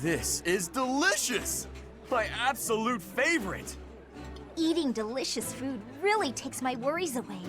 This is delicious! My absolute favorite! Eating delicious food really takes my worries away.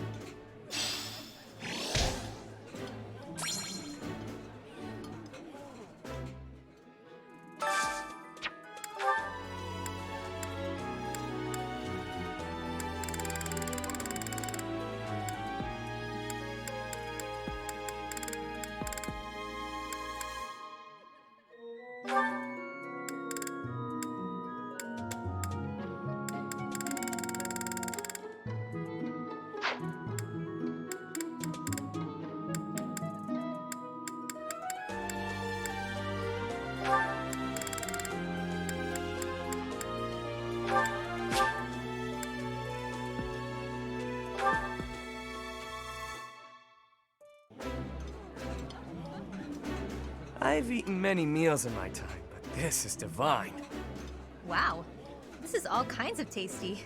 I've eaten many meals in my time, but this is divine. Wow, this is all kinds of tasty.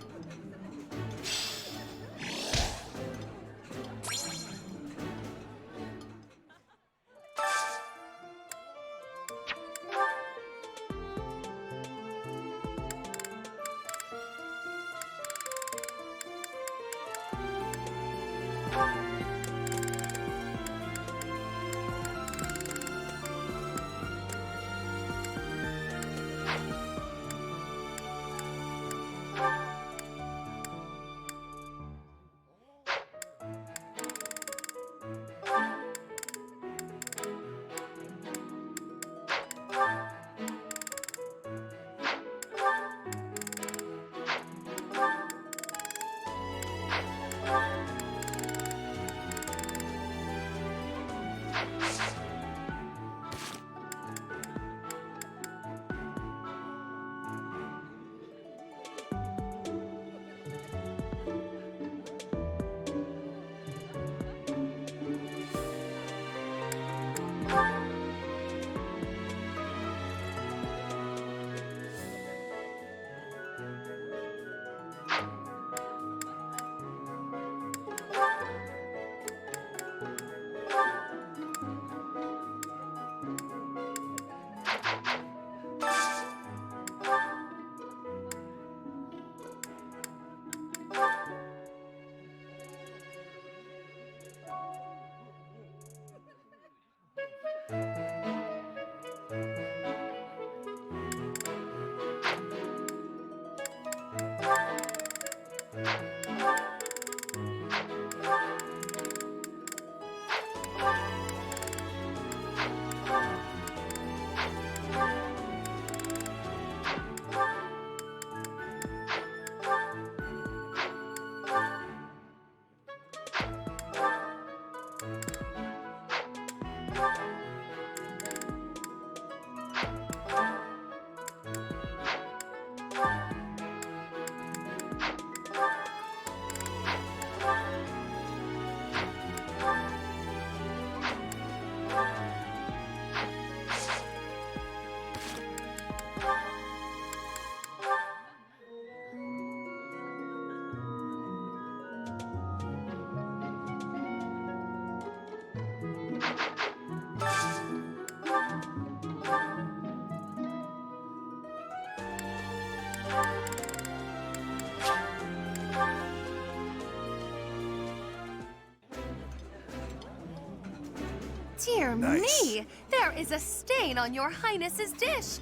Dear Nice. me! There is a stain on your Highness's dish!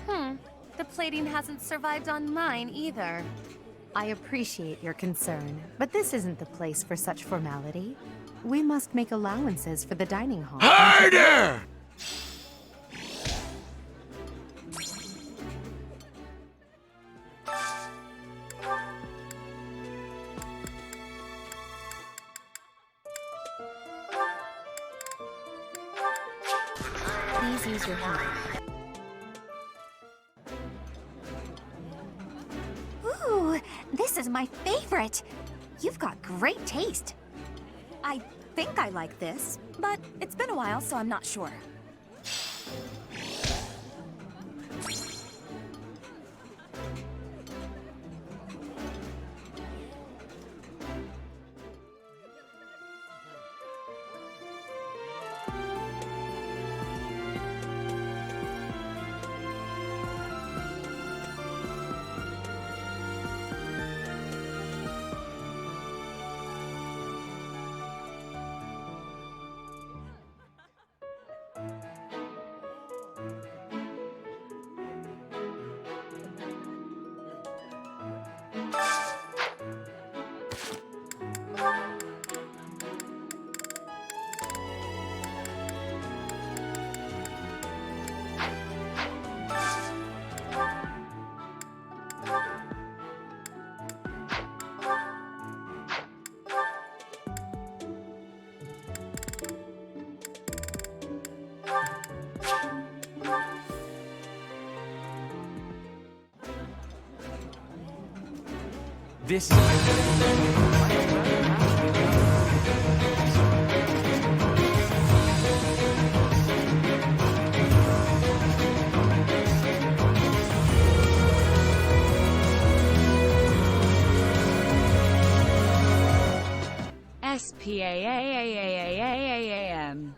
The plating hasn't survived on mine either. I appreciate your concern, but this isn't the place for such formality. We must make allowances for the dining hall. Harder! Please use your hand. Ooh, this is my favorite. You've got great taste. I think I like this, but it's been a while, so I'm not sure. This is... SPAAAAAAAM.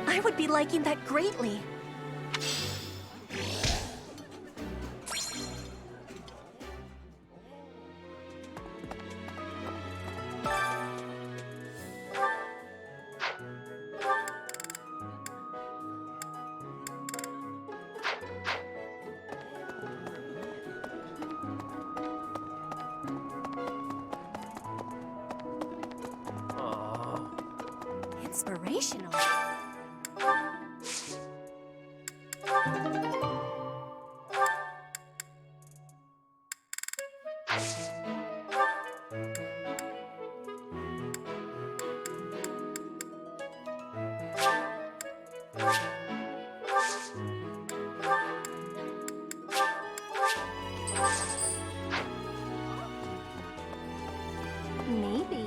I would be liking that greatly. Inspirational. Maybe.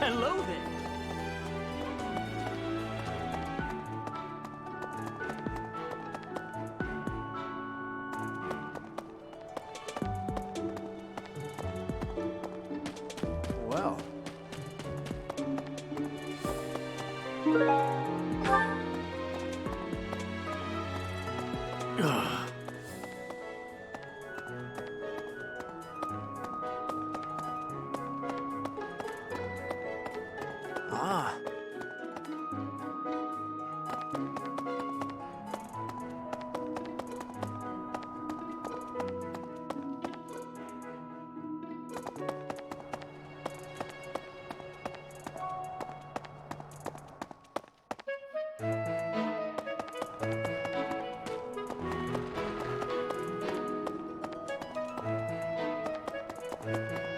Hello there. Well. Ugh. Ah.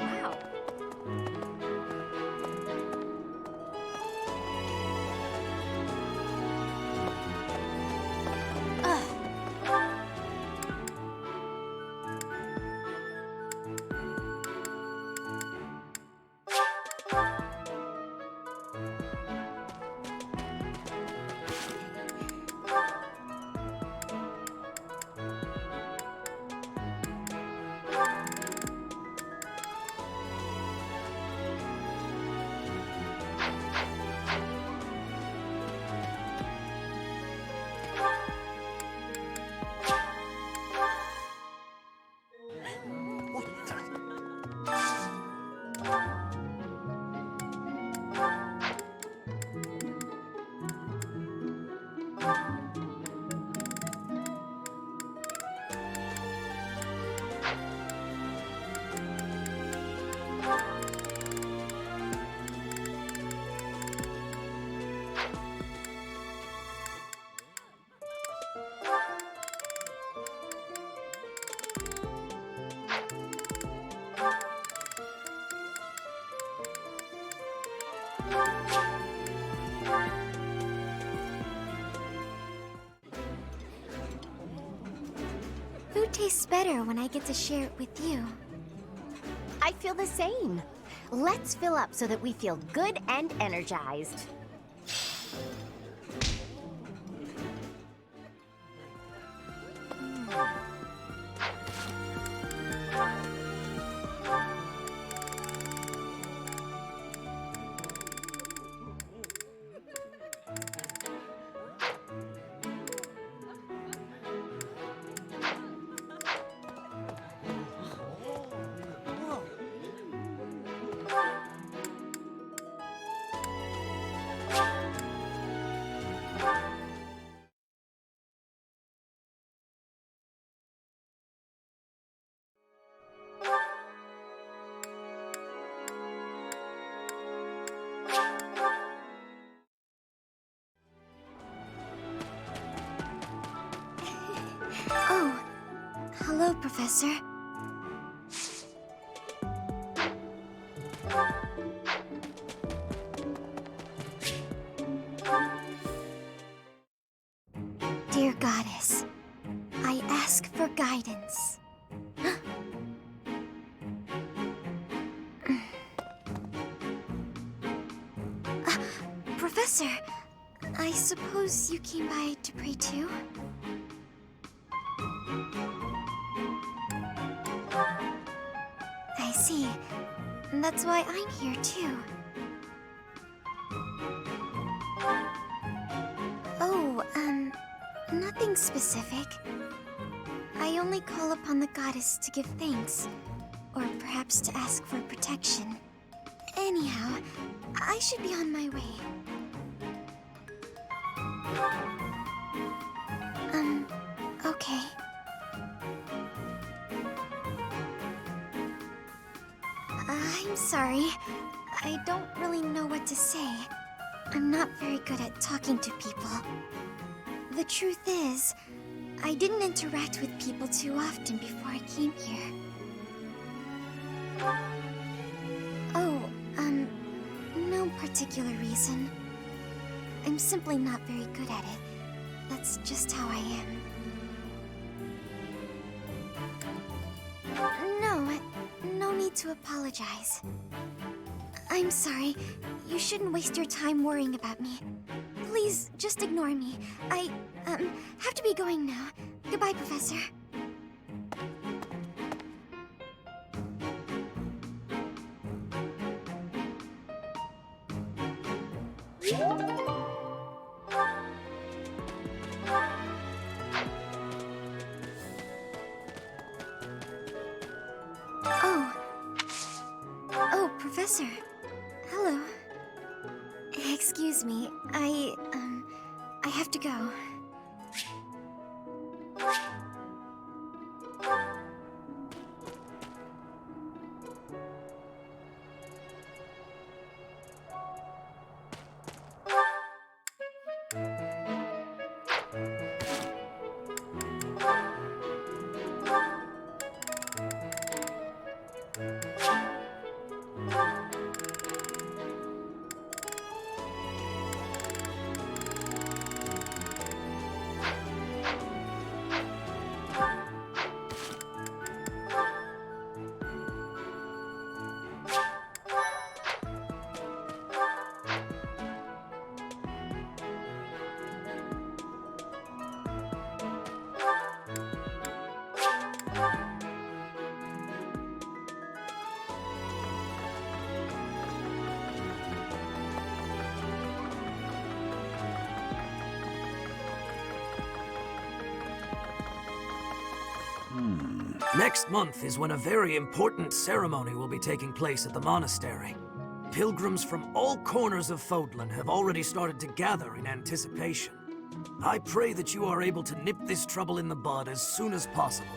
Wow. Food tastes better when I get to share it with you. I feel the same. Let's fill up so that we feel good and energized. Oh, hello, Professor. Dear Goddess, I ask for guidance. Professor, I suppose you came by to pray too? I see. That's why I'm here too. Oh, nothing specific. I only call upon the goddess to give thanks, or perhaps to ask for protection. Anyhow, I should be on my way. Okay. I'm sorry. I don't really know what to say. I'm not very good at talking to people. The truth is, I didn't interact with people too often before I came here. Oh, particular reason. I'm simply not very good at it. That's just how I am. No need to apologize. I'm sorry. You shouldn't waste your time worrying about me. Please, just ignore me. I, have to be going now. Goodbye, Professor. Oh, Professor. Hello. Excuse me, I have to go. Next month is when a very important ceremony will be taking place at the monastery. Pilgrims from all corners of Fodlan have already started to gather in anticipation. I pray that you are able to nip this trouble in the bud as soon as possible.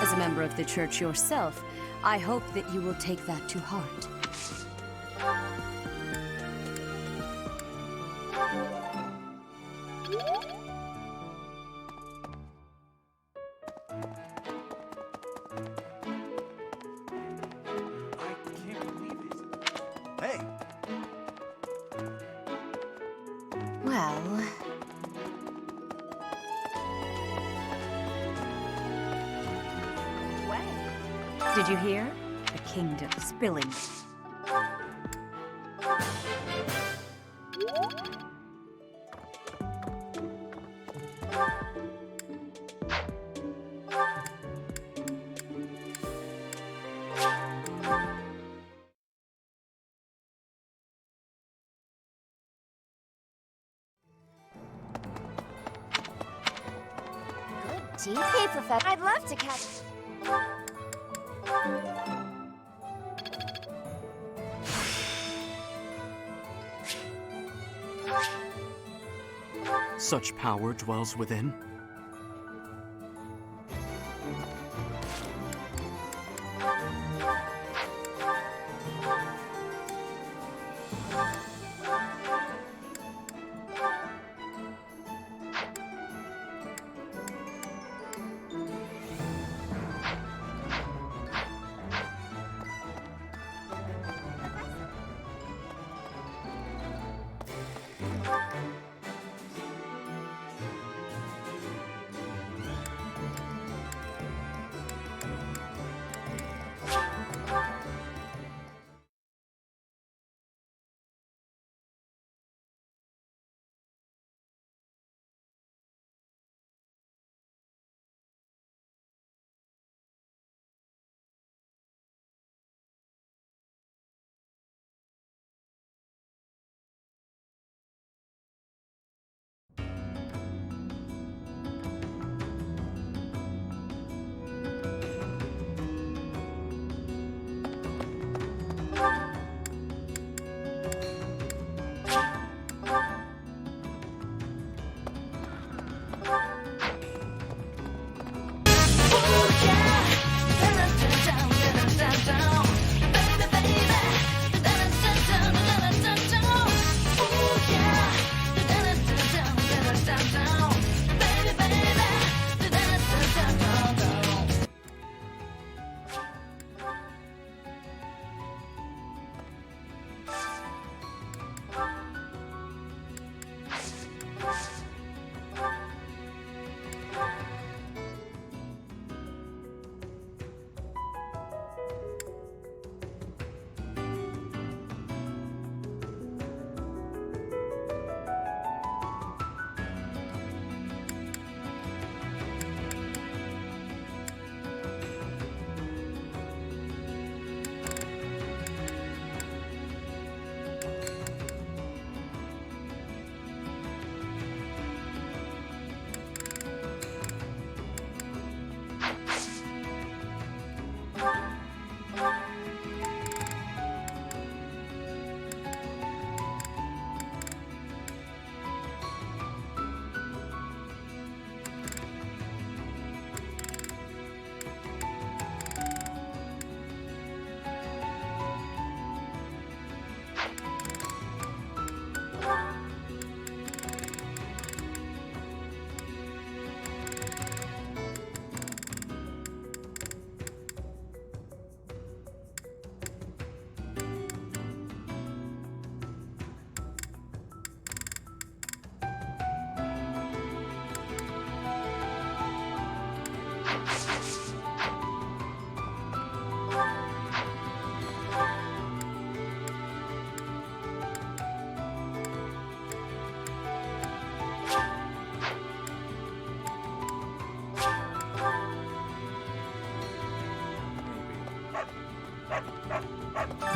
As a member of the church yourself, I hope that you will take that to heart. I can't believe it. Hey! Well, Did you hear? The kingdom spilling. Good tea. Hey, Professor. I'd love to catch... Such power dwells within.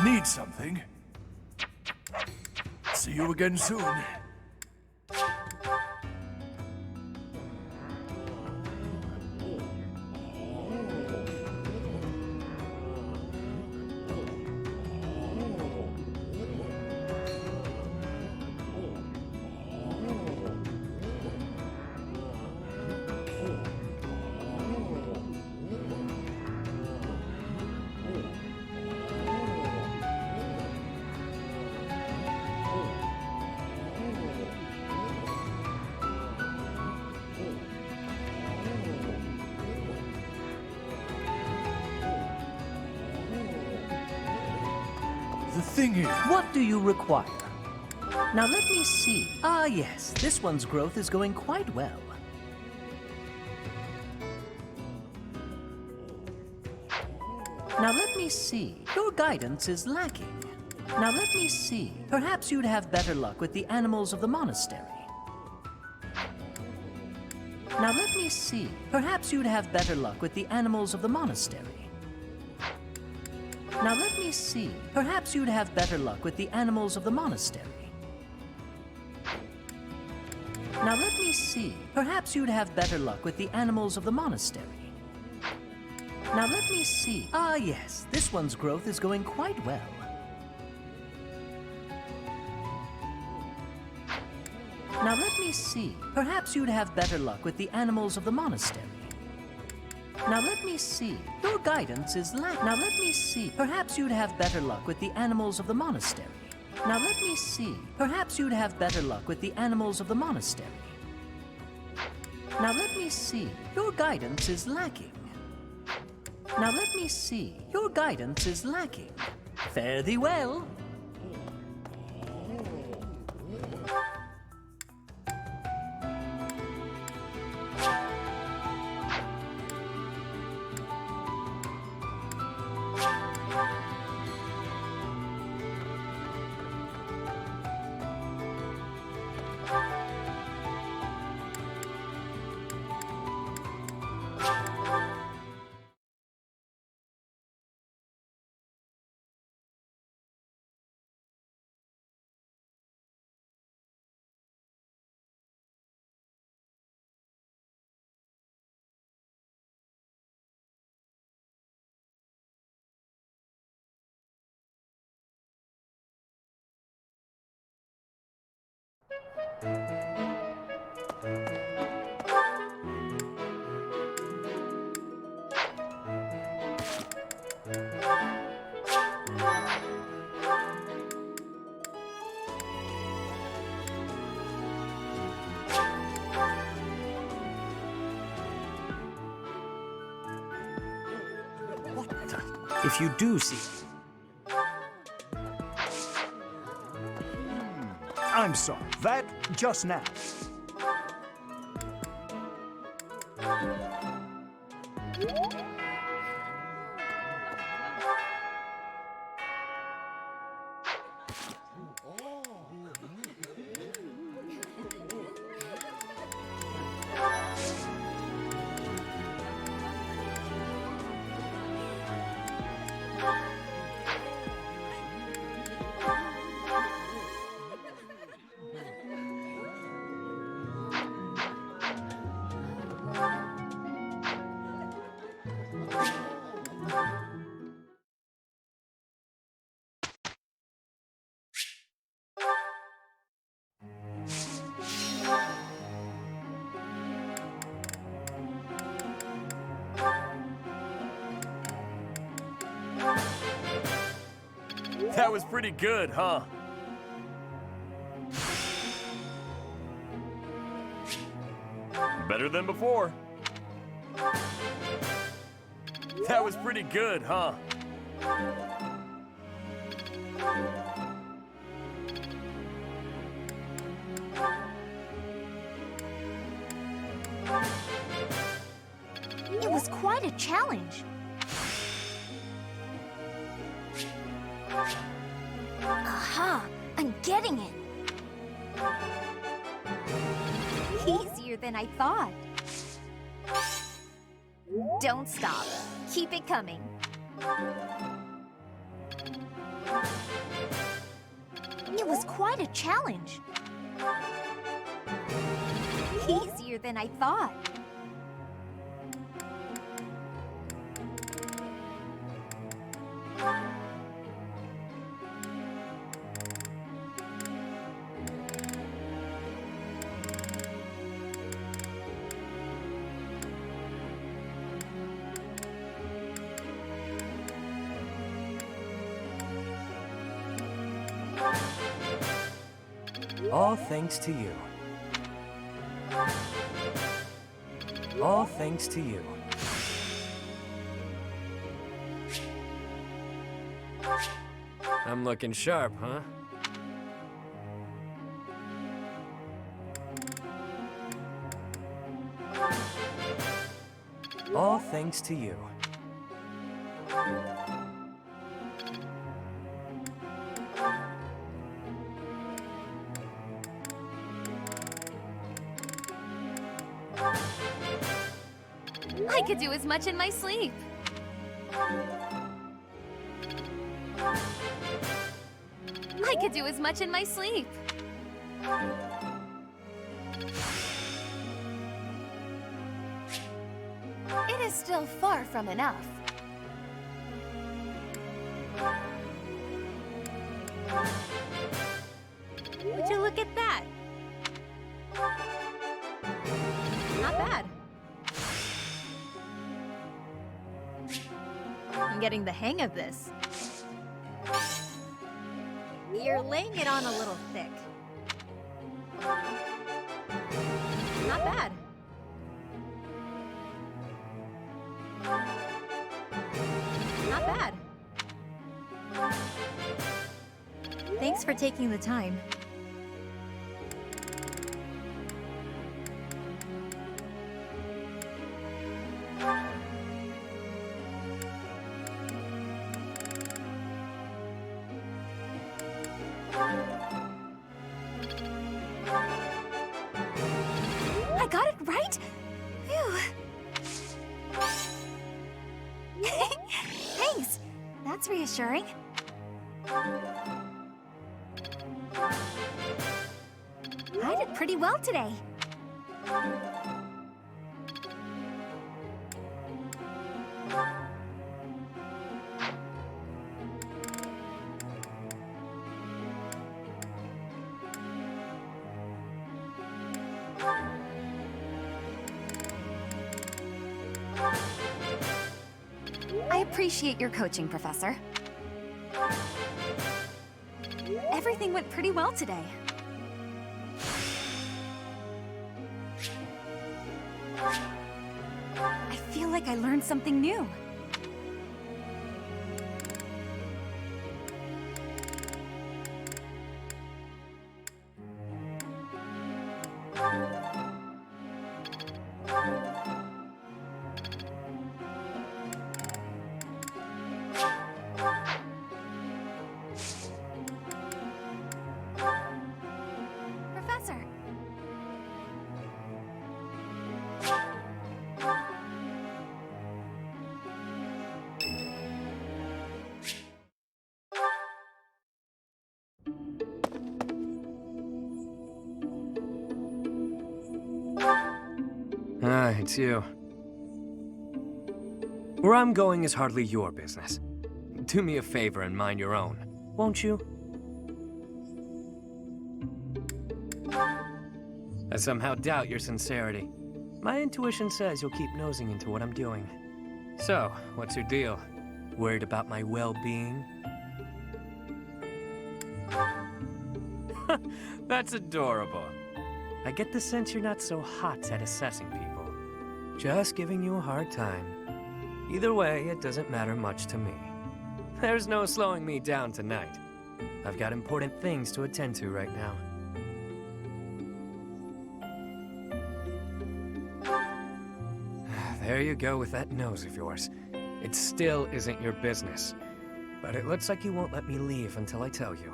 Need something? See you again soon. The thing is... What do you require? Now let me see. Ah, yes, this one's growth is going quite well. Now let me see. Your guidance is lacking. Now let me see. Perhaps you'd have better luck with the animals of the monastery. Now let me see. Perhaps you'd have better luck with the animals of the monastery. Now let me see. Perhaps you'd have better luck with the animals of the monastery. Now let me see. Perhaps you'd have better luck with the animals of the monastery. Now let me see. Ah, yes, this one's growth is going quite well. Now let me see. Perhaps you'd have better luck with the animals of the monastery. Now let me see. Your guidance is lacking. Now let me see. Perhaps you'd have better luck with the animals of the monastery. Now let me see. Perhaps you'd have better luck with the animals of the monastery. Now let me see. Your guidance is lacking. Now let me see. Your guidance is lacking. Fare thee well. If you do see... I'm sorry, that just now. That was pretty good, huh? Better than before. That was pretty good, huh? It was quite a challenge. Aha! I'm getting it! Easier than I thought. Don't stop. Keep it coming. It was quite a challenge. Easier than I thought. All thanks to you. All thanks to you. I'm looking sharp, huh? All thanks to you. I could do as much in my sleep. I could do as much in my sleep. It is still far from enough. Would you look at that? Not bad. I'm getting the hang of this. You're laying it on a little thick. Not bad. Not bad. Thanks for taking the time. I got it right? Phew. Thanks. That's reassuring. I did pretty well today. I appreciate your coaching, Professor. Everything went pretty well today. I feel like I learned something new. Professor. Ah, it's you. Where I'm going is hardly your business. Do me a favor and mind your own, won't you? I somehow doubt your sincerity. My intuition says you'll keep nosing into what I'm doing. So, what's your deal? Worried about my well-being? That's adorable. I get the sense you're not so hot at assessing people. Just giving you a hard time. Either way, it doesn't matter much to me. There's no slowing me down tonight. I've got important things to attend to right now. There you go with that nose of yours. It still isn't your business. But it looks like you won't let me leave until I tell you.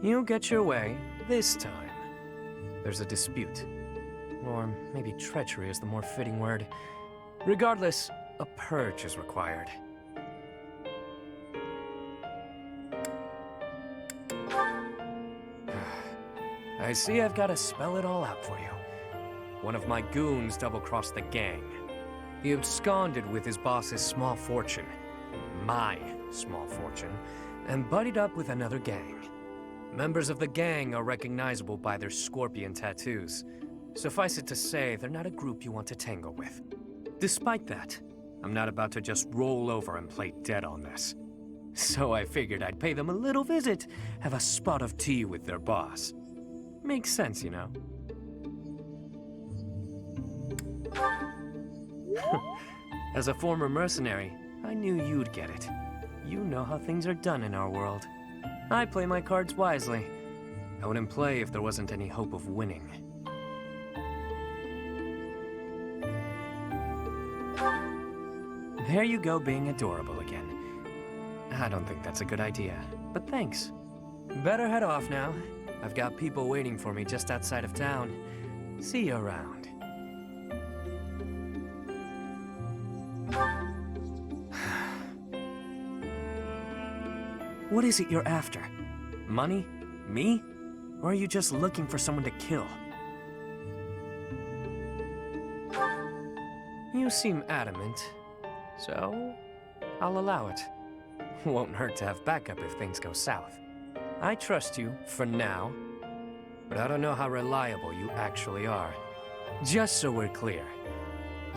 You'll get your way, this time. There's a dispute. Or maybe treachery is the more fitting word. Regardless, a purge is required. I see I've got to spell it all out for you. One of my goons double-crossed the gang. He absconded with his boss's small fortune, my small fortune, and buddied up with another gang. Members of the gang are recognizable by their scorpion tattoos. Suffice it to say, they're not a group you want to tangle with. Despite that, I'm not about to just roll over and play dead on this. So I figured I'd pay them a little visit, have a spot of tea with their boss. Makes sense, you know? As a former mercenary, I knew you'd get it. You know how things are done in our world. I play my cards wisely. I wouldn't play if there wasn't any hope of winning. There you go, being adorable again. I don't think that's a good idea, but thanks. Better head off now. I've got people waiting for me just outside of town. See you around. What is it you're after? Money? Me? Or are you just looking for someone to kill? You seem adamant, so I'll allow it. Won't hurt to have backup if things go south. I trust you, for now, but I don't know how reliable you actually are. Just so we're clear,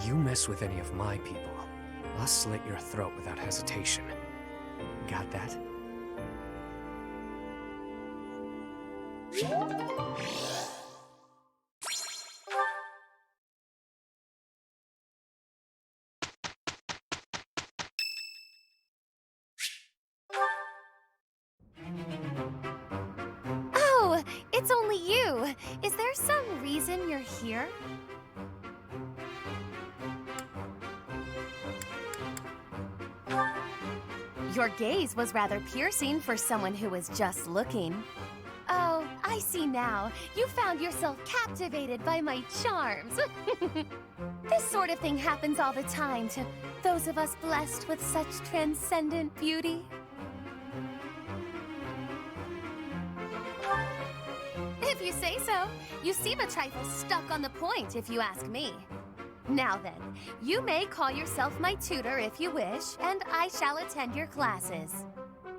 you mess with any of my people, I'll slit your throat without hesitation. Got that? Oh, it's only you. Is there some reason you're here? Your gaze was rather piercing for someone who was just looking. Oh, I see now. You found yourself captivated by my charms. This sort of thing happens all the time to those of us blessed with such transcendent beauty. If you say so. You seem a trifle stuck on the point, if you ask me. Now then, you may call yourself my tutor if you wish, and I shall attend your classes.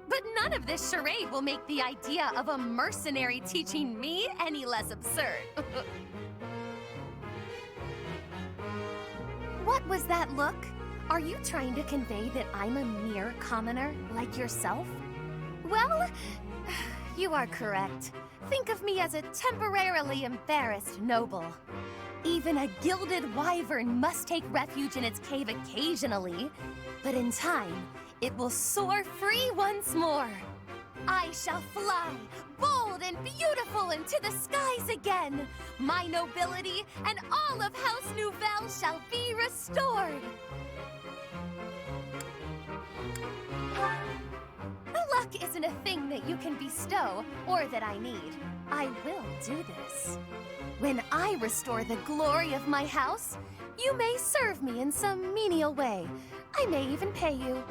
But none of this charade will make the idea of a mercenary teaching me any less absurd. What was that look? Are you trying to convey that I'm a mere commoner like yourself? Well, you are correct. Think of me as a temporarily embarrassed noble. Even a gilded wyvern must take refuge in its cave occasionally, but in time, it will soar free once more. I shall fly, bold and beautiful, into the skies again. My nobility and all of House Nouvelle shall be restored. The luck isn't a thing that you can bestow or that I need. I will do this. When I restore the glory of my house, you may serve me in some menial way. I may even pay you.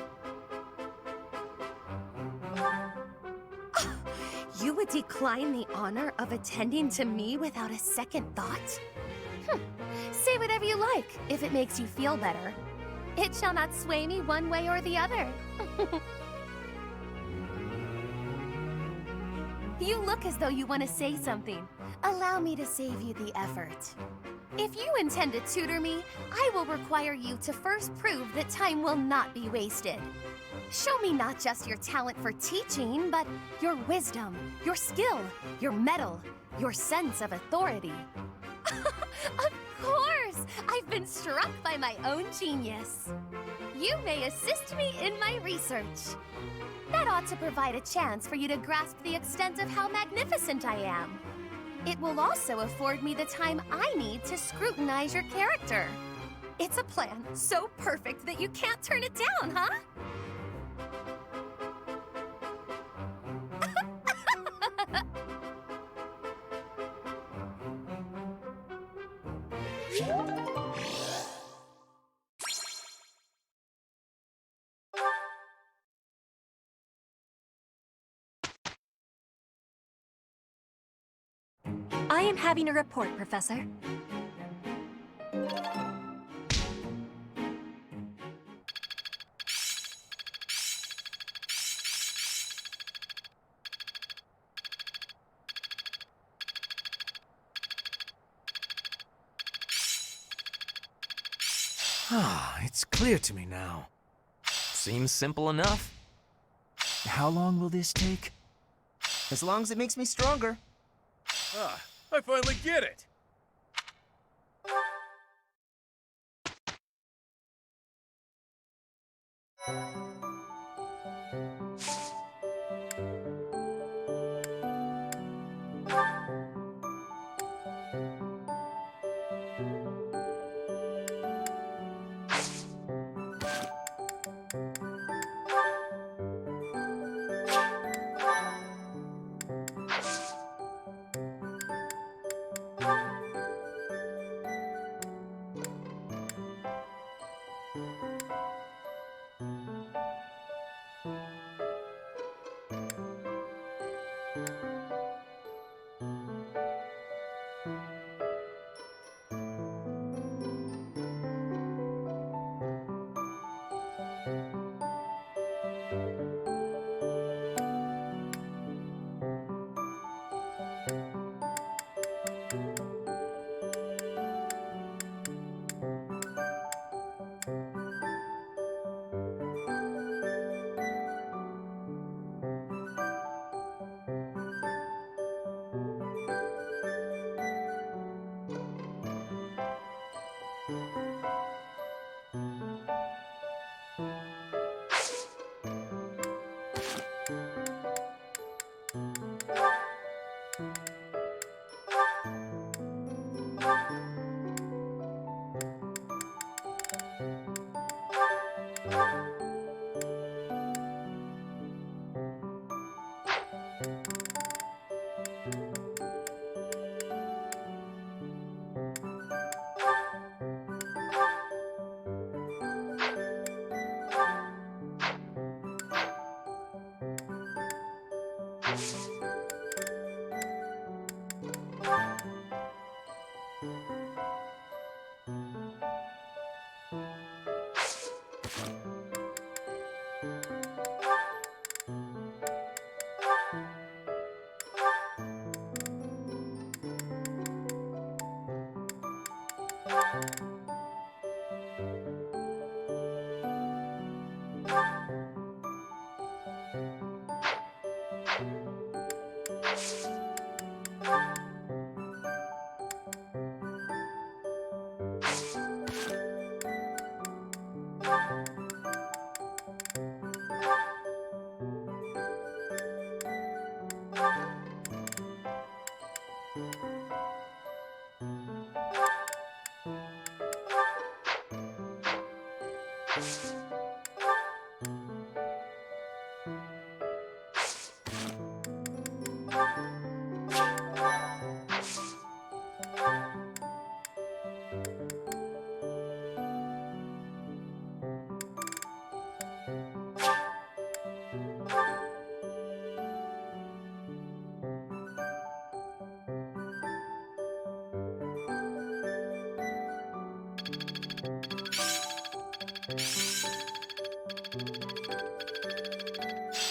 You would decline the honor of attending to me without a second thought? Say whatever you like, if it makes you feel better. It shall not sway me one way or the other. You look as though you want to say something. Allow me to save you the effort. If you intend to tutor me, I will require you to first prove that time will not be wasted. Show me not just your talent for teaching, but your wisdom, your skill, your mettle, your sense of authority. Of course! I've been struck by my own genius. You may assist me in my research. That ought to provide a chance for you to grasp the extent of how magnificent I am. It will also afford me the time I need to scrutinize your character. It's a plan so perfect that you can't turn it down, huh? I am having a report, Professor. Ah, it's clear to me now. Seems simple enough. How long will this take? As long as it makes me stronger. Ah, I finally get it!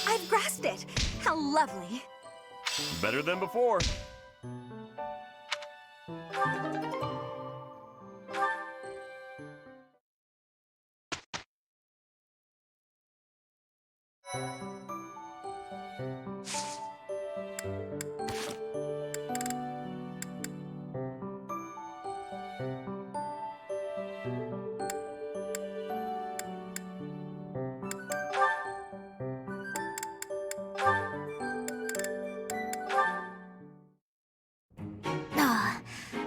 I've grasped it! How lovely! Better than before.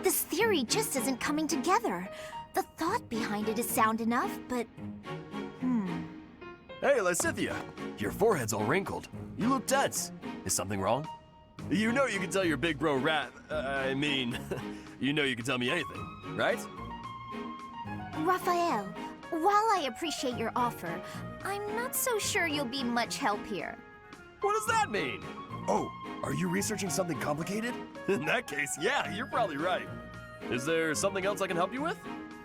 This theory just isn't coming together. The thought behind it is sound enough, but... Hey, Lysithea! Your forehead's all wrinkled. You look tense. Is something wrong? You know you can tell your big bro you know you can tell me anything, right? Raphael, while I appreciate your offer, I'm not so sure you'll be much help here. What does that mean? Oh, are you researching something complicated? In that case, yeah, you're probably right. Is there something else I can help you with?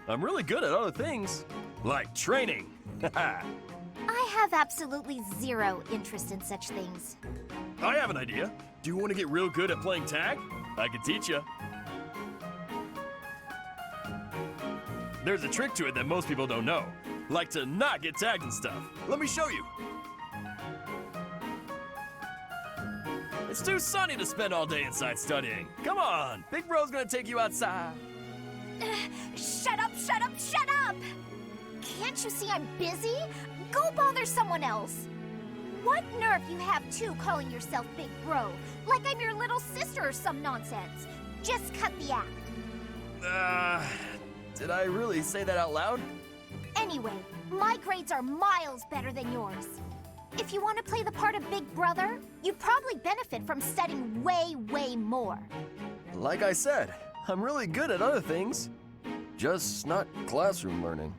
I'm really good at other things, like training. I have absolutely zero interest in such things. I have an idea. Do you want to get real good at playing tag? I can teach you. There's a trick to it that most people don't know, like to not get tagged and stuff. Let me show you. It's too sunny to spend all day inside studying. Come on, Big Bro's gonna take you outside. Shut up, shut up, shut up! Can't you see I'm busy? Go bother someone else. What nerve you have too calling yourself Big Bro, like I'm your little sister or some nonsense. Just cut the act. Did I really say that out loud? Anyway, my grades are miles better than yours. If you want to play the part of Big Brother, you'd probably benefit from studying way, way more. Like I said, I'm really good at other things. Just not classroom learning.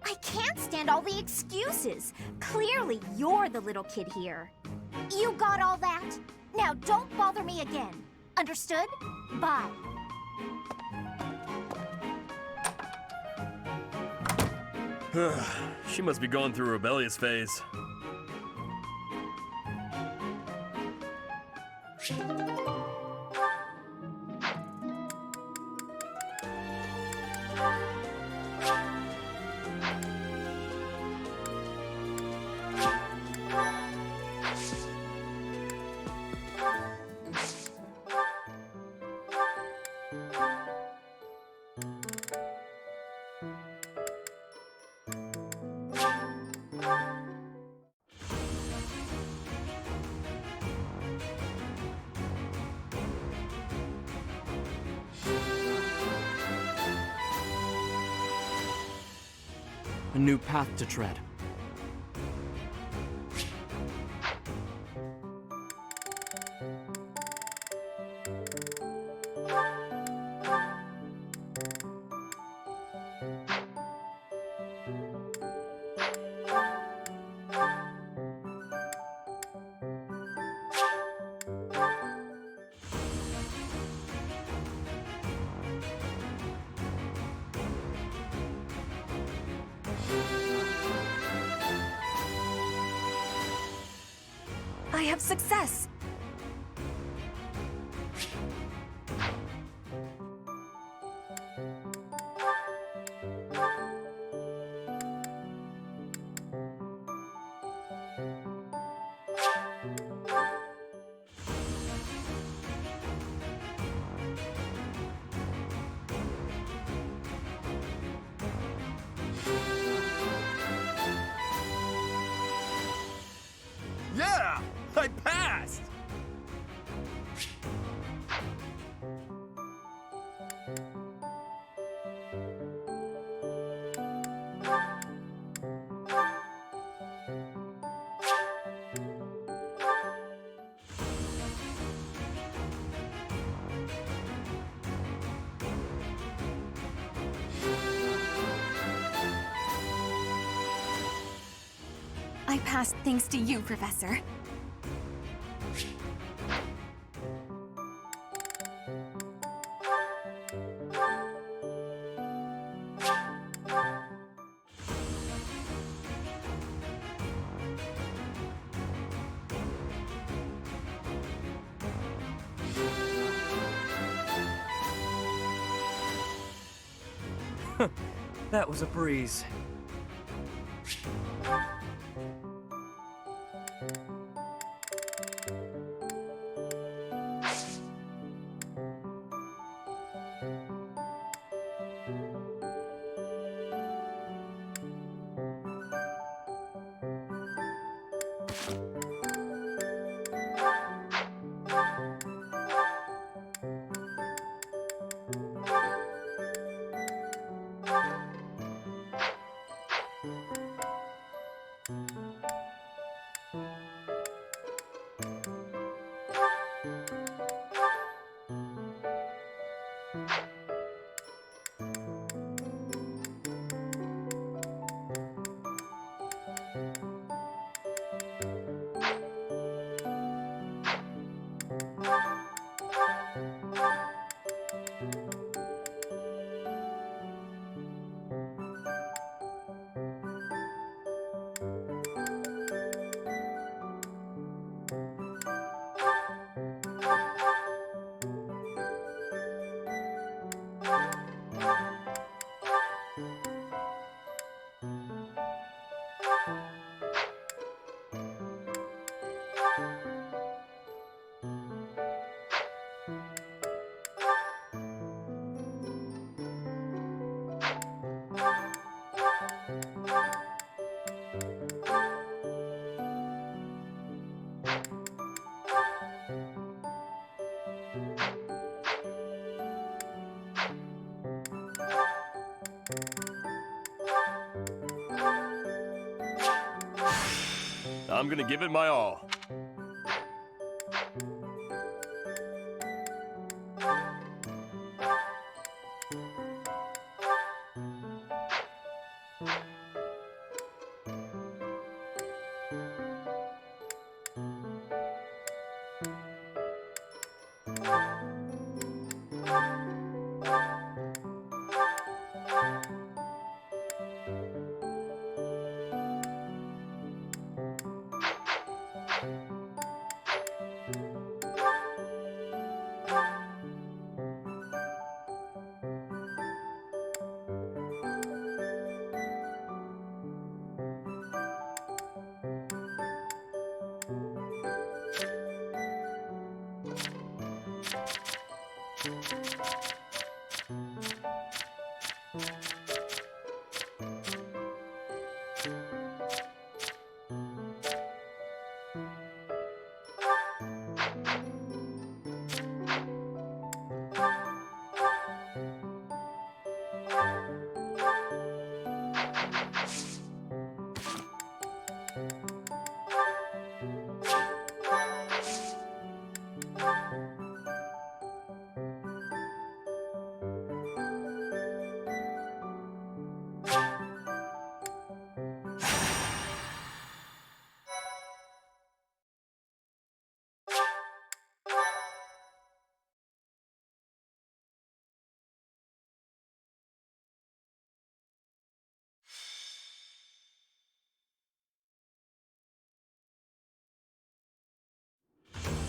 I can't stand all the excuses. Clearly, you're the little kid here. You got all that? Now don't bother me again. Understood? Bye. She must be going through a rebellious phase. A new path to tread. I have success! Yeah! I passed! I passed thanks to you, Professor. That was a breeze. I'm gonna give it my all.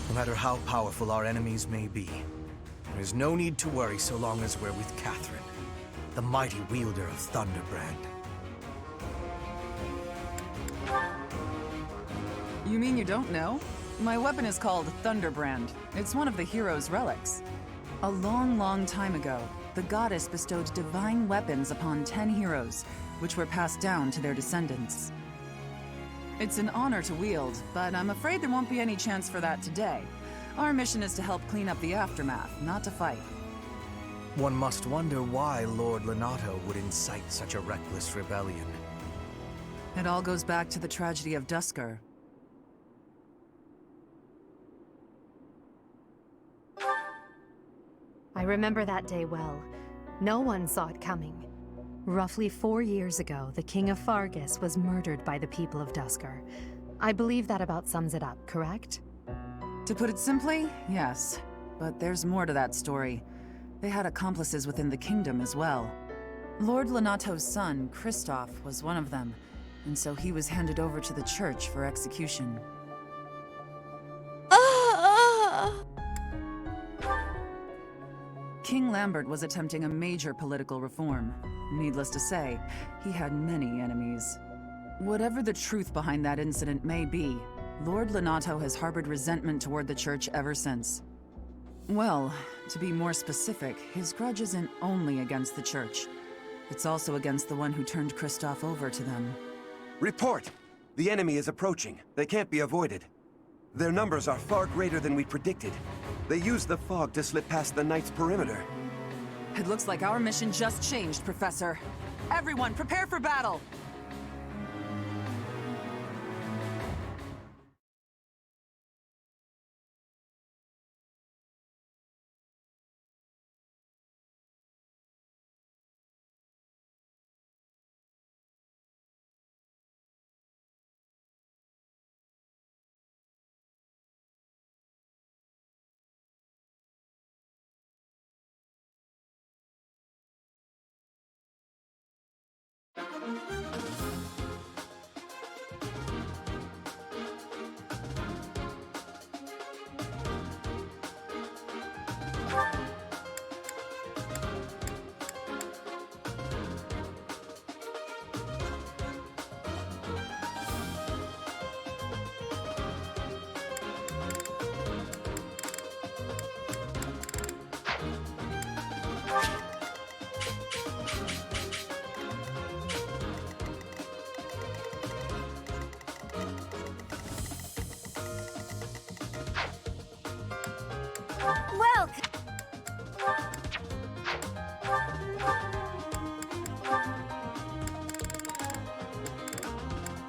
No matter how powerful our enemies may be, there is no need to worry so long as we're with Catherine, the mighty wielder of Thunderbrand. You mean you don't know? My weapon is called Thunderbrand. It's one of the hero's relics. A long, long time ago, the goddess bestowed divine weapons upon 10 heroes, which were passed down to their descendants. It's an honor to wield, but I'm afraid there won't be any chance for that today. Our mission is to help clean up the aftermath, not to fight. One must wonder why Lord Lenato would incite such a reckless rebellion. It all goes back to the tragedy of Dusker. I remember that day well. No one saw it coming. Roughly 4 years ago, the King of Fargus was murdered by the people of Dusker. I believe that about sums it up, correct? To put it simply, yes. But there's more to that story. They had accomplices within the kingdom as well. Lord Lenato's son, Kristoff, was one of them, and so he was handed over to the church for execution. King Lambert was attempting a major political reform. Needless to say, he had many enemies. Whatever the truth behind that incident may be, Lord Lenato has harbored resentment toward the church ever since. Well, to be more specific, his grudge isn't only against the church. It's also against the one who turned Kristoff over to them. Report! The enemy is approaching. They can't be avoided. Their numbers are far greater than we predicted. They used the fog to slip past the Knight's perimeter. It looks like our mission just changed, Professor. Everyone, prepare for battle!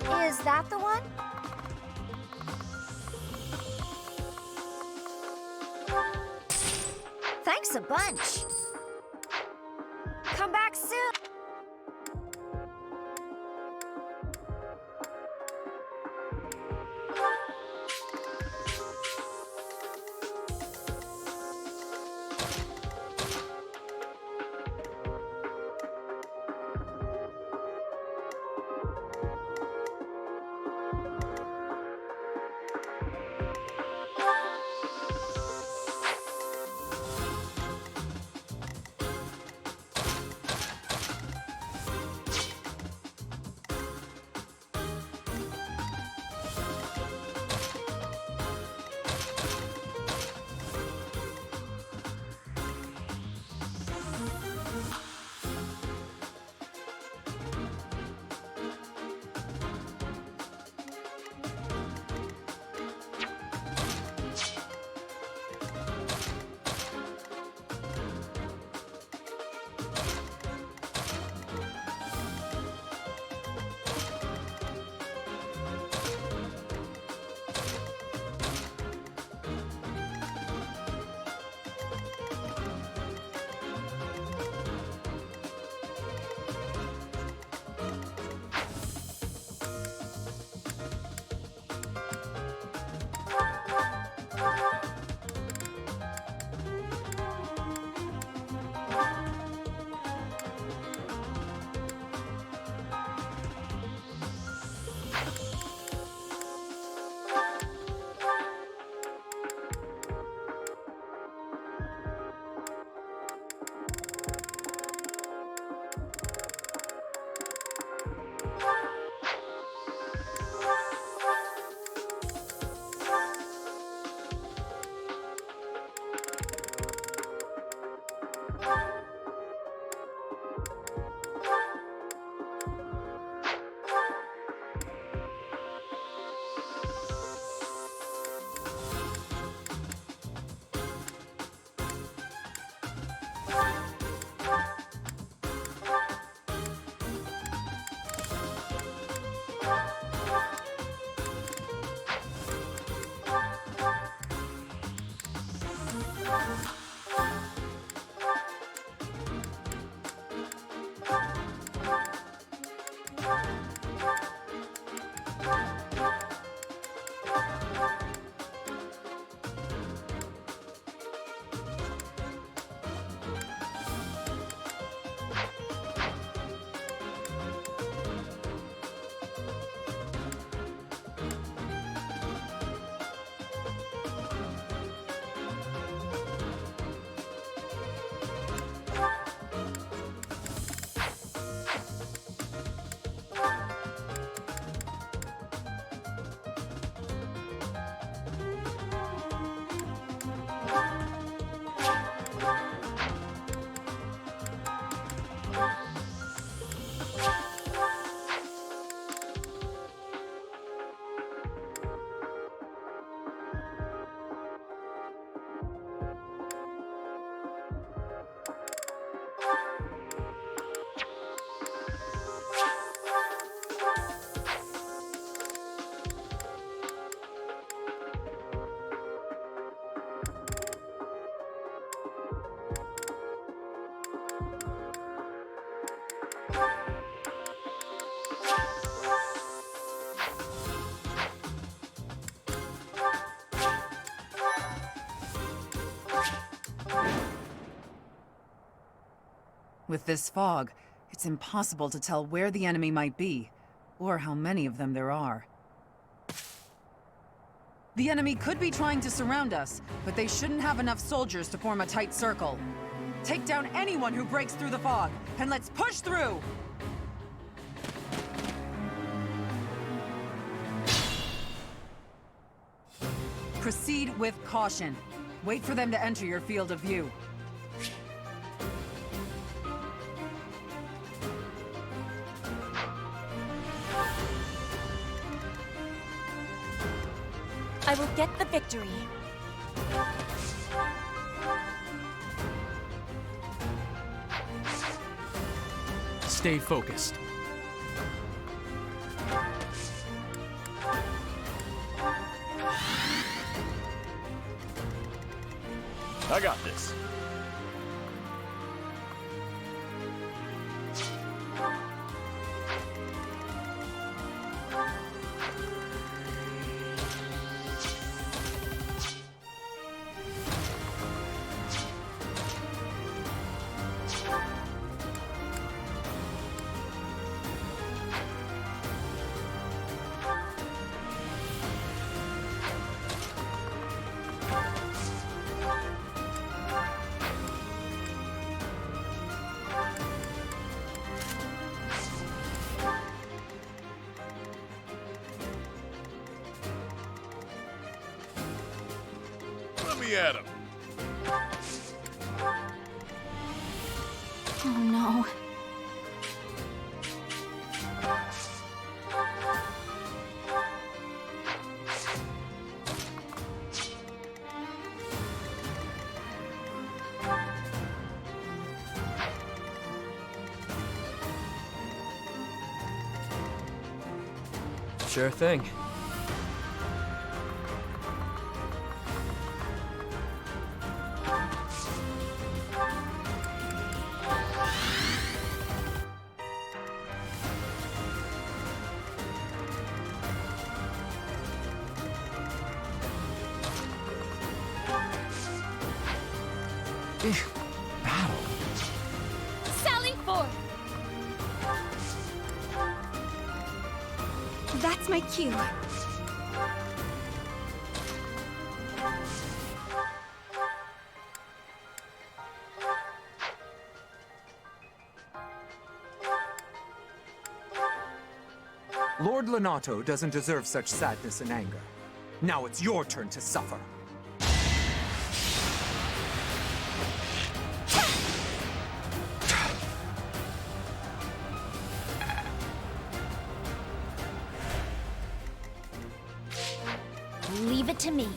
Well, is that the one? Thanks a bunch. Come back soon. With this fog, it's impossible to tell where the enemy might be, or how many of them there are. The enemy could be trying to surround us, but they shouldn't have enough soldiers to form a tight circle. Take down anyone who breaks through the fog, and let's push through! Proceed with caution. Wait for them to enter your field of view. I will get the victory. Stay focused. I got this. me at him. Oh no. Sure thing. Battle. Sally forth! That's my cue. Lord Lenato doesn't deserve such sadness and anger. Now it's your turn to suffer. Leave it to me.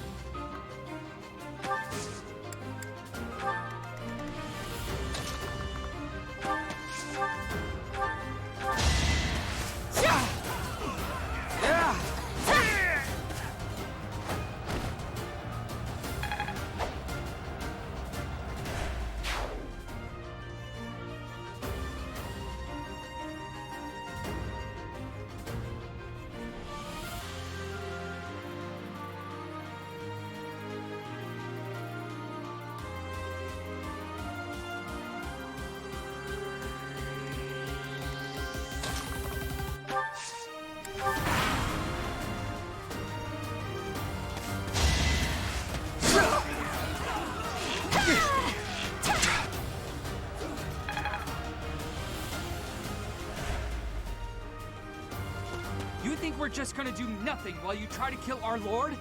You think we're just gonna do nothing while you try to kill our lord?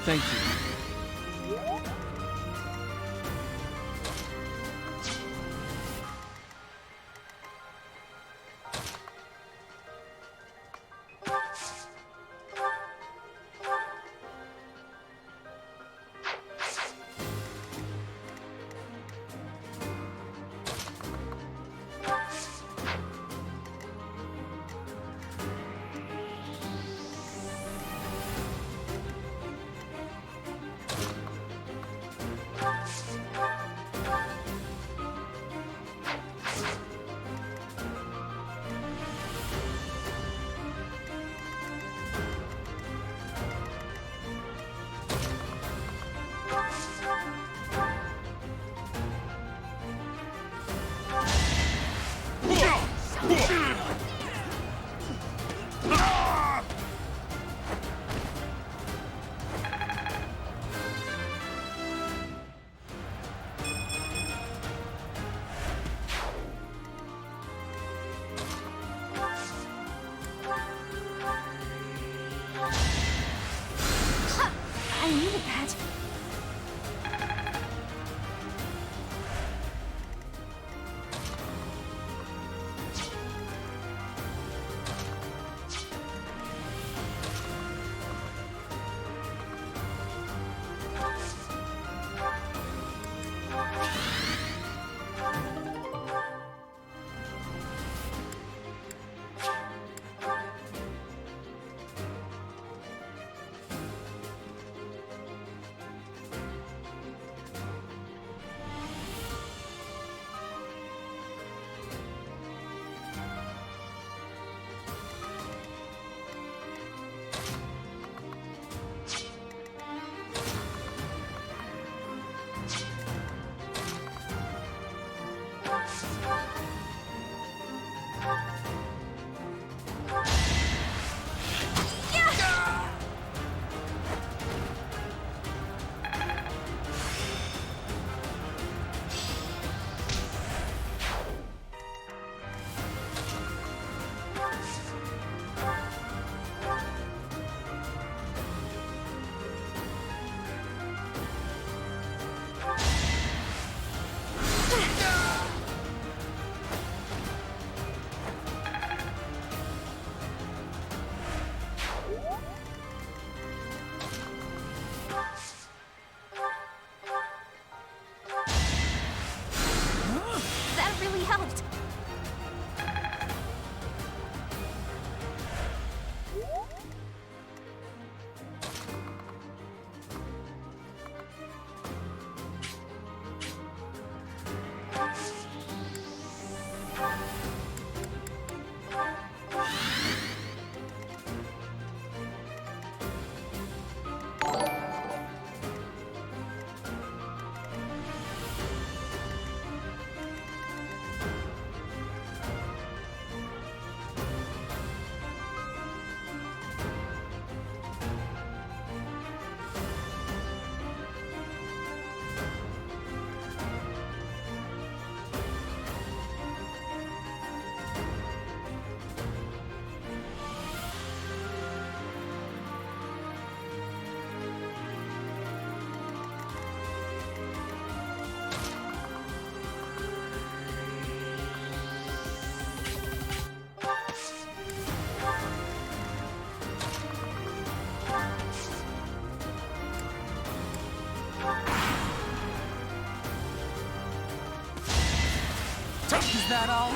Thank you. That really helped. Is that all?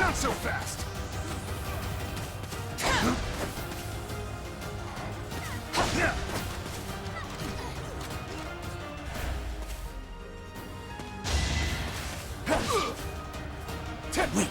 Not so fast! Weak.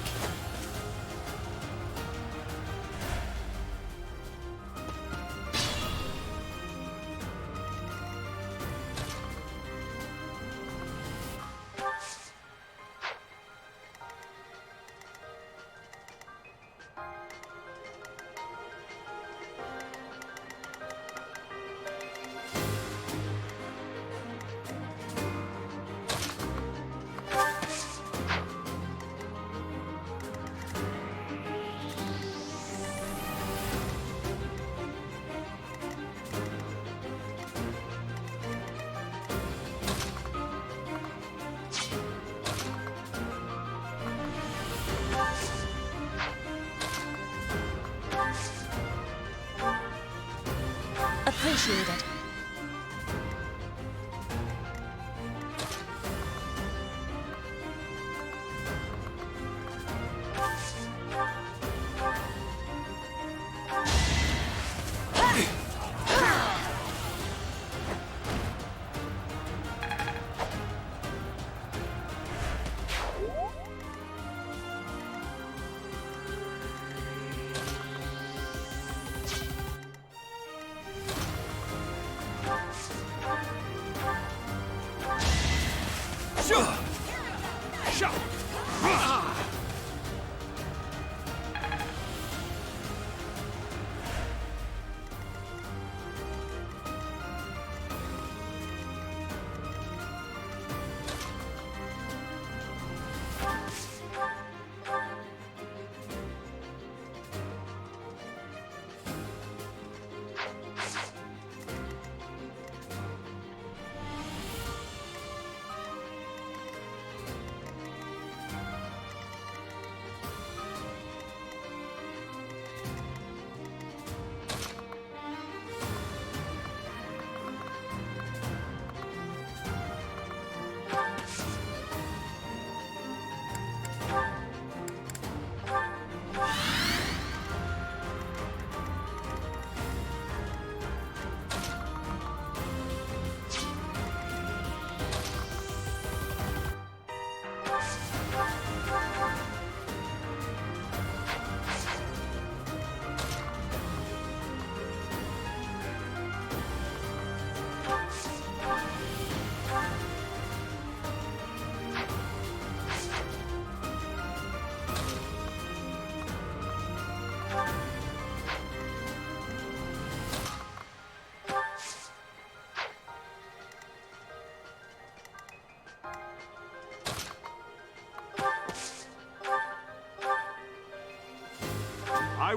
Appreciated.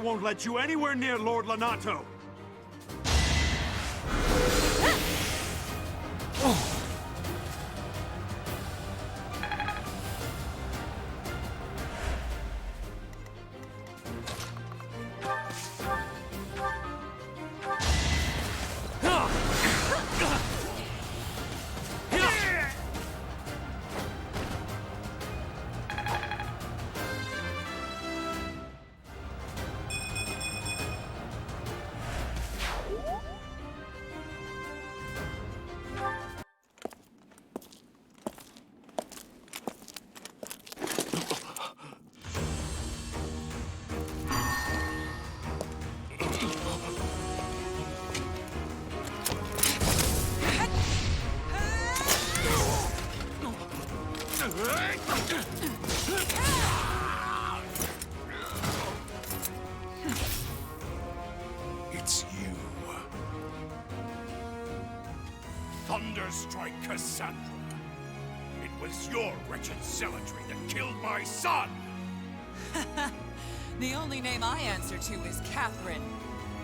won't let you anywhere near Lord Lonato! It's you. Thunderstrike Cassandra. It was your wretched zealotry that killed my son! The only name I answer to is Catherine.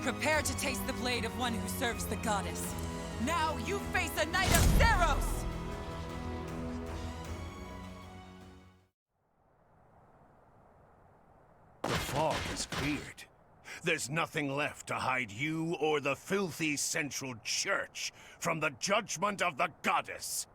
Prepare to taste the blade of one who serves the goddess. Now you face a Knight of Theros! The fog is cleared. There's nothing left to hide you or the filthy Central Church from the judgment of the goddess.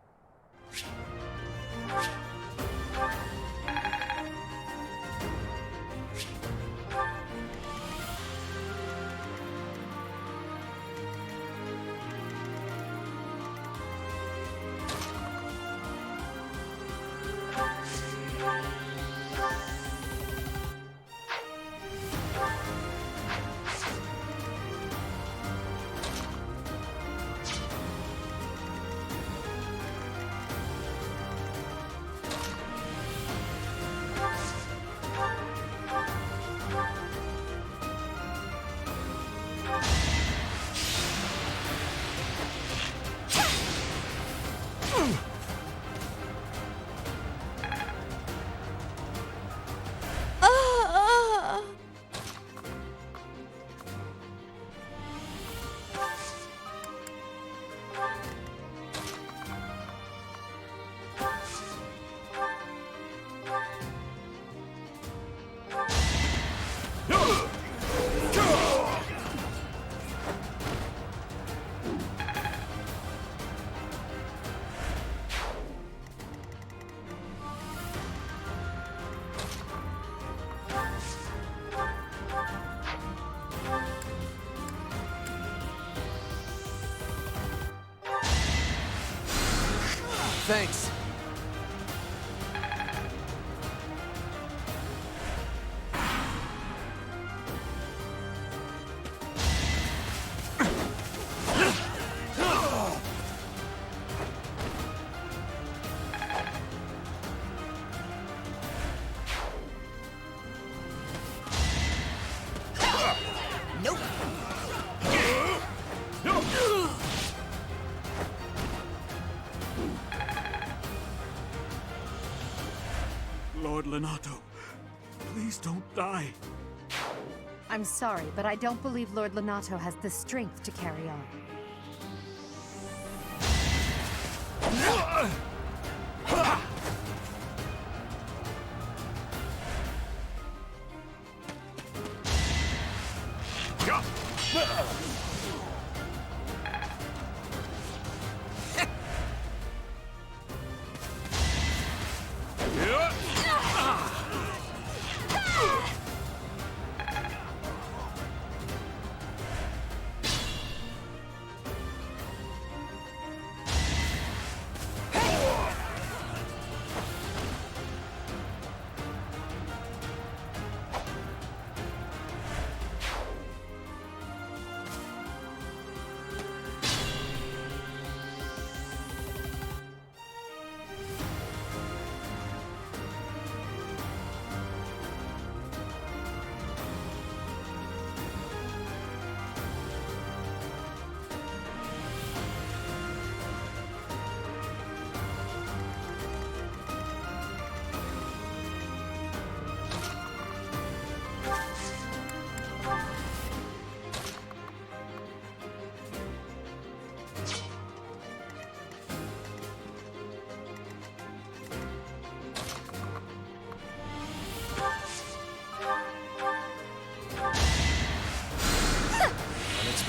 Thanks. Lord Lonato, please don't die. I'm sorry, but I don't believe Lord Lonato has the strength to carry on.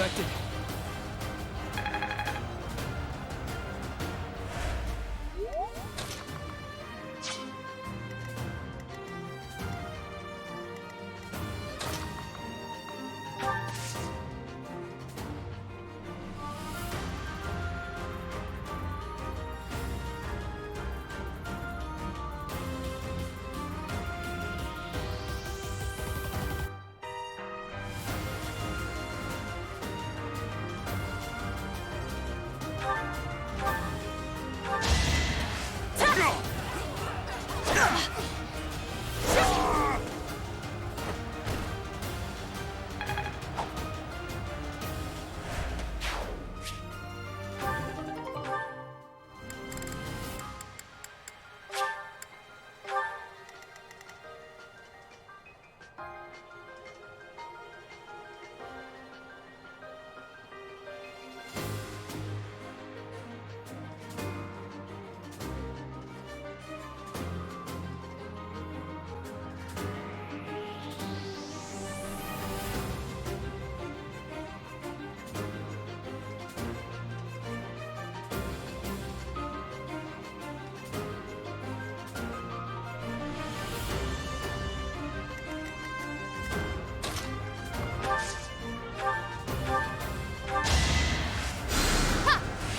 expected.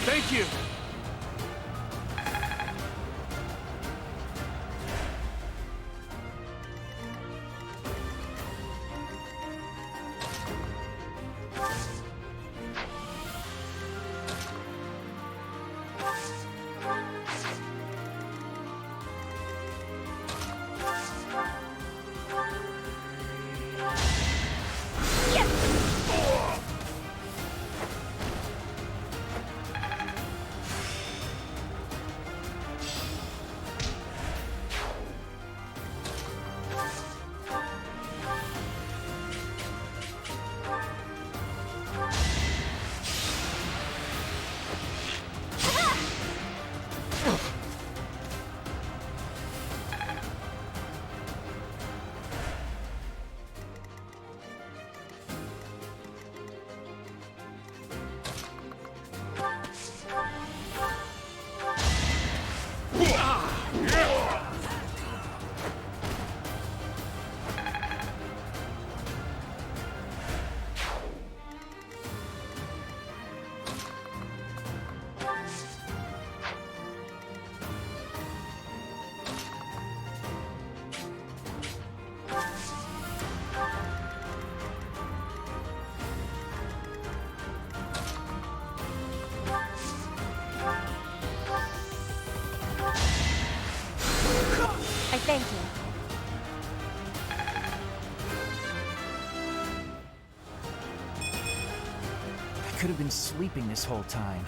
Thank you! I thank you. I could have been sleeping this whole time.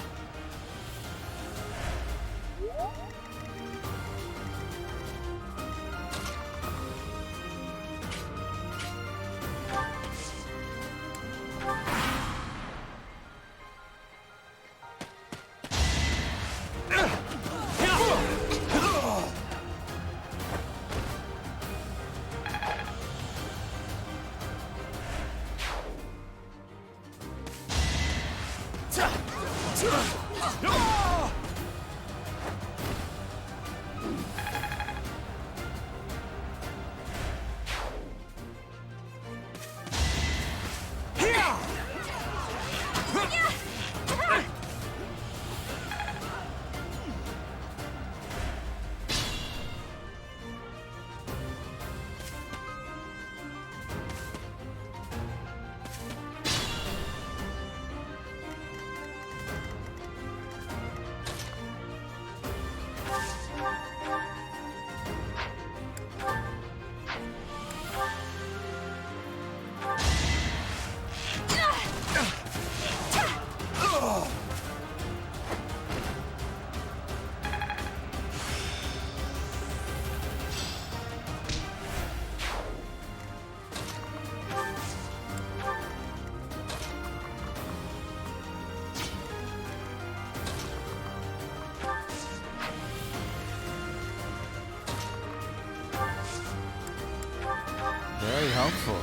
Very helpful.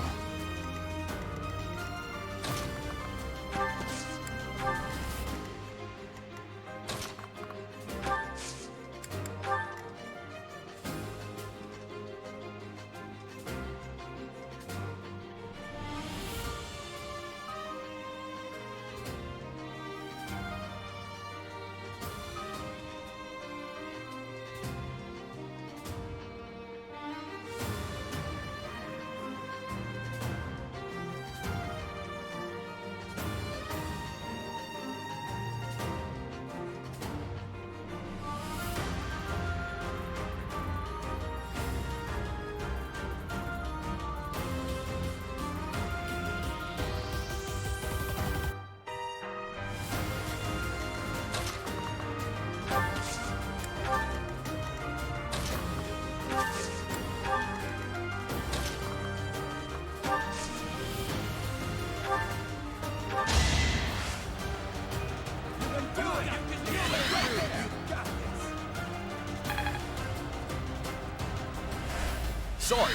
Sorry.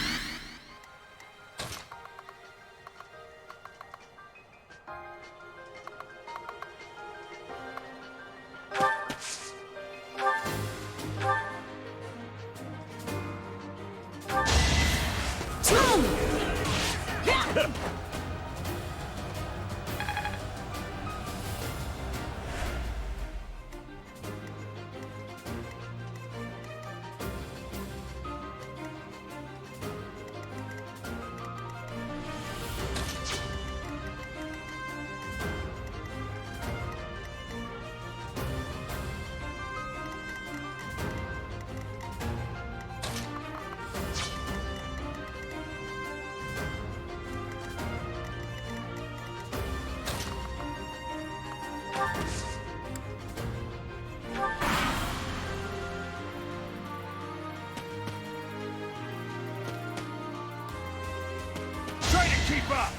Try to keep up!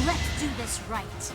Let's do this right.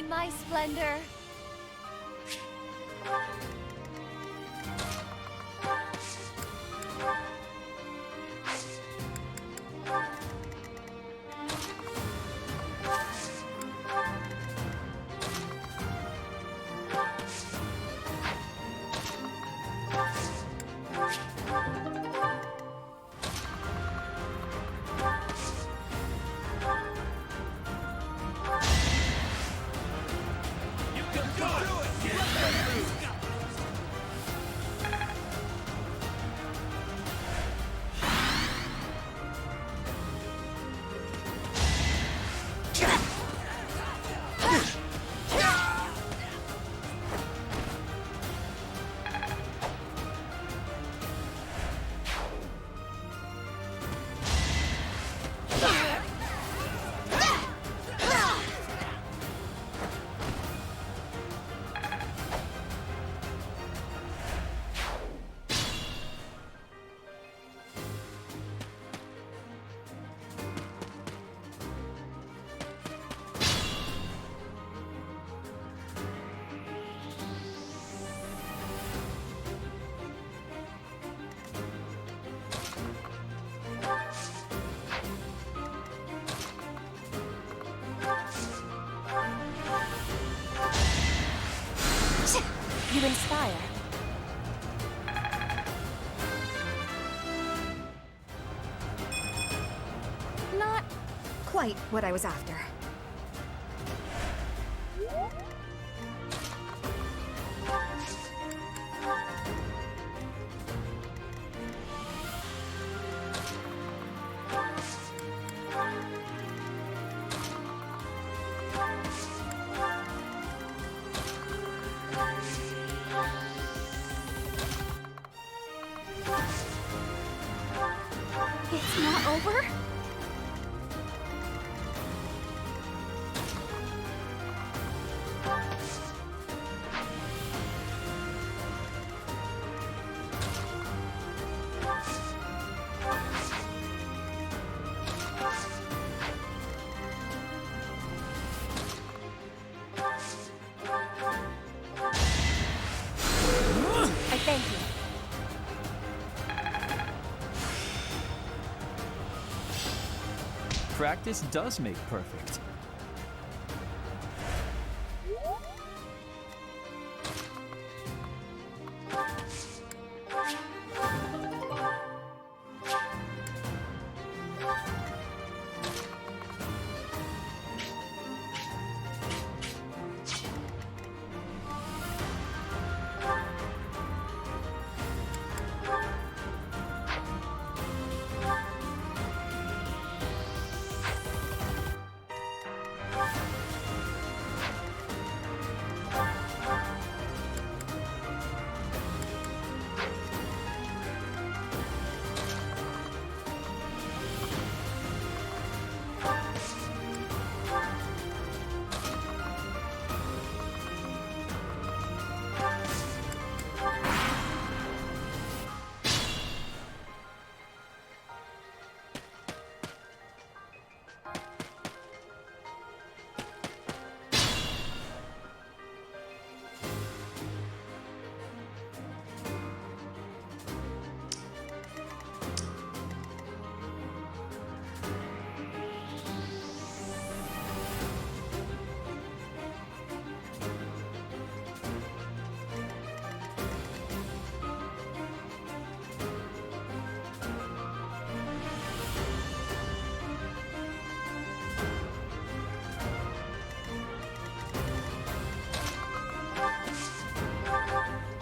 My splendor. You inspire. Not quite what I was after. It's not over? I thank you. Practice does make perfect.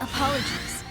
Apologies.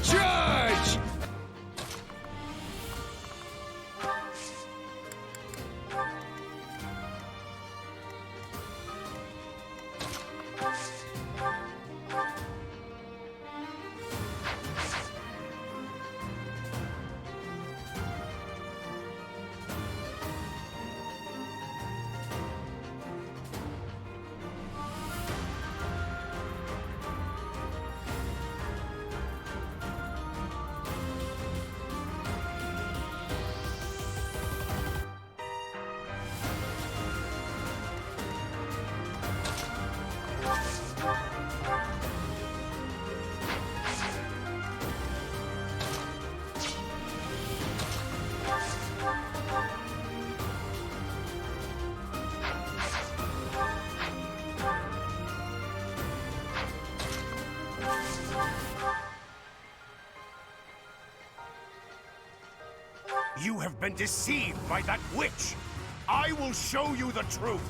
Charge! You have been deceived by that witch! I will show you the truth!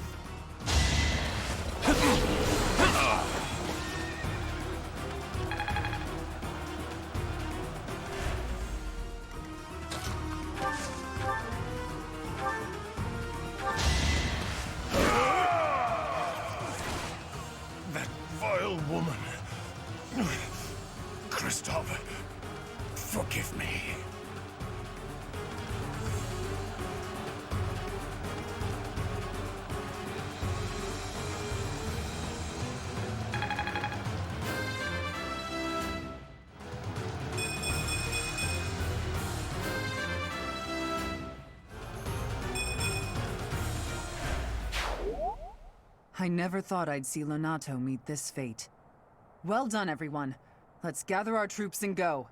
I never thought I'd see Lonato meet this fate. Well done, everyone. Let's gather our troops and go.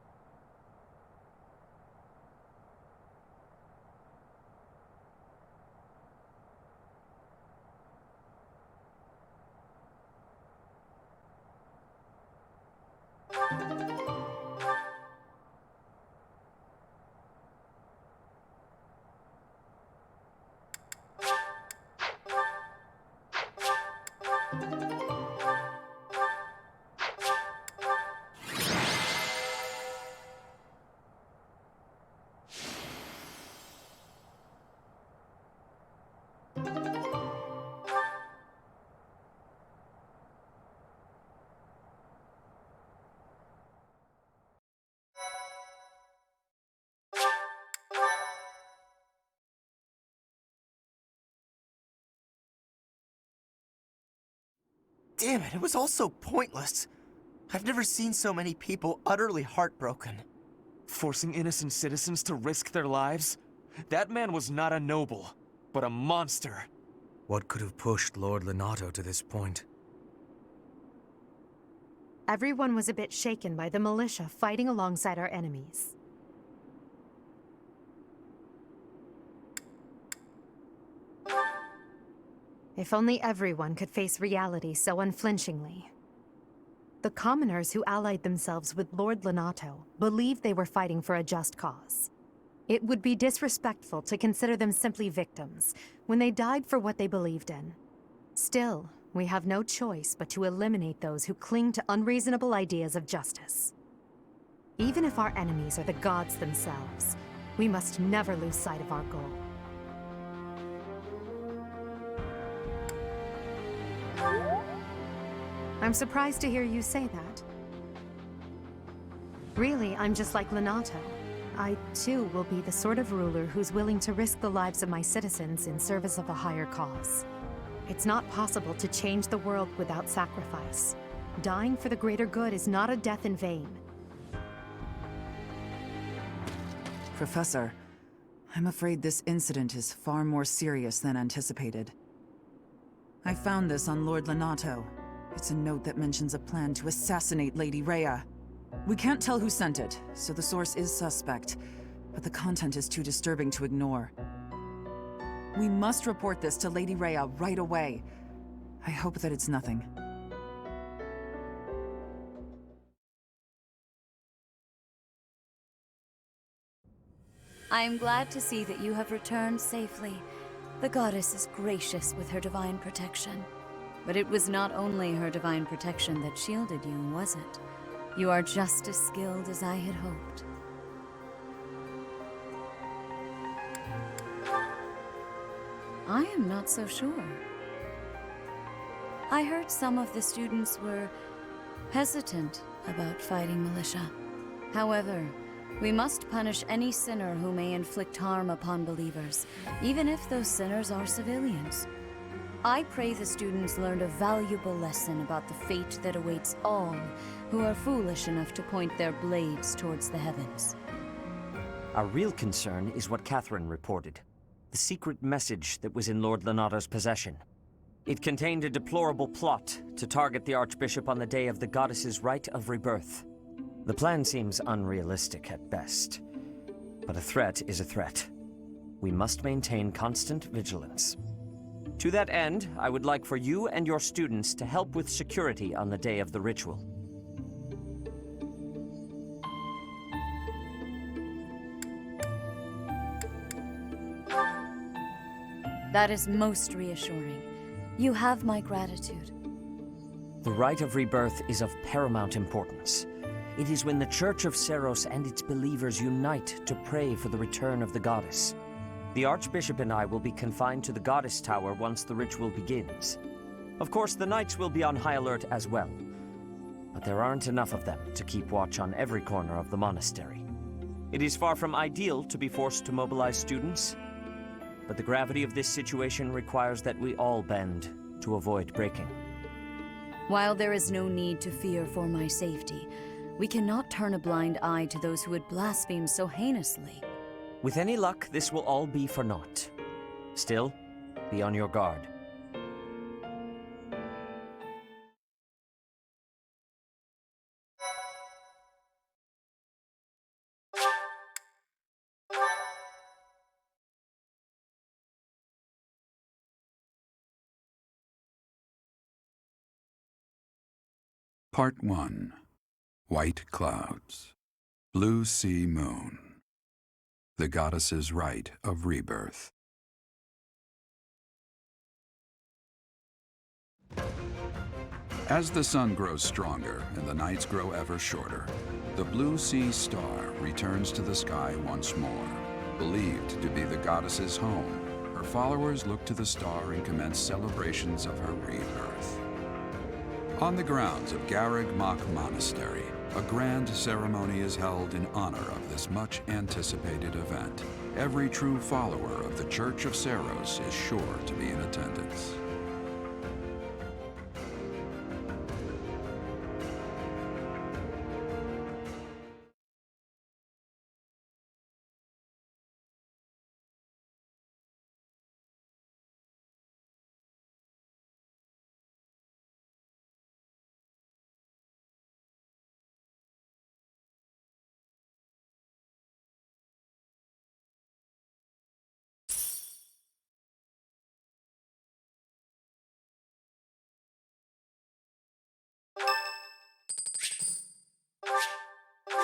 Damn it, it was all so pointless. I've never seen so many people utterly heartbroken. Forcing innocent citizens to risk their lives? That man was not a noble, but a monster. What could have pushed Lord Lonato to this point? Everyone was a bit shaken by the militia fighting alongside our enemies. If only everyone could face reality so unflinchingly. The commoners who allied themselves with Lord Lonato believed they were fighting for a just cause. It would be disrespectful to consider them simply victims when they died for what they believed in. Still, we have no choice but to eliminate those who cling to unreasonable ideas of justice. Even if our enemies are the gods themselves, we must never lose sight of our goal. I'm surprised to hear you say that. Really, I'm just like Lonato. I, too, will be the sort of ruler who's willing to risk the lives of my citizens in service of a higher cause. It's not possible to change the world without sacrifice. Dying for the greater good is not a death in vain. Professor, I'm afraid this incident is far more serious than anticipated. I found this on Lord Lonato. It's a note that mentions a plan to assassinate Lady Rhea. We can't tell who sent it, so the source is suspect, but the content is too disturbing to ignore. We must report this to Lady Rhea right away. I hope that it's nothing. I am glad to see that you have returned safely. The goddess is gracious with her divine protection. But it was not only her divine protection that shielded you, was it? You are just as skilled as I had hoped. I am not so sure. I heard some of the students were hesitant about fighting militia. However, we must punish any sinner who may inflict harm upon believers, even if those sinners are civilians. I pray the students learned a valuable lesson about the fate that awaits all who are foolish enough to point their blades towards the heavens. Our real concern is what Catherine reported. The secret message that was in Lord Lonato's possession. It contained a deplorable plot to target the Archbishop on the day of the goddess's rite of rebirth. The plan seems unrealistic at best, but a threat is a threat. We must maintain constant vigilance. To that end, I would like for you and your students to help with security on the day of the ritual. That is most reassuring. You have my gratitude. The rite of rebirth is of paramount importance. It is when the Church of Seiros and its believers unite to pray for the return of the goddess. The Archbishop and I will be confined to the Goddess Tower once the ritual begins. Of course, the Knights will be on high alert as well, but there aren't enough of them to keep watch on every corner of the monastery. It is far from ideal to be forced to mobilize students, but the gravity of this situation requires that we all bend to avoid breaking. While there is no need to fear for my safety, we cannot turn a blind eye to those who would blaspheme so heinously. With any luck, this will all be for naught. Still, be on your guard. Part 1. White Clouds. Blue Sea Moon. The Goddess's Rite of Rebirth. As the sun grows stronger and the nights grow ever shorter, the Blue Sea Star returns to the sky once more. Believed to be the goddess's home, her followers look to the star and commence celebrations of her rebirth. On the grounds of Garreg Mach Monastery, a grand ceremony is held in honor of this much-anticipated event. Every true follower of the Church of Seiros is sure to be in attendance.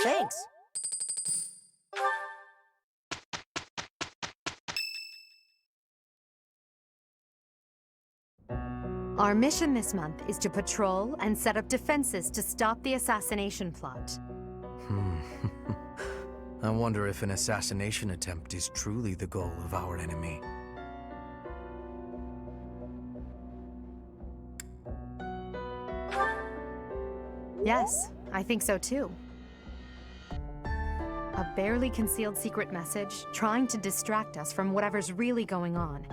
Thanks. Our mission this month is to patrol and set up defenses to stop the assassination plot. I wonder if an assassination attempt is truly the goal of our enemy. Yes, I think so too. A barely concealed secret message trying to distract us from whatever's really going on.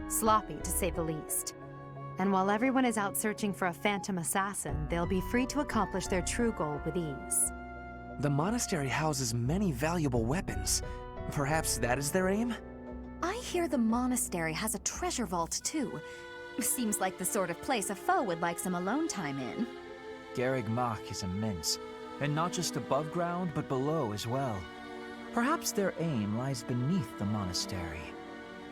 Sloppy, to say the least. And while everyone is out searching for a phantom assassin, they'll be free to accomplish their true goal with ease. The monastery houses many valuable weapons. Perhaps that is their aim? I hear the monastery has a treasure vault, too. Seems like the sort of place a foe would like some alone time in. Garreg Mach is immense, and not just above ground, but below as well. Perhaps their aim lies beneath the monastery.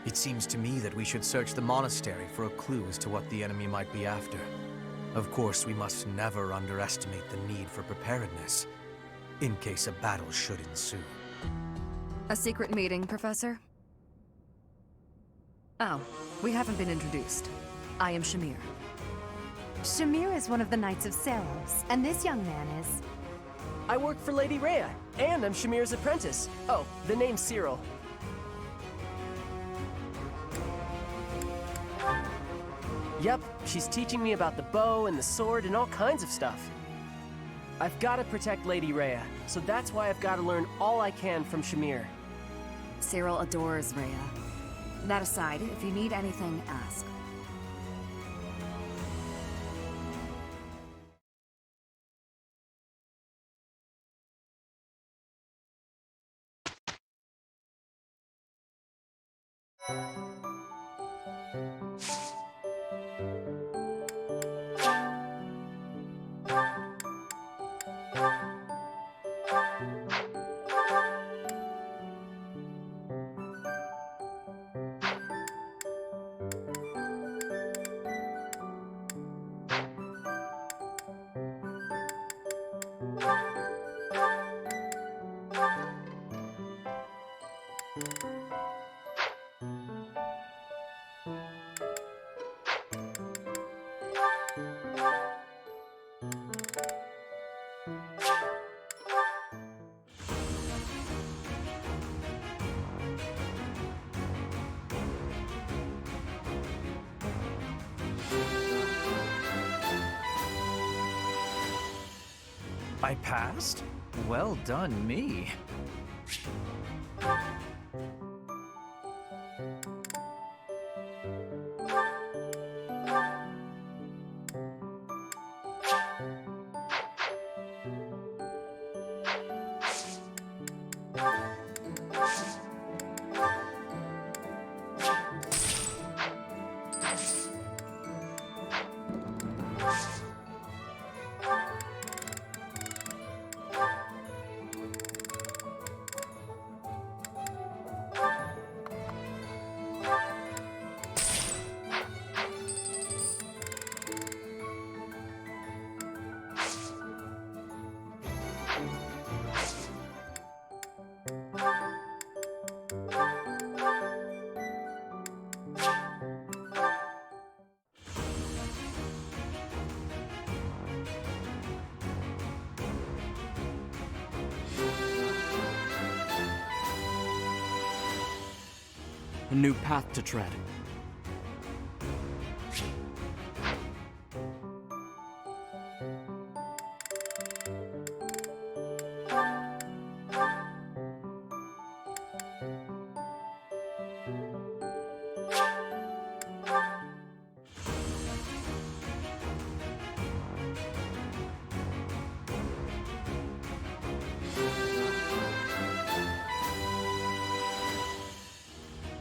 It seems to me that we should search the monastery for a clue as to what the enemy might be after. Of course, we must never underestimate the need for preparedness, in case a battle should ensue. A secret meeting, Professor? Oh, we haven't been introduced. I am Shamir. Shamir is one of the Knights of Seiros, and this young man is... I work for Lady Rhea, and I'm Shamir's apprentice. Oh, the name's Cyril. Yep, she's teaching me about the bow and the sword and all kinds of stuff. I've got to protect Lady Rhea, so that's why I've got to learn all I can from Shamir. Cyril adores Rhea. That aside, if you need anything, ask. I passed? Well done, me. a new path to tread.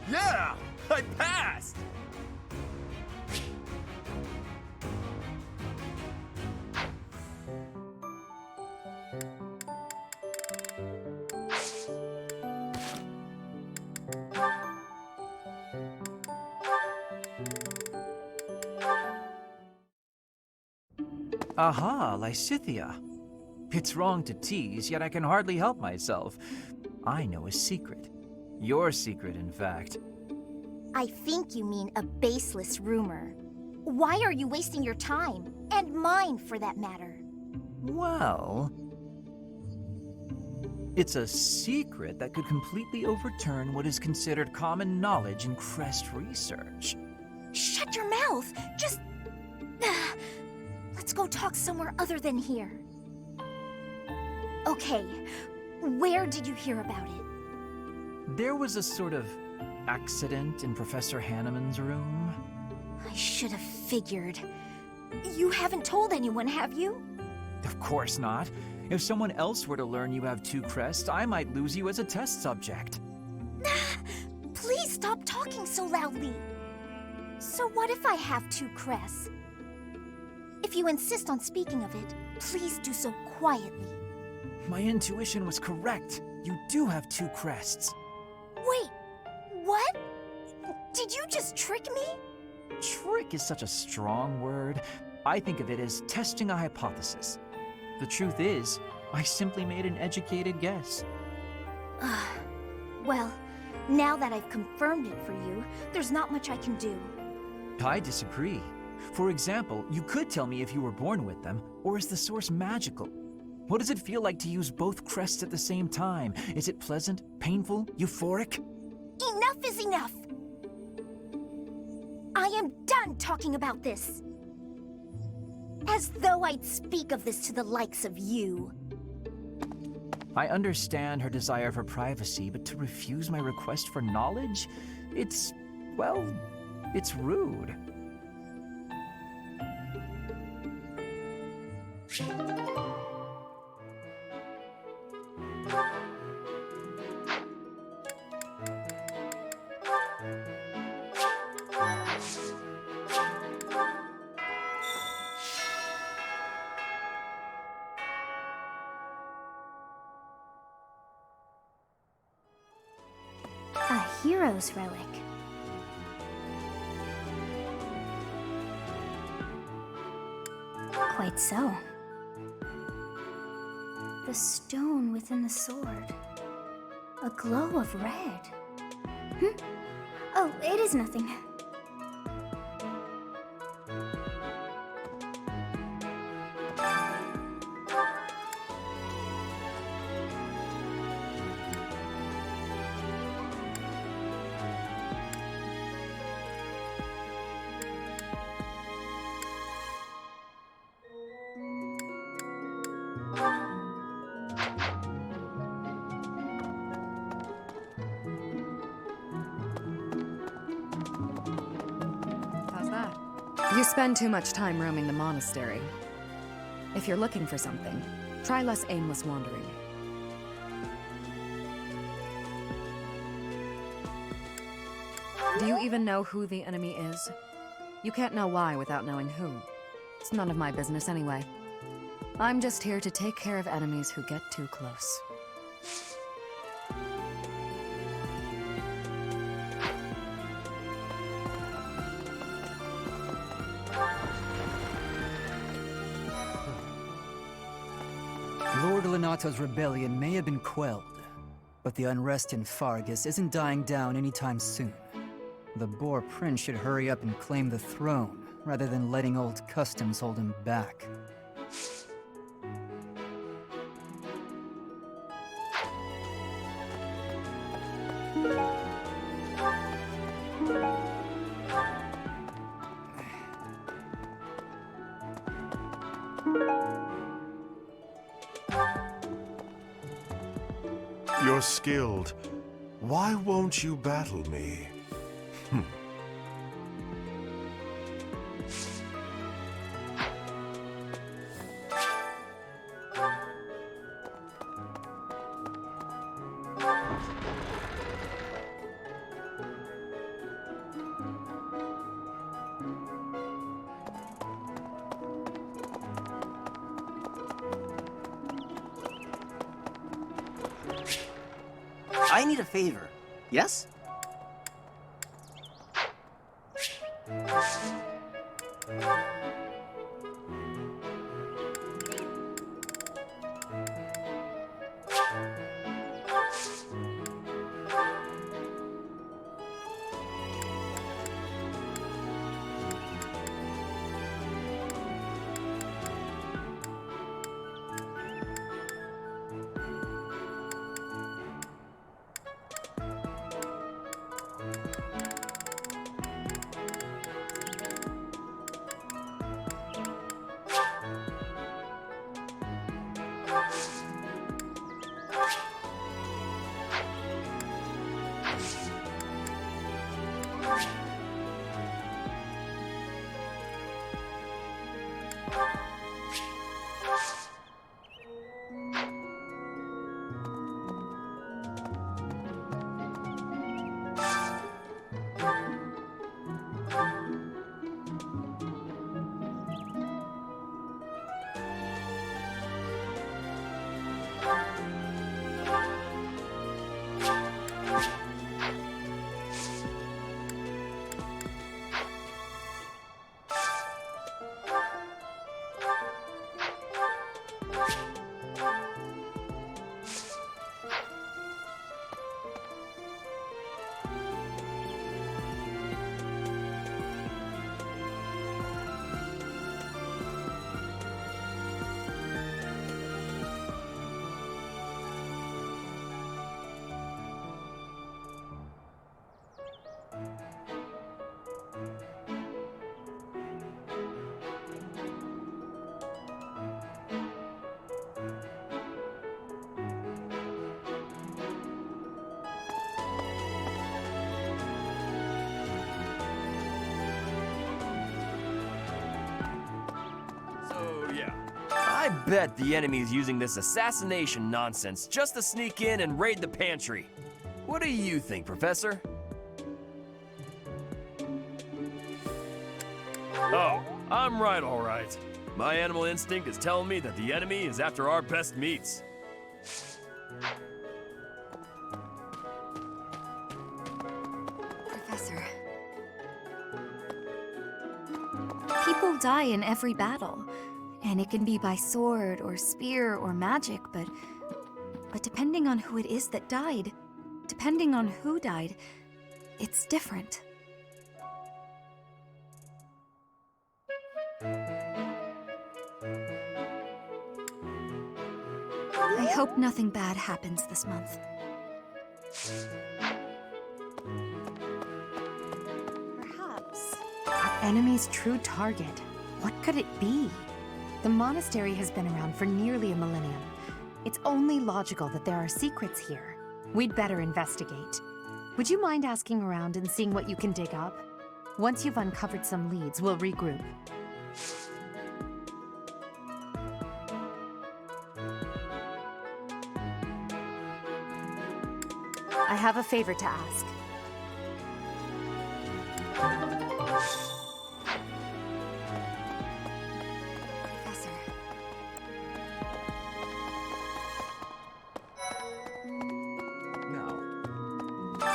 Yeah! I passed! Aha, Lysithea. It's wrong to tease, yet I can hardly help myself. I know a secret. Your secret, in fact. I think you mean a baseless rumor. Why are you wasting your time? And mine, for that matter. Well, it's a secret that could completely overturn what is considered common knowledge in crest research. Shut your mouth! Just... Let's go talk somewhere other than here. Okay, where did you hear about it? There was a sort of accident in Professor Hanneman's room. I should have figured. You haven't told anyone, have you? Of course not. If someone else were to learn you have 2 crests, I might lose you as a test subject. Please stop talking so loudly. So what if I have 2 crests? If you insist on speaking of it, please do so quietly. My intuition was correct. You do have 2 crests. Wait, what? Did you just trick me? Trick is such a strong word. I think of it as testing a hypothesis. The truth is, I simply made an educated guess. Well, now that I've confirmed it for you, there's not much I can do. I disagree. For example, you could tell me if you were born with them, or is the source magical? What does it feel like to use both crests at the same time? Is it pleasant, painful, euphoric? Enough is enough! I am done talking about this. As though I'd speak of this to the likes of you. I understand her desire for privacy, but to refuse my request for knowledge? It's, well, it's rude. A hero's relic. Quite so. The stone within the sword. A glow of red. Oh, it is nothing. How's that? You spend too much time roaming the monastery. If you're looking for something, try less aimless wandering. Do you even know who the enemy is? You can't know why without knowing who. It's none of my business anyway. I'm just here to take care of enemies who get too close. Lord Lenato's rebellion may have been quelled, but the unrest in Fargus isn't dying down anytime soon. The Boar Prince should hurry up and claim the throne, rather than letting old customs hold him back. You're skilled. Why won't you battle me? I need a favor. Yes? I bet the enemy is using this assassination nonsense just to sneak in and raid the pantry. What do you think, Professor? Oh, I'm right, all right. My animal instinct is telling me that the enemy is after our best meats. Professor. People die in every battle. And it can be by sword or spear or magic, but depending on who it is that died, depending on who died, it's different. I hope nothing bad happens this month. Perhaps our enemy's true target. What could it be? The monastery has been around for nearly a millennium. It's only logical that there are secrets here. We'd better investigate. Would you mind asking around and seeing what you can dig up? Once you've uncovered some leads, we'll regroup. I have a favor to ask.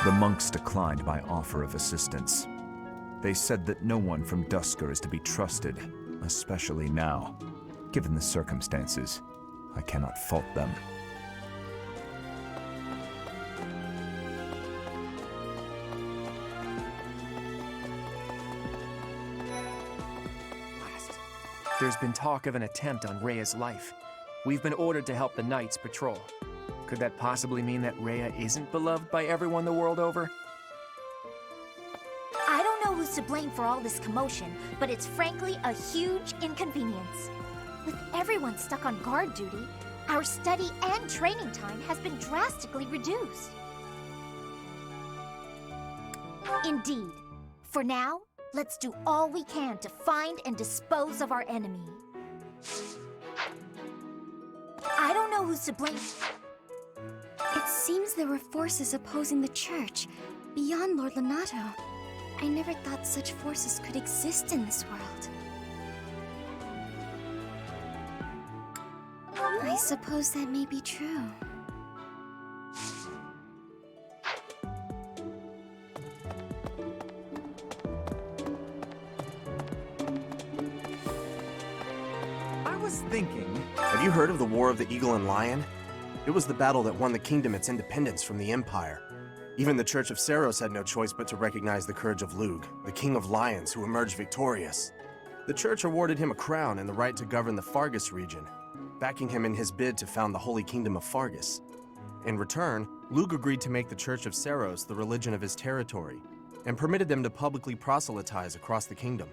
The monks declined my offer of assistance. They said that no one from Duscur is to be trusted, especially now. Given the circumstances, I cannot fault them. There's been talk of an attempt on Rhea's life. We've been ordered to help the Knights patrol. Could that possibly mean that Rhea isn't beloved by everyone the world over? I don't know who's to blame for all this commotion, but it's frankly a huge inconvenience. With everyone stuck on guard duty, our study and training time has been drastically reduced. Indeed. For now, let's do all we can to find and dispose of our enemy. I don't know who's to blame. It seems there were forces opposing the church, beyond Lord Lonato. I never thought such forces could exist in this world. I suppose that may be true. I was thinking... Have you heard of the War of the Eagle and Lion? It was the battle that won the kingdom its independence from the Empire. Even the Church of Seiros had no choice but to recognize the courage of Lug, the King of Lions who emerged victorious. The Church awarded him a crown and the right to govern the Fargus region, backing him in his bid to found the Holy Kingdom of Fargus. In return, Lug agreed to make the Church of Seiros the religion of his territory, and permitted them to publicly proselytize across the kingdom.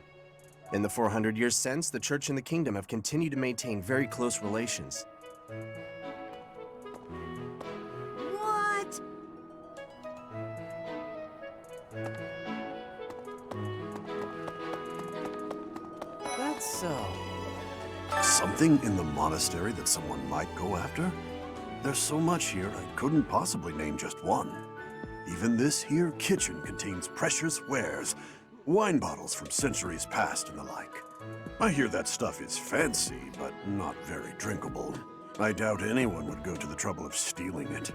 In the 400 years since, the Church and the Kingdom have continued to maintain very close relations. What? That's so. Something in the monastery that someone might go after? There's so much here, I couldn't possibly name just one. Even this here kitchen contains precious wares, wine bottles from centuries past and the like. I hear that stuff is fancy, but not very drinkable. I doubt anyone would go to the trouble of stealing it.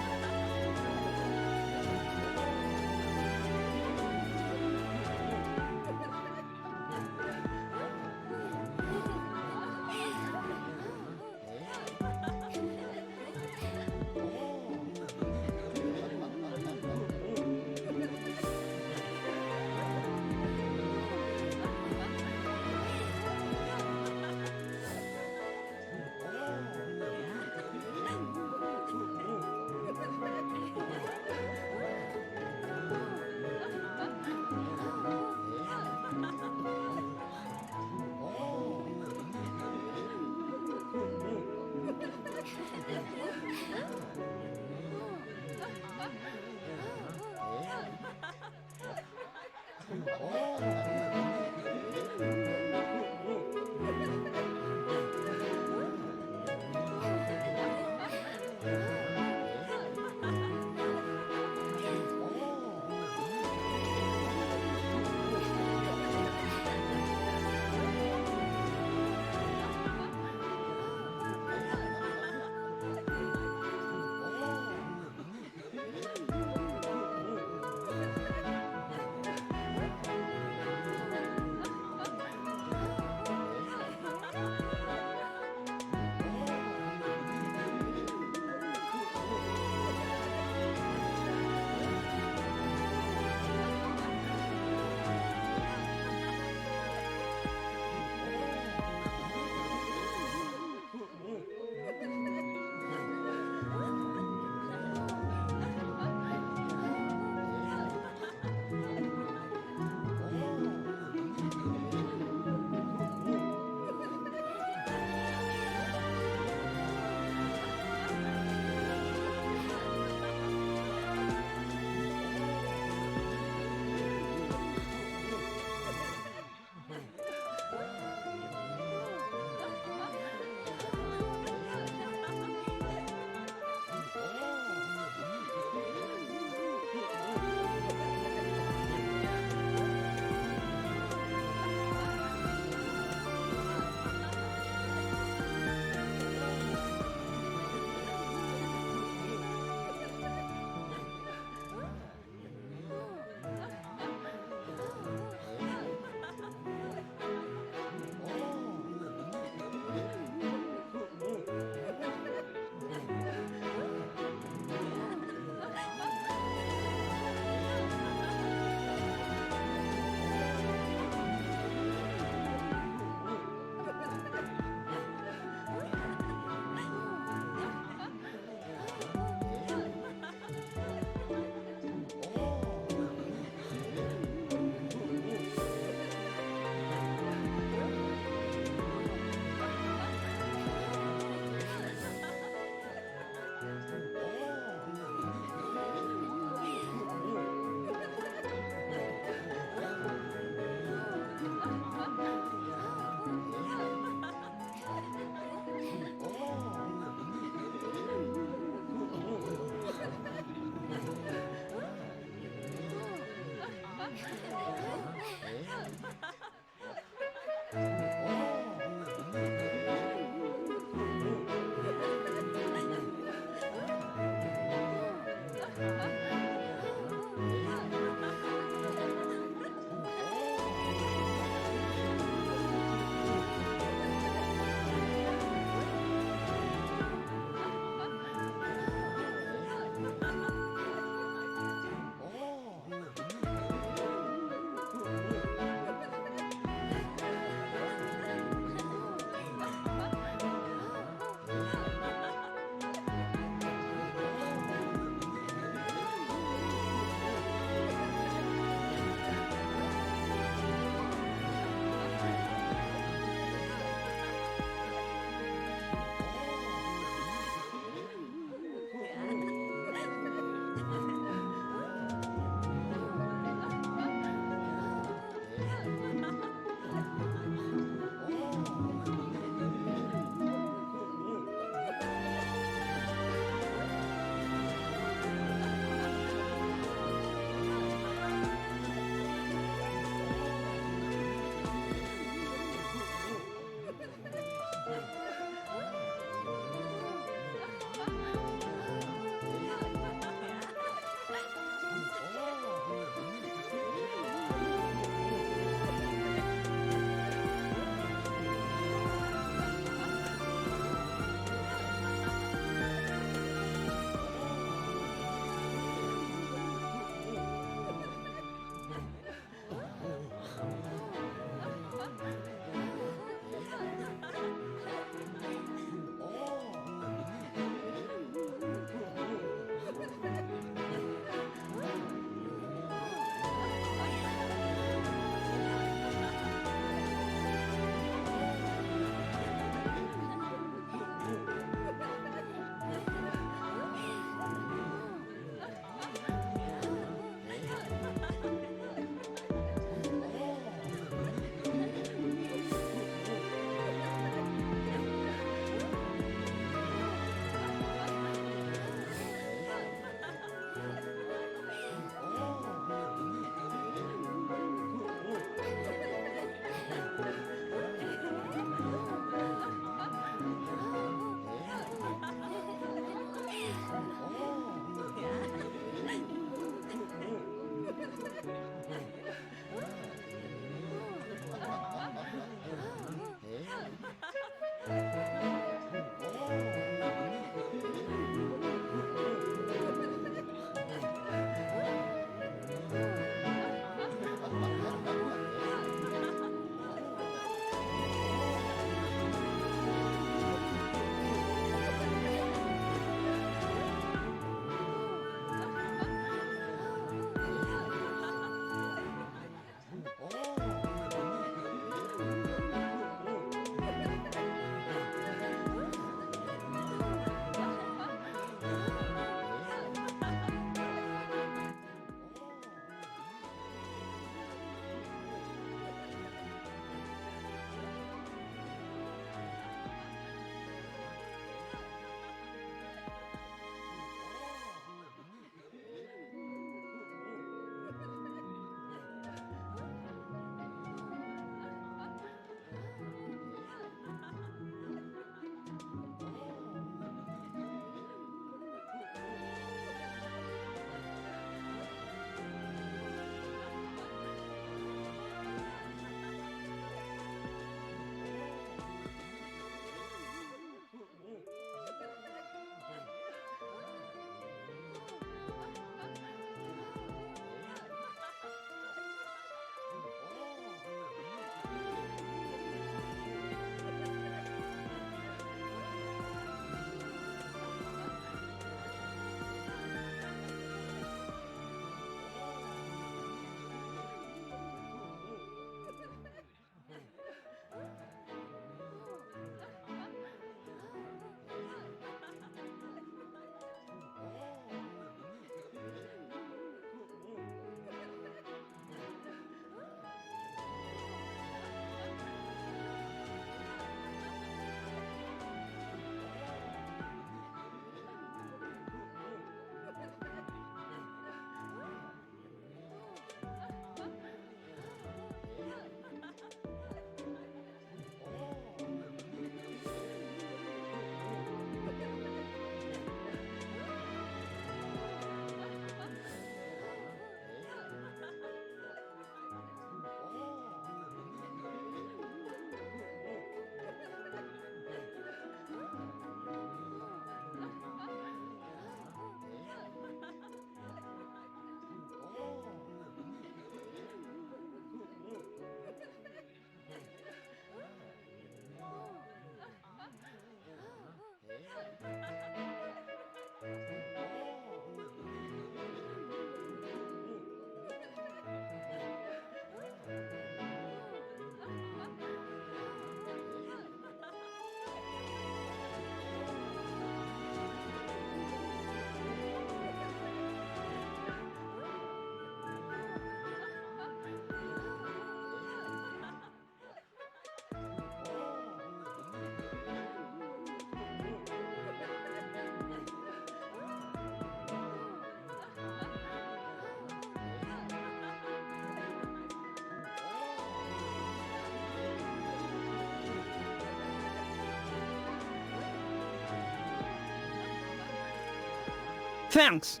Thanks.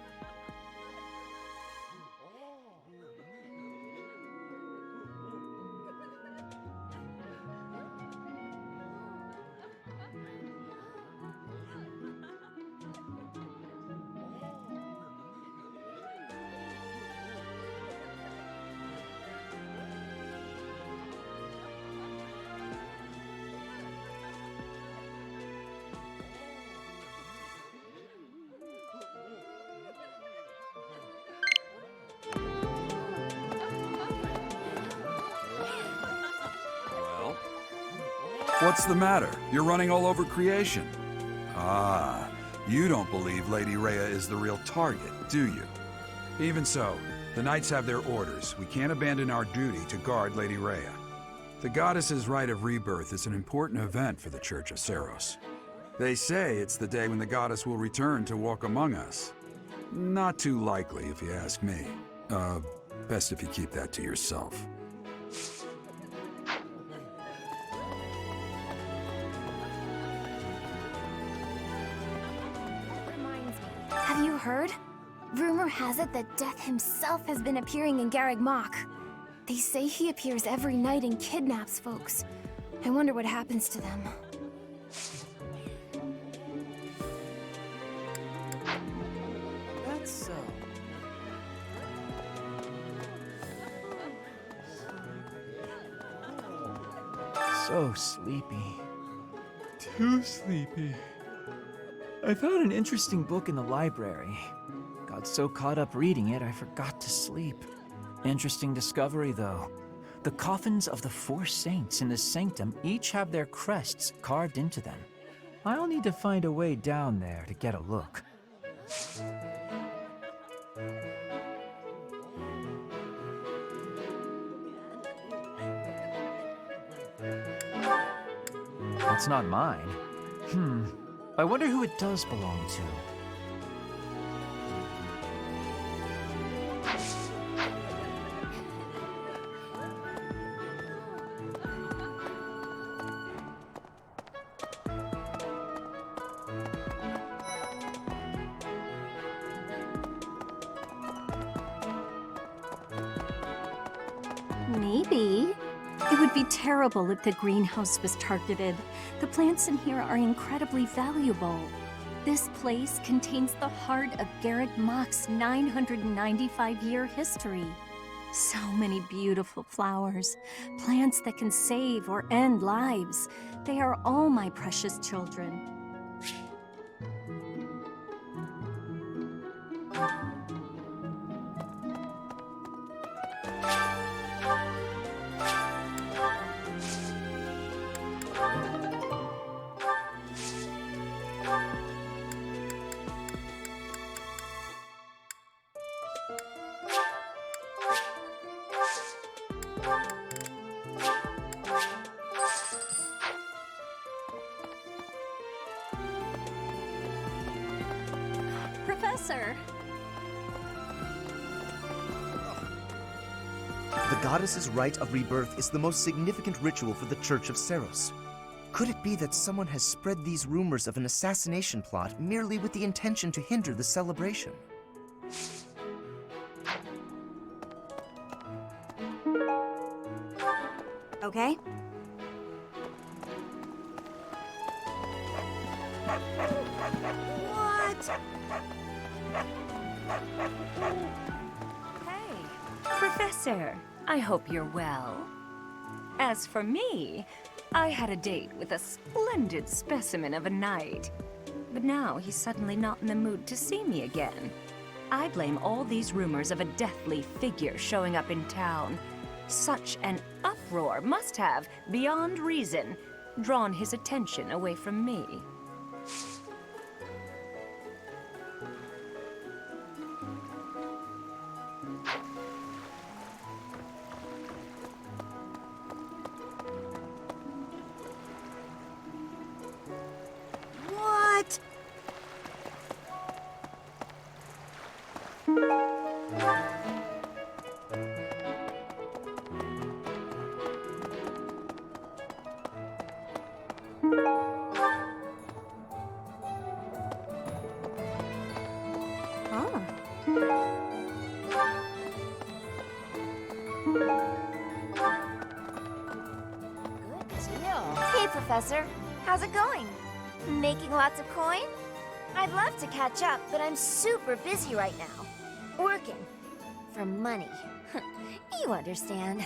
What's the matter? You're running all over creation. Ah, you don't believe Lady Rhea is the real target, do you? Even so, the Knights have their orders. We can't abandon our duty to guard Lady Rhea. The Goddess's Rite of Rebirth is an important event for the Church of Seiros. They say it's the day when the Goddess will return to walk among us. Not too likely, if you ask me. Best if you keep that to yourself. Have you heard? Rumor has it that Death himself has been appearing in Garreg Mach. They say he appears every night and kidnaps folks. I wonder what happens to them. That's so. So sleepy. Too sleepy. I found an interesting book in the library. Got so caught up reading it, I forgot to sleep. Interesting discovery, though. The coffins of the 4 saints in the sanctum each have their crests carved into them. I'll need to find a way down there to get a look. That's not mine. I wonder who it does belong to. Maybe. It would be terrible if the greenhouse was targeted. The plants in here are incredibly valuable. This place contains the heart of Garreg Mach's 995-year history. So many beautiful flowers, plants that can save or end lives. They are all my precious children. Professor! The Goddess's Rite of Rebirth is the most significant ritual for the Church of Seiros. Could it be that someone has spread these rumors of an assassination plot merely with the intention to hinder the celebration? Okay? What? Hey, Professor, I hope you're well. As for me, I had a date with a splendid specimen of a knight. But now he's suddenly not in the mood to see me again. I blame all these rumors of a deathly figure showing up in town. Such an uproar must have, beyond reason, drawn his attention away from me. What? Hey, Professor. How's it going? Making lots of coin? I'd love to catch up, but I'm super busy right now. Working. For money. You understand.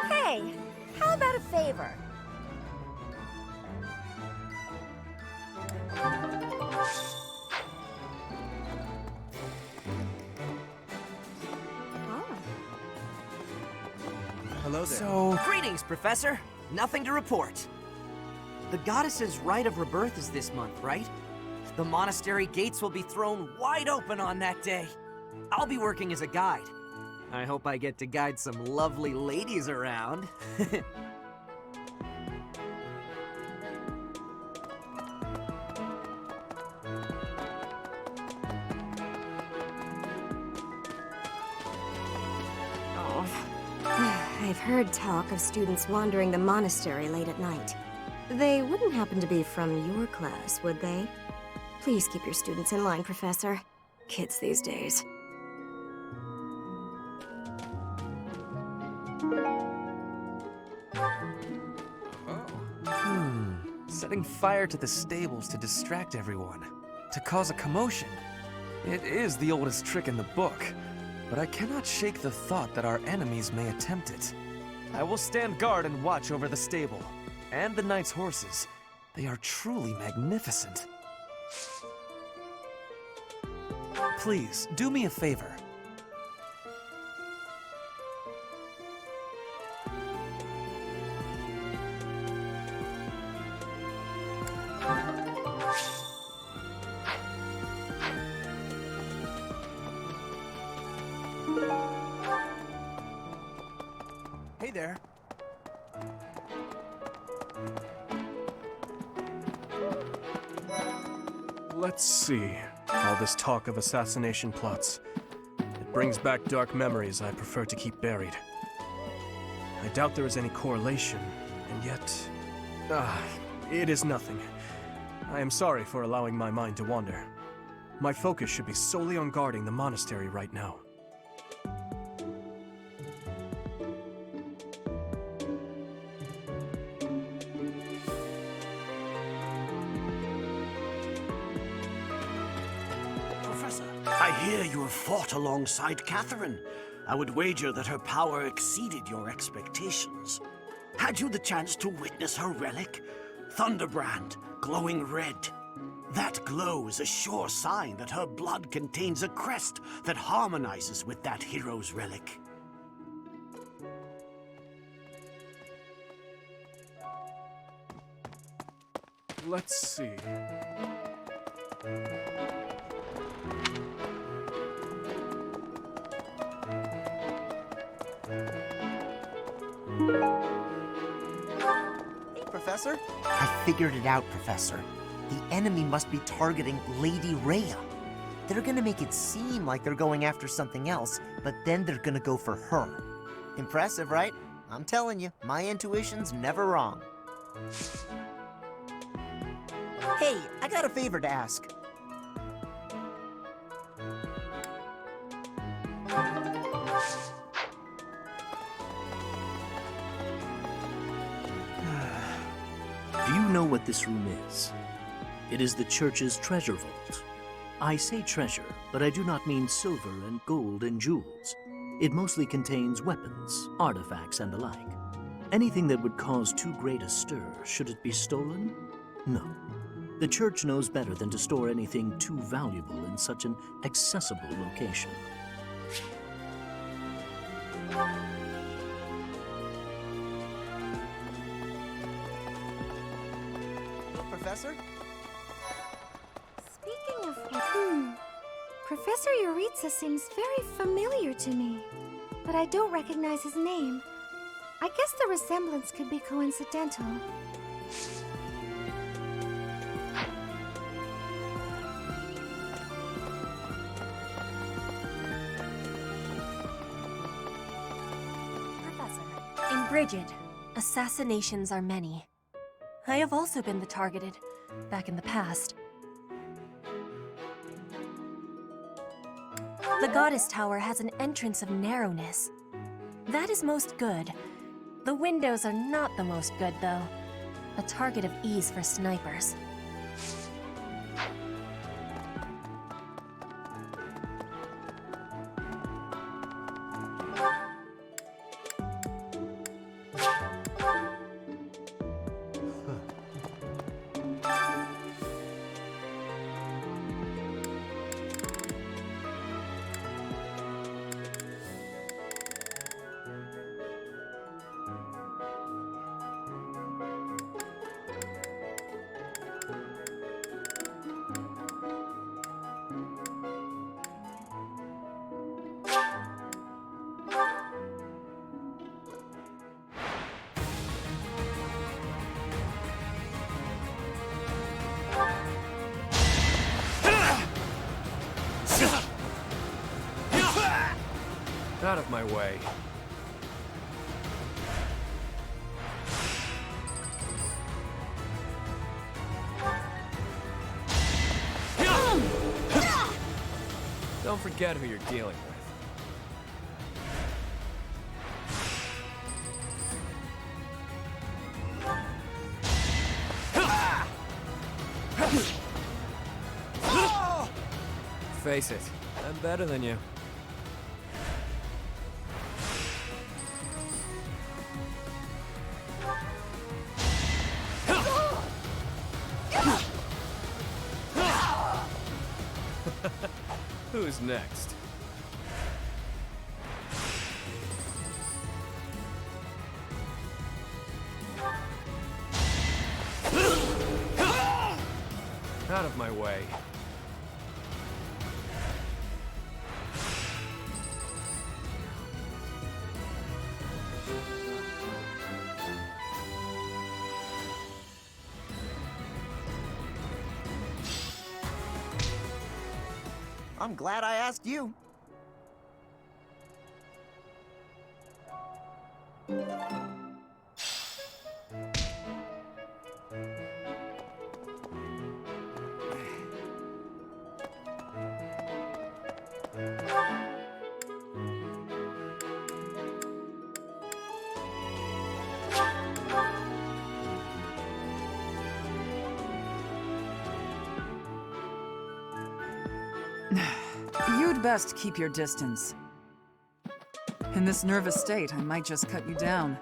Hey, how about a favor? Hello there. So, greetings, Professor. Nothing to report. The goddess's rite of rebirth is this month, right? The monastery gates will be thrown wide open on that day. I'll be working as a guide. I hope I get to guide some lovely ladies around. I've heard talk of students wandering the monastery late at night. They wouldn't happen to be from your class, would they? Please keep your students in line, Professor. Kids these days. Setting fire to the stables to distract everyone. To cause a commotion. It is the oldest trick in the book. But I cannot shake the thought that our enemies may attempt it. I will stand guard and watch over the stable. And the knight's horses. They are truly magnificent. Please, do me a favor. Hey there. Let's see. All this talk of assassination plots. It brings back dark memories I prefer to keep buried. I doubt there is any correlation, and yet... it is nothing. I am sorry for allowing my mind to wander. My focus should be solely on guarding the monastery right now. I hear you have fought alongside Catherine. I would wager that her power exceeded your expectations. Had you the chance to witness her relic? Thunderbrand, glowing red. That glow is a sure sign that her blood contains a crest that harmonizes with that hero's relic. Let's see. Hey, Professor. I figured it out, Professor. The enemy must be targeting Lady Rhea. They're gonna make it seem like they're going after something else, but then they're gonna go for her. Impressive, right? I'm telling you, my intuition's never wrong. Hey, I got a favor to ask. Do you know what this room is? It is the church's treasure vault. I say treasure, but I do not mean silver and gold and jewels. It mostly contains weapons, artifacts, and the like. Anything that would cause too great a stir, should it be stolen? No. The church knows better than to store anything too valuable in such an accessible location. Professor? Speaking of... Professor Yuritsa seems very familiar to me, but I don't recognize his name. I guess the resemblance could be coincidental. Professor. In Brigid, assassinations are many. I have also been the targeted, back in the past. The Goddess Tower has an entrance of narrowness. That is most good. The windows are not the most good, though. A target of ease for snipers. Out of my way. Don't forget who you're dealing with. Face it, I'm better than you. Who's next? Out of my way. I'm glad I asked you. You'd best keep your distance. In this nervous state, I might just cut you down.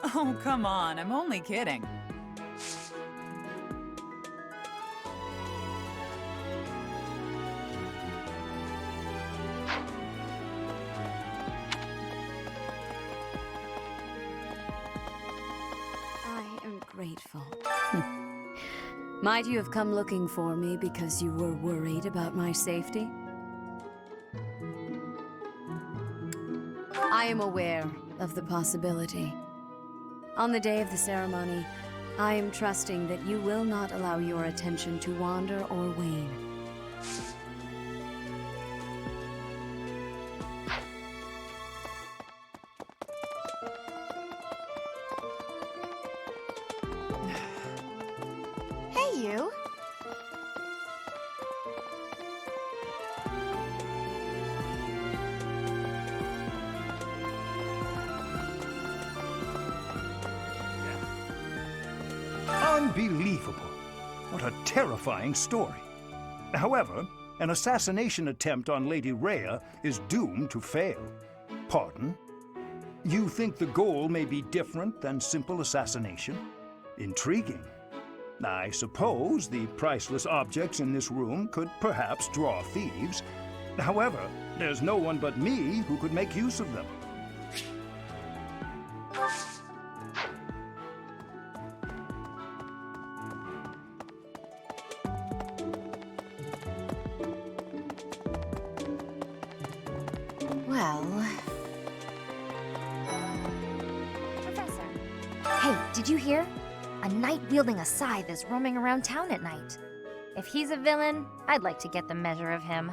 Oh, come on, I'm only kidding. I am grateful. Might you have come looking for me because you were worried about my safety? I am aware of the possibility. On the day of the ceremony, I am trusting that you will not allow your attention to wander or wane. Hey, you. Unbelievable. What a terrifying story. However, an assassination attempt on Lady Rhea is doomed to fail. Pardon? You think the goal may be different than simple assassination? Intriguing. I suppose the priceless objects in this room could perhaps draw thieves. However, there's no one but me who could make use of them. Well... Professor. Hey, did you hear? A knight wielding a scythe is roaming around town at night. If he's a villain, I'd like to get the measure of him.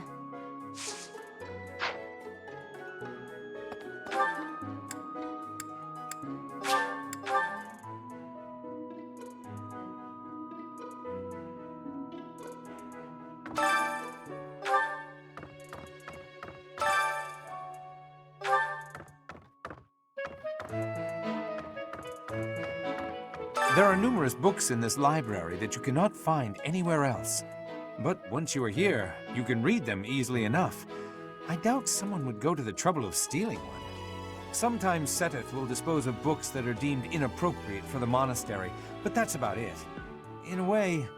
There are numerous books in this library that you cannot find anywhere else. But once you are here, you can read them easily enough. I doubt someone would go to the trouble of stealing one. Sometimes Seteth will dispose of books that are deemed inappropriate for the monastery, but that's about it. In a way,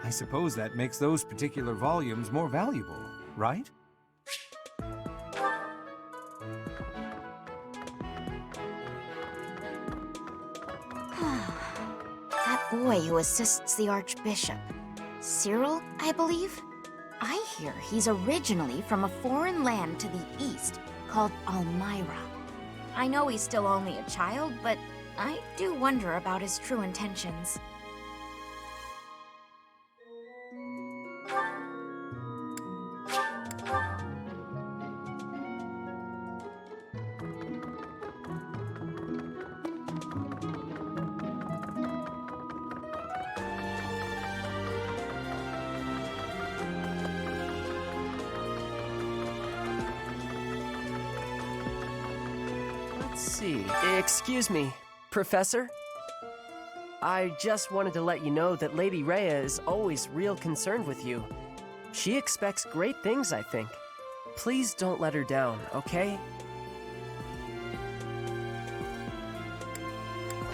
I suppose that makes those particular volumes more valuable, right? That boy who assists the Archbishop. Cyril, I believe? I hear he's originally from a foreign land to the east called Almyra. I know he's still only a child, but I do wonder about his true intentions. Let's see. Excuse me, Professor? I just wanted to let you know that Lady Rhea is always real concerned with you. She expects great things, I think. Please don't let her down, okay?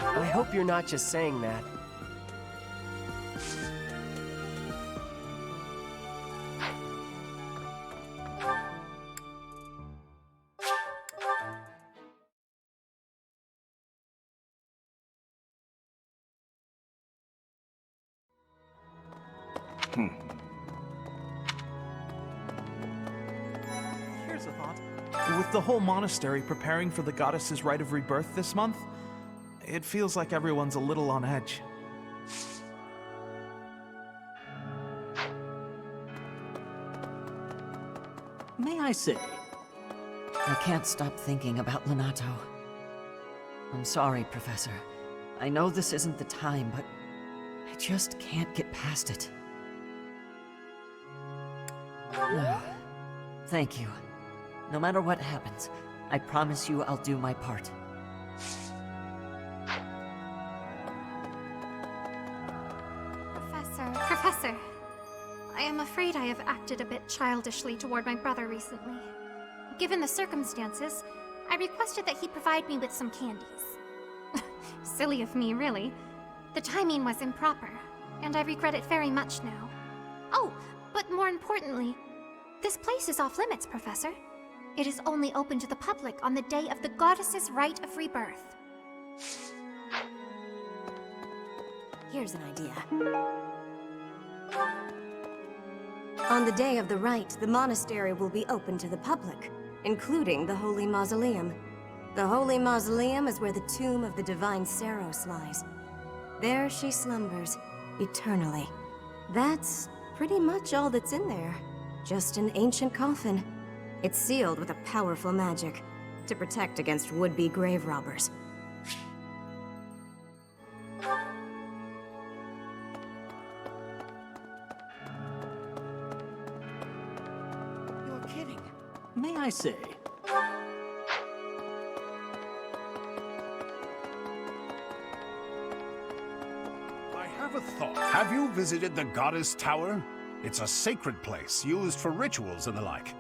I hope you're not just saying that. Here's a thought. With the whole monastery preparing for the goddess's rite of rebirth this month, it feels like everyone's a little on edge. May I say? I can't stop thinking about Lenato. I'm sorry, Professor. I know this isn't the time, but I just can't get past it. Thank you. No matter what happens, I promise you I'll do my part. Professor, I am afraid I have acted a bit childishly toward my brother recently. Given the circumstances, I requested that he provide me with some candies. Silly of me, really. The timing was improper, and I regret it very much now. Oh, but more importantly, this place is off limits, Professor. It is only open to the public on the day of the goddess's rite of rebirth. Here's an idea. On the day of the rite, the monastery will be open to the public, including the Holy Mausoleum. The Holy Mausoleum is where the tomb of the divine Saros lies. There she slumbers, eternally. That's pretty much all that's in there. Just an ancient coffin. It's sealed with a powerful magic to protect against would-be grave robbers. You're kidding. May I say? I have a thought. Have you visited the Goddess Tower? It's a sacred place used for rituals and the like.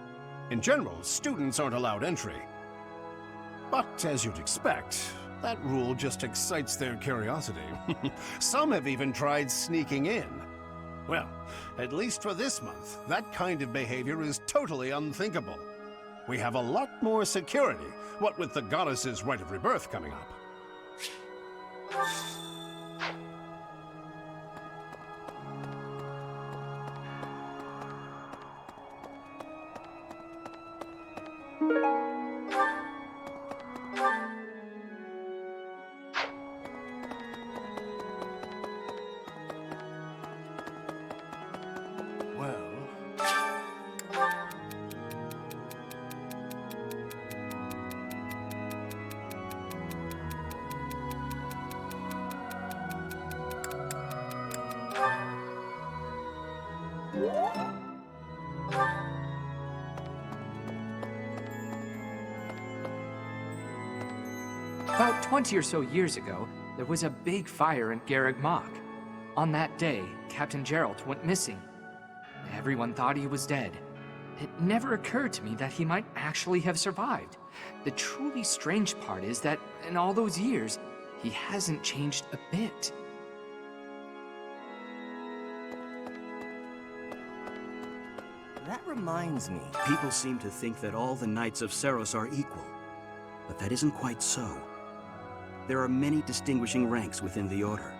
In general, students aren't allowed entry. But as you'd expect, that rule just excites their curiosity. Some have even tried sneaking in. Well, at least for this month, that kind of behavior is totally unthinkable. We have a lot more security, what with the goddess's rite of rebirth coming up. About 20 or so years ago, There was a big fire in Garreg Mach. On that day, Captain Geralt went missing. Everyone thought he was dead. It never occurred to me that he might actually have survived. The truly strange part is that in all those years, he hasn't changed a bit. That reminds me. People seem to think that all the Knights of Seiros are equal, but that isn't quite so. There are many distinguishing ranks within the Order.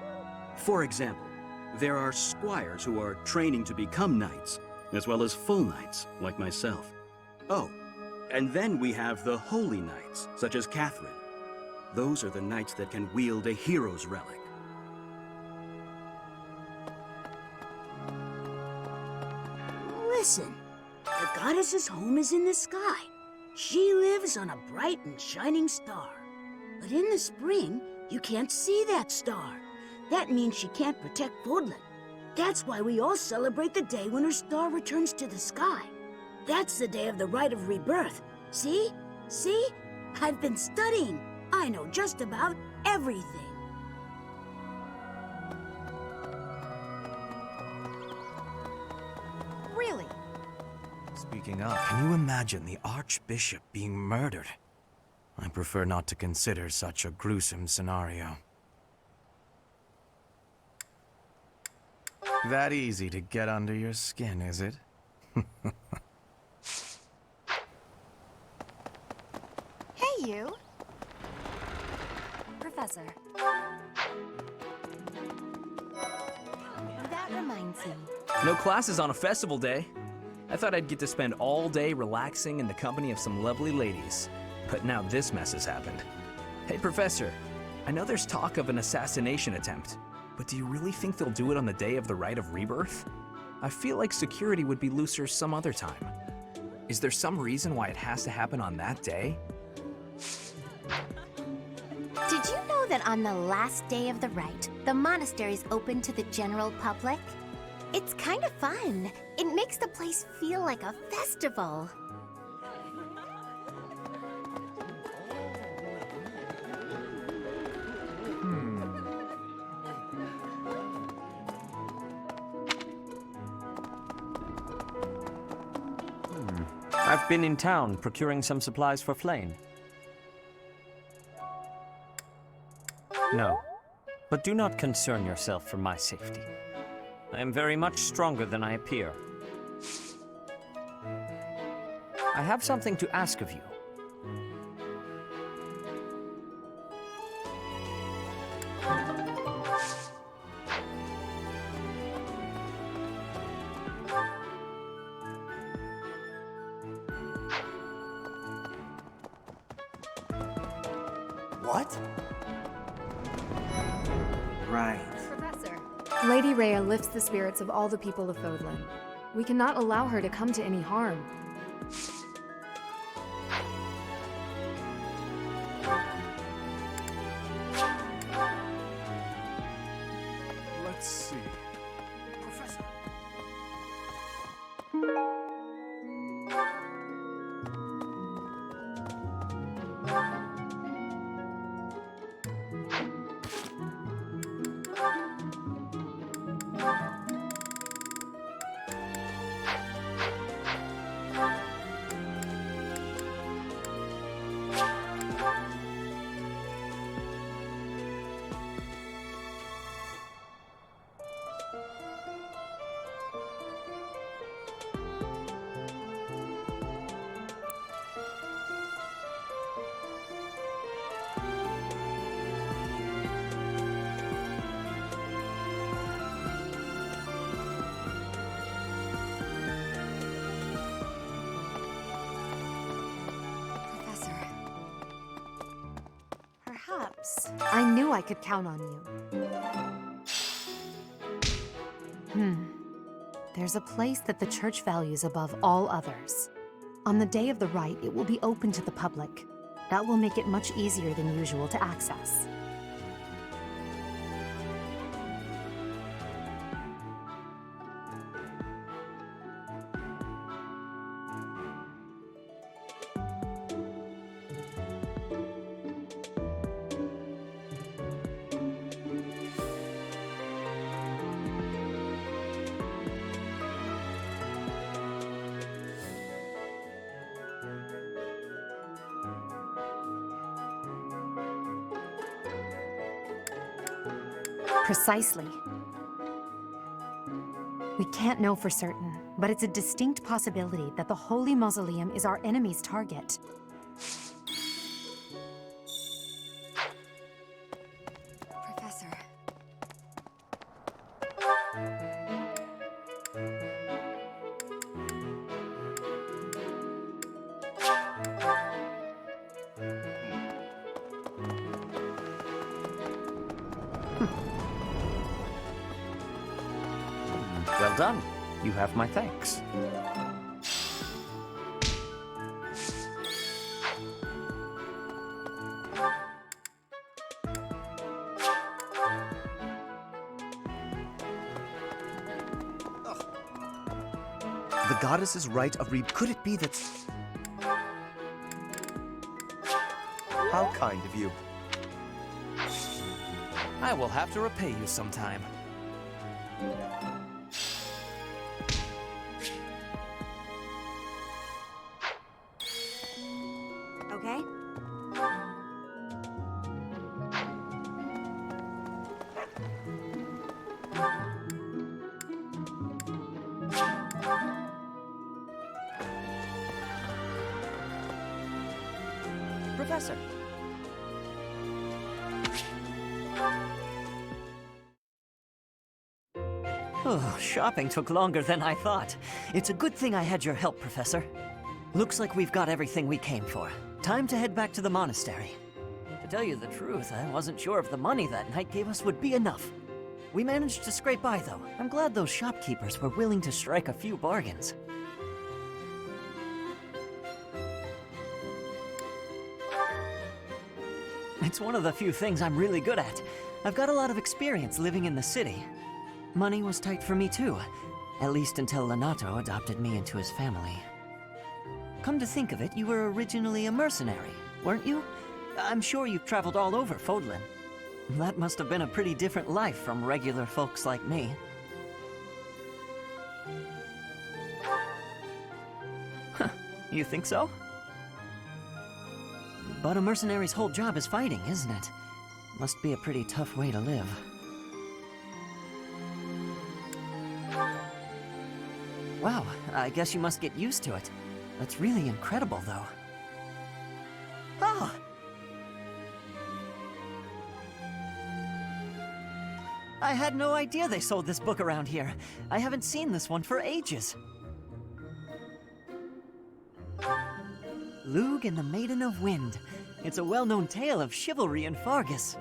For example, there are squires who are training to become knights, as well as full knights, like myself. Oh, and then we have the holy knights, such as Catherine. Those are the knights that can wield a hero's relic. Listen, the goddess's home is in the sky. She lives on a bright and shining star. But in the spring, you can't see that star. That means she can't protect Fodlan. That's why we all celebrate the day when her star returns to the sky. That's the day of the rite of rebirth. See? See? I've been studying. I know just about everything. Really? Speaking of, can you imagine the Archbishop being murdered? I prefer not to consider such a gruesome scenario. That easy to get under your skin, is it? Hey, you. Professor. That reminds me. No classes on a festival day. I thought I'd get to spend all day relaxing in the company of some lovely ladies. But now this mess has happened. Hey, Professor. I know there's talk of an assassination attempt, but do you really think they'll do it on the day of the Rite of Rebirth? I feel like security would be looser some other time. Is there some reason why it has to happen on that day? Did you know that on the last day of the rite, the monastery's open to the general public? It's kind of fun. It makes the place feel like a festival. I've been in town procuring some supplies for Flame. No, but do not concern yourself for my safety. I am very much stronger than I appear. I have something to ask of you. What? Right. Professor. Lady Rhea lifts the spirits of all the people of Fodlan. We cannot allow her to come to any harm. Let's see. Professor. Perhaps. I knew I could count on you. There's a place that the church values above all others. On the day of the rite, it will be open to the public. That will make it much easier than usual to access. Precisely. We can't know for certain, but it's a distinct possibility that the Holy Mausoleum is our enemy's target. Professor. Well done. You have my thanks. The goddess's right of Could it be that... How kind of you. I will have to repay you sometime. Okay? Professor. Oh, shopping took longer than I thought. It's a good thing I had your help, Professor. Looks like we've got everything we came for. Time to head back to the monastery. To tell you the truth, I wasn't sure if the money that knight gave us would be enough. We managed to scrape by, though. I'm glad those shopkeepers were willing to strike a few bargains. It's one of the few things I'm really good at. I've got a lot of experience living in the city. Money was tight for me too, at least until Lenato adopted me into his family. Come to think of it, you were originally a mercenary, weren't you? I'm sure you've traveled all over Fodlan. That must have been a pretty different life from regular folks like me. Huh, you think so? But a mercenary's whole job is fighting, isn't it? Must be a pretty tough way to live. Wow, I guess you must get used to it. That's really incredible, though. Oh! I had no idea they sold this book around here. I haven't seen this one for ages. Lug and the Maiden of Wind. It's a well-known tale of chivalry in Fargus.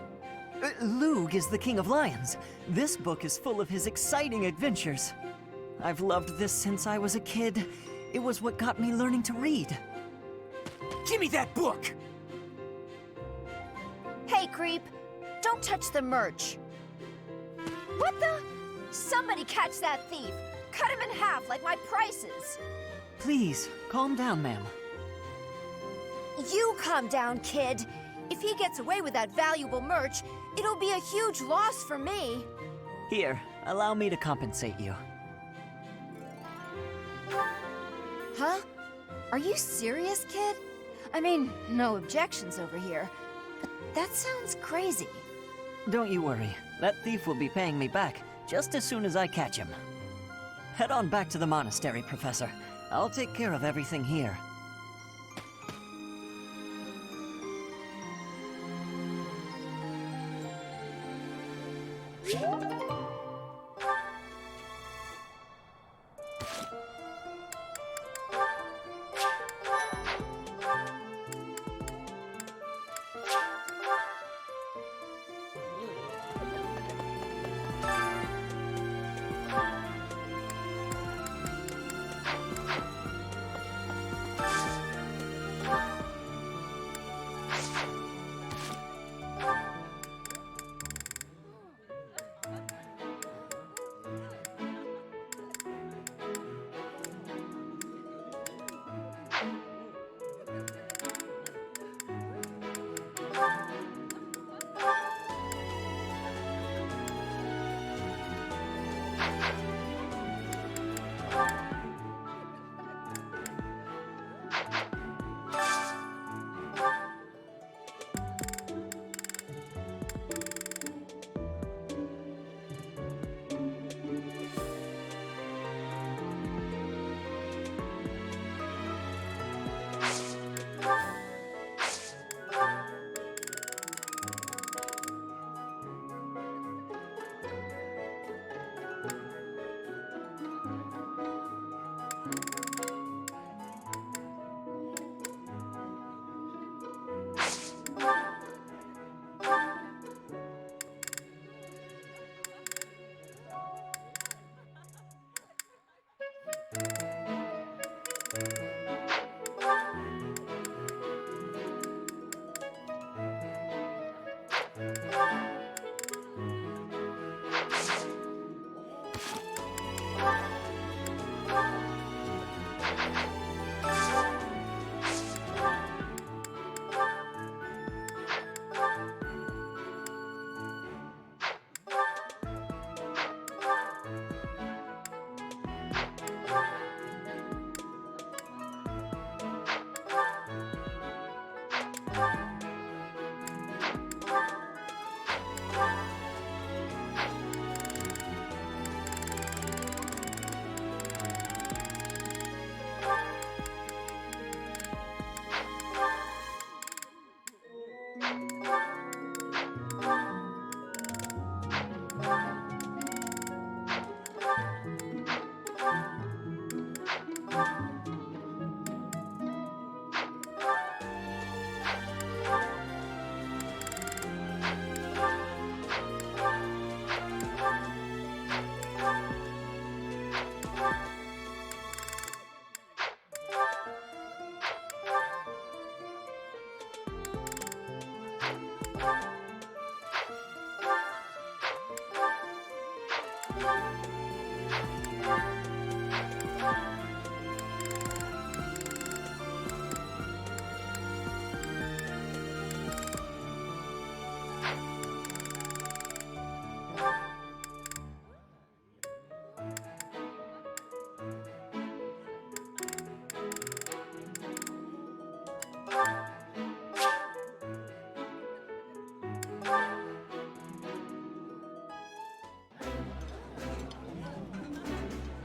Lug is the King of Lions. This book is full of his exciting adventures. I've loved this since I was a kid. It was what got me learning to read. Give me that book! Hey, creep! Don't touch the merch! What the? Somebody catch that thief! Cut him in half like my prices! Please, calm down, ma'am. You calm down, kid! If he gets away with that valuable merch, it'll be a huge loss for me! Here, allow me to compensate you. Huh? Are you serious, kid? I mean, no objections over here, but that sounds crazy. Don't you worry. That thief will be paying me back just as soon as I catch him. Head on back to the monastery, Professor. I'll take care of everything here.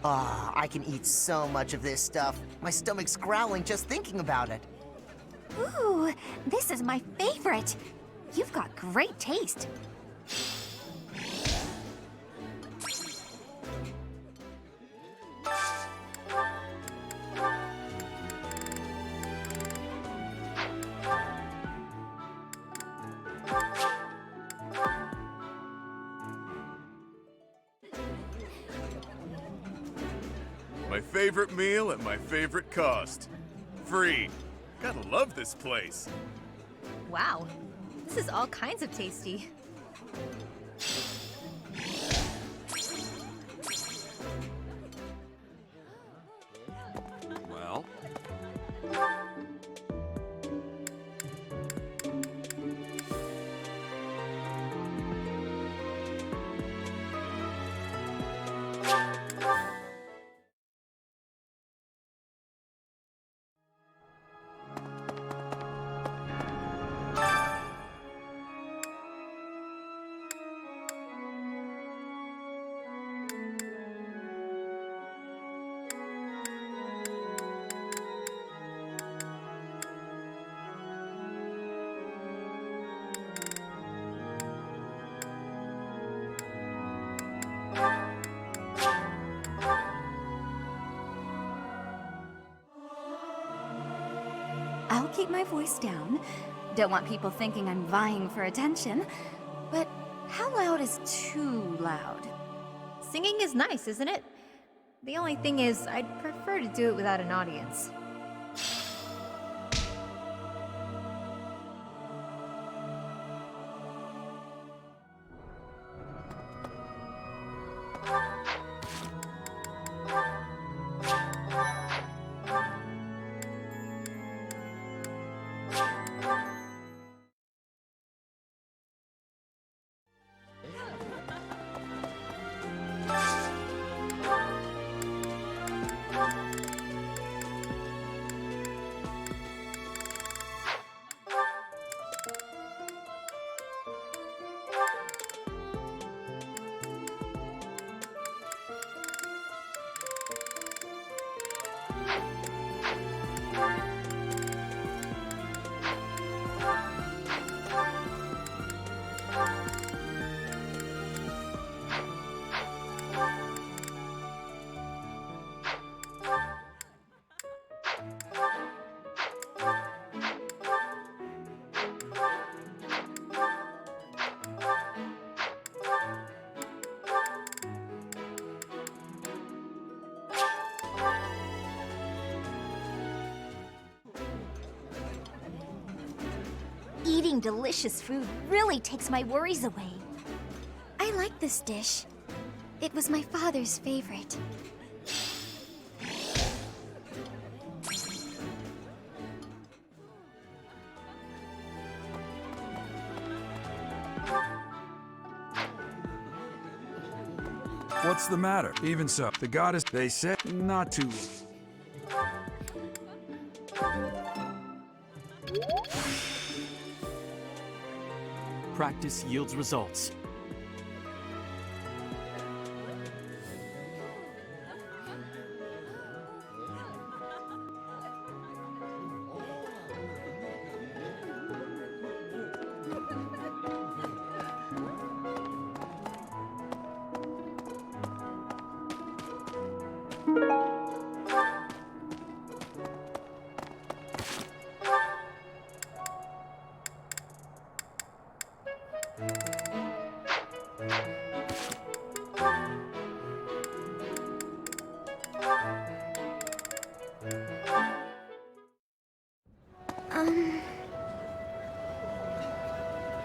Ah, I can eat so much of this stuff. My stomach's growling just thinking about it. Ooh, this is my favorite. You've got great taste. My favorite meal at my favorite cost. Free. Gotta love this place. Wow, this is all kinds of tasty. Well, I'll keep my voice down. Don't want people thinking I'm vying for attention. But how loud is too loud? Singing is nice, isn't it? The only thing is, I'd prefer to do it without an audience. Eating delicious food really takes my worries away. I like this dish. It was my father's favorite. What's the matter? Even so, the goddess, they said, not too. practice yields results.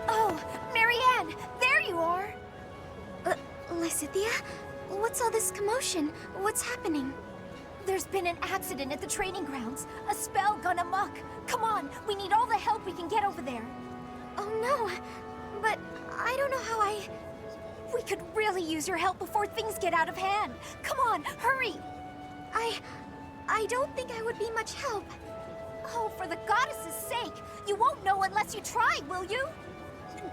Oh, Marianne! There you are! Lysithea? What's all this commotion? What's happening? There's been an accident at the training grounds. A spell gone amok. Come on, we need all the help we can get over there. Oh no, but I don't know how We could really use your help before things get out of hand. Come on, hurry! I don't think I would be much help. Oh, for the goddess's sake! You won't know unless you try, will you?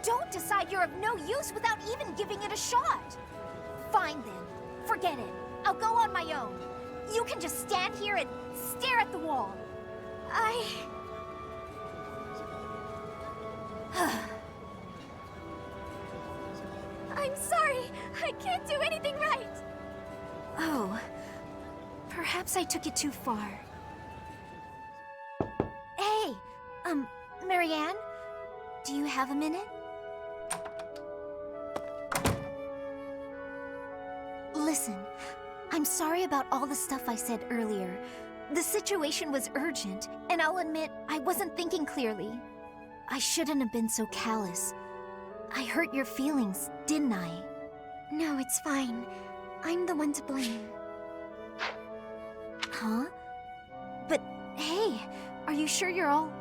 Don't decide you're of no use without even giving it a shot. Fine then. Forget it. I'll go on my own. You can just stand here and stare at the wall. I'm sorry. I can't do anything right. Oh. Perhaps I took it too far. Hey! Marianne? Do you have a minute? Listen, I'm sorry about all the stuff I said earlier. The situation was urgent, and I'll admit I wasn't thinking clearly. I shouldn't have been so callous. I hurt your feelings, didn't I? No, it's fine. I'm the one to blame. Huh? But hey, are you sure you're all...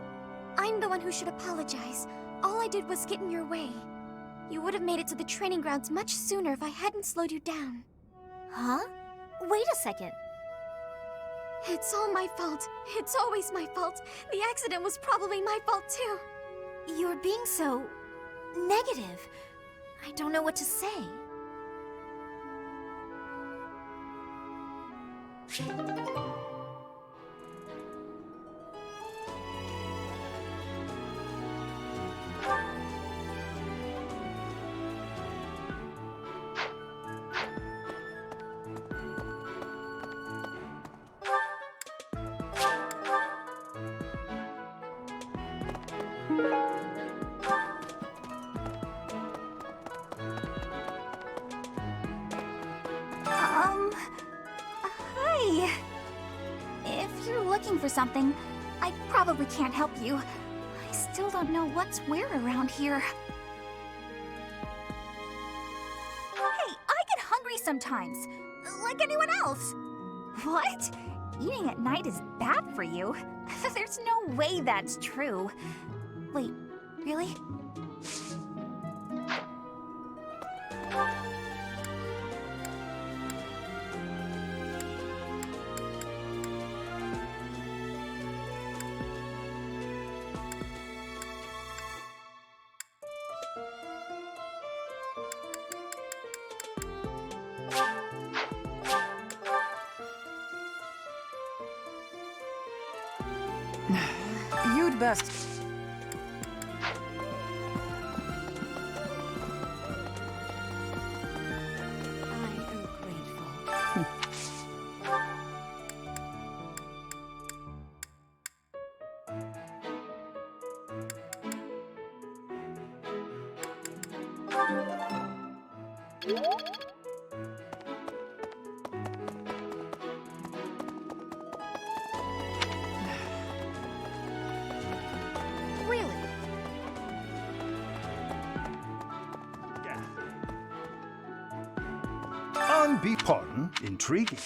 I'm the one who should apologize. All I did was get in your way. You would have made it to the training grounds much sooner if I hadn't slowed you down. Huh? Wait a second. It's all my fault. It's always my fault. The accident was probably my fault too. You're being so... negative. I don't know what to say. Hi. If you're looking for something, I probably can't help you. I still don't know what's where around here. Hey, I get hungry sometimes, like anyone else. What? Eating at night is bad for you? There's no way that's true. Wait, really? You'd best... Really? Pardon, intriguing.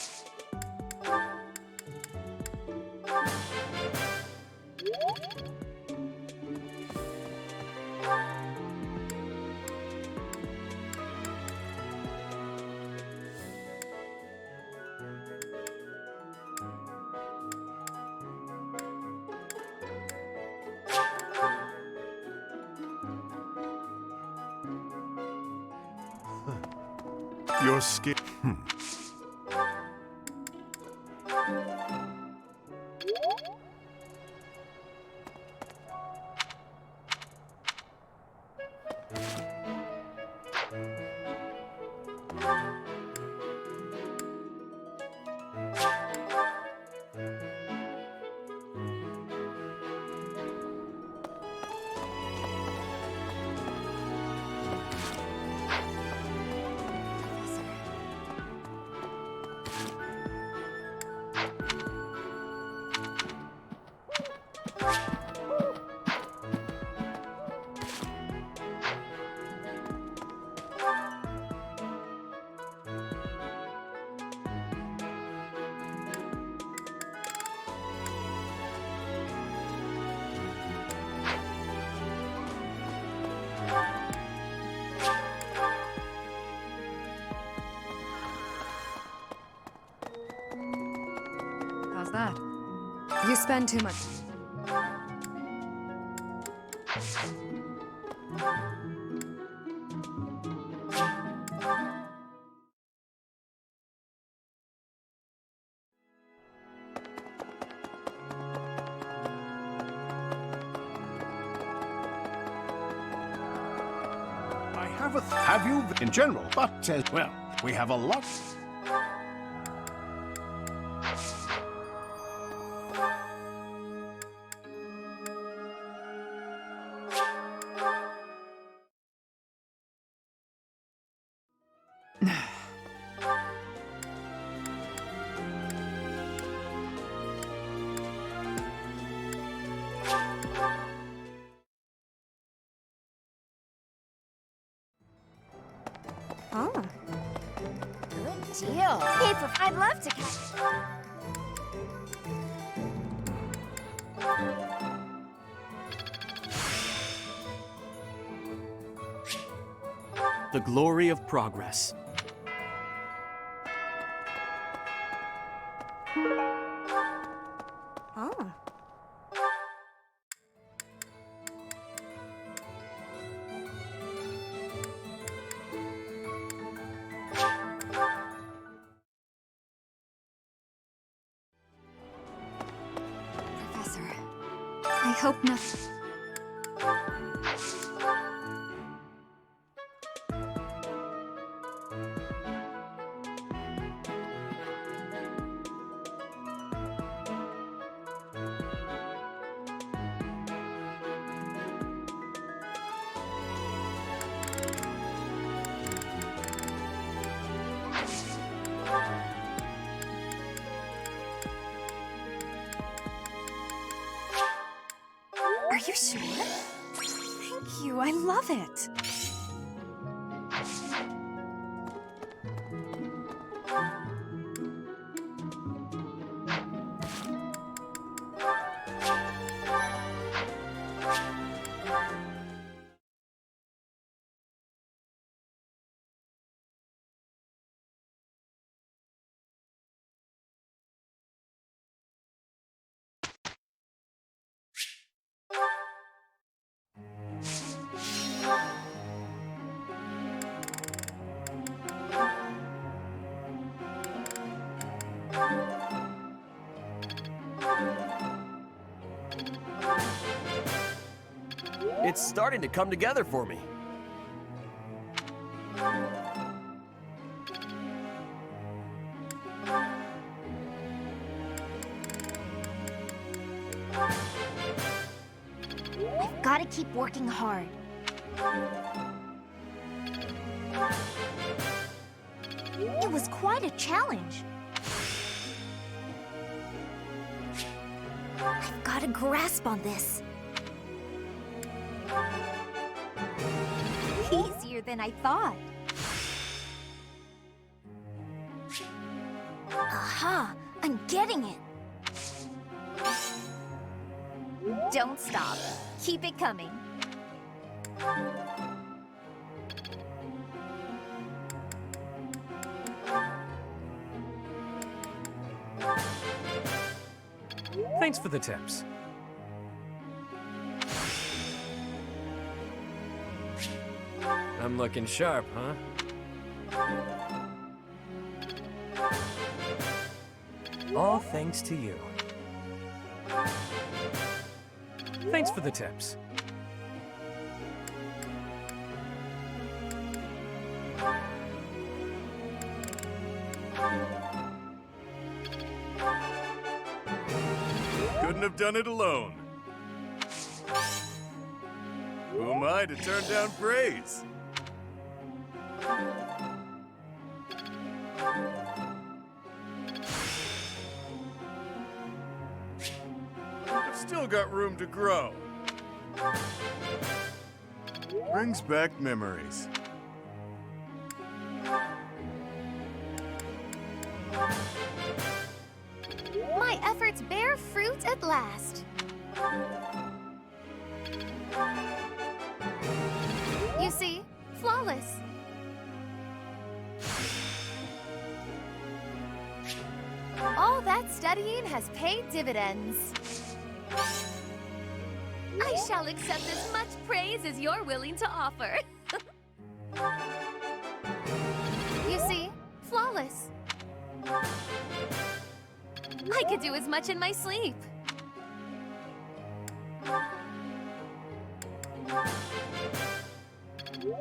Your skin. How's that? You spend too much. I have you in general, but well, we have a lot. Oh. Good deal. I'd love to catch. The glory of progress. Oh. Professor, I hope nothing. Are you sure? Thank you, I love it. It's starting to come together for me. I've got to keep working hard. It was quite a challenge. I've got a grasp on this. Easier than I thought. Aha! I'm getting it! Don't stop. Keep it coming. Thanks for the tips. I'm looking sharp, huh? All thanks to you. Thanks for the tips. Couldn't have done it alone. Who am I to turn down praise? I've still got room to grow. Brings back memories. My efforts bear fruit at last. You see, flawless. All that studying has paid dividends. I shall accept as much praise as you're willing to offer. You see, flawless. I could do as much in my sleep.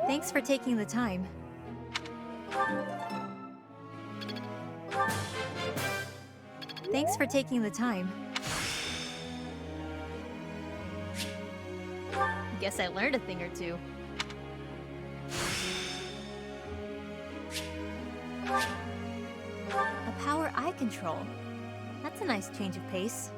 Thanks for taking the time. Thanks for taking the time. Guess I learned a thing or two. A power I control. That's a nice change of pace.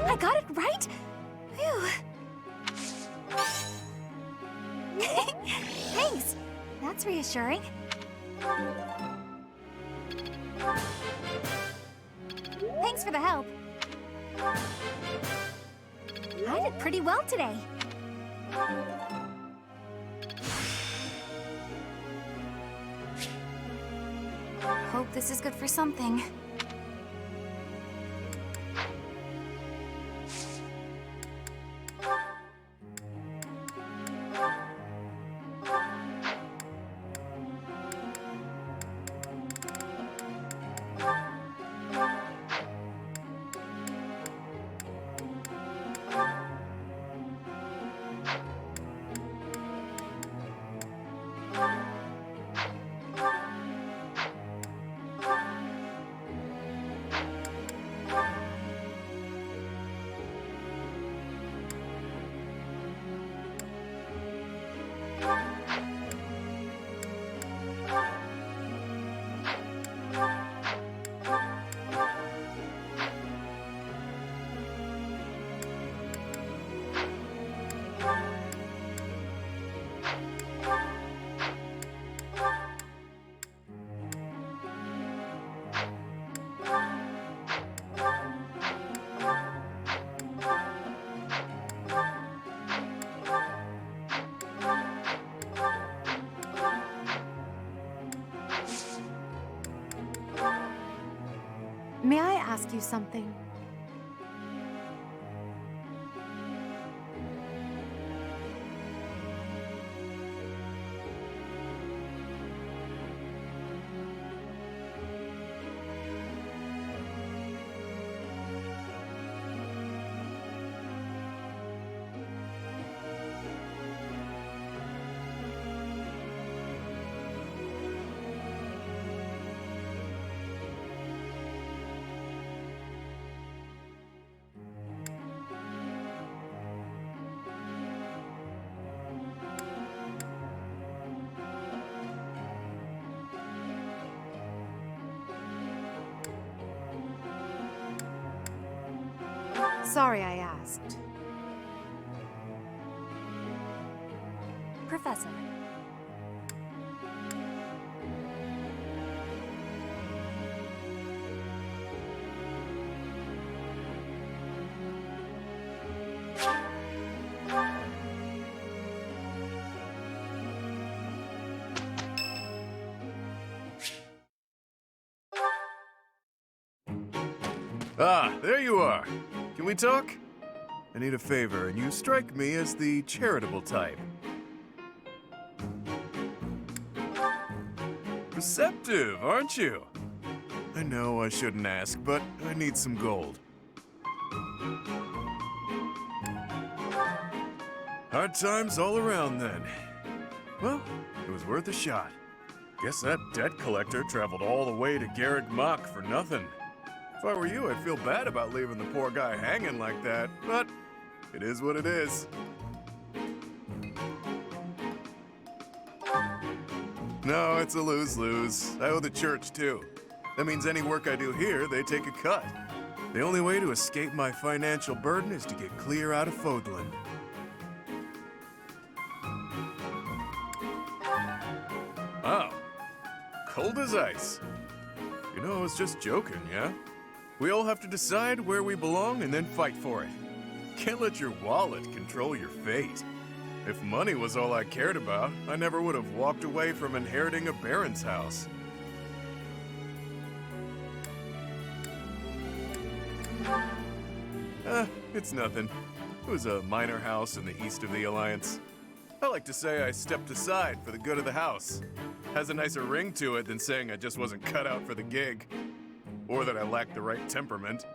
I got it right? Phew. Thanks. That's reassuring. Thanks for the help. I did pretty well today. Hope this is good for something. May I ask you something? Sorry I asked. Professor. Ah, there you are. Can we talk? I need a favor, and you strike me as the charitable type. Receptive, aren't you? I know I shouldn't ask, but I need some gold. Hard times all around then. Well, it was worth a shot. Guess that debt collector traveled all the way to Garrick Mach for nothing. If I were you, I'd feel bad about leaving the poor guy hanging like that, but it is what it is. No, it's a lose-lose. I owe the church, too. That means any work I do here, they take a cut. The only way to escape my financial burden is to get clear out of Fodlan. Wow. Cold as ice. You know, I was just joking, yeah? We all have to decide where we belong and then fight for it. Can't let your wallet control your fate. If money was all I cared about, I never would have walked away from inheriting a baron's house. It's nothing. It was a minor house in the east of the Alliance. I like to say I stepped aside for the good of the house. Has a nicer ring to it than saying I just wasn't cut out for the gig. Or that I lacked the right temperament.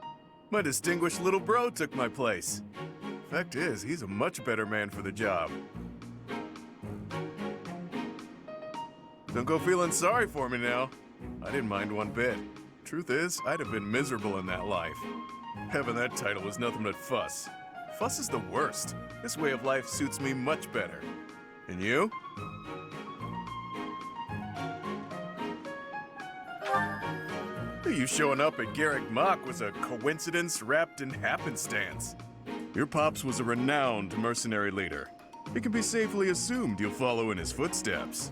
My distinguished little bro took my place. Fact is, he's a much better man for the job. Don't go feeling sorry for me now. I didn't mind one bit. Truth is, I'd have been miserable in that life. Having that title was nothing but fuss. Fuss is the worst. This way of life suits me much better. And you? You showing up at Garrick Mach was a coincidence wrapped in happenstance. Your pops was a renowned mercenary leader. It can be safely assumed you'll follow in his footsteps.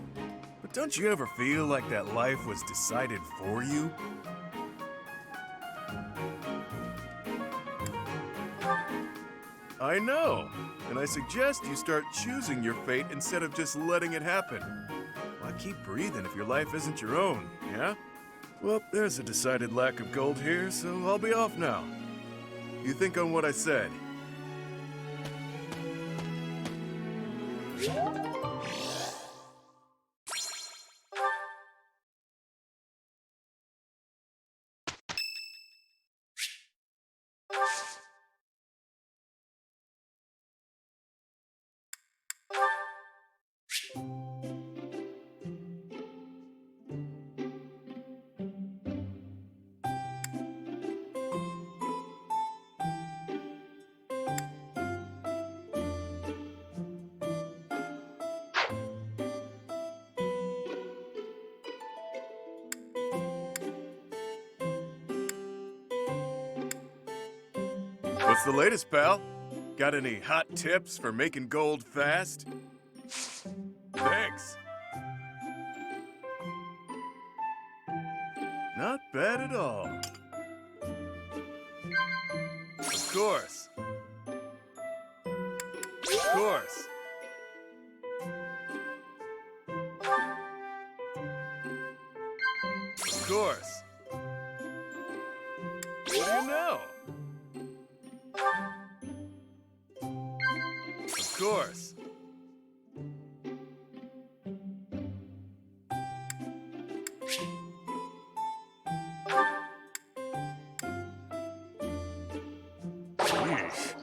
But don't you ever feel like that life was decided for you? I know, and I suggest you start choosing your fate instead of just letting it happen. Why keep breathing if your life isn't your own, yeah? Well, there's a decided lack of gold here, so I'll be off now. You think on what I said. What's the latest, pal? Got any hot tips for making gold fast? Thanks. Not bad at all. Of course. Of course. Of course. What do you know? Of course. Yeesh.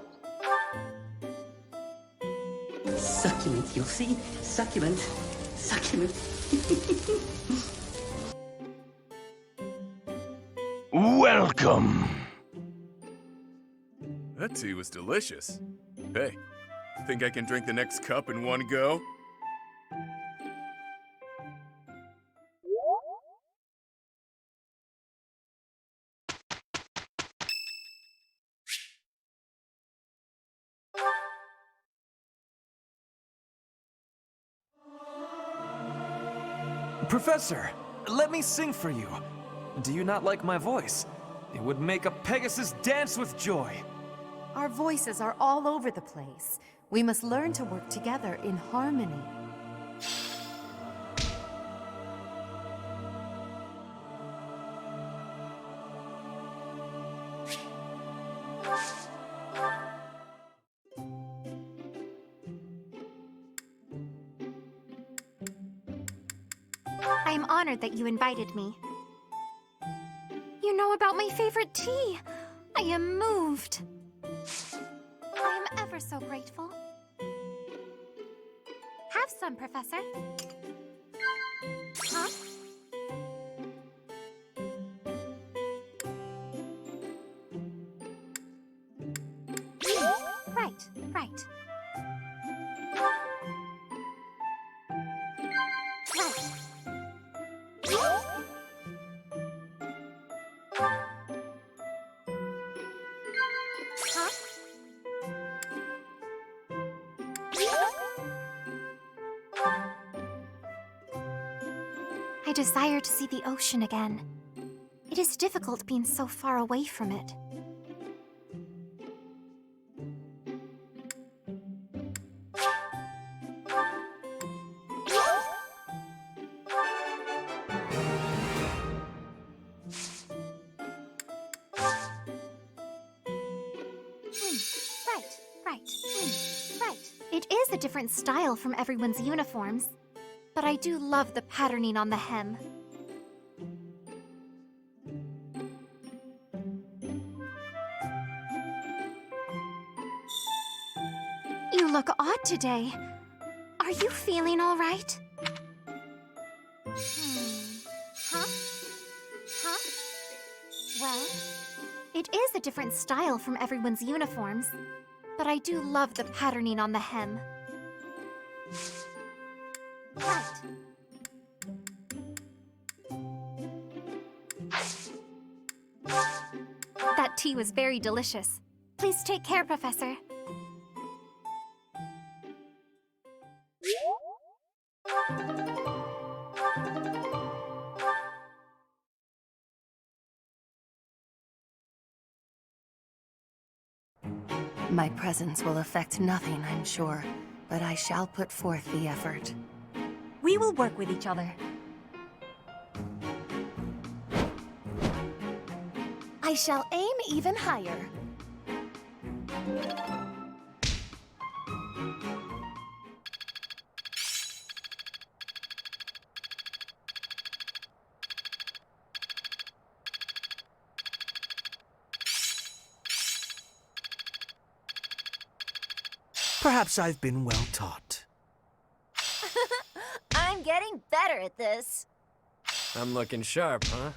Succulent, you'll see. Succulent. Succulent. Welcome. That tea was delicious. Hey, think I can drink the next cup in one go? Professor, let me sing for you. Do you not like my voice? It would make a Pegasus dance with joy. Our voices are all over the place. We must learn to work together in harmony. I am honored that you invited me. You know about my favorite tea. I am moved. I am ever so grateful. Have some, Professor. Huh? Right, right. Right. Huh? I desire to see the ocean again. It is difficult being so far away from it. Right. It is a different style from everyone's uniforms, but I do love the patterning on the hem. You look odd today. Are you feeling all right? Huh? Huh? Well, it is a different style from everyone's uniforms, but I do love the patterning on the hem. Right. That tea was very delicious. Please take care, Professor. My presence will affect nothing, I'm sure, but I shall put forth the effort. We will work with each other. I shall aim even higher. Perhaps I've been well taught. I'm getting better at this. I'm looking sharp, huh?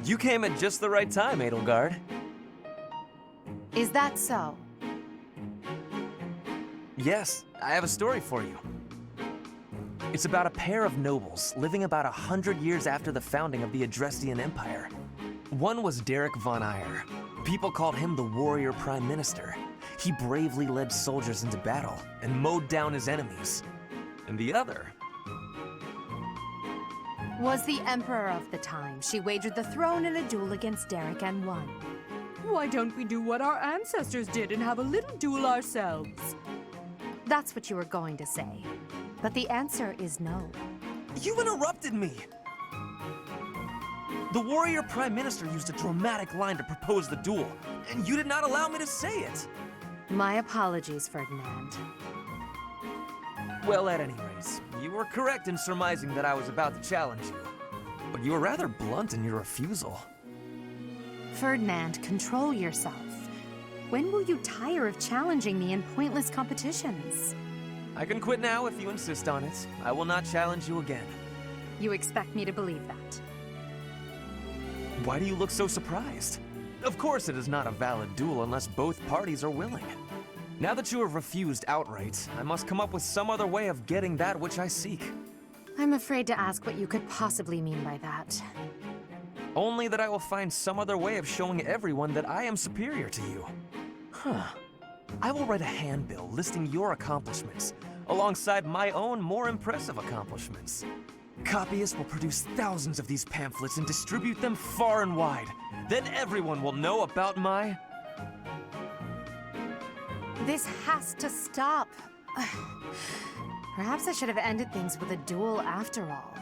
You came at just the right time, Edelgard. Is that so? Yes, I have a story for you. It's about a pair of nobles living about 100 years after the founding of the Adrestian Empire. One was Derek von Eyre. People called him the Warrior Prime Minister. He bravely led soldiers into battle and mowed down his enemies. And the other Was the Emperor of the time. She wagered the throne in a duel against Derek and won. Why don't we do what our ancestors did and have a little duel ourselves? That's what you were going to say. But the answer is no. You interrupted me! The Warrior Prime Minister used a dramatic line to propose the duel, and you did not allow me to say it! My apologies, Ferdinand. Well, at any rate, you were correct in surmising that I was about to challenge you. But you were rather blunt in your refusal. Ferdinand, control yourself. When will you tire of challenging me in pointless competitions? I can quit now if you insist on it. I will not challenge you again. You expect me to believe that? Why do you look so surprised? Of course it is not a valid duel unless both parties are willing. Now that you have refused outright, I must come up with some other way of getting that which I seek. I'm afraid to ask what you could possibly mean by that. Only that I will find some other way of showing everyone that I am superior to you. Huh. I will write a handbill listing your accomplishments, alongside my own more impressive accomplishments. Copyists will produce thousands of these pamphlets and distribute them far and wide. Then everyone will know about my... This has to stop. Perhaps I should have ended things with a duel after all.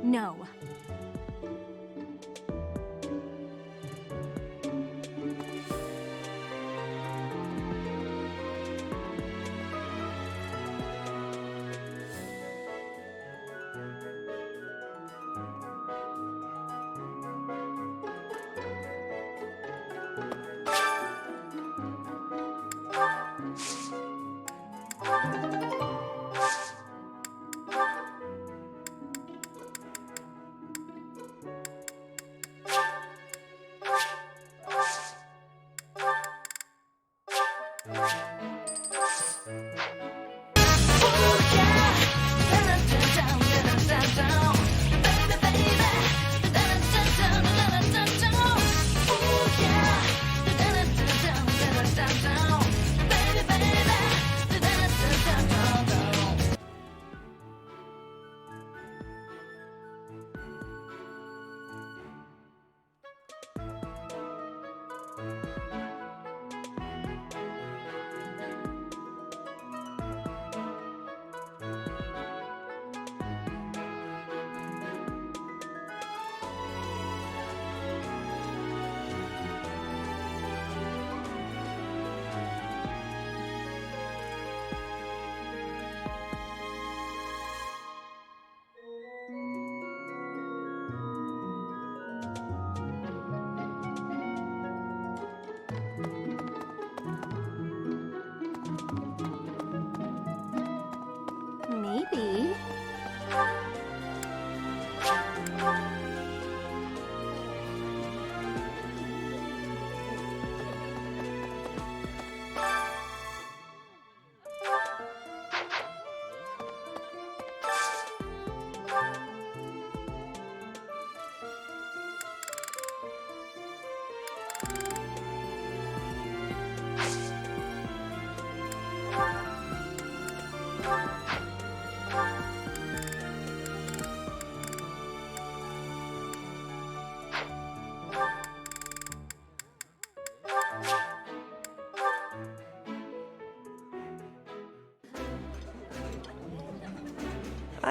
No. Maybe.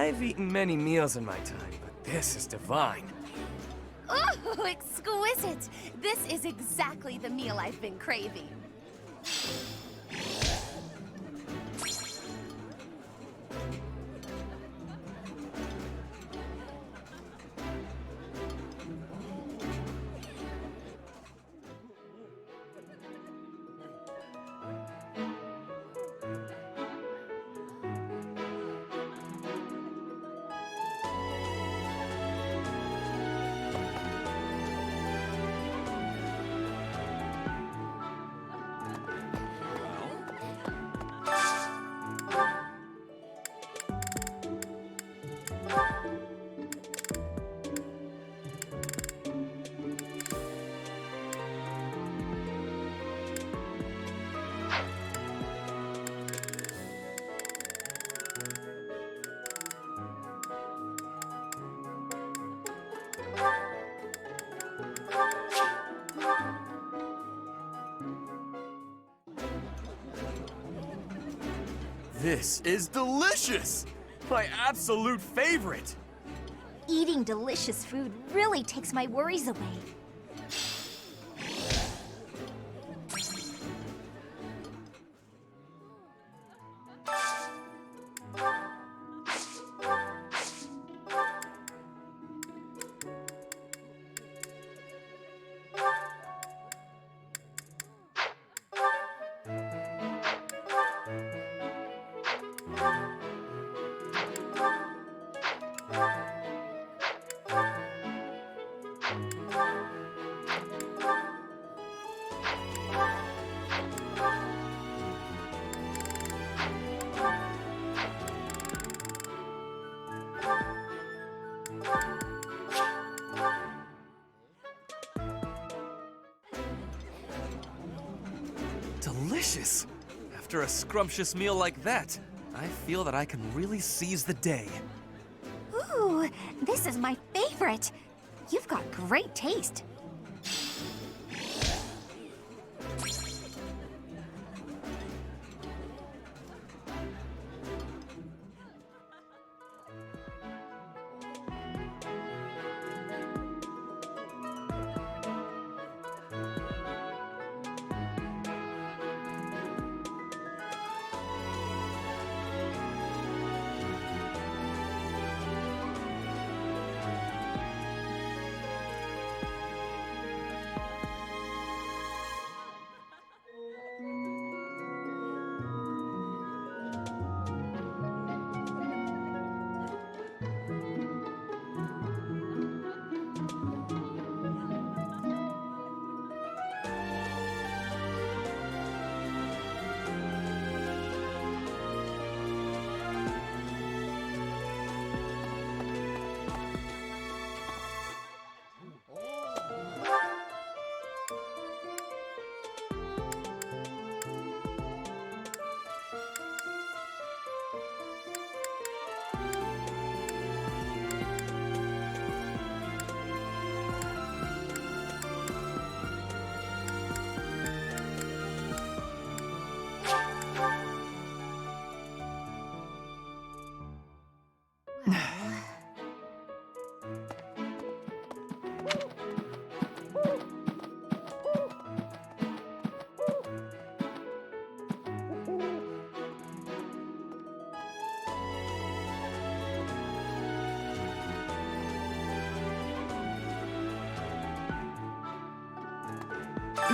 I've eaten many meals in my time, but this is divine. Oh, exquisite! This is exactly the meal I've been craving. This is delicious! My absolute favorite! Eating delicious food really takes my worries away. Delicious! After a scrumptious meal like that, I feel that I can really seize the day. Ooh, this is my favorite. You've got great taste.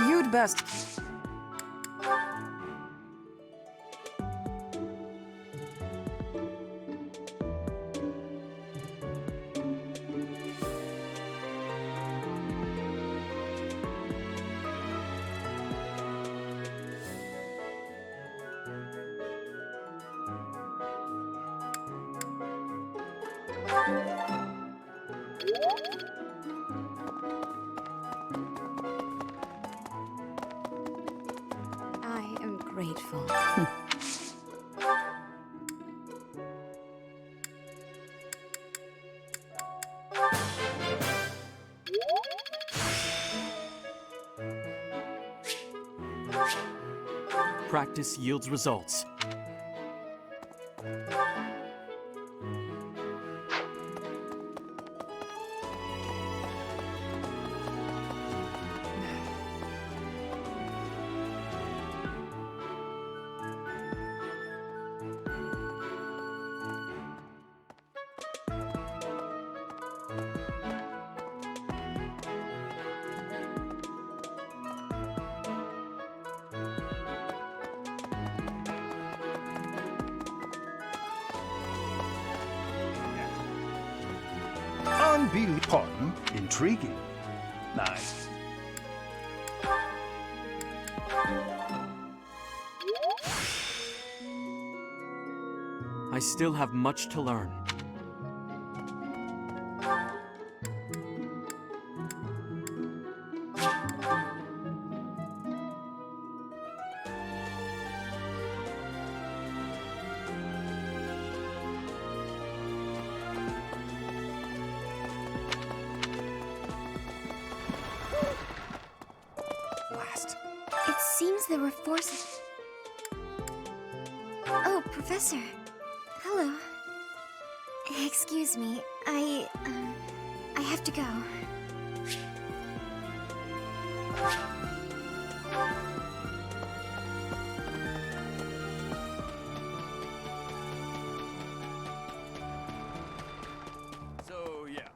You'd best... I am grateful. Practice yields results. Pardon? Intriguing. Nice. I still have much to learn. It seems there were forces. Oh, Professor. Hello. Excuse me. I have to go. So, yeah.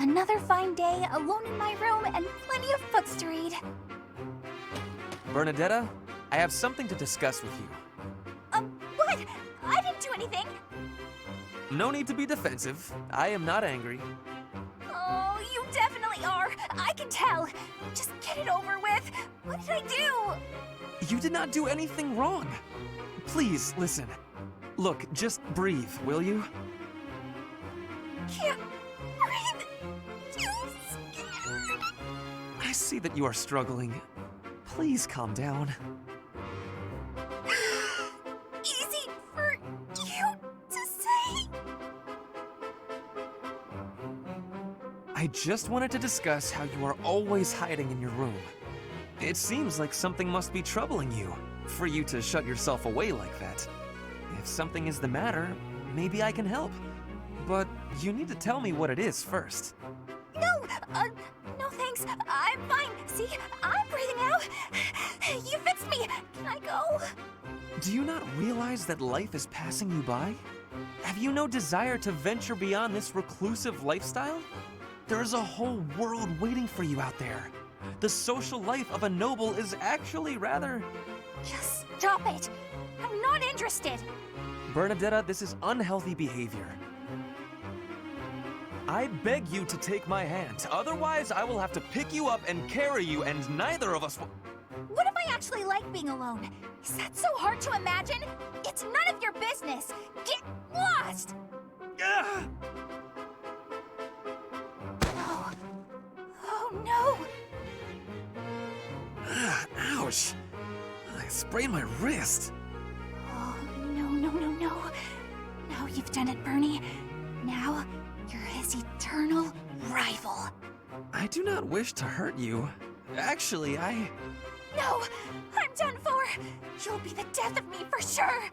Another fine day, alone in my room, and plenty of books to read. Bernadetta, I have something to discuss with you. What? I didn't do anything. No need to be defensive. I am not angry. Oh, you definitely are. I can tell. Just get it over with. What did I do? You did not do anything wrong. Please, listen. Look, just breathe, will you? Can't breathe. Too scared. I see that you are struggling. Please calm down. Easy for you to say. I just wanted to discuss how you are always hiding in your room. It seems like something must be troubling you, for you to shut yourself away like that. If something is the matter, maybe I can help. But you need to tell me what it is first. No thanks. I'm fine. See, I'm breathing out. You fixed me. Can I go? Do you not realize that life is passing you by? Have you no desire to venture beyond this reclusive lifestyle? There is a whole world waiting for you out there. The social life of a noble is actually rather... Just stop it. I'm not interested. Bernadetta, this is unhealthy behavior. I beg you to take my hand, otherwise I will have to pick you up and carry you, and neither of us will... What if I actually like being alone? Is that so hard to imagine? It's none of your business. Get lost! Ugh! Oh no. Ouch! I sprained my wrist. Oh, no. Now you've done it, Bernie. Now you're his eternal rival. I do not wish to hurt you. Actually, No! I'm done for! You'll be the death of me for sure!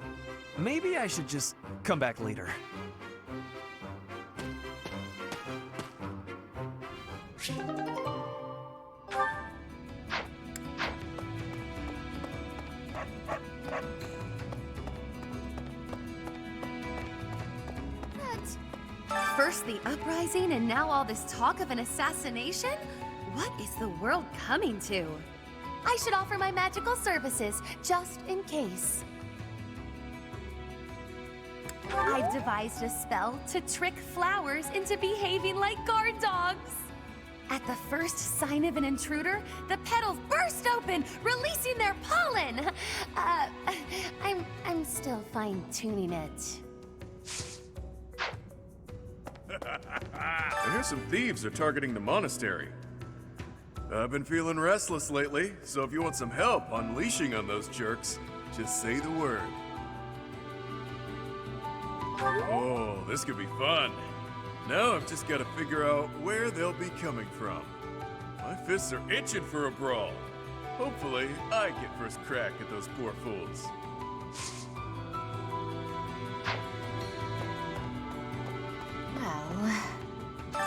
maybe I should just come back later. First the uprising, and now all this talk of an assassination? What is the world coming to? I should offer my magical services, just in case. I've devised a spell to trick flowers into behaving like guard dogs. At the first sign of an intruder, the petals burst open, releasing their pollen. I'm still fine-tuning it. I hear some thieves are targeting the monastery. I've been feeling restless lately, so if you want some help unleashing on those jerks, just say the word. Oh, this could be fun. Now I've just got to figure out where they'll be coming from. My fists are itching for a brawl. Hopefully, I get first crack at those poor fools. Well,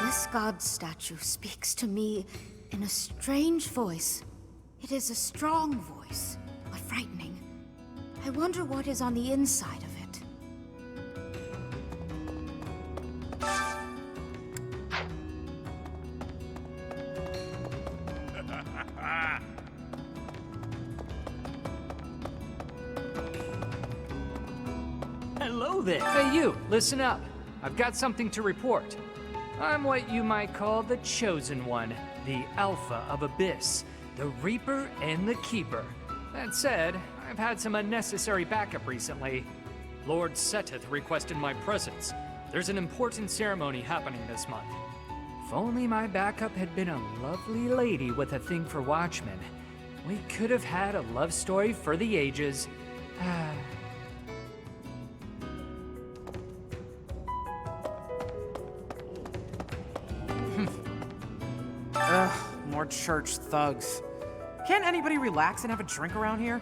this god statue speaks to me in a strange voice. It is a strong voice, but frightening. I wonder what is on the inside of it. Hello there! Hey you, listen up. I've got something to report. I'm what you might call the Chosen One, the Alpha of Abyss, the Reaper and the Keeper. That said, I've had some unnecessary backup recently. Lord Seteth requested my presence. There's an important ceremony happening this month. If only my backup had been a lovely lady with a thing for watchmen, we could have had a love story for the ages. Ugh, more church thugs. Can't anybody relax and have a drink around here?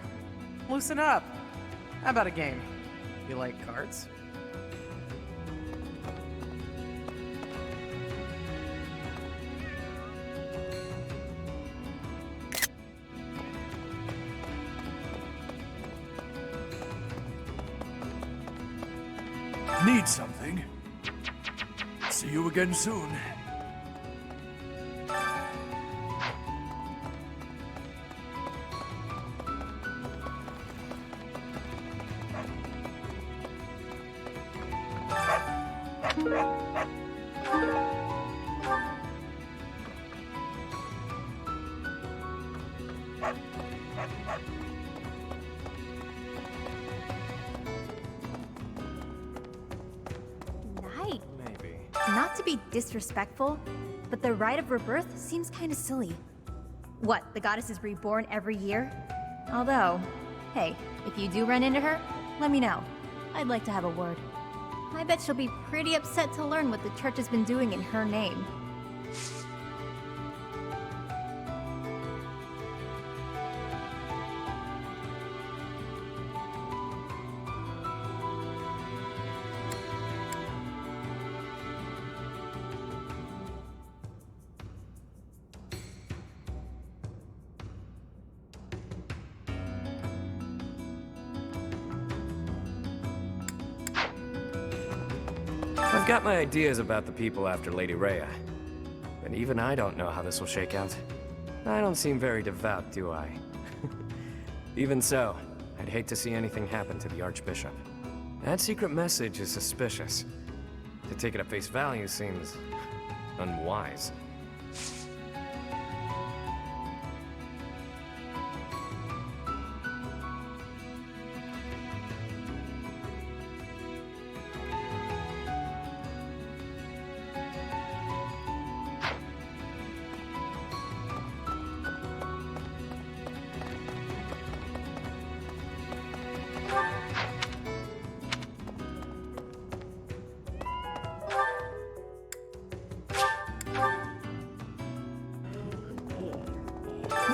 Loosen up. How about a game? You like cards? Need something? See you again soon. Nice. Maybe. Not to be disrespectful, but the rite of rebirth seems kind of silly. What, the goddess is reborn every year? Although, hey, if you do run into her, let me know. I'd like to have a word. I bet she'll be pretty upset to learn what the church has been doing in her name. I've got my ideas about the people after Lady Rhea, but even I don't know how this will shake out. I don't seem very devout, do I? Even so, I'd hate to see anything happen to the Archbishop. That secret message is suspicious. To take it at face value seems unwise.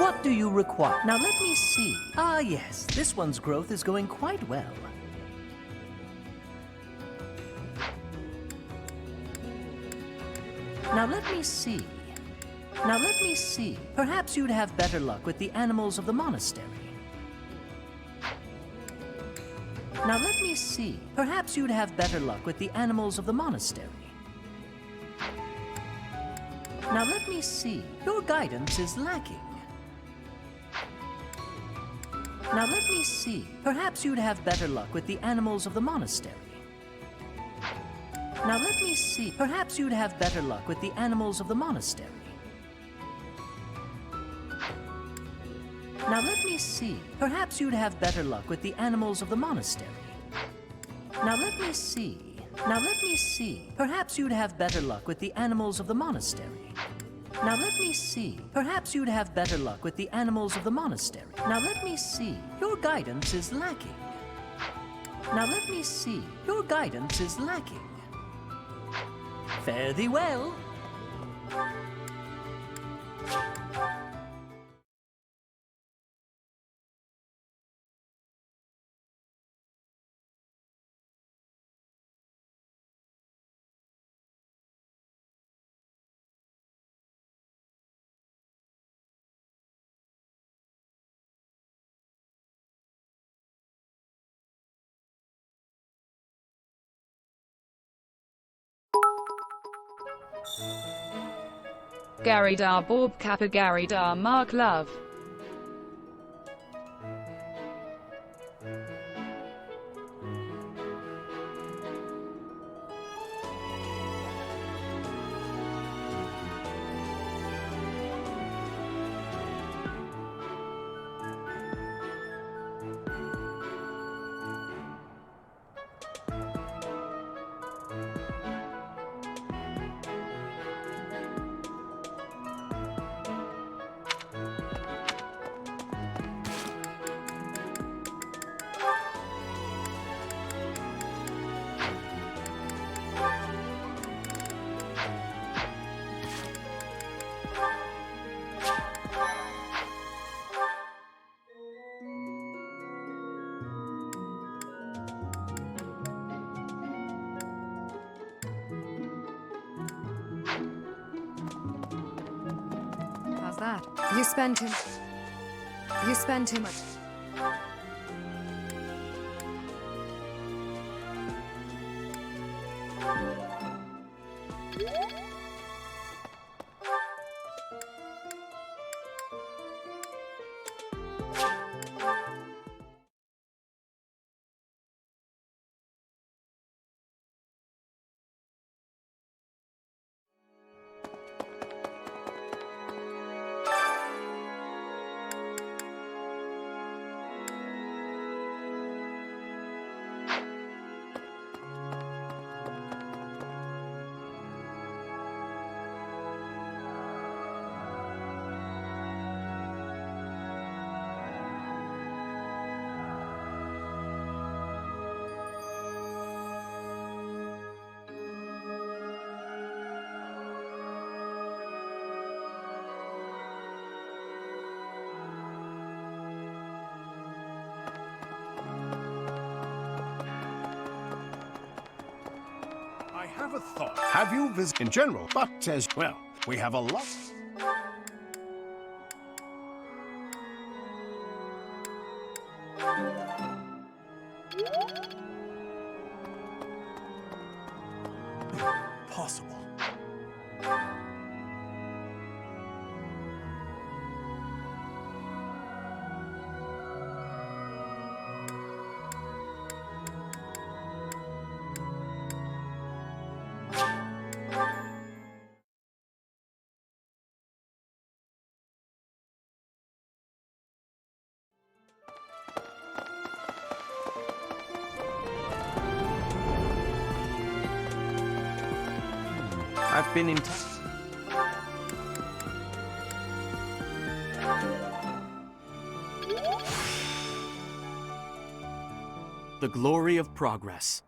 What do you require? Now let me see. Ah, yes, this one's growth is going quite well. Now let me see. Now let me see. Perhaps you'd have better luck with the animals of the monastery. Now let me see. Perhaps you'd have better luck with the animals of the monastery. Now let me see. Your guidance is lacking. Now let me see. Perhaps you'd have better luck with the animals of the monastery. Now let me see. Perhaps you'd have better luck with the animals of the monastery. Now let me see. Perhaps you'd have better luck with the animals of the monastery. Now let me see. Now let me see. Perhaps you'd have better luck with the animals of the monastery. Now let me see. Perhaps you'd have better luck with the animals of the monastery. Now let me see. Your guidance is lacking. Now let me see. Your guidance is lacking. Fare thee well. Gary Dar Borb Kappa Gary Dar Mark Love. How's that? You spend too much. I have a thought. Have you visited in general, but as well, we have a lot. Possible. I've been in touch. The glory of progress.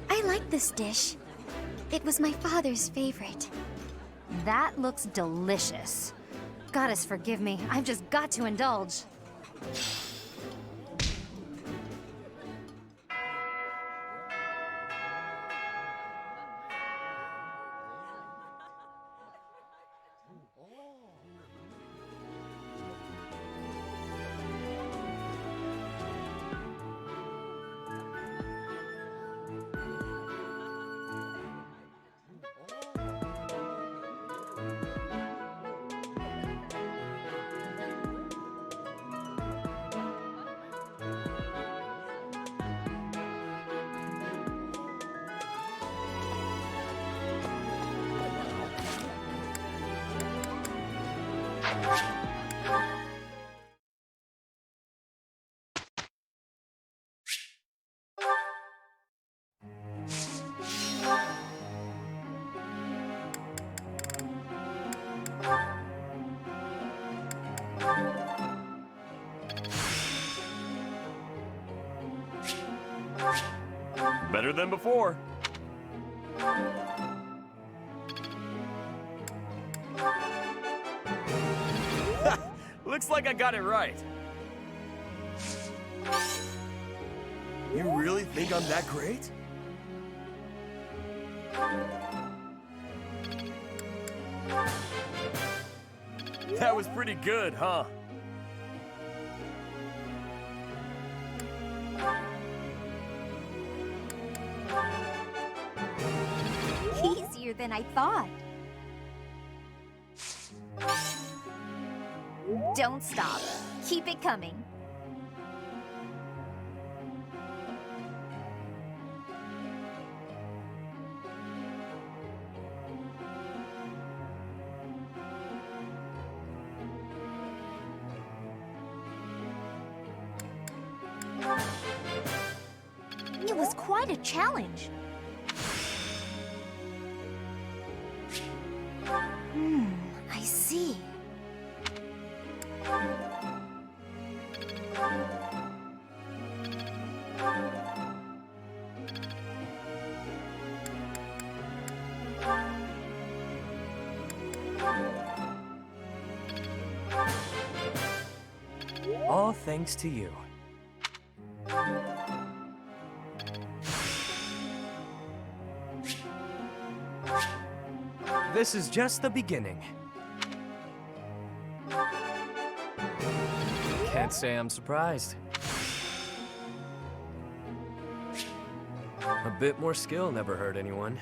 I like this dish. It was my father's favorite. That looks delicious. Goddess, forgive me. I've just got to indulge. Better than before. Looks like I got it right. You really think I'm that great? That was pretty good, huh? Easier than I thought. Don't stop. Keep it coming. It was quite a challenge. I see. All thanks to you. This is just the beginning. Can't say I'm surprised. A bit more skill never hurt anyone.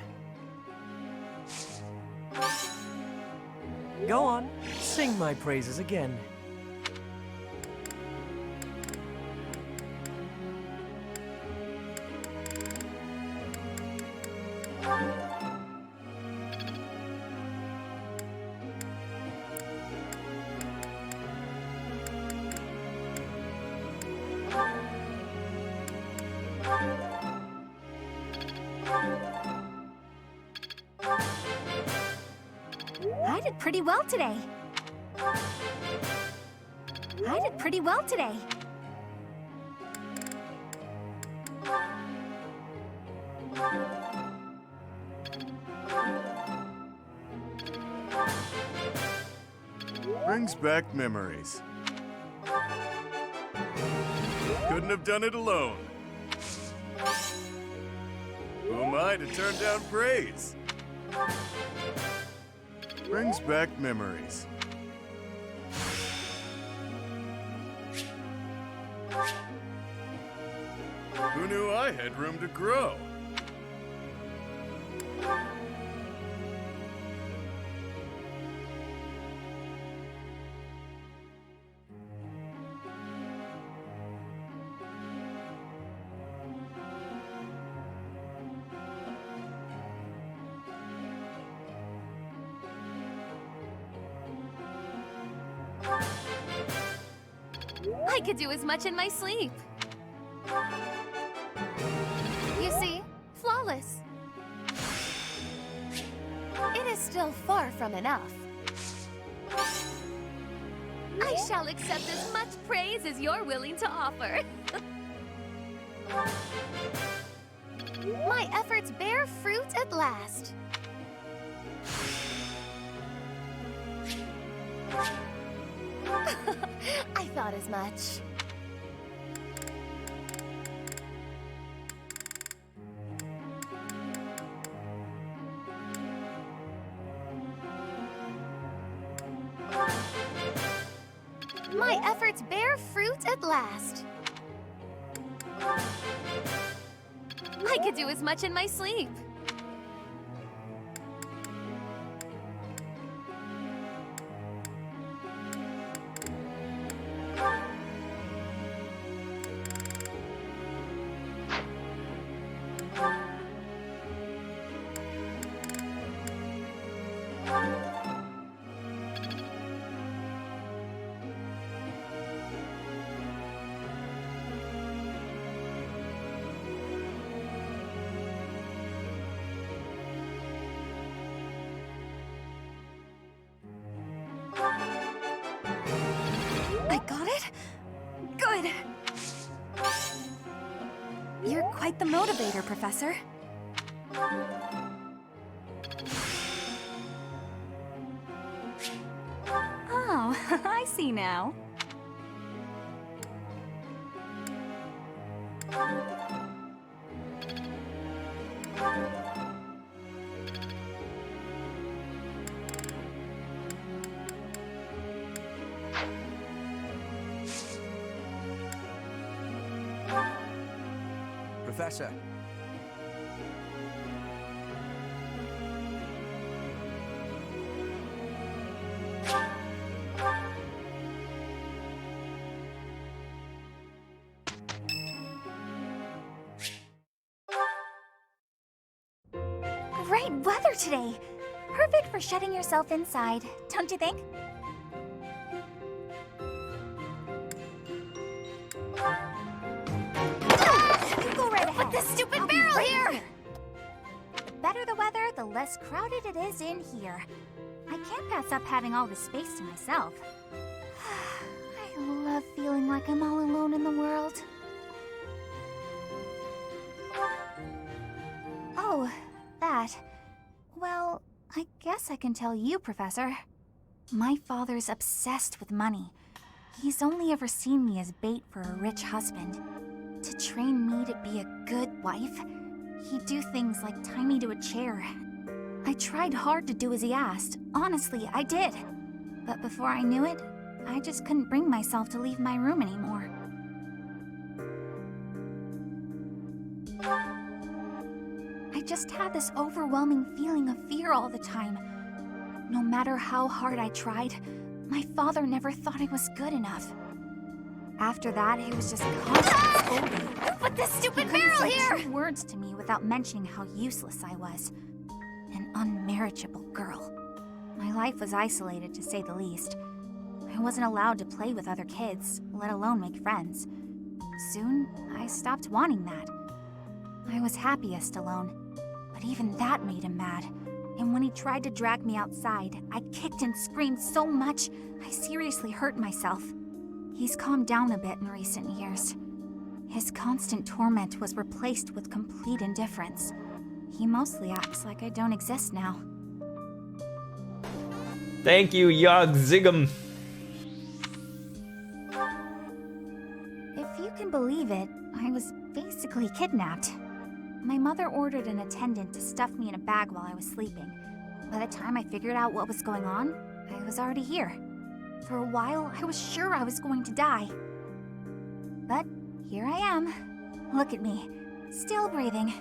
Go on, sing my praises again. I did pretty well today. I did pretty well today. Brings back memories. Couldn't have done it alone. Who am I to turn down praise? Brings back memories. Who knew I had room to grow? I could do as much in my sleep. You see, flawless. It is still far from enough. I shall accept as much praise as you're willing to offer. My efforts bear fruit at last. I thought as much. My efforts bear fruit at last. I could do as much in my sleep. I got it? Good! You're quite the motivator, Professor. Oh, I see now. Professor. Great weather today. Perfect for shutting yourself inside, don't you think? Go right ahead. Put this stupid I'll be barrel right here! The better the weather, the less crowded it is in here. I can't pass up having all this space to myself. I love feeling like I'm all alone in the world. Oh, that. Well, I guess I can tell you, Professor. My father's obsessed with money. He's only ever seen me as bait for a rich husband. To train me to be a good wife, he'd do things like tie me to a chair. I tried hard to do as he asked. Honestly, I did. But before I knew it, I just couldn't bring myself to leave my room anymore. I just had this overwhelming feeling of fear all the time. No matter how hard I tried, my father never thought I was good enough. After that, he was just constant scolding. Put this stupid He couldn't barrel say here! 2 words to me without mentioning how useless I was. An unmarriageable girl. My life was isolated, to say the least. I wasn't allowed to play with other kids, let alone make friends. Soon, I stopped wanting that. I was happiest alone, but even that made him mad. And when he tried to drag me outside, I kicked and screamed so much, I seriously hurt myself. He's calmed down a bit in recent years. His constant torment was replaced with complete indifference. He mostly acts like I don't exist now. Thank you, Yog Zigum. If you can believe it, I was basically kidnapped. My mother ordered an attendant to stuff me in a bag while I was sleeping. By the time I figured out what was going on, I was already here. For a while, I was sure I was going to die. But here I am. Look at me, still breathing.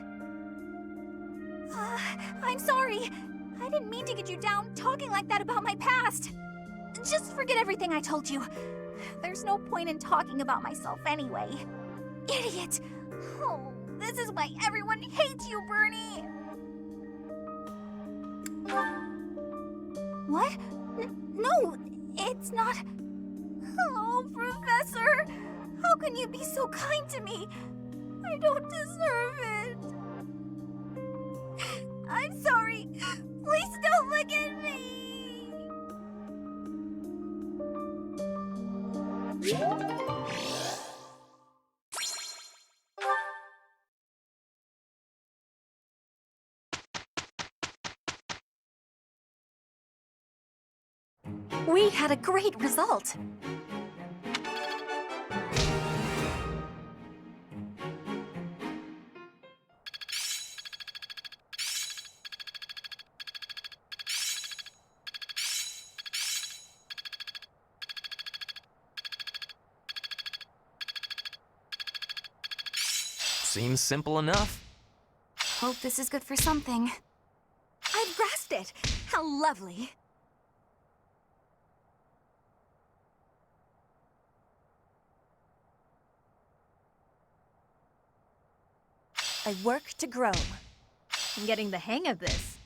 I'm sorry. I didn't mean to get you down talking like that about my past. Just forget everything I told you. There's no point in talking about myself anyway. Idiot! Oh, this is why everyone hates you, Bernie! What? No, it's not... Oh, Professor! How can you be so kind to me? I don't deserve it. I'm sorry. Please don't look at me. We had a great result. Seems simple enough. Hope this is good for something. I've grasped it. How lovely. I work to grow. I'm getting the hang of this.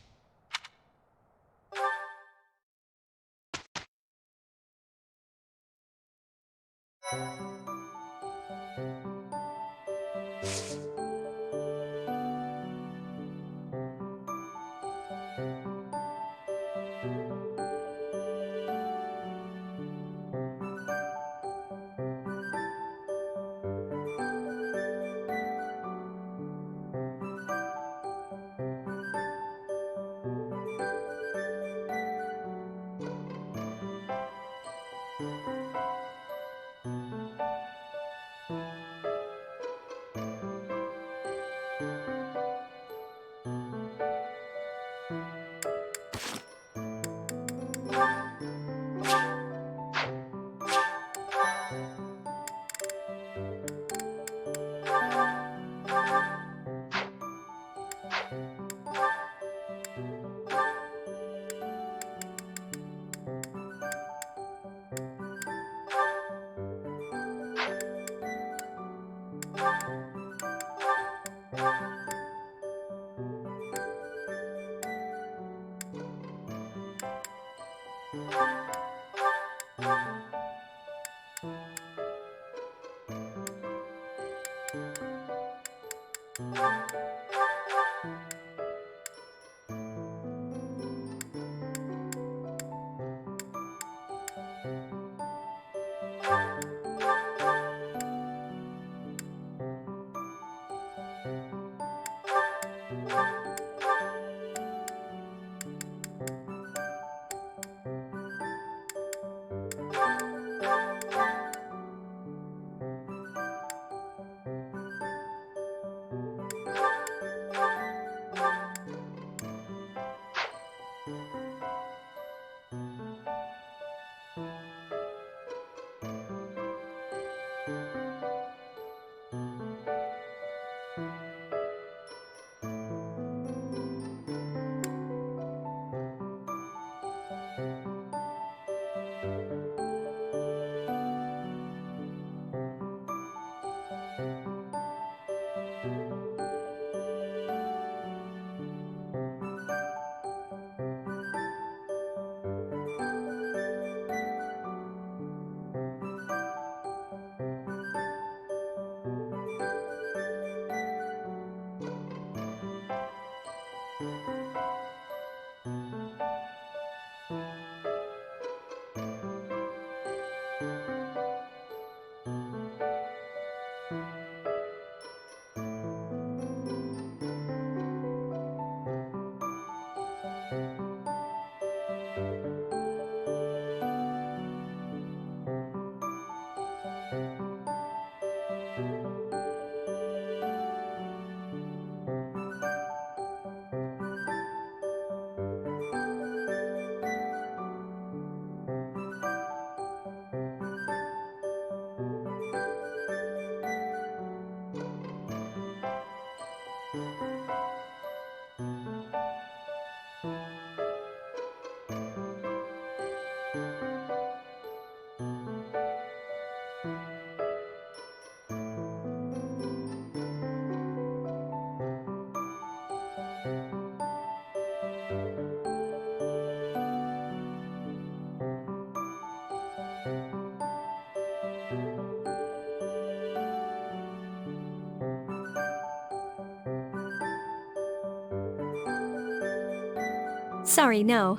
Sorry, no.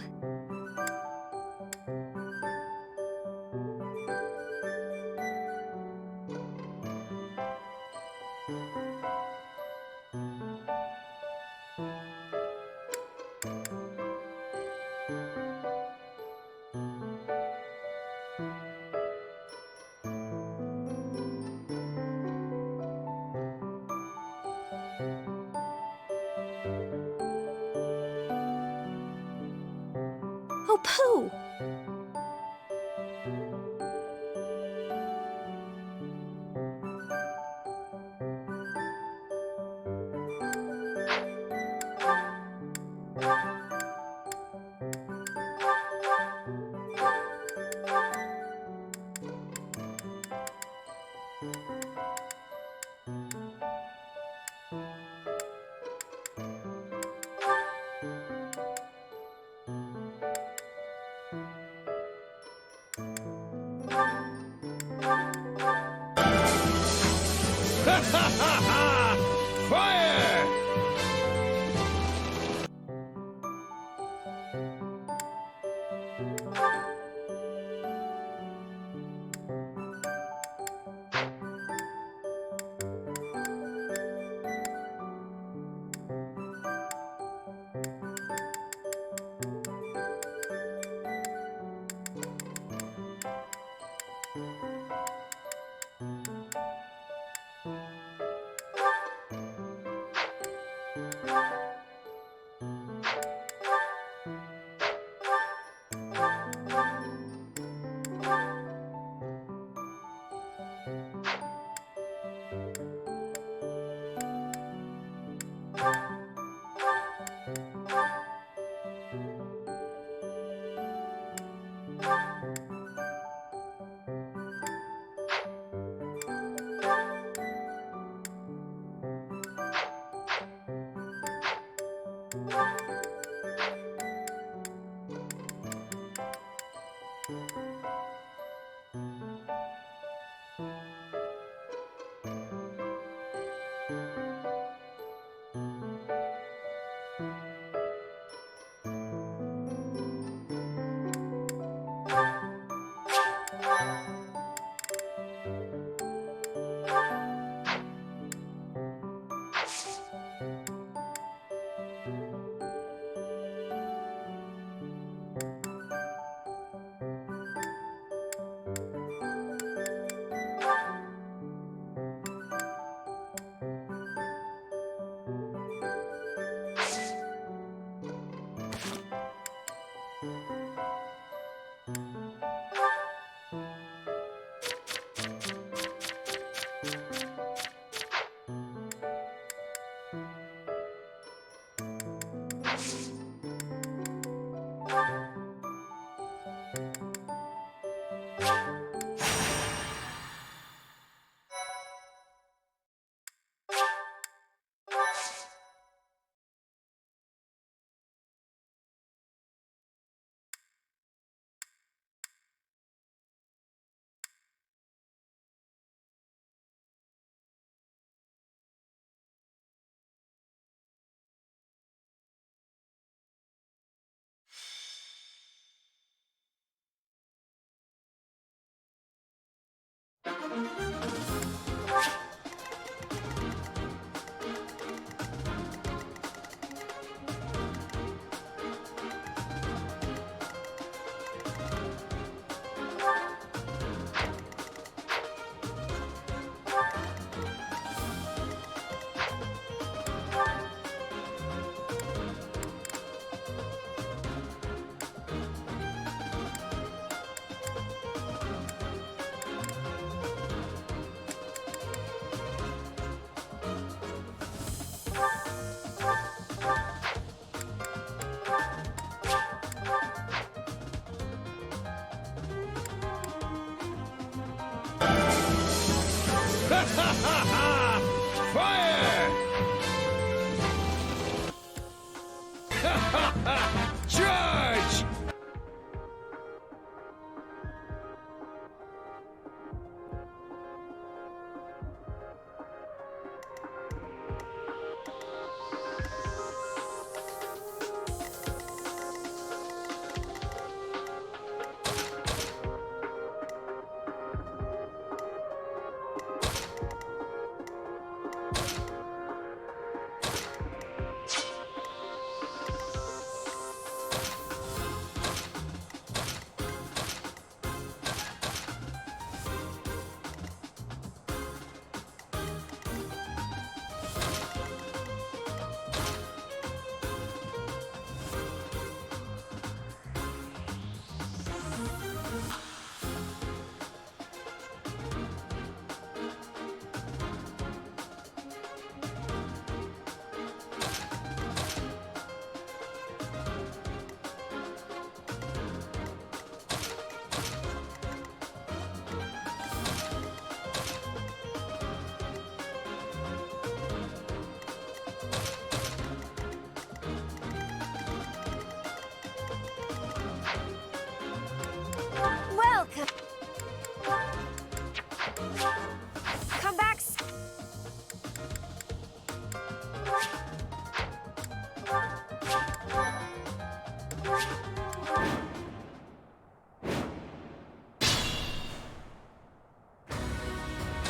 Oh, pooh! Fire!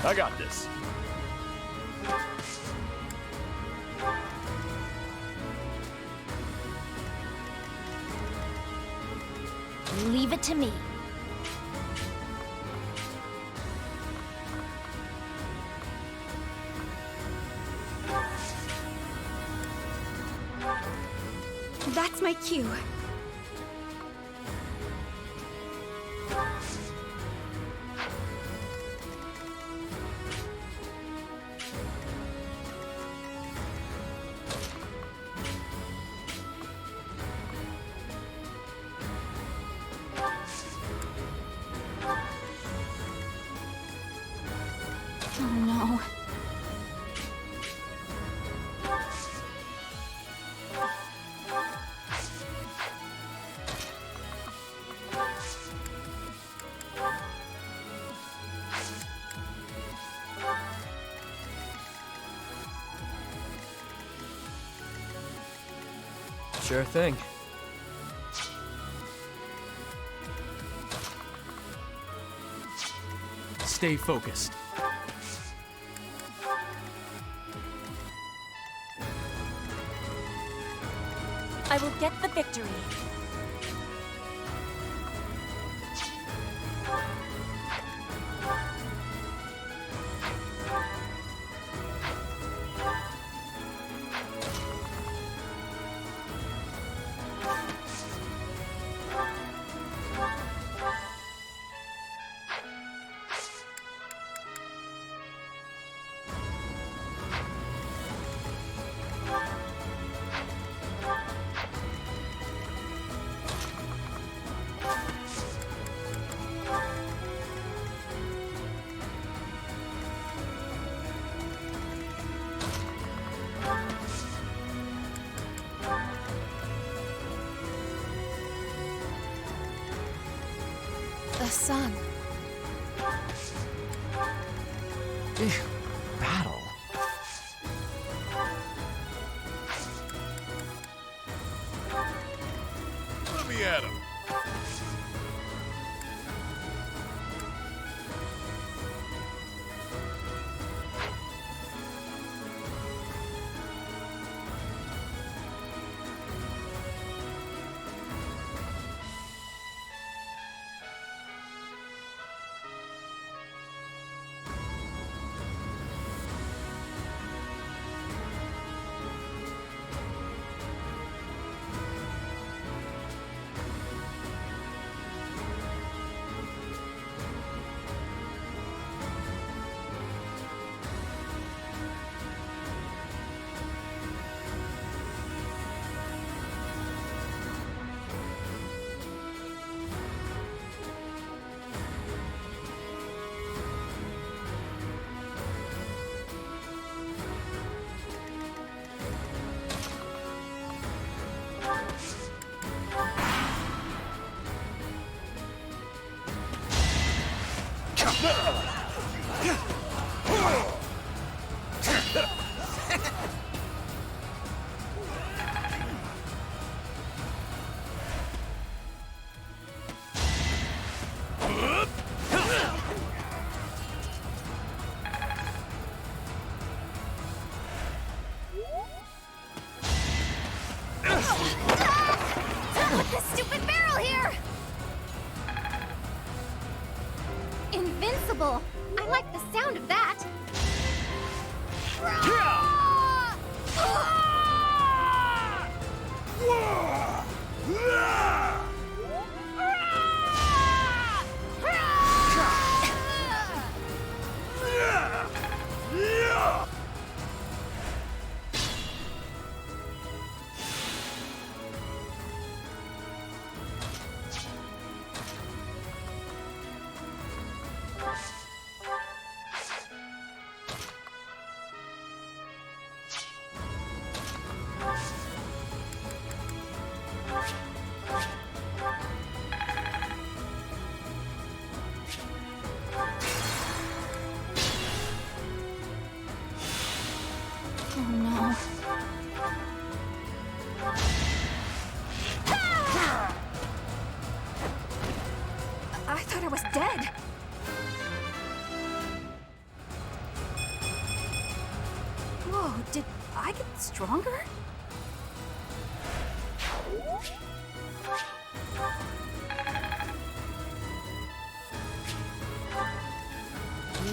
I got this. Leave it to me. That's my cue. Oh no. Sure thing. Stay focused. I will get the victory. The sun. Battle. Let me at him. Done with this stupid barrel here! Invincible! Oh, did I get stronger?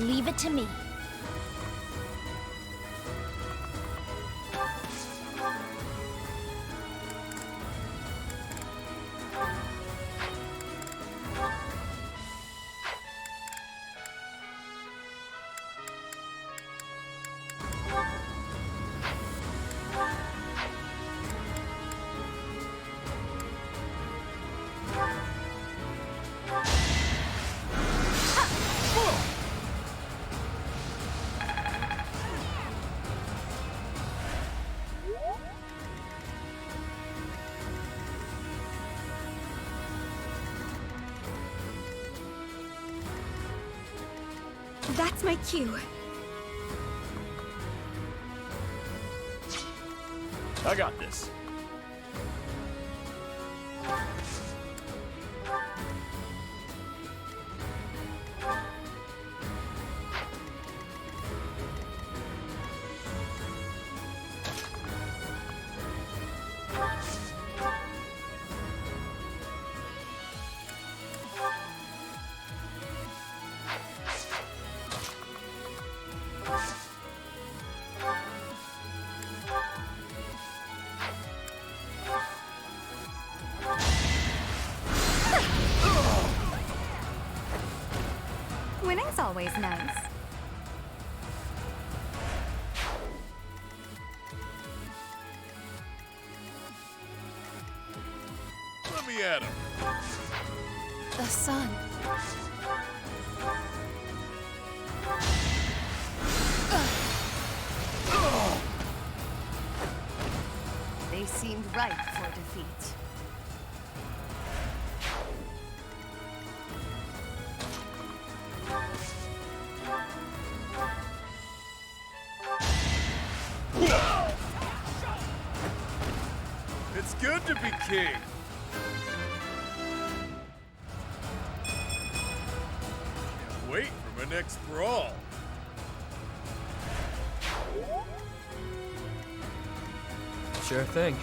Leave it to me. That's my cue. I got this. Winning's always nice. Let me at him. The sun. They seemed ripe for defeat. It's good to be king. Can't wait for my next brawl. Sure thing.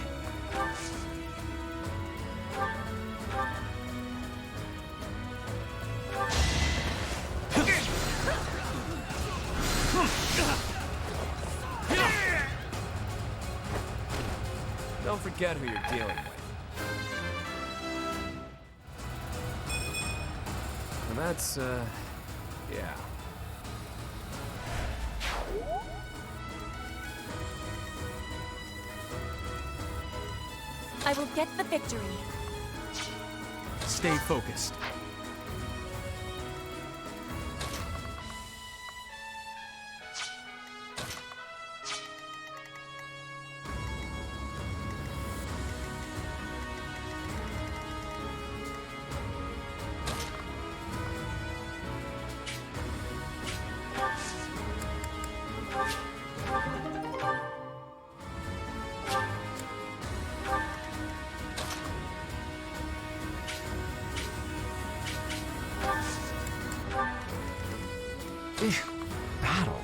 Don't forget who you're dealing with. And that's, yeah. I will get the victory. Stay focused. Battle?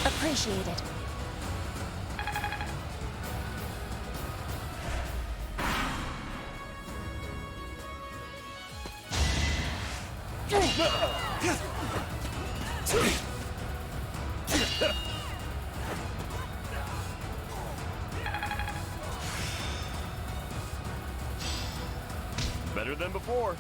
Appreciated. Better than before.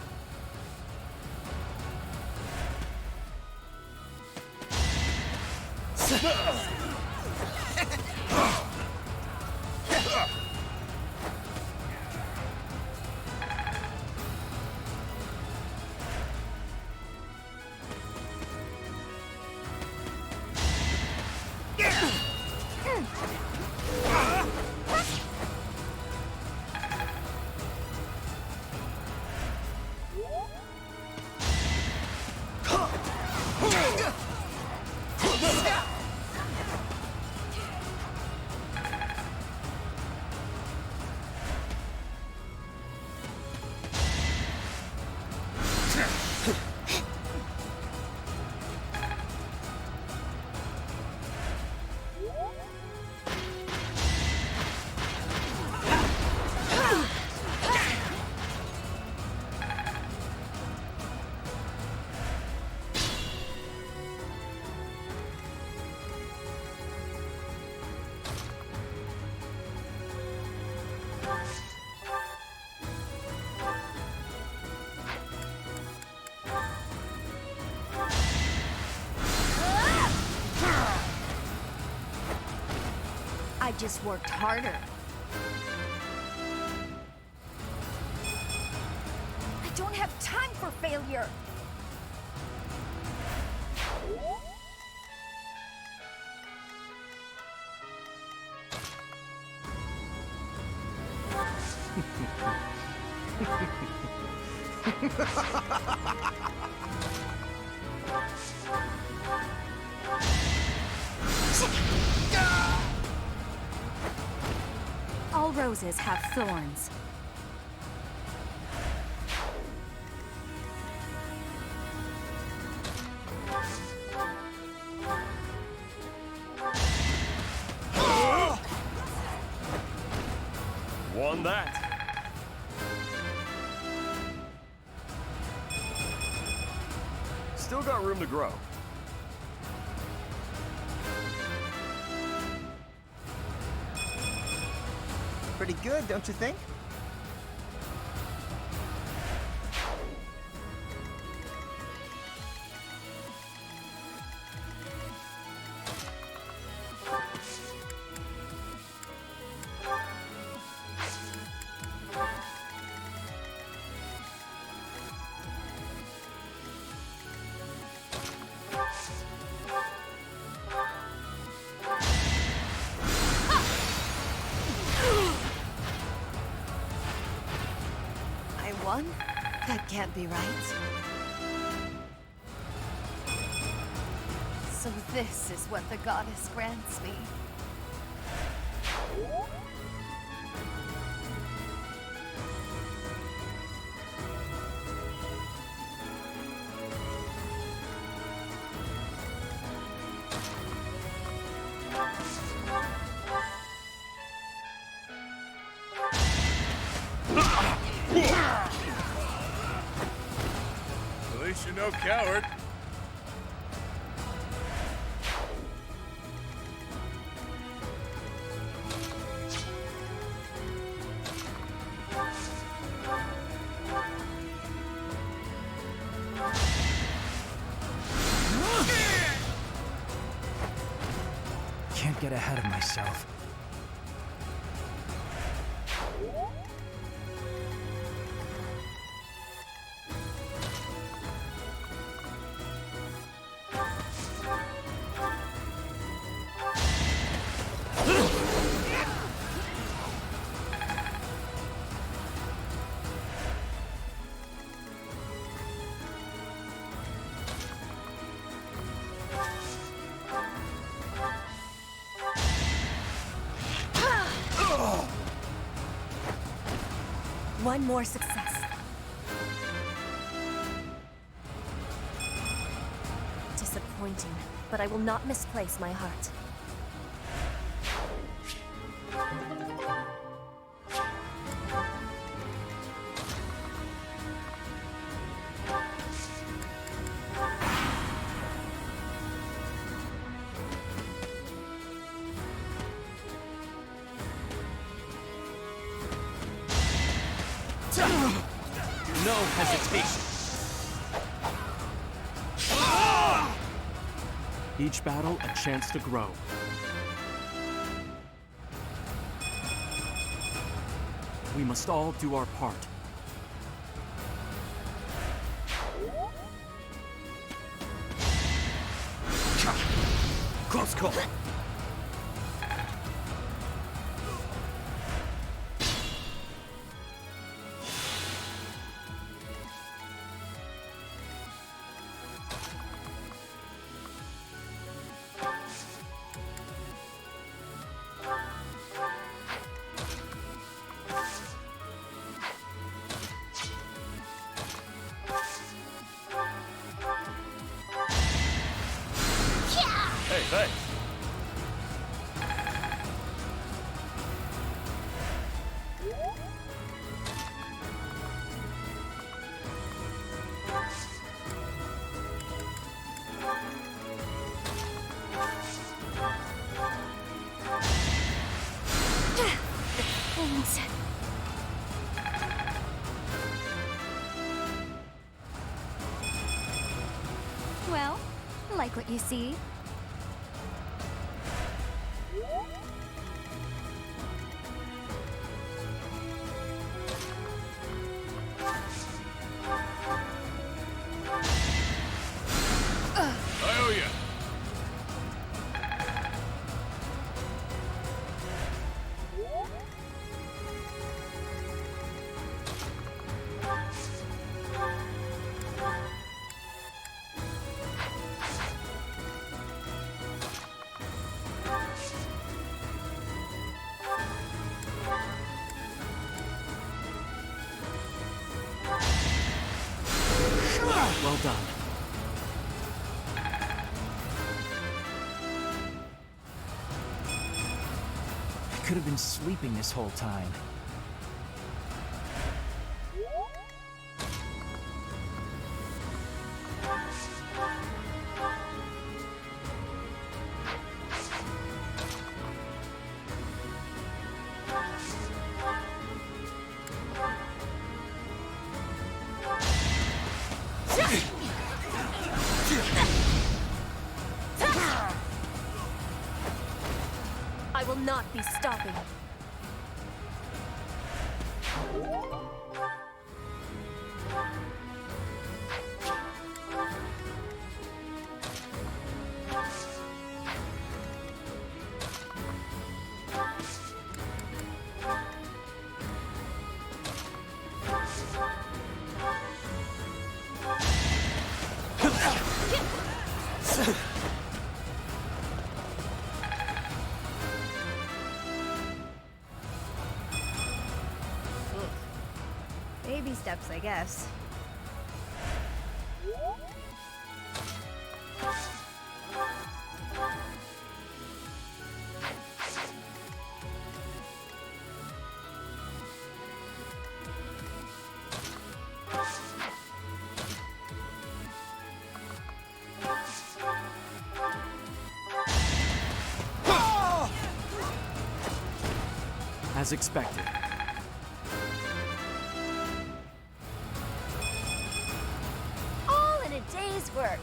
just worked harder. I don't have time for failure. All roses have thorns. Won that. Still got room to grow. Pretty good, don't you think? One? That can't be right. So this is what the goddess grants me. At least you're no coward. Can't get ahead of myself. One more success. Disappointing, but I will not misplace my heart. No hesitation. Each battle, a chance to grow. We must all do our part. Close call. Hey, thanks. Things. Well, like what you see? Well done. I could have been sleeping this whole time. I will not be stopping. Baby steps, I guess. As expected. All in a day's work.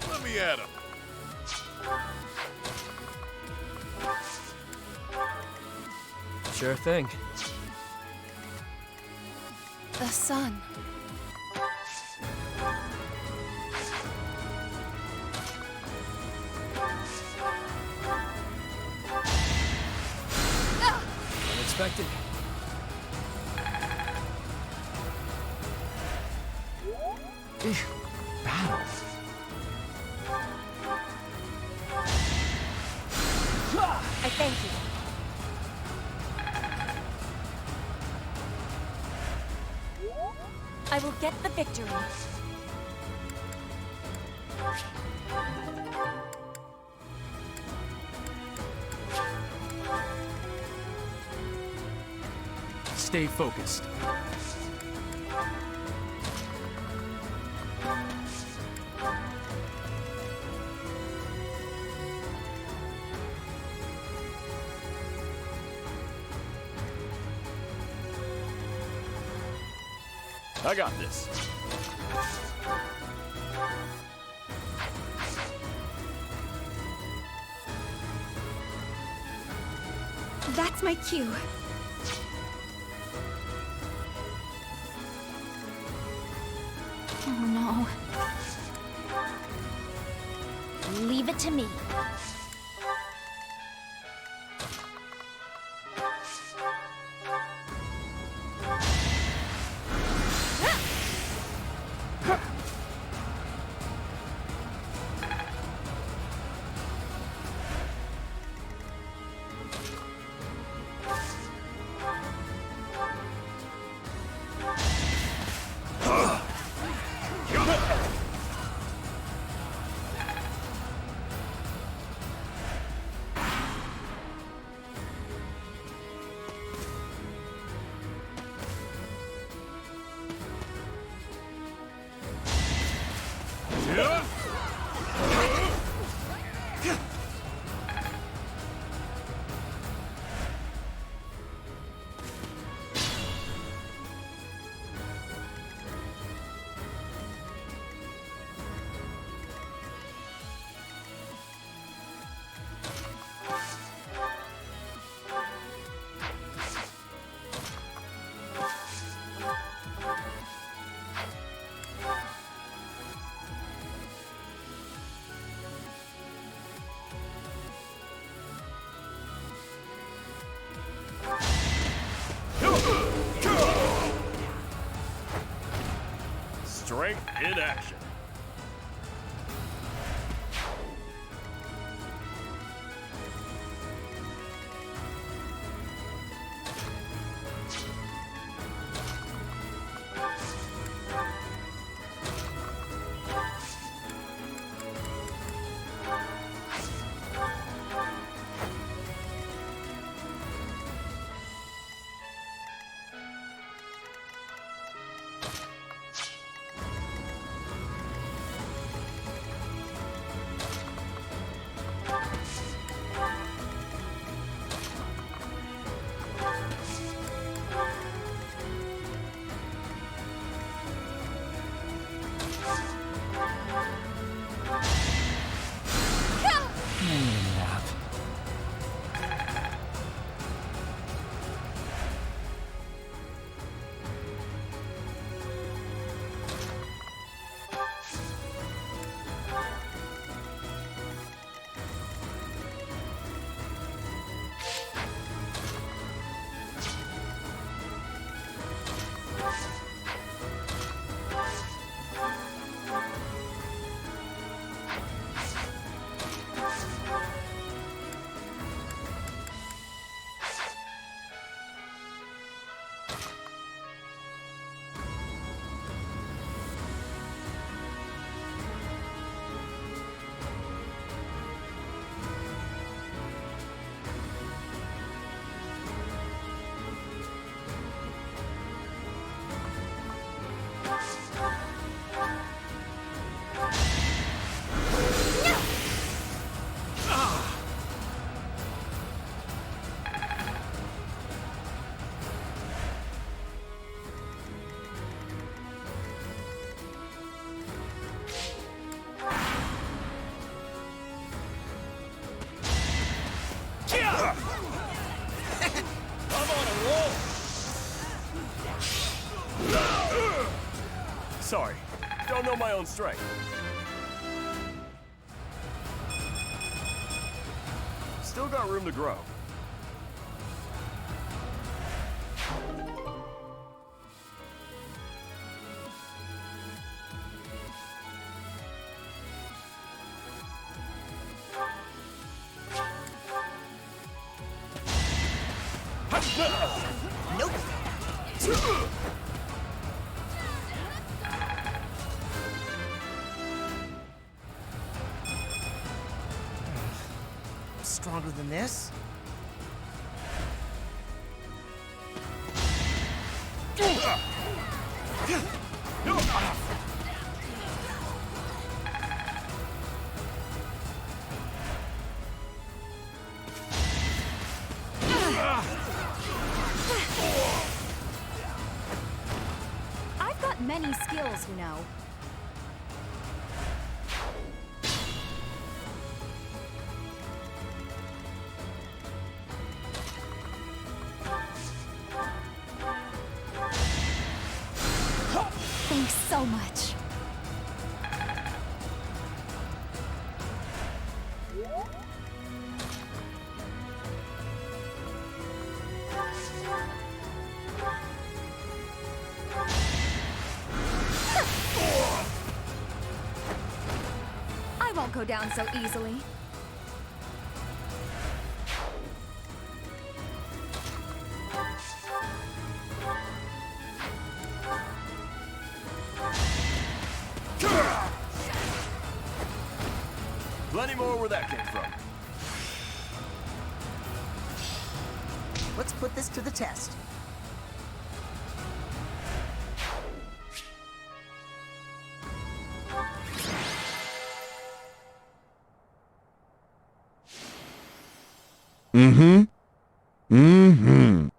Let me at him. Sure thing. The sun. Unexpected. Battle. I thank you. I will get the victory. Stay focused. I got this. That's my cue. Oh no. Leave it to me. Strength in action. Sorry, don't know my own strength. Still got room to grow. Nope. Stronger than this? any skills, you know. Thanks so much. I won't go down so easily. Plenty more where that came from. Let's put this to the test. Mm-hmm. Mm-hmm.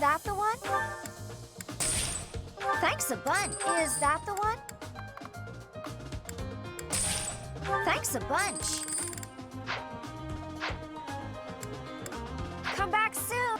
that the one? Thanks a bunch. Is that the one? Thanks a bunch. Come back soon.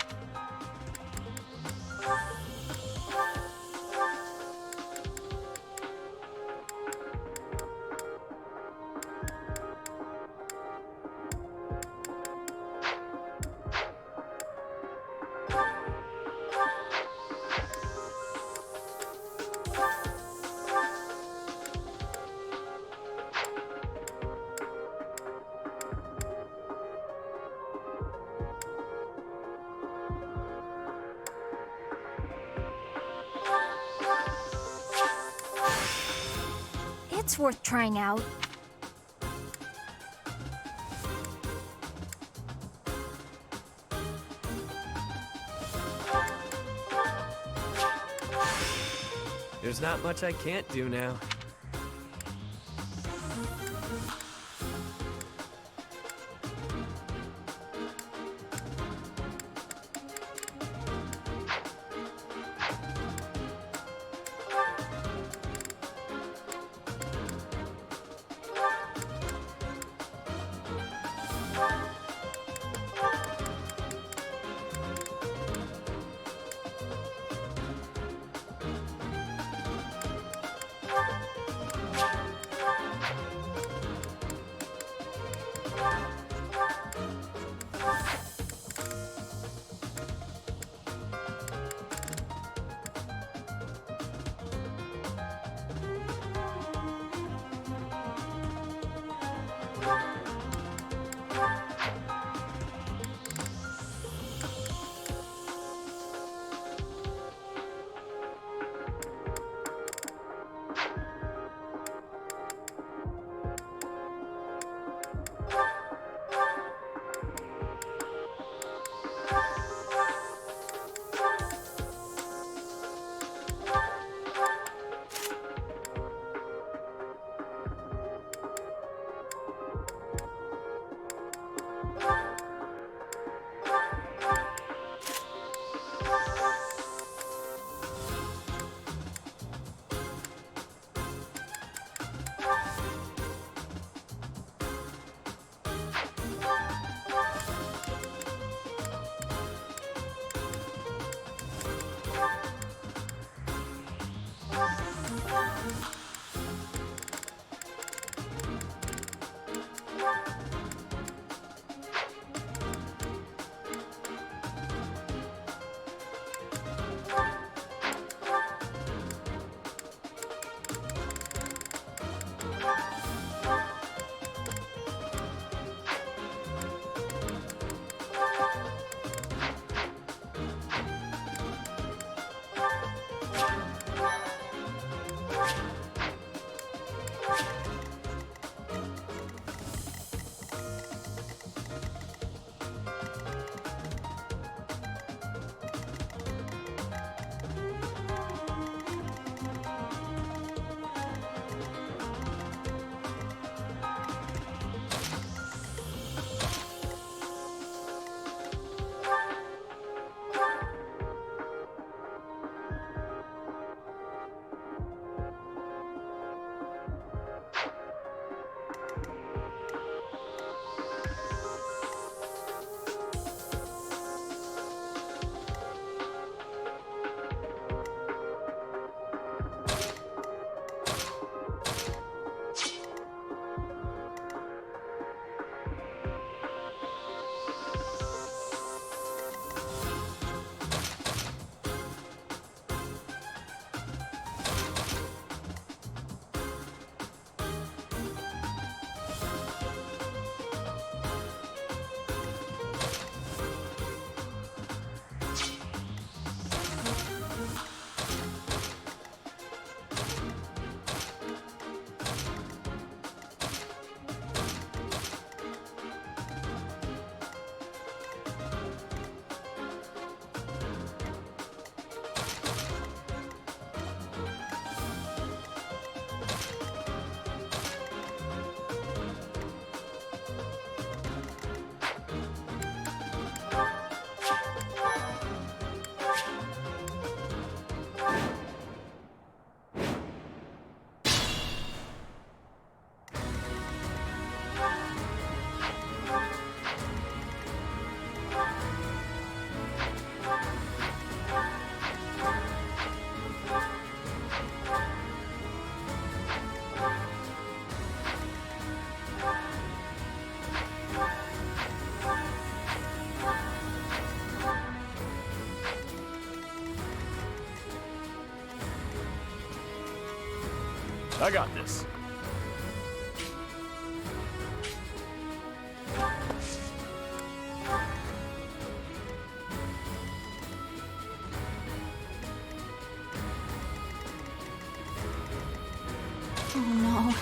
It's worth trying out. There's not much I can't do now. I got this. Oh no.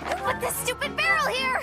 Who put this stupid barrel here?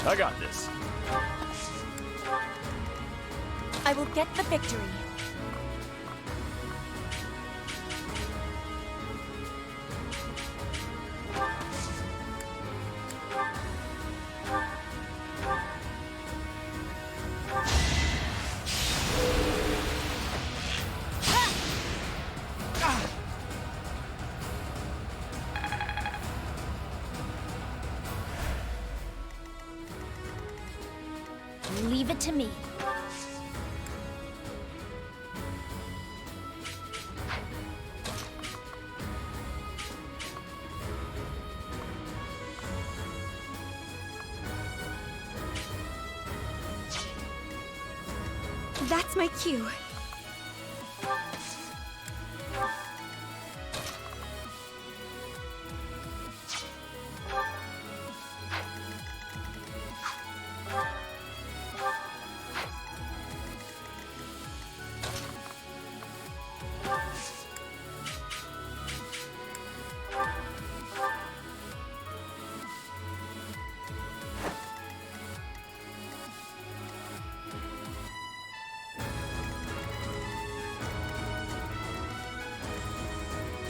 I got this. I will get the victory. Leave it to me. That's my cue.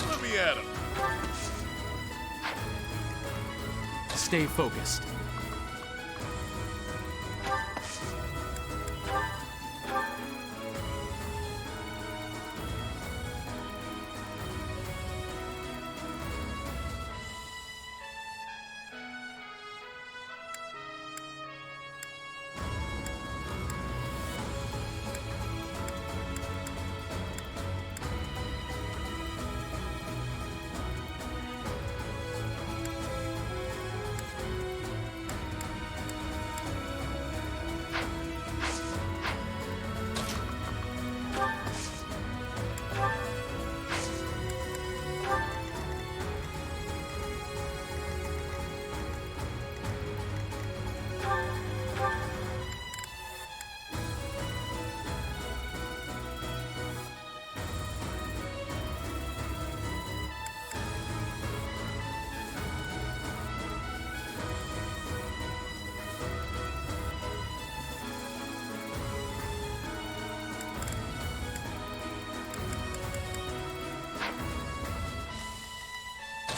Let me at him. Stay focused.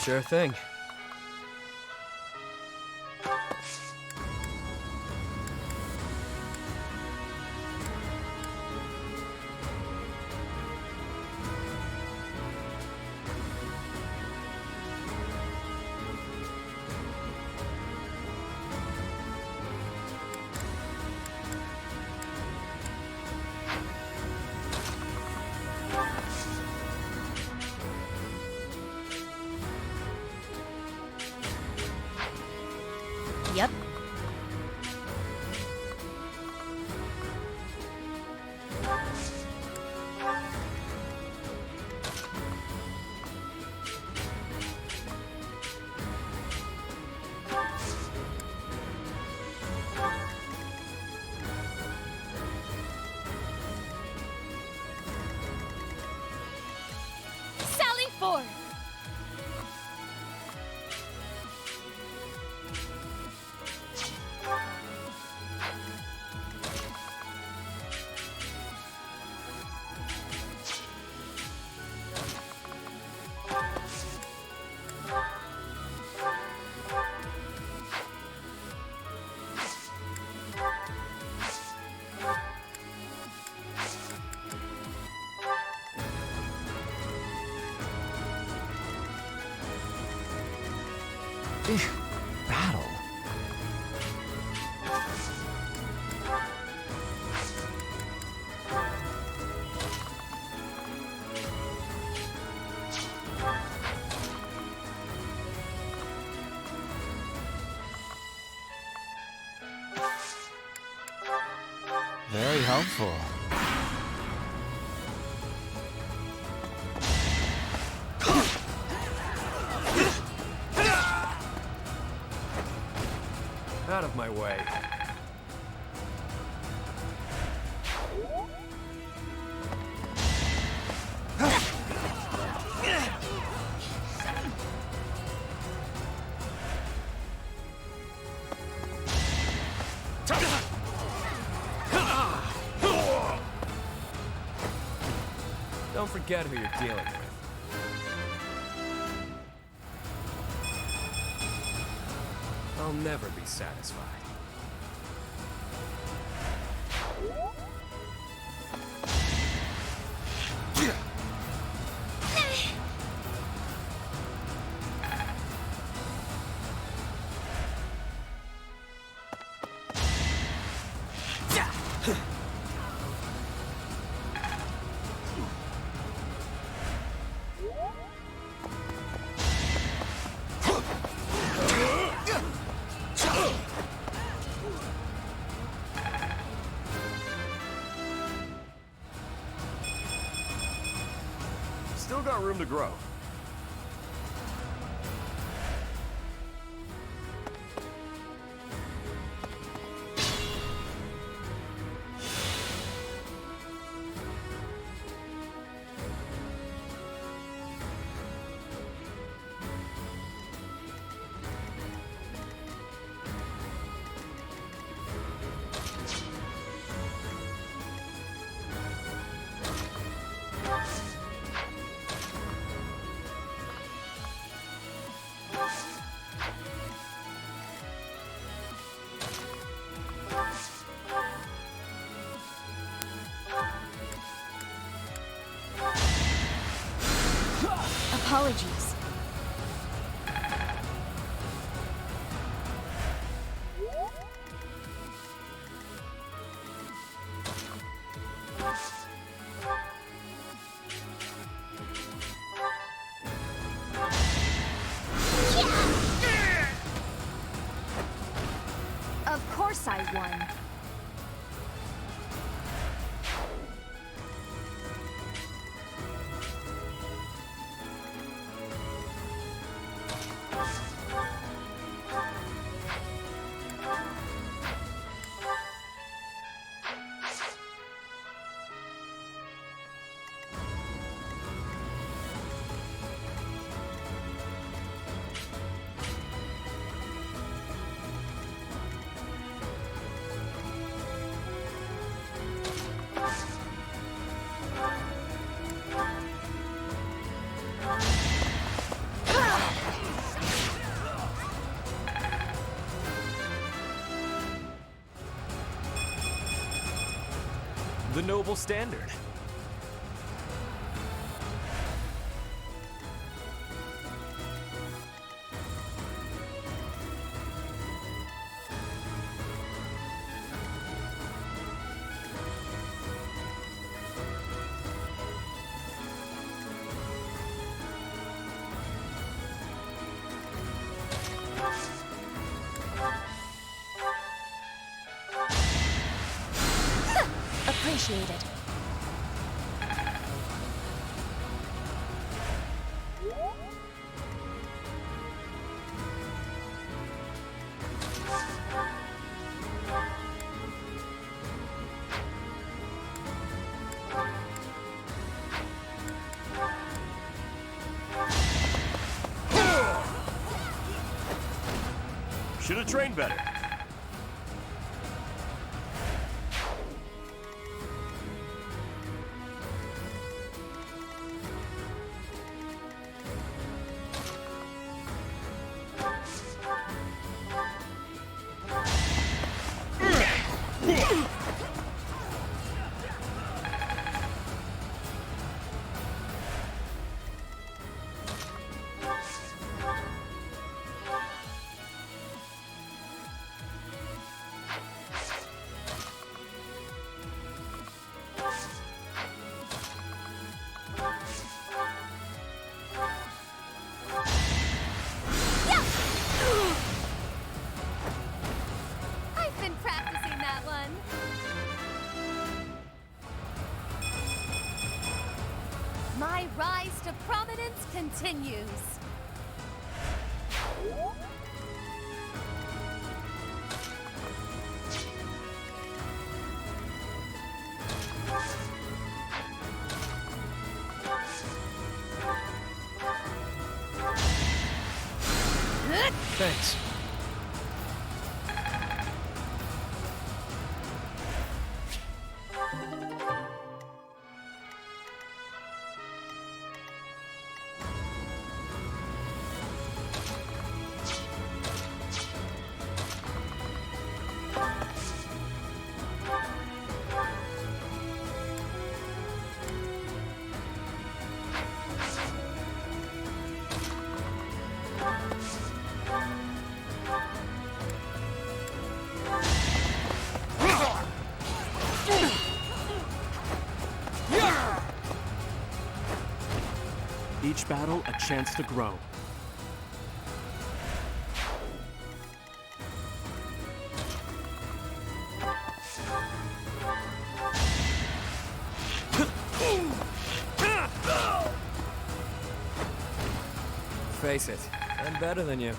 Sure thing. Yep. Sally forth! Battle. Very helpful. Out of my way. Don't forget who you're dealing with. I'll never be satisfied. Still got room to grow. Apologies. Of course I won. the noble standard. Appreciated. Should have trained better. I've been practicing that one. My rise to prominence continues. Thanks. Each battle, a chance to grow. Face it, I'm better than you.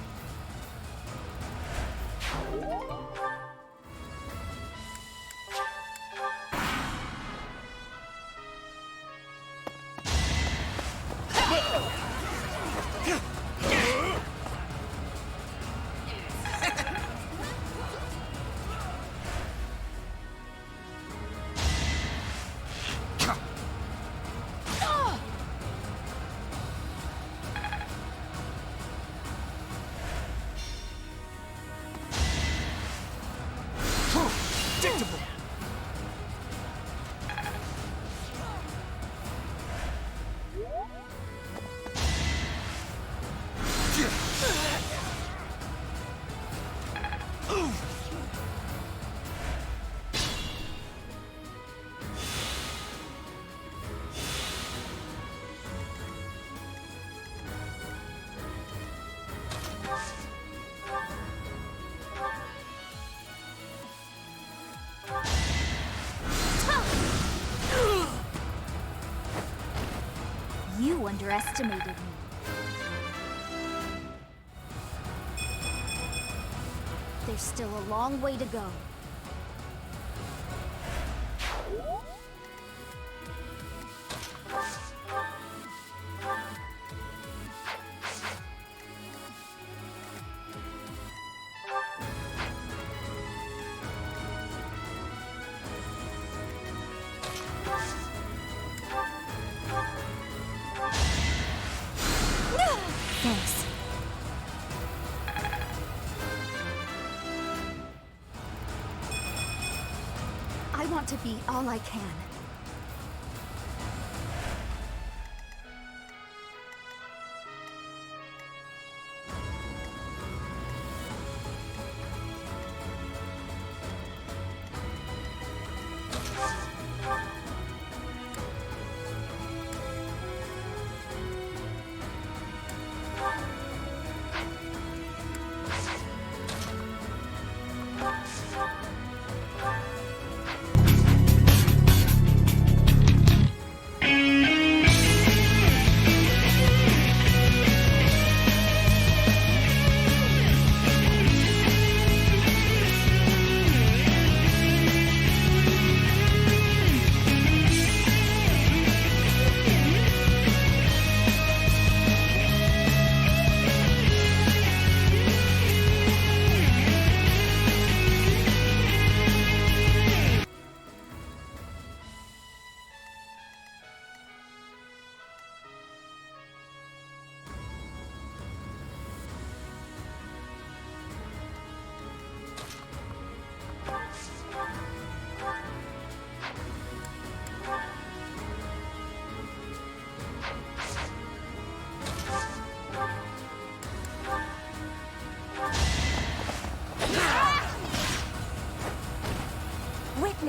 You underestimated me. There's still a long way to go. Thanks. I want to be all I can.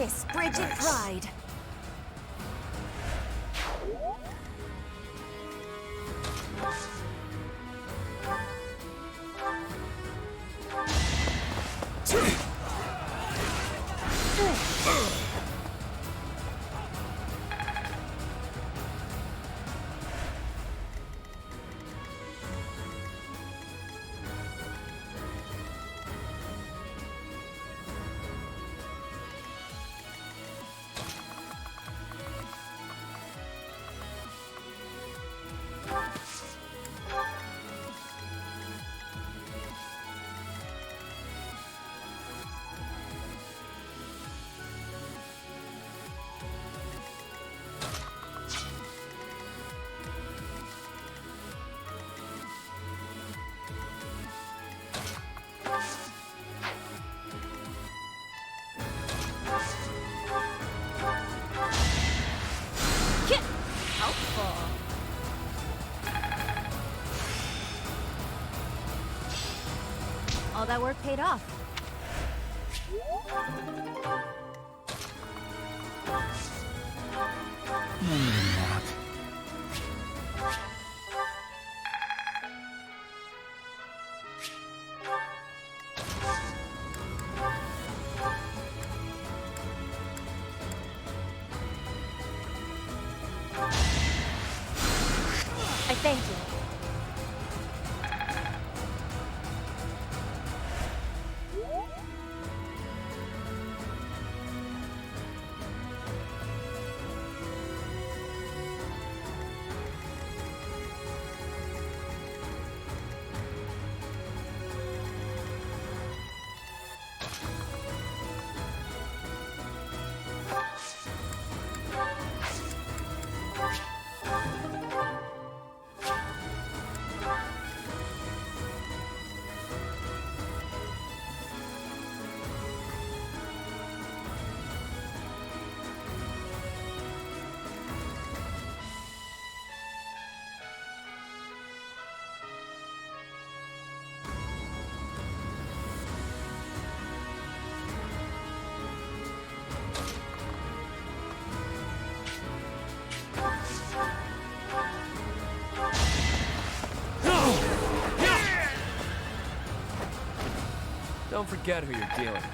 Miss Bridget Pride. All that work paid off. I thank you. Don't forget who you're dealing with.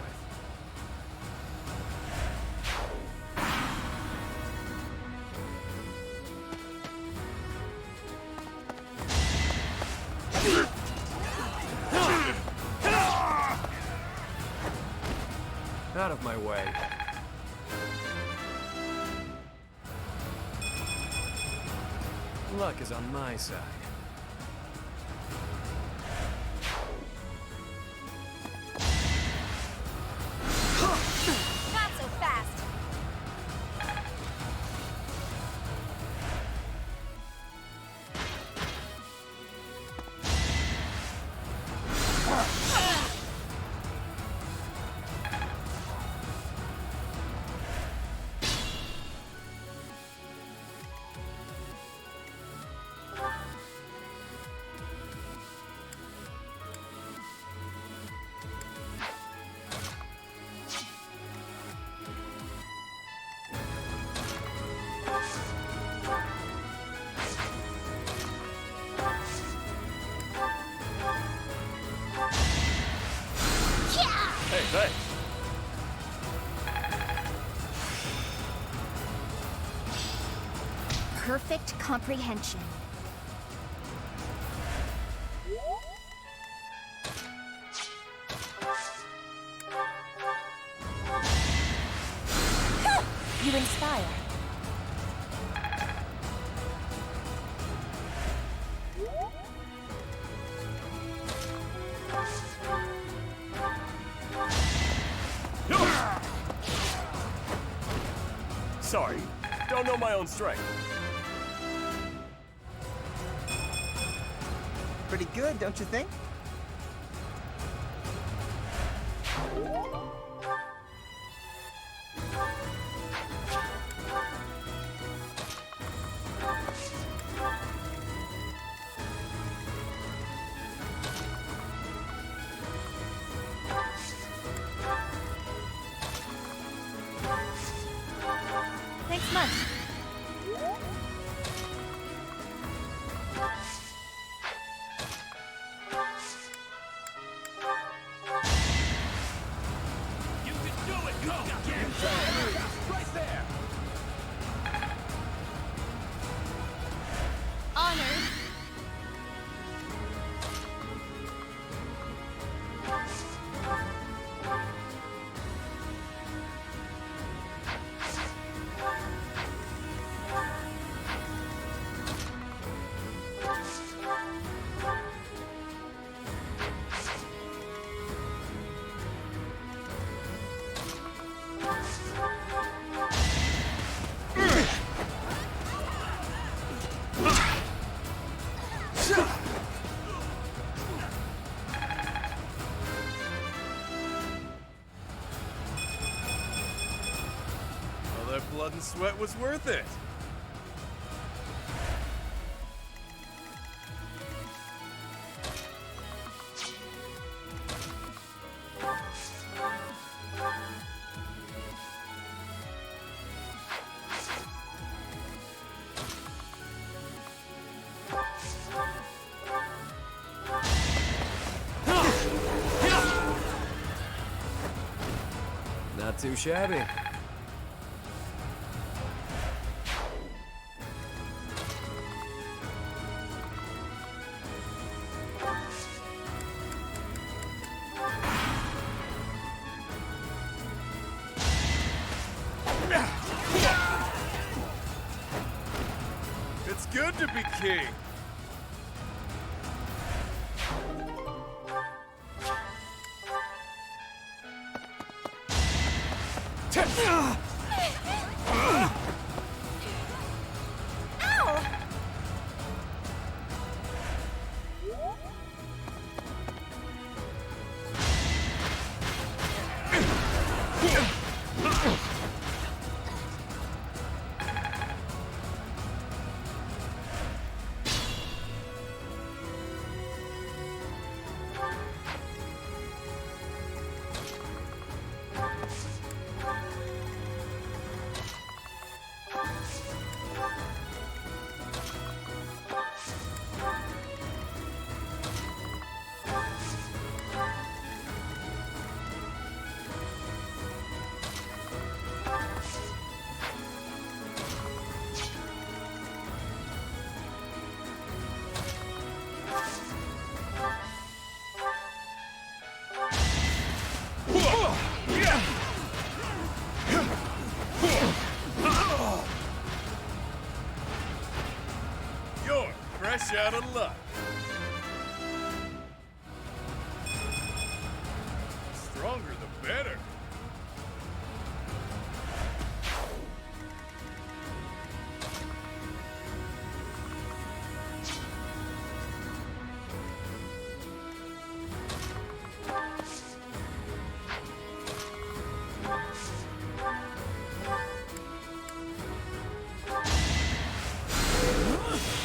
Out of my way. Luck is on my side. Not so fast. Hey, thanks. Perfect comprehension. You inspire. Sorry, don't know my own strength. Pretty good, don't you think? blood and sweat was worth it. Not too shabby. It's good to be king. You're fresh out of luck. Stronger the better.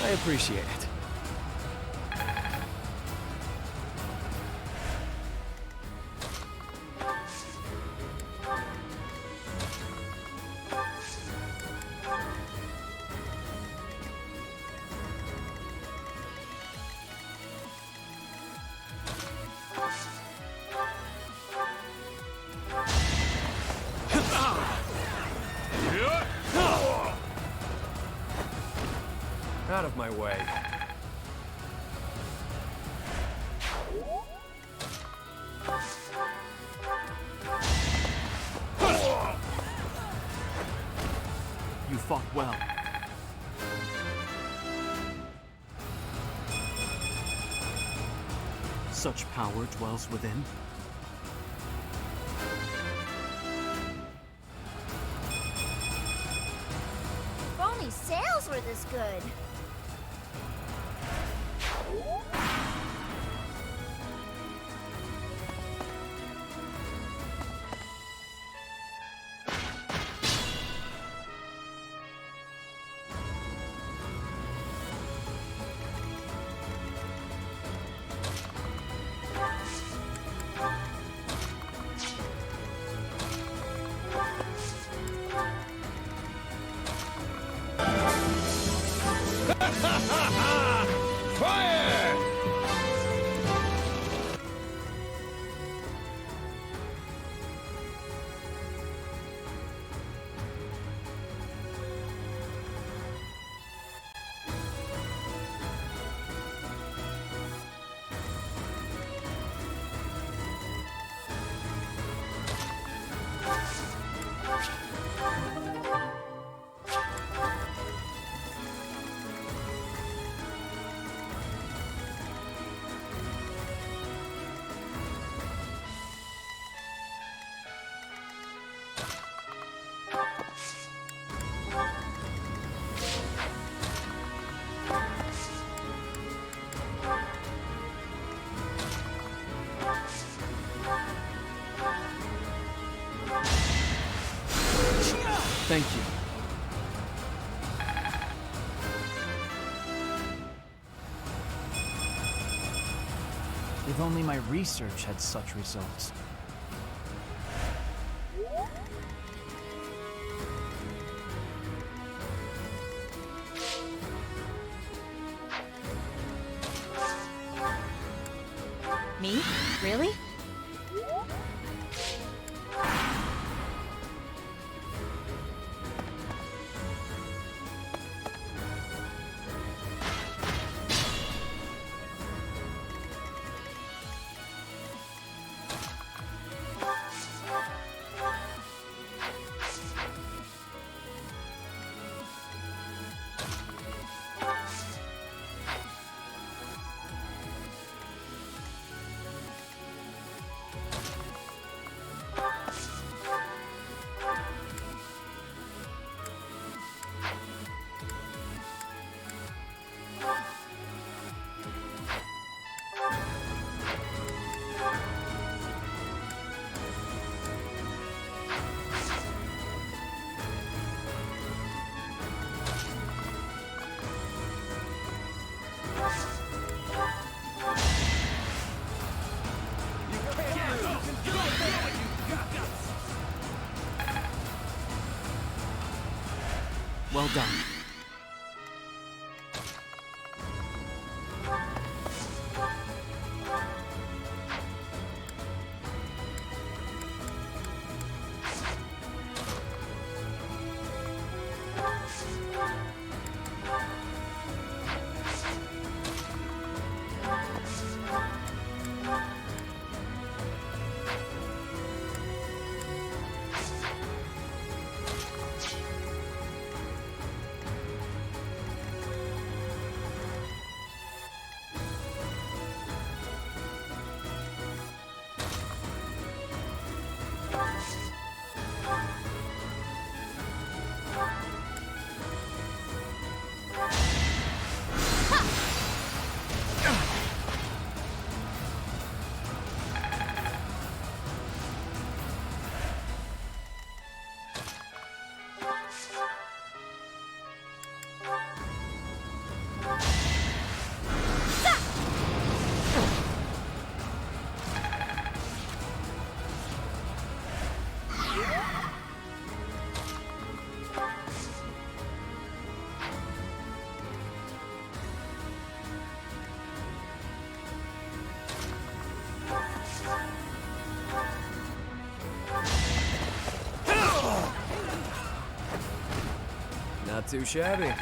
I appreciate it. Out of my way. You fought well. Such power dwells within. If only sales were this good. Fire! Thank you. If only my research had such results. Me? Really? Well done. Not too shabby.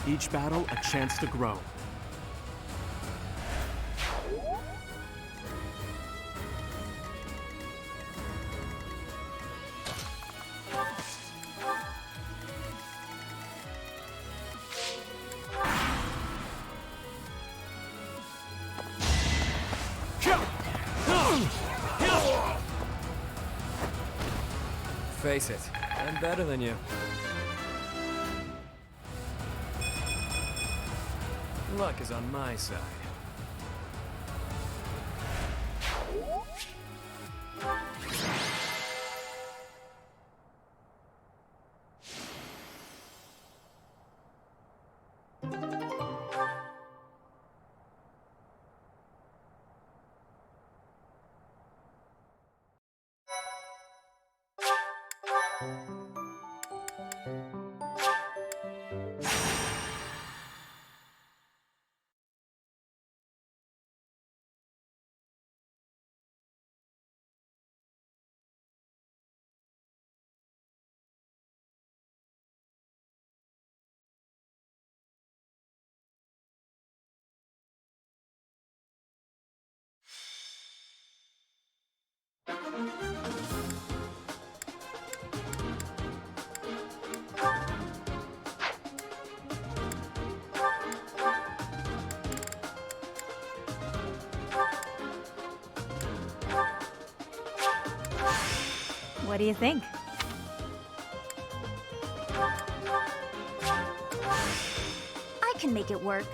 Each battle, a chance to grow. Face it, I'm better than you. Luck is on my side. What do you think? I can make it work.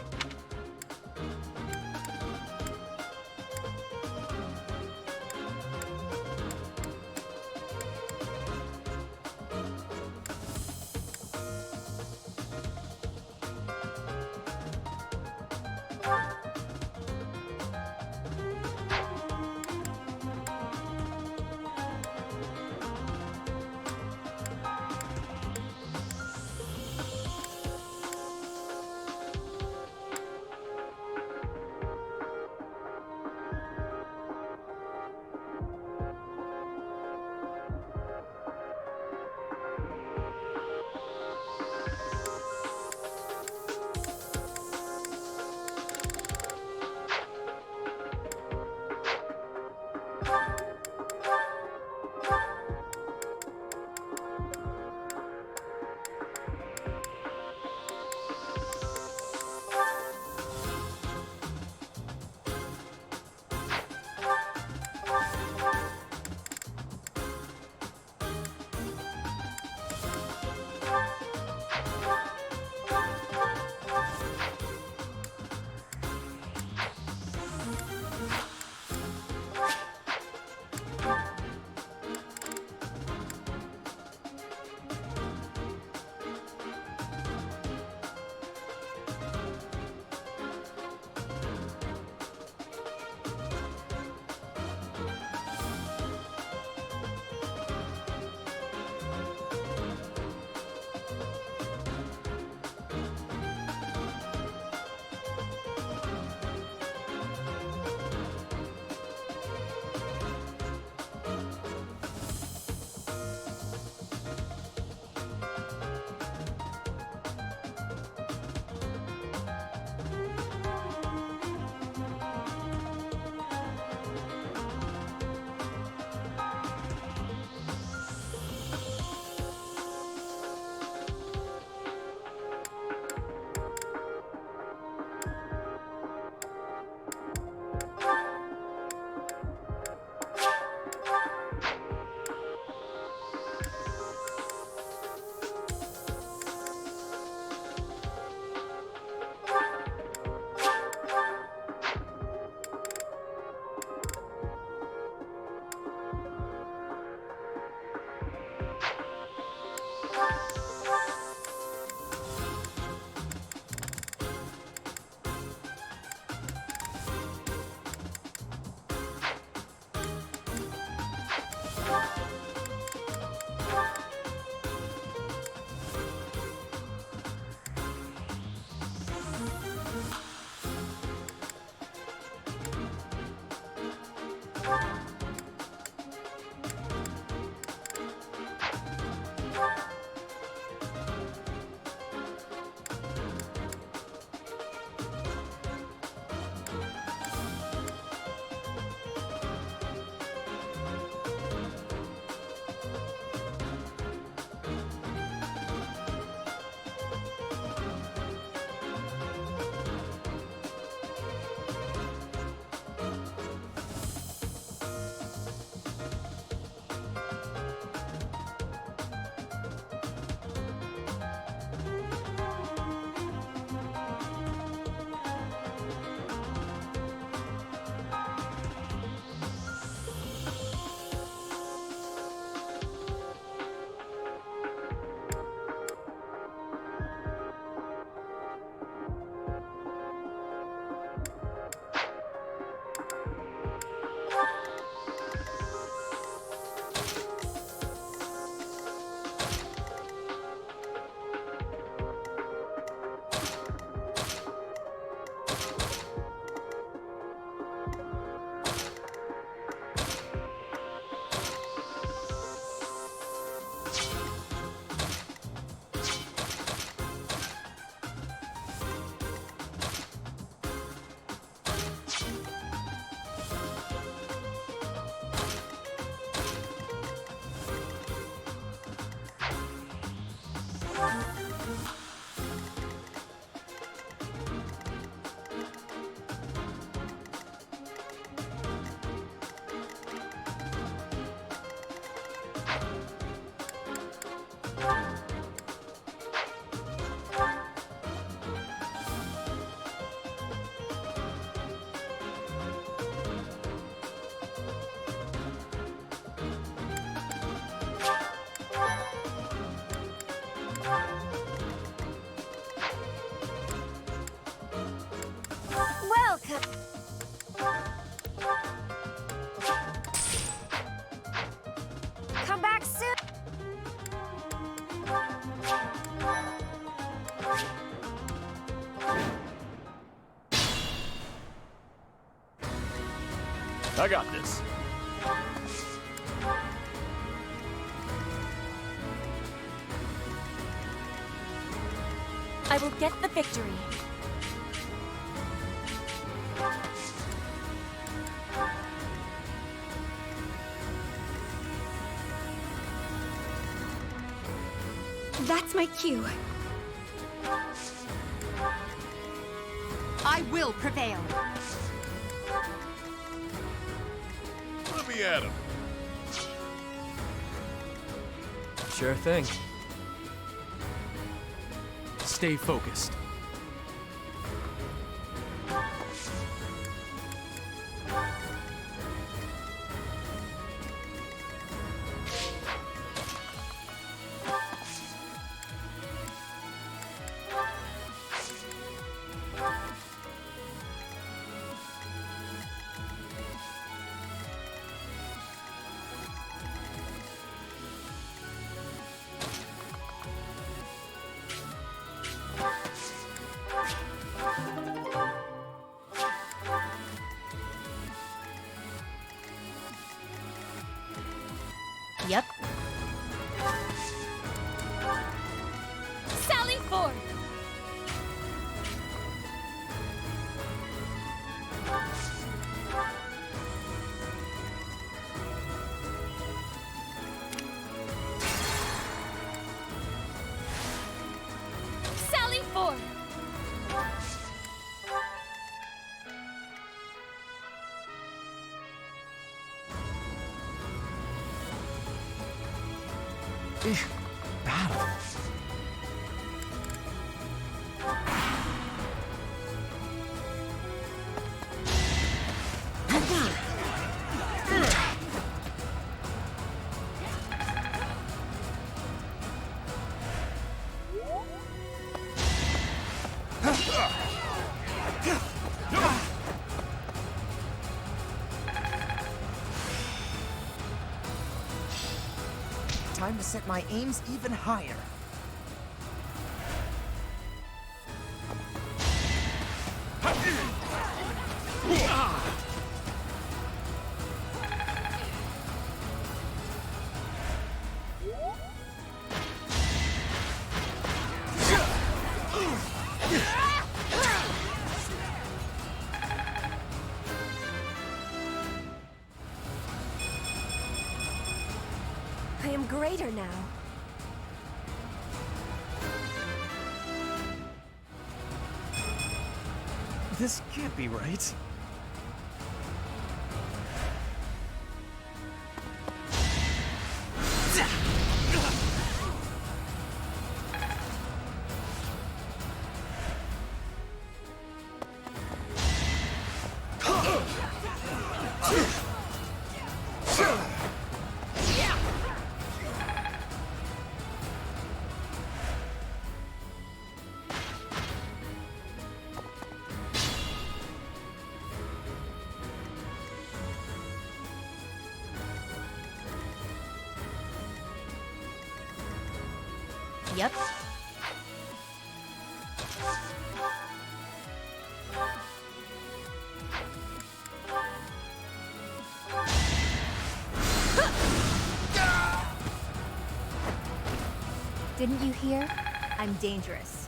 I got this. I will get the victory. That's my cue. I will prevail. Let me at him. Sure thing. Stay focused. Yep. Sally forth! Sally forth! Battle. Time to set my aims even higher. I am greater now. This can't be right. Yep. Didn't you hear? I'm dangerous.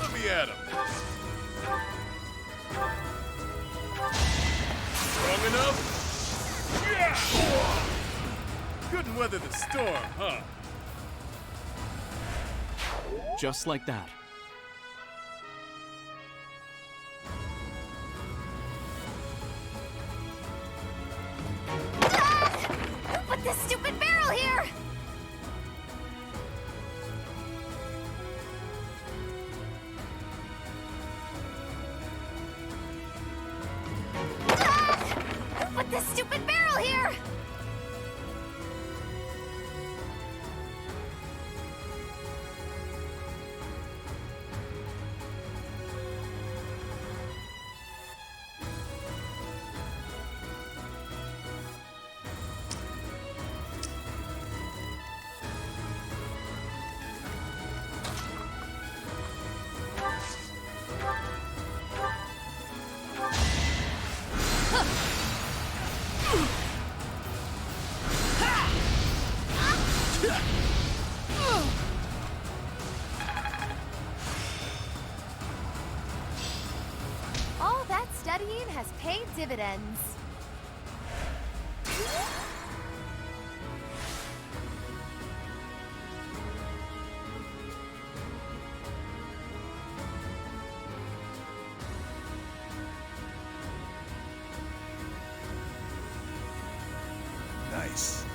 Let me at him. Strong enough? Yeah! Couldn't weather the storm, huh? Just like that. Who put this stupid barrel here? Who put this stupid barrel here? studying has paid dividends. Nice.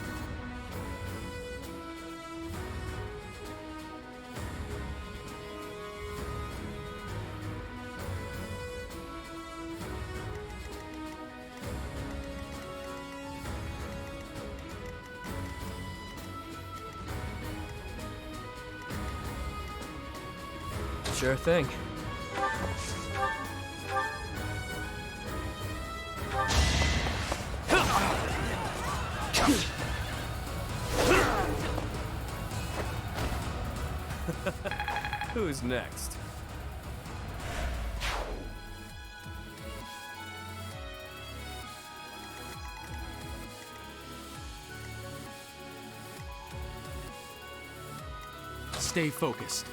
Sure thing. Who's next? Stay focused.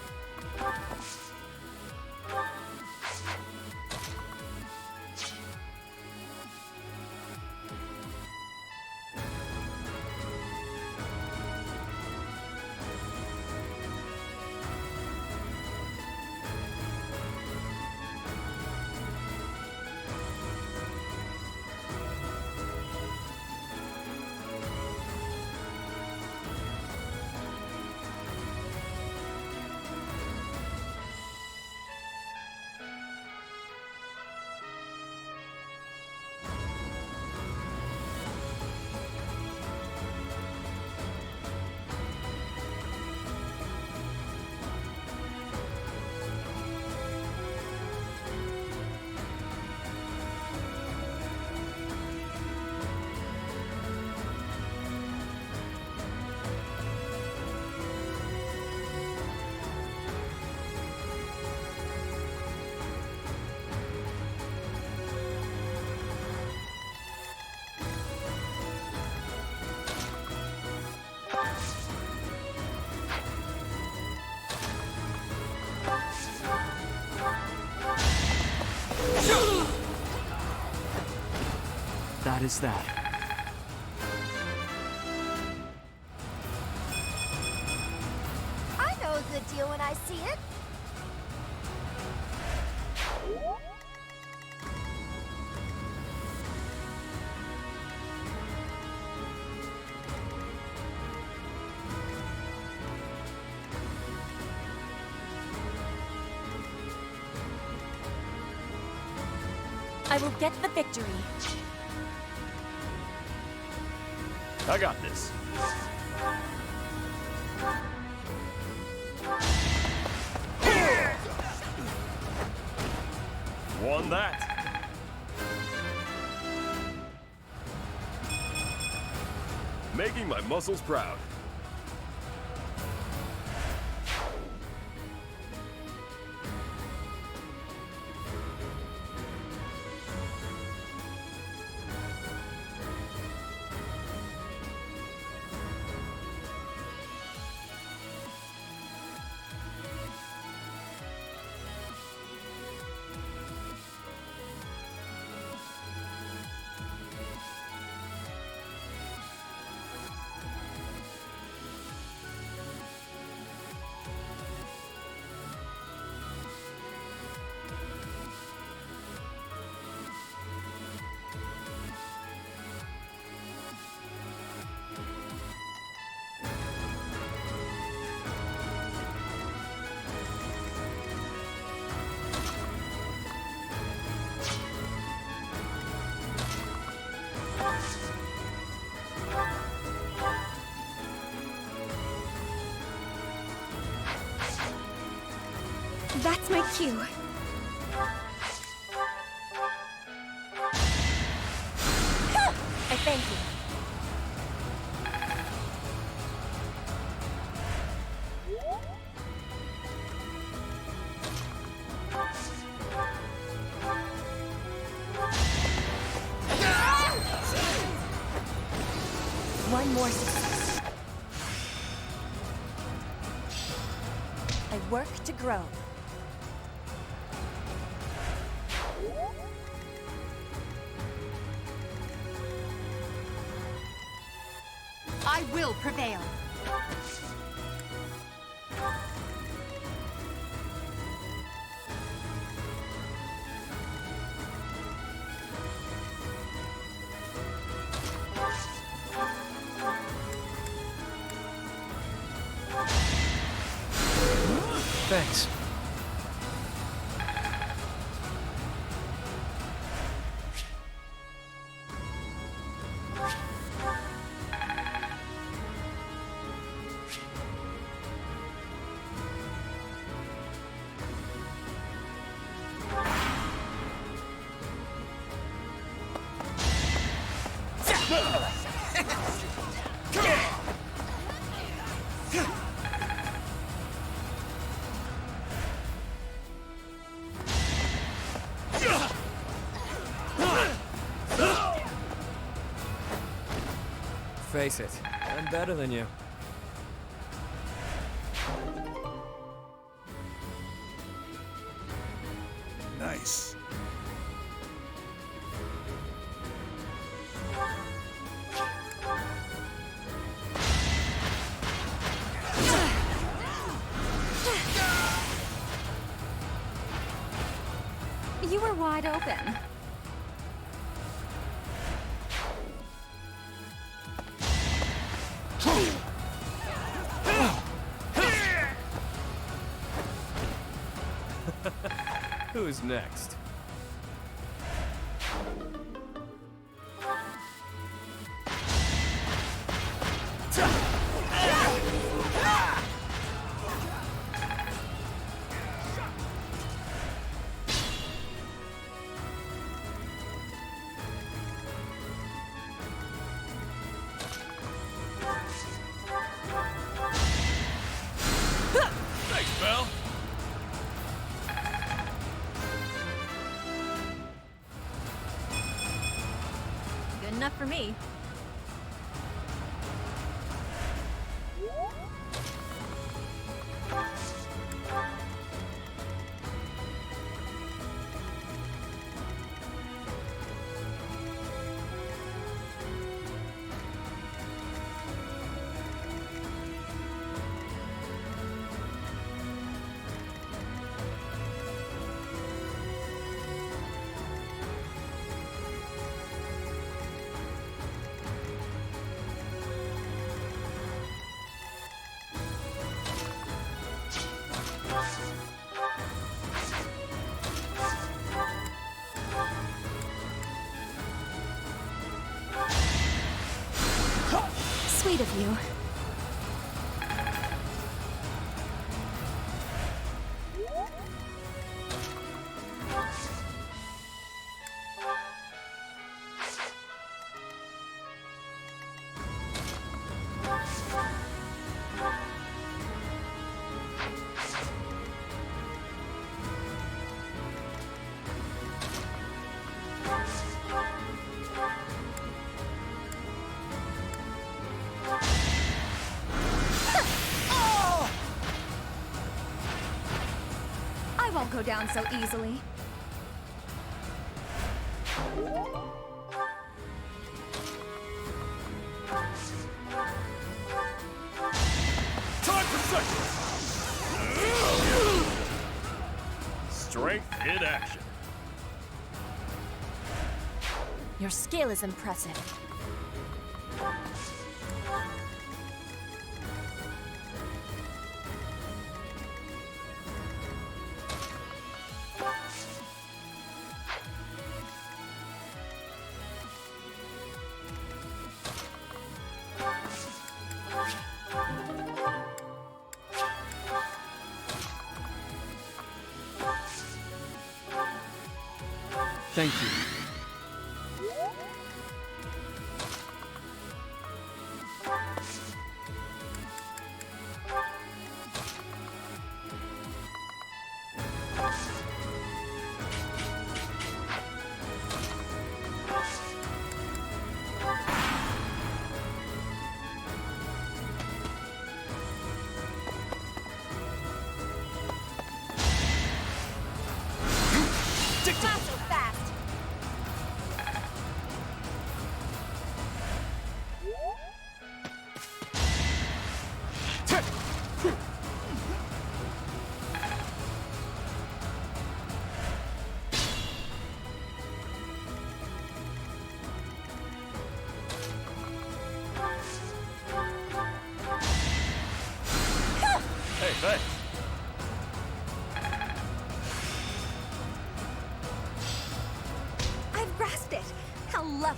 That is that. I know a good deal when I see it. I will get the victory. I got this. Won that. Making my muscles proud. That's my cue. I thank you. One more success. I work to grow. I will prevail. Thanks. Face it, I'm better than you. Nice. You were wide open. Who's next? Thanks, Belle. Good enough for me. Sweet of you. I won't go down so easily. Time for seconds. Strength in action. Your skill is impressive. Thank you. Not so fast. grasped it! How lovely!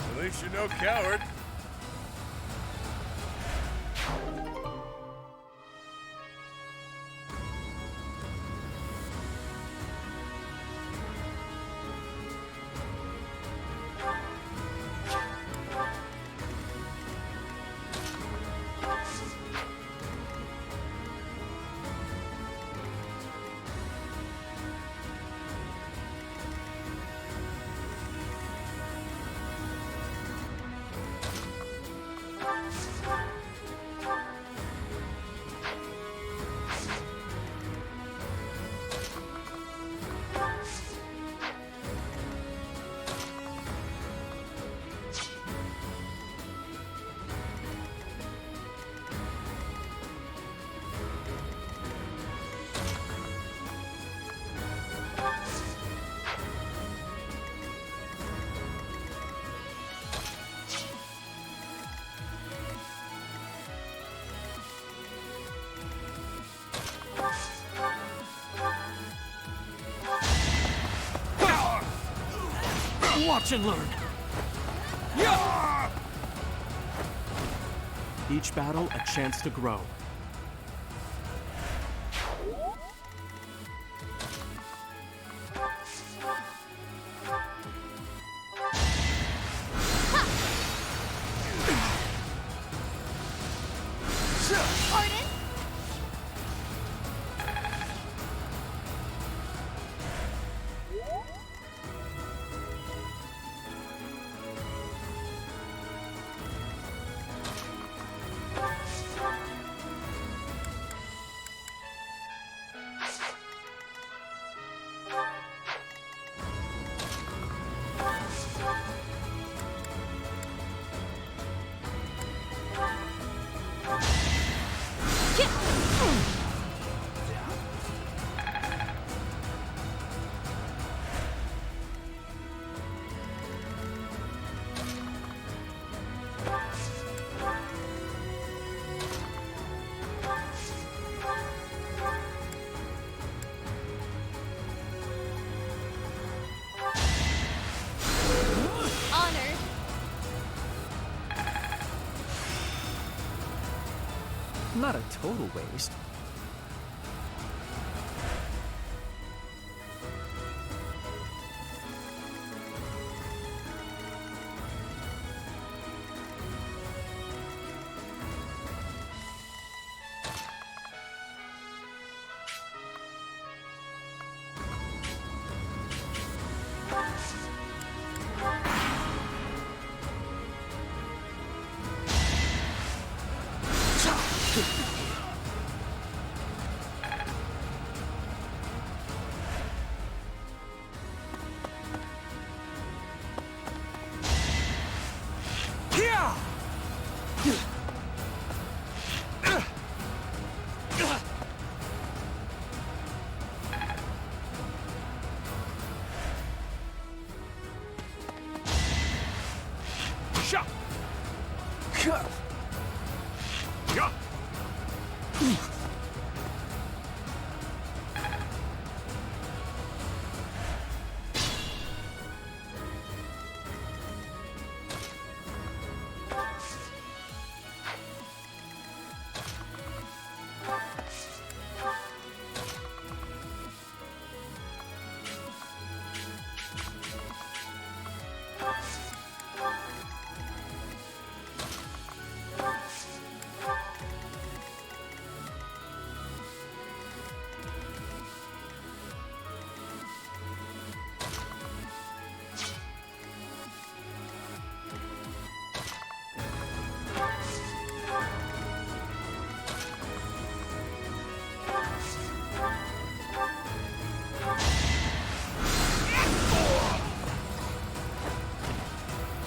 At least you're no coward. Watch and learn. Each battle a chance to grow. Pardon? Honored. Not a total waste.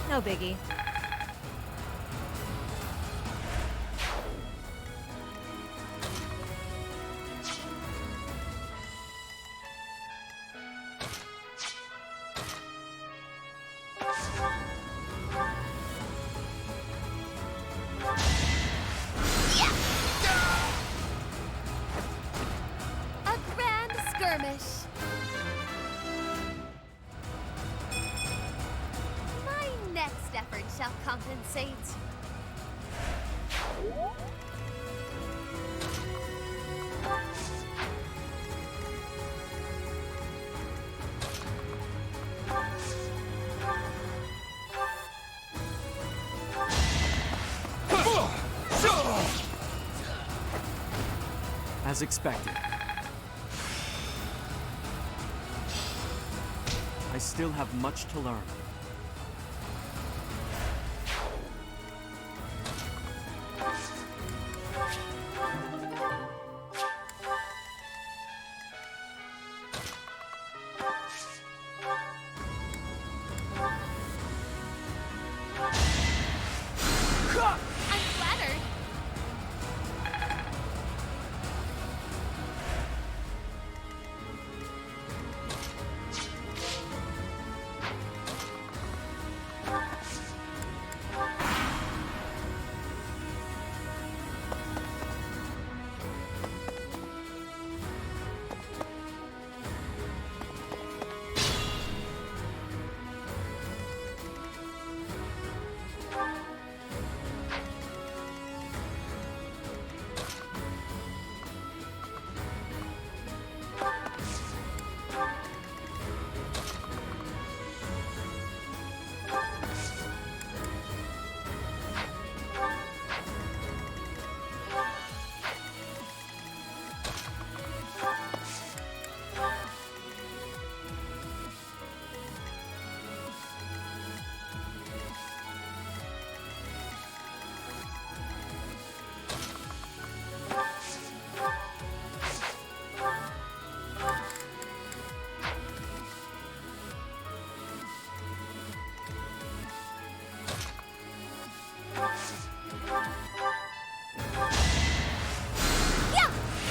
No biggie. compensate. As expected. I still have much to learn. I'm flattered.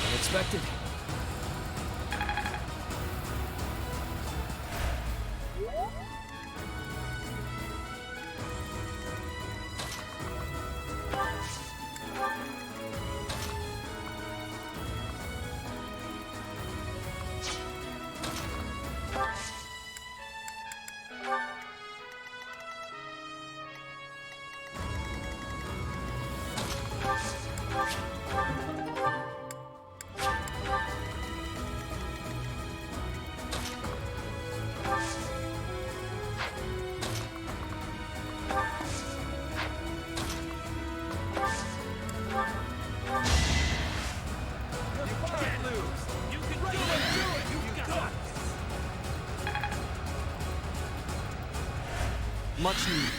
Unexpected. Much needed.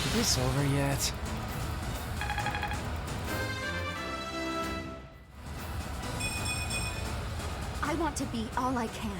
Is this over yet? I want to be all I can.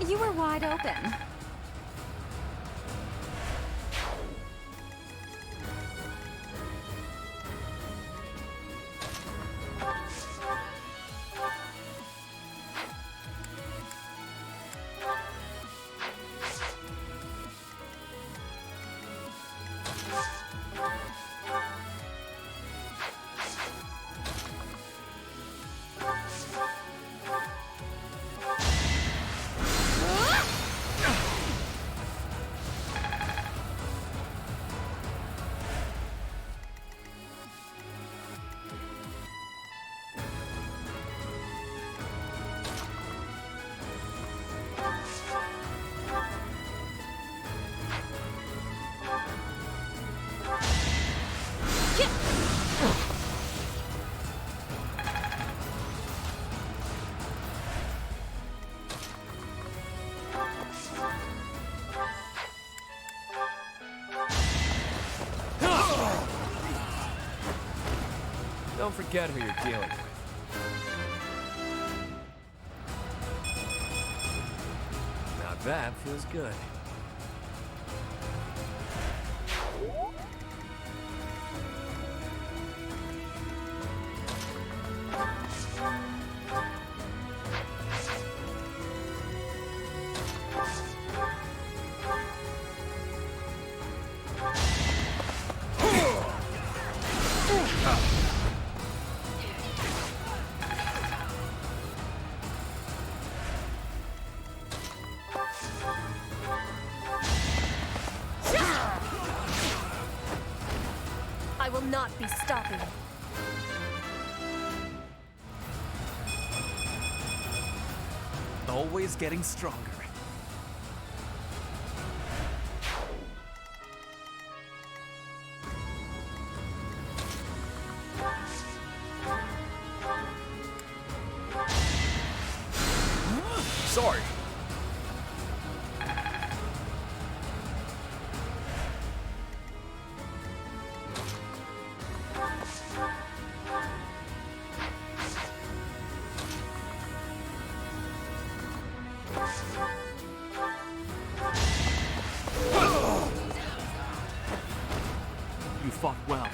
You were wide open. don't forget who you're dealing with. Now that feels good. I will not be stopping. Always getting stronger. Sorry. You fought well.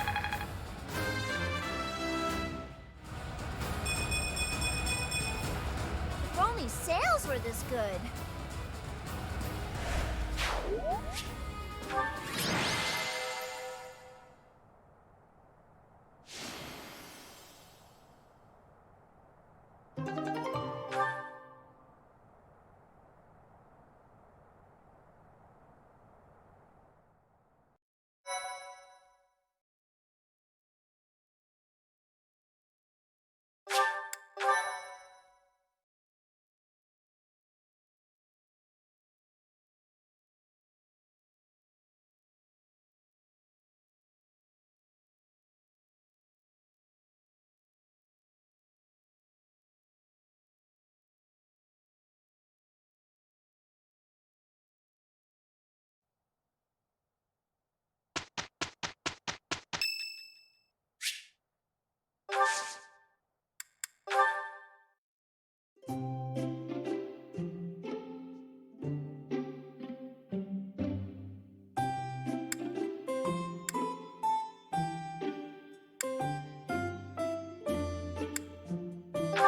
If only sales were this good.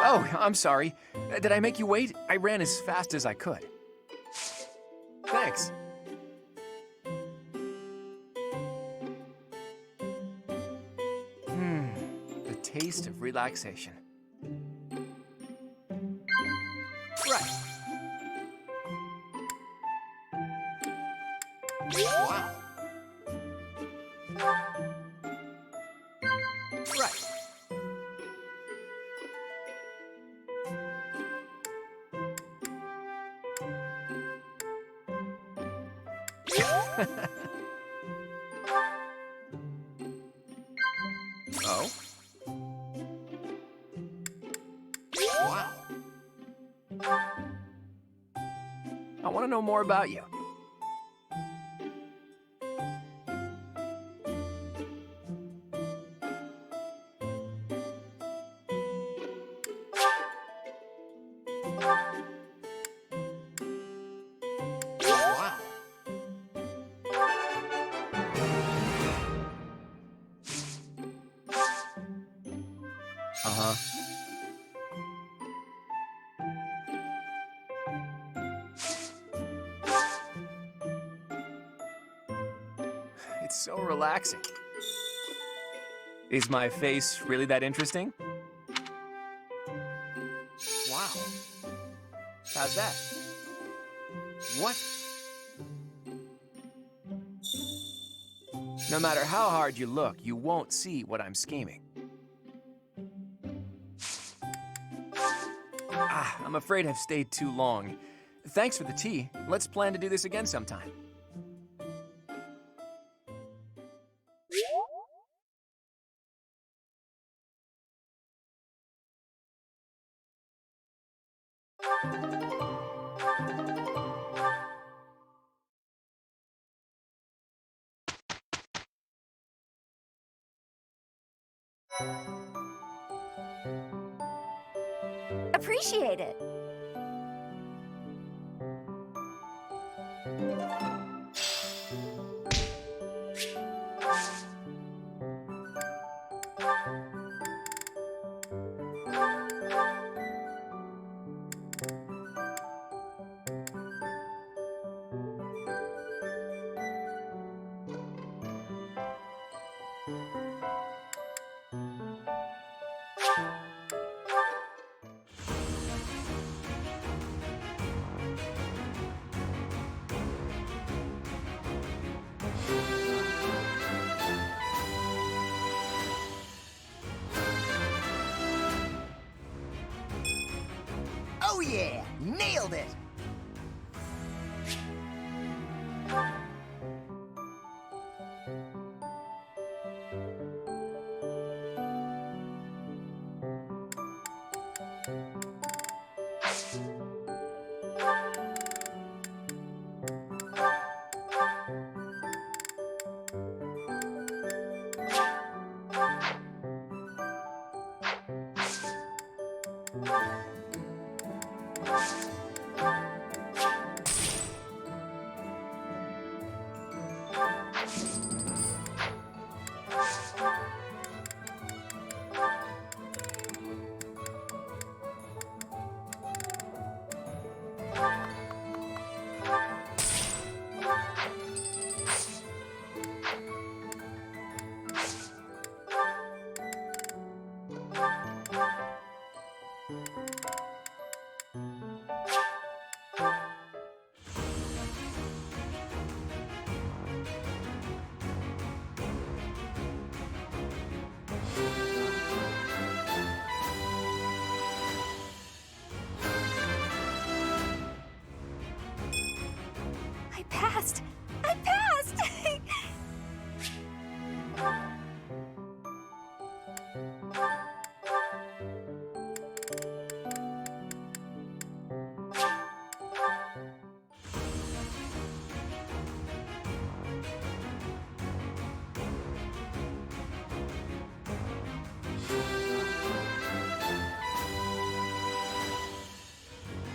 Oh, I'm sorry. Did I make you wait? I ran as fast as I could. Thanks. The taste of relaxation. Right. Wow. Right. Oh? Wow. I want to know more about you. Wow. Uh-huh. It's so relaxing. Is my face really that interesting? Wow. How's that? What? No matter how hard you look, you won't see what I'm scheming. I'm afraid I've stayed too long. Thanks for the tea. Let's plan to do this again sometime. Appreciate it. Oh yeah! Nailed it! I passed! I passed!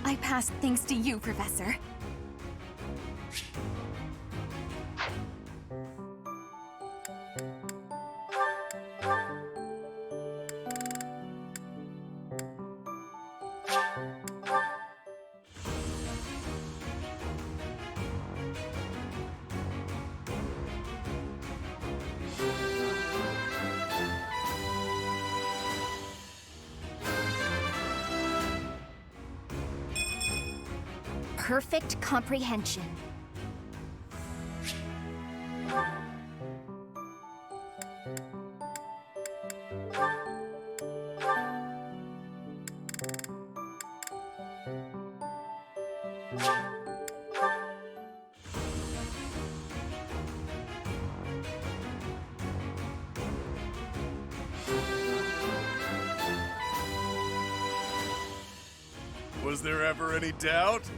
I passed thanks to you, Professor. Perfect comprehension. Was there ever any doubt?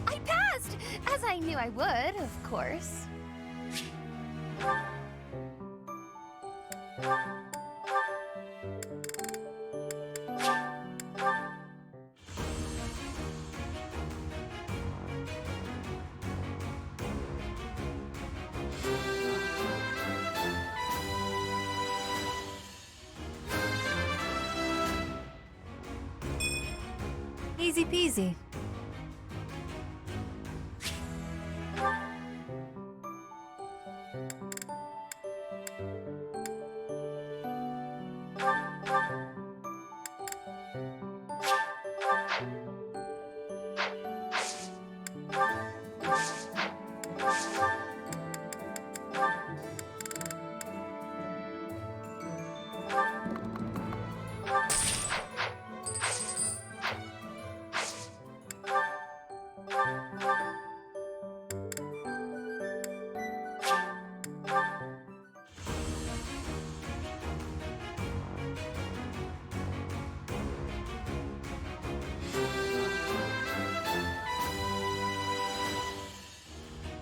I passed! As I knew I would, of course. Easy Easy peasy.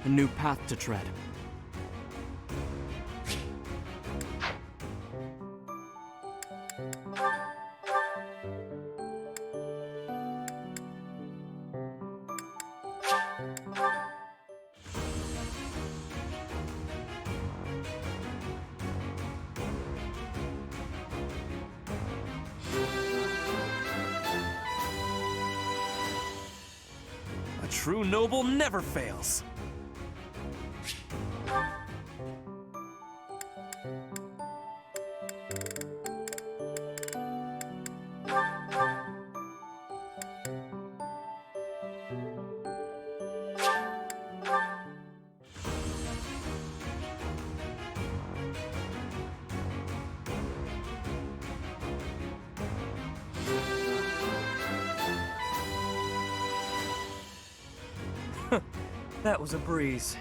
A new path to tread. A true noble never fails. That was a breeze.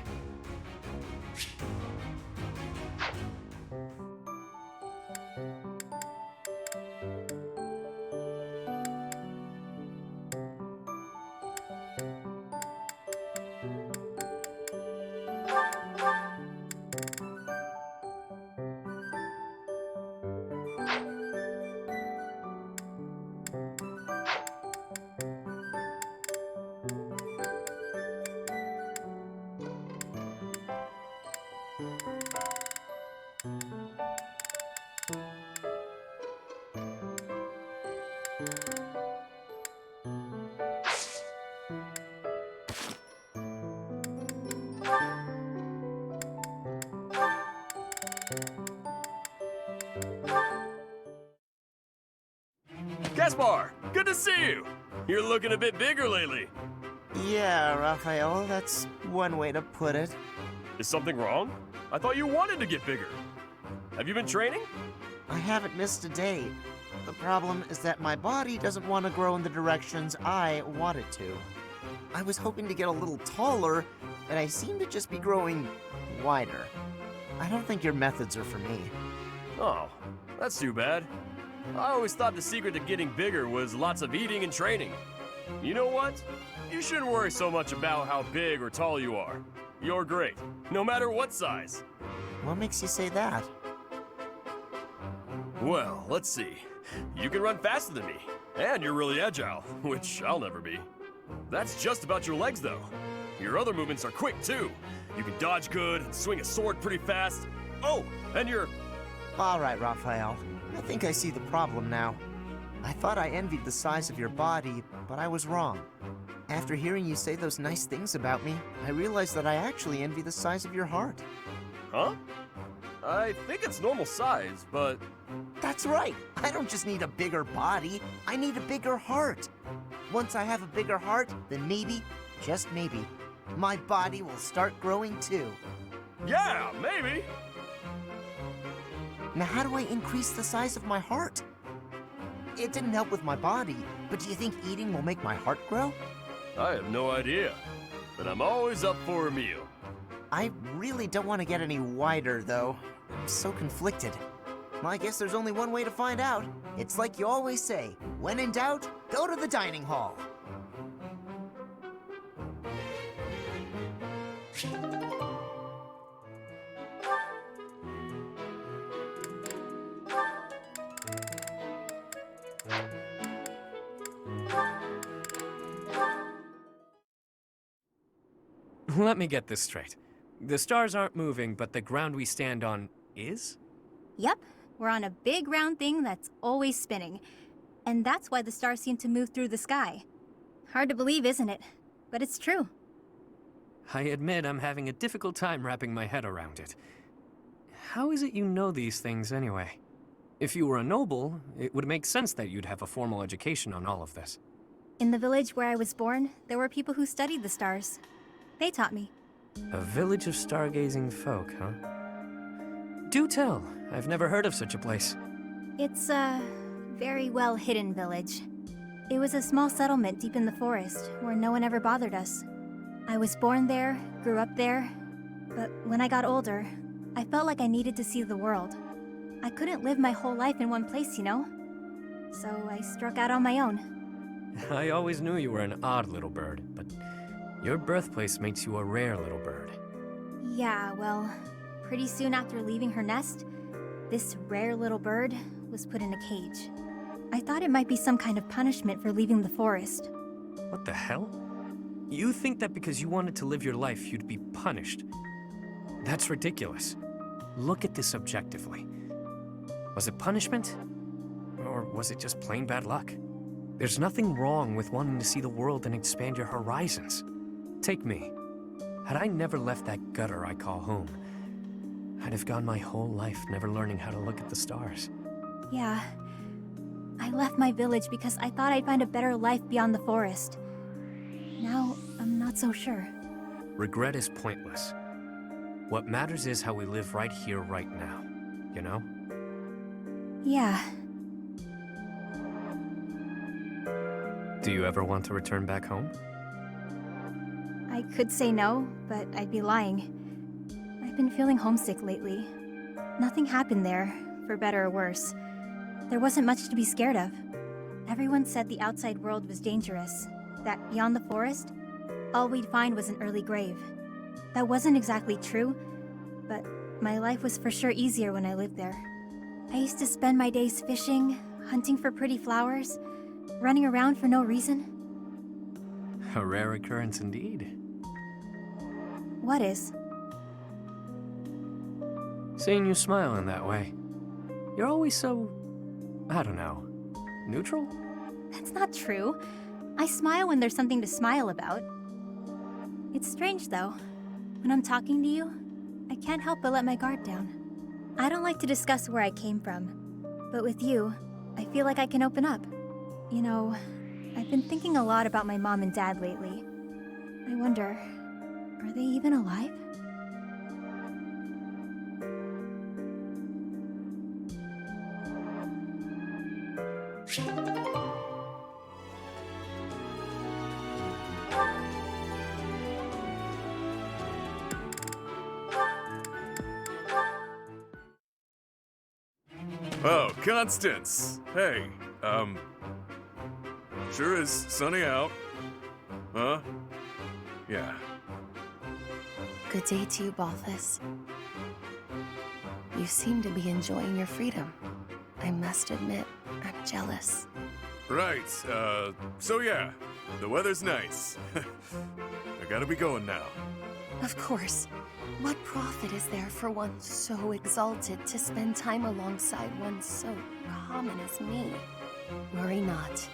Gaspar, good to see you. You're looking a bit bigger lately. Yeah, Raphael, that's one way to put it. Is something wrong? I thought you wanted to get bigger. Have you been training? I haven't missed a day. The problem is that my body doesn't want to grow in the directions I want it to. I was hoping to get a little taller, but I seem to just be growing wider. I don't think your methods are for me. Oh, that's too bad. I always thought the secret to getting bigger was lots of eating and training. You know what? You shouldn't worry so much about how big or tall you are. You're great, no matter what size. What makes you say that? Well, let's see. You can run faster than me, and you're really agile, which I'll never be. That's just about your legs, though. Your other movements are quick, too. You can dodge good and swing a sword pretty fast. Oh, and you're... All right, Raphael. I think I see the problem now. I thought I envied the size of your body, but I was wrong. After hearing you say those nice things about me, I realized that I actually envy the size of your heart. Huh? I think it's normal size, but... That's right! I don't just need a bigger body, I need a bigger heart. Once I have a bigger heart, then maybe, just maybe, my body will start growing too. Yeah, maybe! Now how do I increase the size of my heart? It didn't help with my body, but do you think eating will make my heart grow? I have no idea, but I'm always up for a meal. I really don't want to get any wider, though. I'm so conflicted. Well, I guess there's only one way to find out. It's like you always say, when in doubt, go to the dining hall. Let me get this straight. The stars aren't moving, but the ground we stand on is? Yep, we're on a big round thing that's always spinning. And that's why the stars seem to move through the sky. Hard to believe, isn't it? But it's true. I admit I'm having a difficult time wrapping my head around it. How is it you know these things anyway? If you were a noble, it would make sense that you'd have a formal education on all of this. In the village where I was born, there were people who studied the stars. They taught me. A village of stargazing folk, huh? Do tell. I've never heard of such a place. It's a very well-hidden village. It was a small settlement deep in the forest, where no one ever bothered us. I was born there, grew up there, but when I got older, I felt like I needed to see the world. I couldn't live my whole life in one place, you know? So I struck out on my own. I always knew you were an odd little bird, but your birthplace makes you a rare little bird. Yeah, well, pretty soon after leaving her nest, this rare little bird was put in a cage. I thought it might be some kind of punishment for leaving the forest. What the hell? You think that because you wanted to live your life, you'd be punished? That's ridiculous. Look at this objectively. Was it punishment? Or was it just plain bad luck? There's nothing wrong with wanting to see the world and expand your horizons. Take me. Had I never left that gutter I call home, I'd have gone my whole life never learning how to look at the stars. Yeah. I left my village because I thought I'd find a better life beyond the forest. Now, I'm not so sure. Regret is pointless. What matters is how we live right here, right now. You know? Yeah. Do you ever want to return back home? I could say no, but I'd be lying. I've been feeling homesick lately. Nothing happened there, for better or worse. There wasn't much to be scared of. Everyone said the outside world was dangerous, that beyond the forest, all we'd find was an early grave. That wasn't exactly true, but my life was for sure easier when I lived there. I used to spend my days fishing, hunting for pretty flowers, running around for no reason. A rare occurrence indeed. What is? Seeing you smile in that way. You're always so, I don't know, neutral? That's not true. I smile when there's something to smile about. It's strange, though. When I'm talking to you, I can't help but let my guard down. I don't like to discuss where I came from, but with you, I feel like I can open up. You know, I've been thinking a lot about my mom and dad lately. I wonder, are they even alive? Oh, Constance! Hey, sure is sunny out. Huh? Yeah. Good day to you, Balthus. You seem to be enjoying your freedom. I must admit, I'm jealous. Right, so yeah, the weather's nice. I gotta be going now. Of course. What profit is there for one so exalted to spend time alongside one so common as me? Worry not.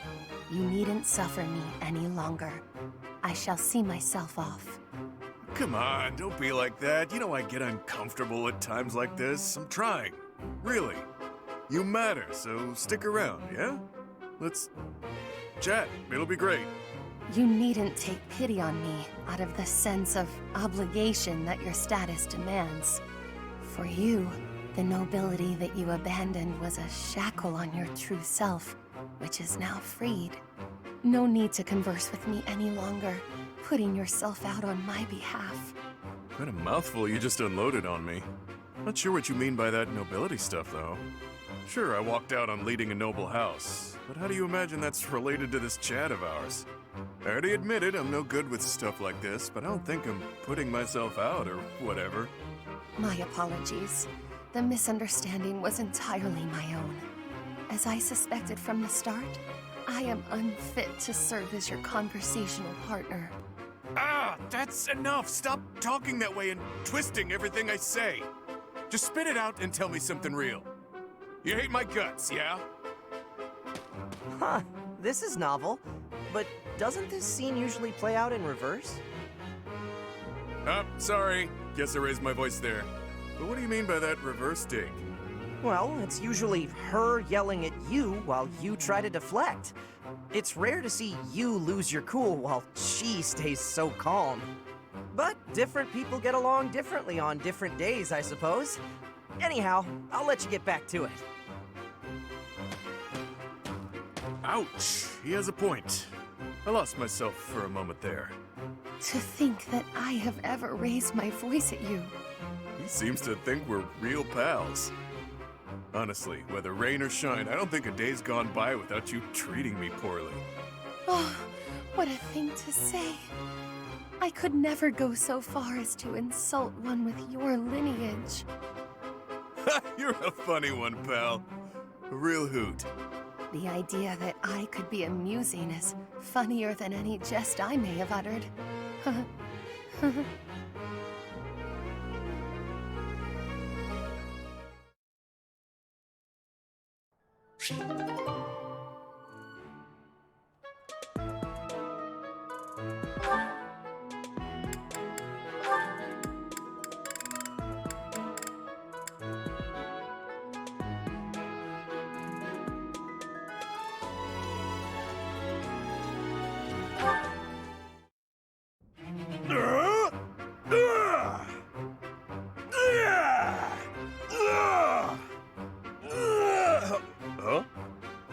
You needn't suffer me any longer. I shall see myself off. Come on, don't be like that. You know I get uncomfortable at times like this. I'm trying. Really. You matter, so stick around, yeah? Let's chat. It'll be great. You needn't take pity on me out of the sense of obligation that your status demands. For you, the nobility that you abandoned was a shackle on your true self, which is now freed. No need to converse with me any longer, putting yourself out on my behalf. What a mouthful you just unloaded on me. Not sure what you mean by that nobility stuff, though. Sure, I walked out on leading a noble house, but how do you imagine that's related to this chat of ours? I already admitted I'm no good with stuff like this, but I don't think I'm putting myself out or whatever. My apologies. The misunderstanding was entirely my own. As I suspected from the start, I am unfit to serve as your conversational partner. Ah, that's enough! Stop talking that way and twisting everything I say. Just spit it out and tell me something real. You hate my guts, yeah? Huh, this is novel. But doesn't this scene usually play out in reverse? Oh, sorry. Guess I raised my voice there. But what do you mean by that reverse dig? Well, it's usually her yelling at you while you try to deflect. It's rare to see you lose your cool while she stays so calm. But different people get along differently on different days, I suppose. Anyhow, I'll let you get back to it. Ouch, he has a point. I lost myself for a moment there. To think that I have ever raised my voice at you. He seems to think we're real pals. Honestly, whether rain or shine, I don't think a day's gone by without you treating me poorly. Oh, what a thing to say. I could never go so far as to insult one with your lineage. You're a funny one, pal. A real hoot. The idea that I could be amusing is funnier than any jest I may have uttered. Huh?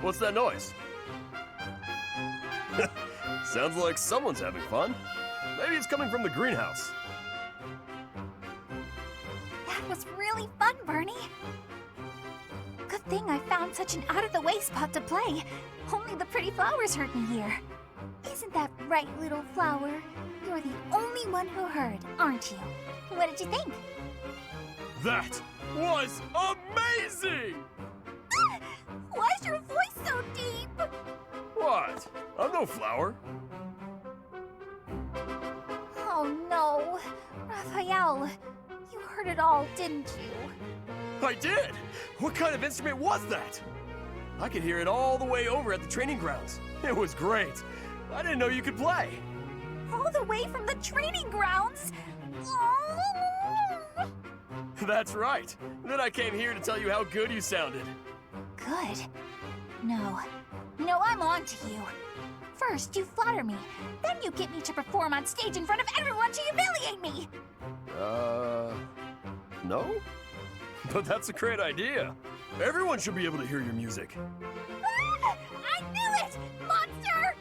What's that noise? Sounds like someone's having fun. Maybe it's coming from the greenhouse. That was really fun, Bernie. Good thing I found such an out-of-the-way spot to play. Only the pretty flowers heard me here. Isn't that right, little flower? You're the only one who heard, aren't you? What did you think? That was amazing! Why's your voice so deep? What? I'm no flower. Oh no. Raphael, you heard it all, didn't you? I did! What kind of instrument was that? I could hear it all the way over at the training grounds. It was great. I didn't know you could play. All the way from the training grounds? Oh. That's right. Then I came here to tell you how good you sounded. Good. No, I'm on to you. First, you flatter me. Then you get me to perform on stage in front of everyone to humiliate me. No? But that's a great idea. Everyone should be able to hear your music. Ah, I knew it! Monster!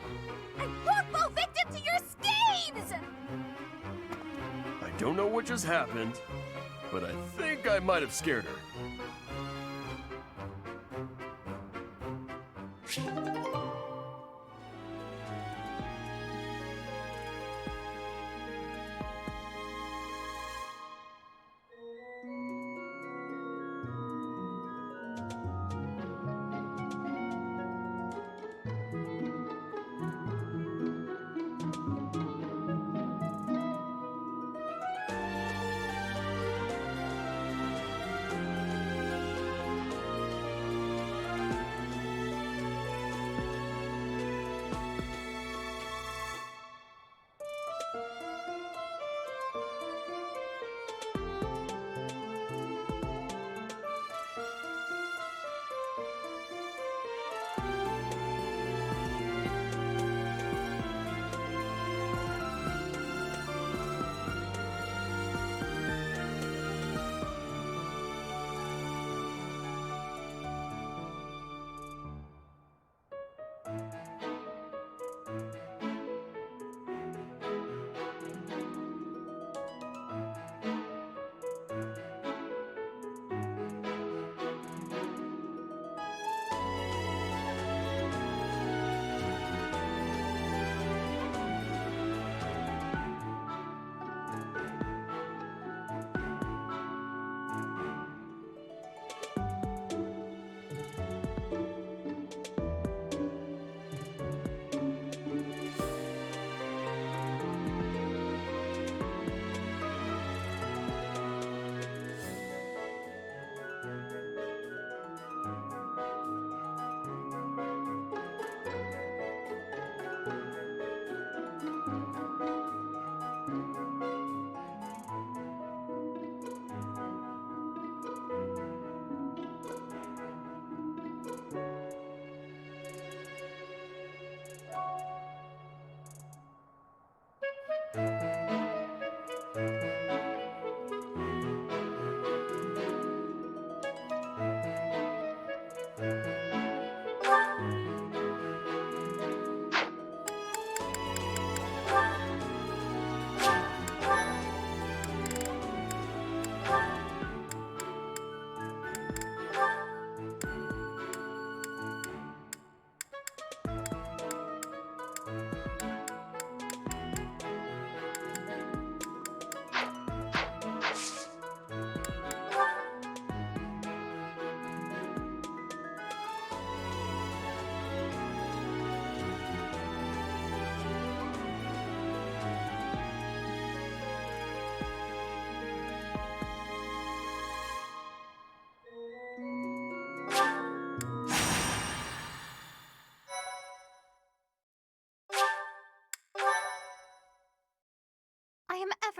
I won't fall victim to your schemes! I don't know what just happened, but I think I might have scared her.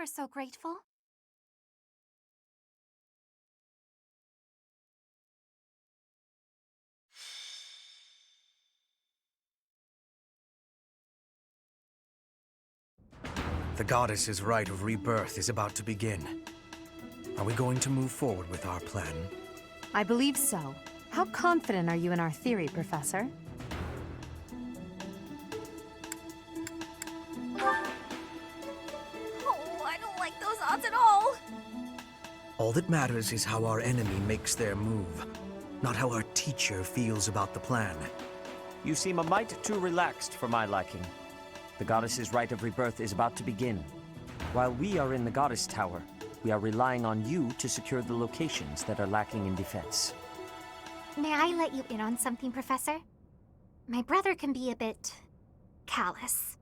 ever so grateful. The goddess's rite of rebirth is about to begin. Are we going to move forward with our plan? I believe so. How confident are you in our theory, Professor? Oh, I don't like those odds at all. All that matters is how our enemy makes their move, not how our teacher feels about the plan. You seem a mite too relaxed for my liking. The goddess's rite of rebirth is about to begin. While we are in the goddess tower, we are relying on you to secure the locations that are lacking in defense. May I let you in on something, Professor? My brother can be a bit callous.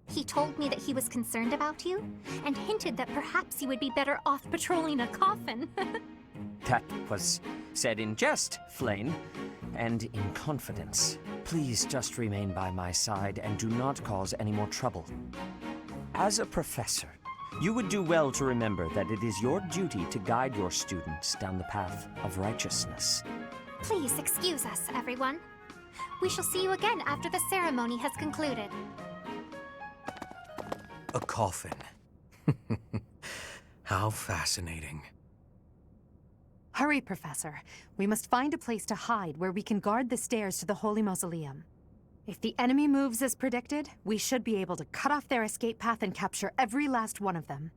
He told me that he was concerned about you, and hinted that perhaps you would be better off patrolling a coffin. That was said in jest, Flame, and in confidence. Please just remain by my side and do not cause any more trouble. As a professor, you would do well to remember that it is your duty to guide your students down the path of righteousness. Please excuse us, everyone. We shall see you again after the ceremony has concluded. A coffin. How fascinating. Hurry, Professor. We must find a place to hide where we can guard the stairs to the Holy Mausoleum. If the enemy moves as predicted, we should be able to cut off their escape path and capture every last one of them.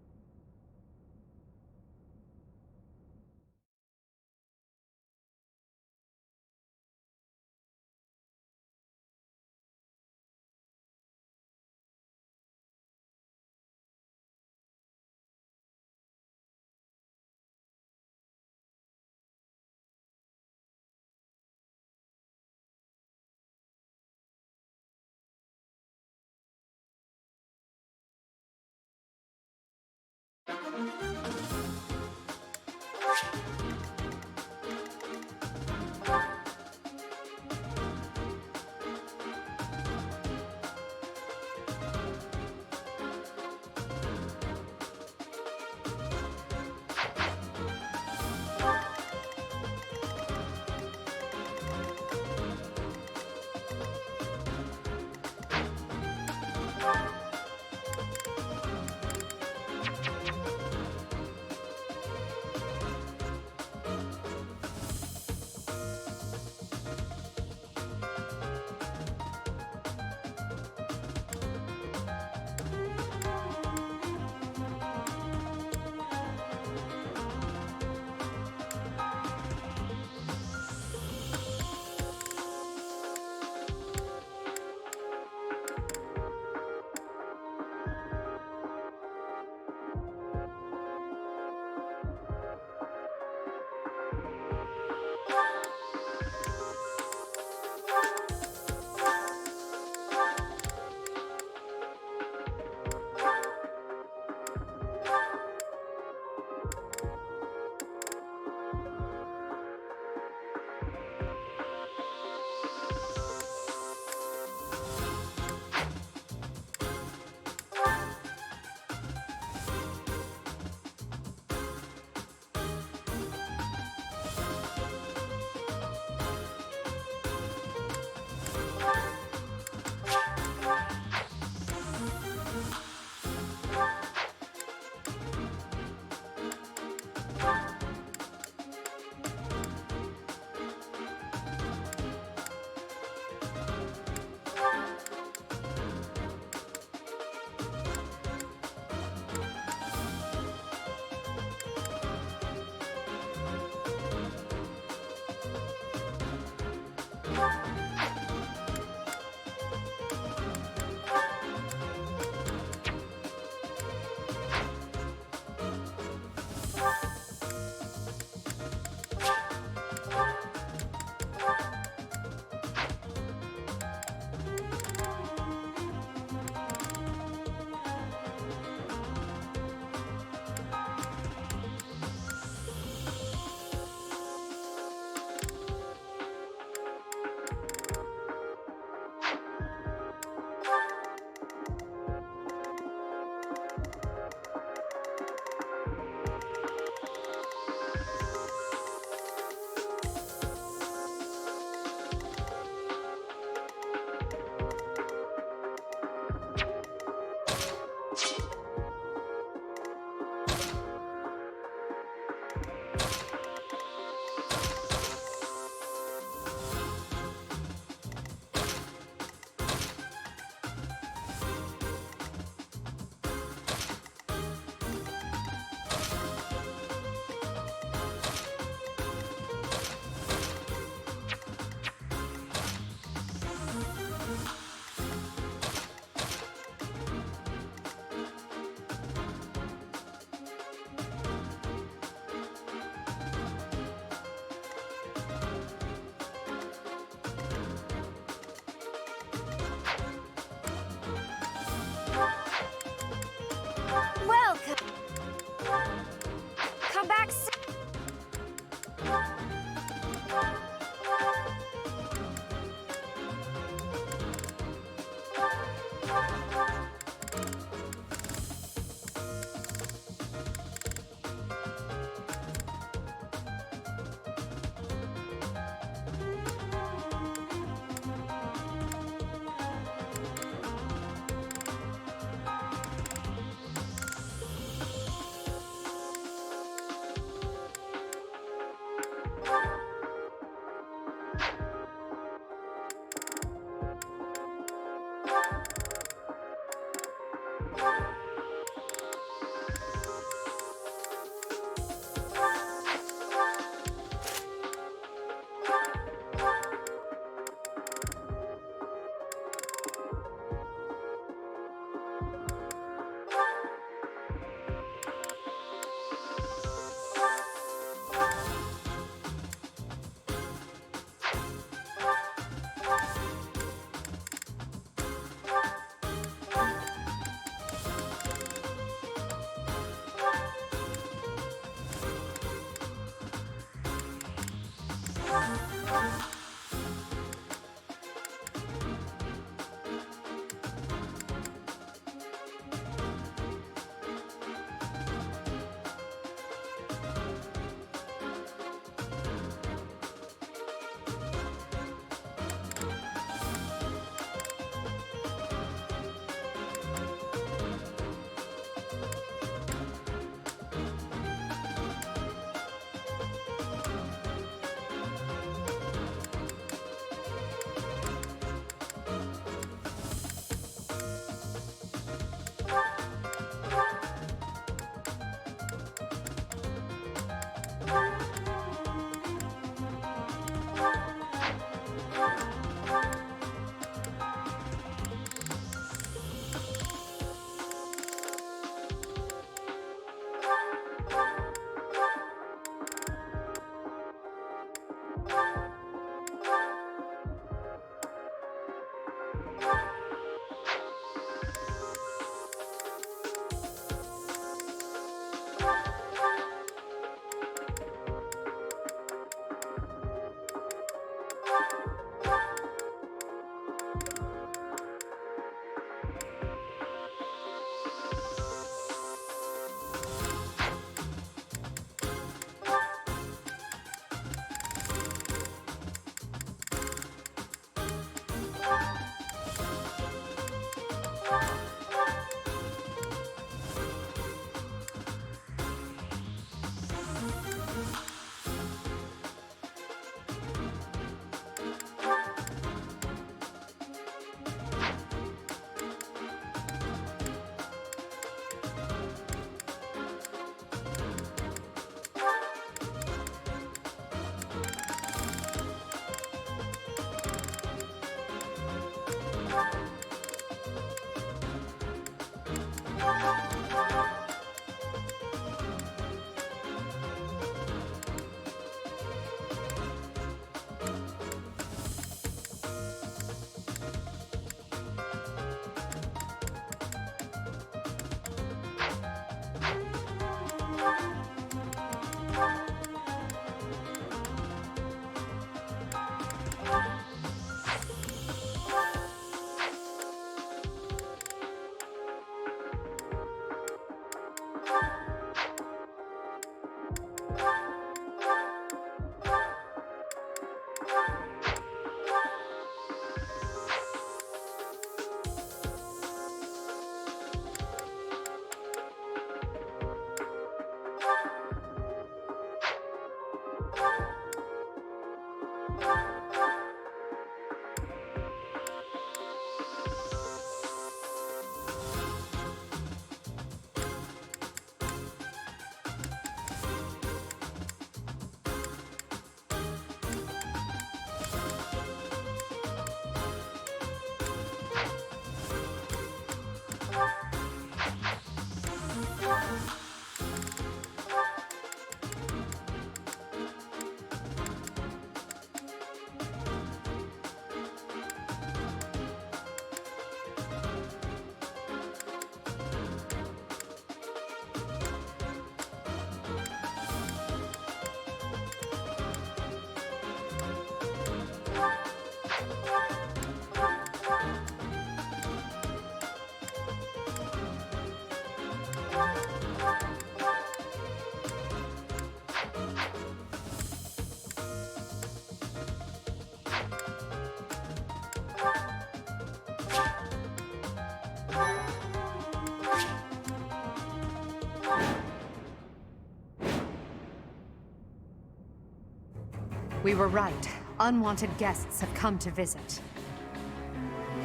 We were right. Unwanted guests have come to visit.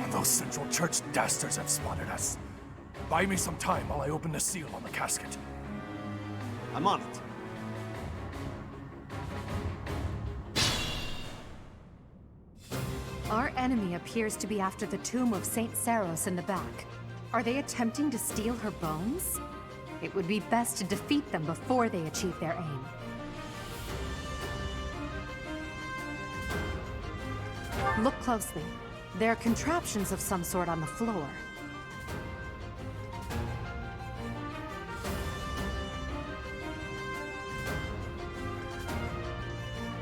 Those Central Church dastards have spotted us. Buy me some time while I open the seal on the casket. I'm on it. Our enemy appears to be after the tomb of Saint Saros in the back. Are they attempting to steal her bones? It would be best to defeat them before they achieve their aim. Look closely. There are contraptions of some sort on the floor.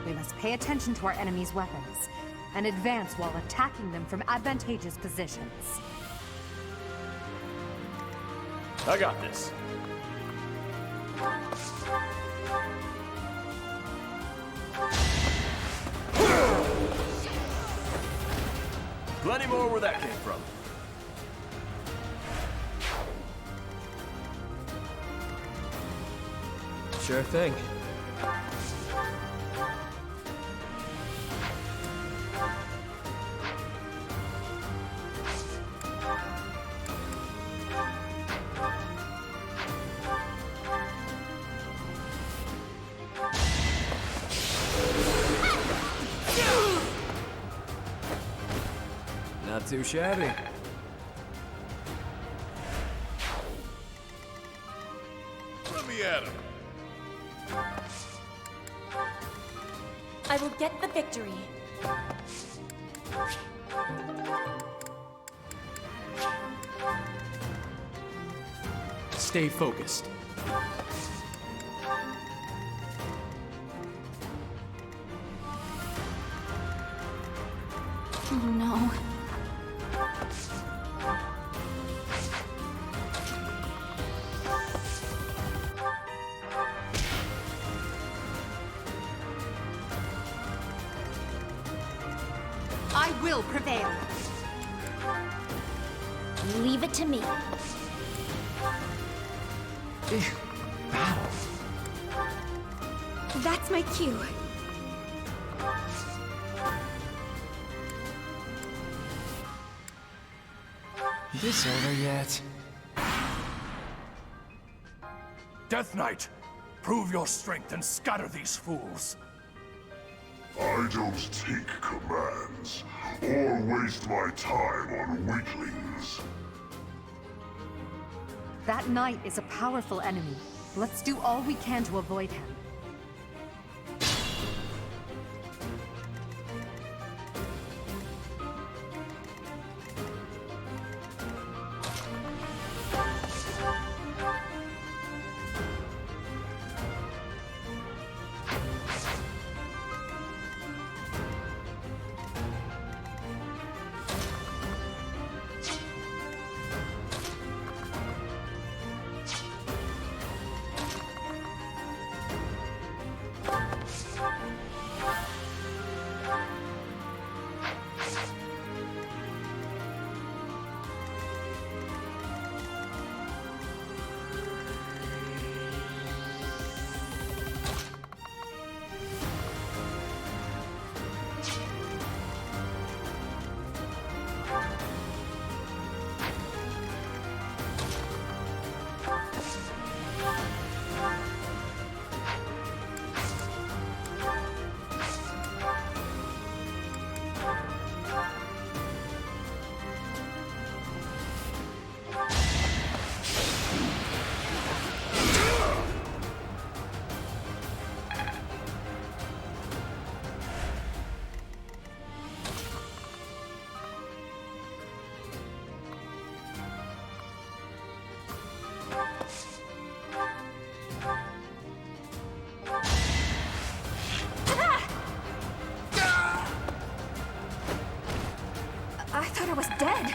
We must pay attention to our enemy's weapons and advance while attacking them from advantageous positions. I got this. Plenty more where that came from. Sure thing. Not too shabby. Let me at him. I will get the victory. Stay focused. Oh no. I will prevail. Leave it to me. That's my cue. This over yet? Death Knight, prove your strength and scatter these fools. I don't take commands, or waste my time on weaklings. That knight is a powerful enemy. Let's do all we can to avoid him. I thought I was dead.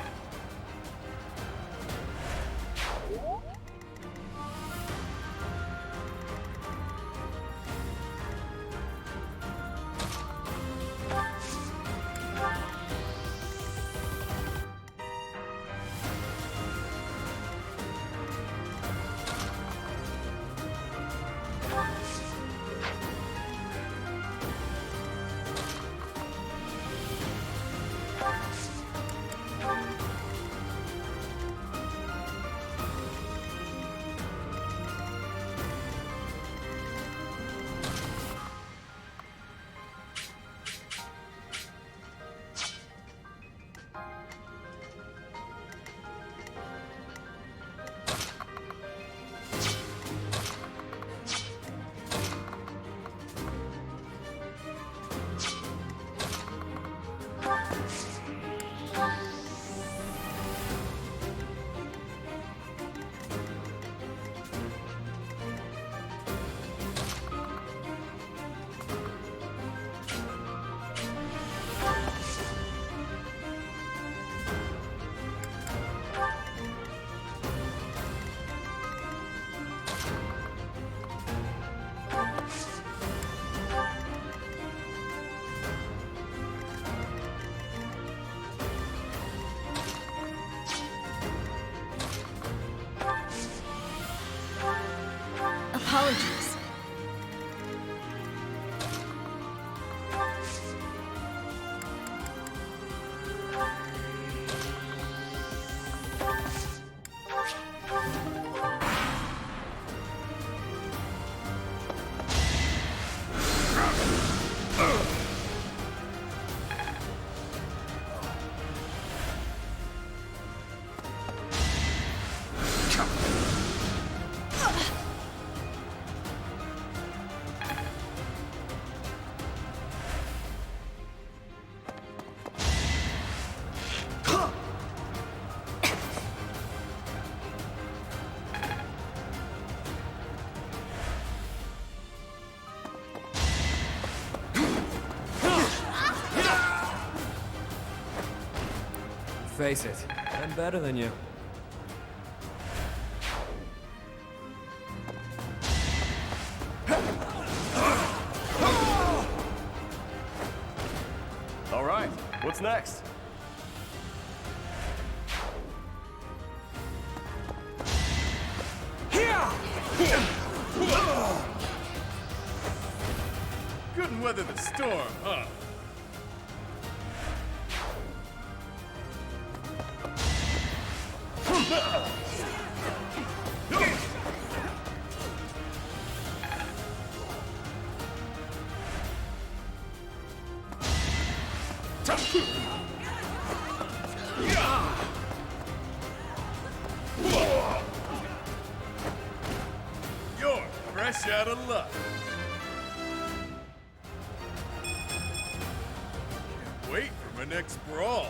face it, I'm better than you. All right, what's next? Couldn't weather the storm, huh? You're fresh out of luck. Can't wait for my next brawl.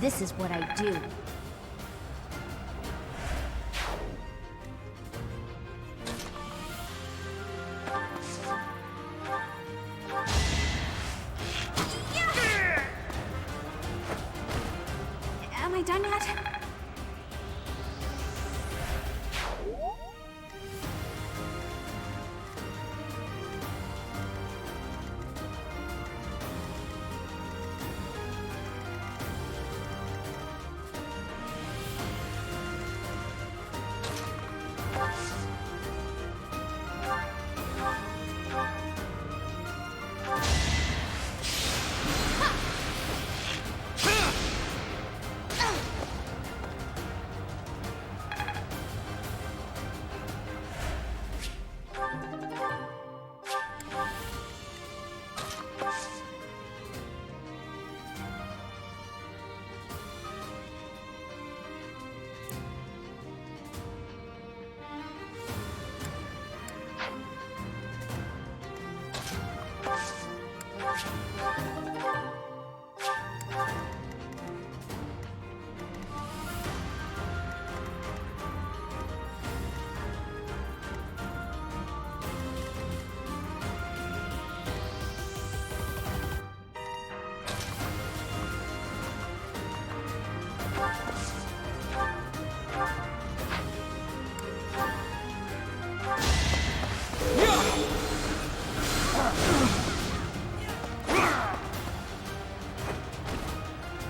This is what I do. Am I done yet?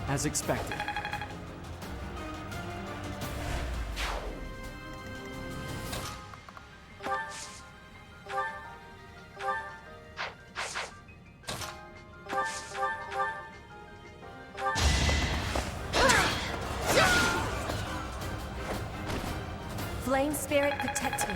As expected. Flame Spirit, protect me.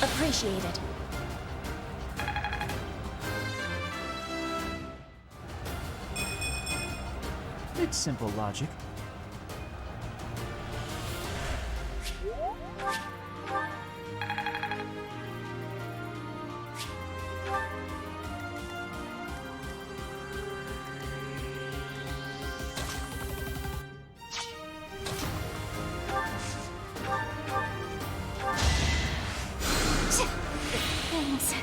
Appreciated. It's simple logic. Thanks.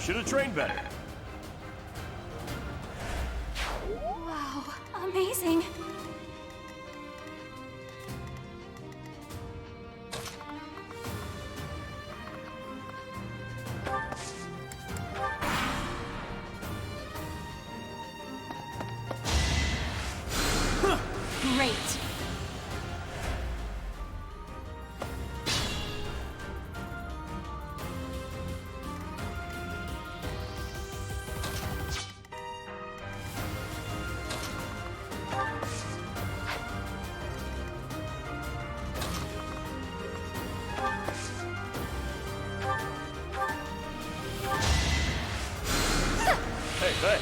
should have trained better. Wow, amazing. Great. Hey, hey.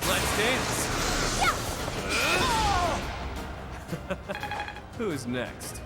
Let's dance! Who's next?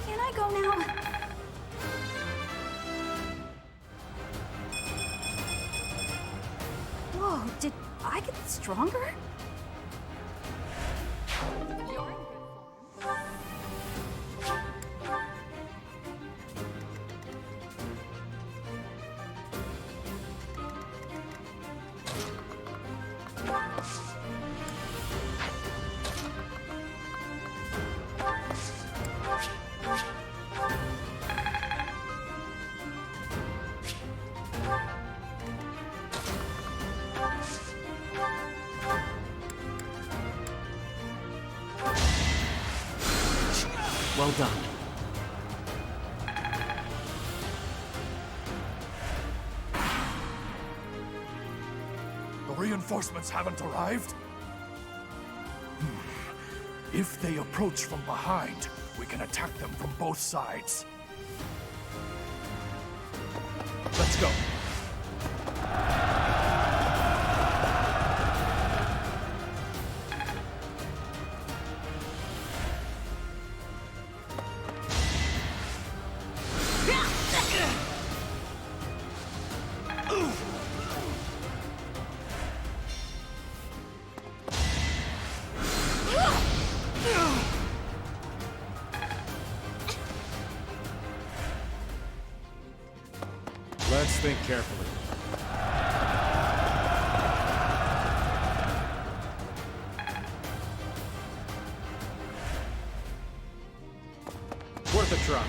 Can I go now? Whoa, did I get stronger? Well done. The reinforcements haven't arrived? If they approach from behind, we can attack them from both sides. Let's go. Let's think carefully. Worth a try.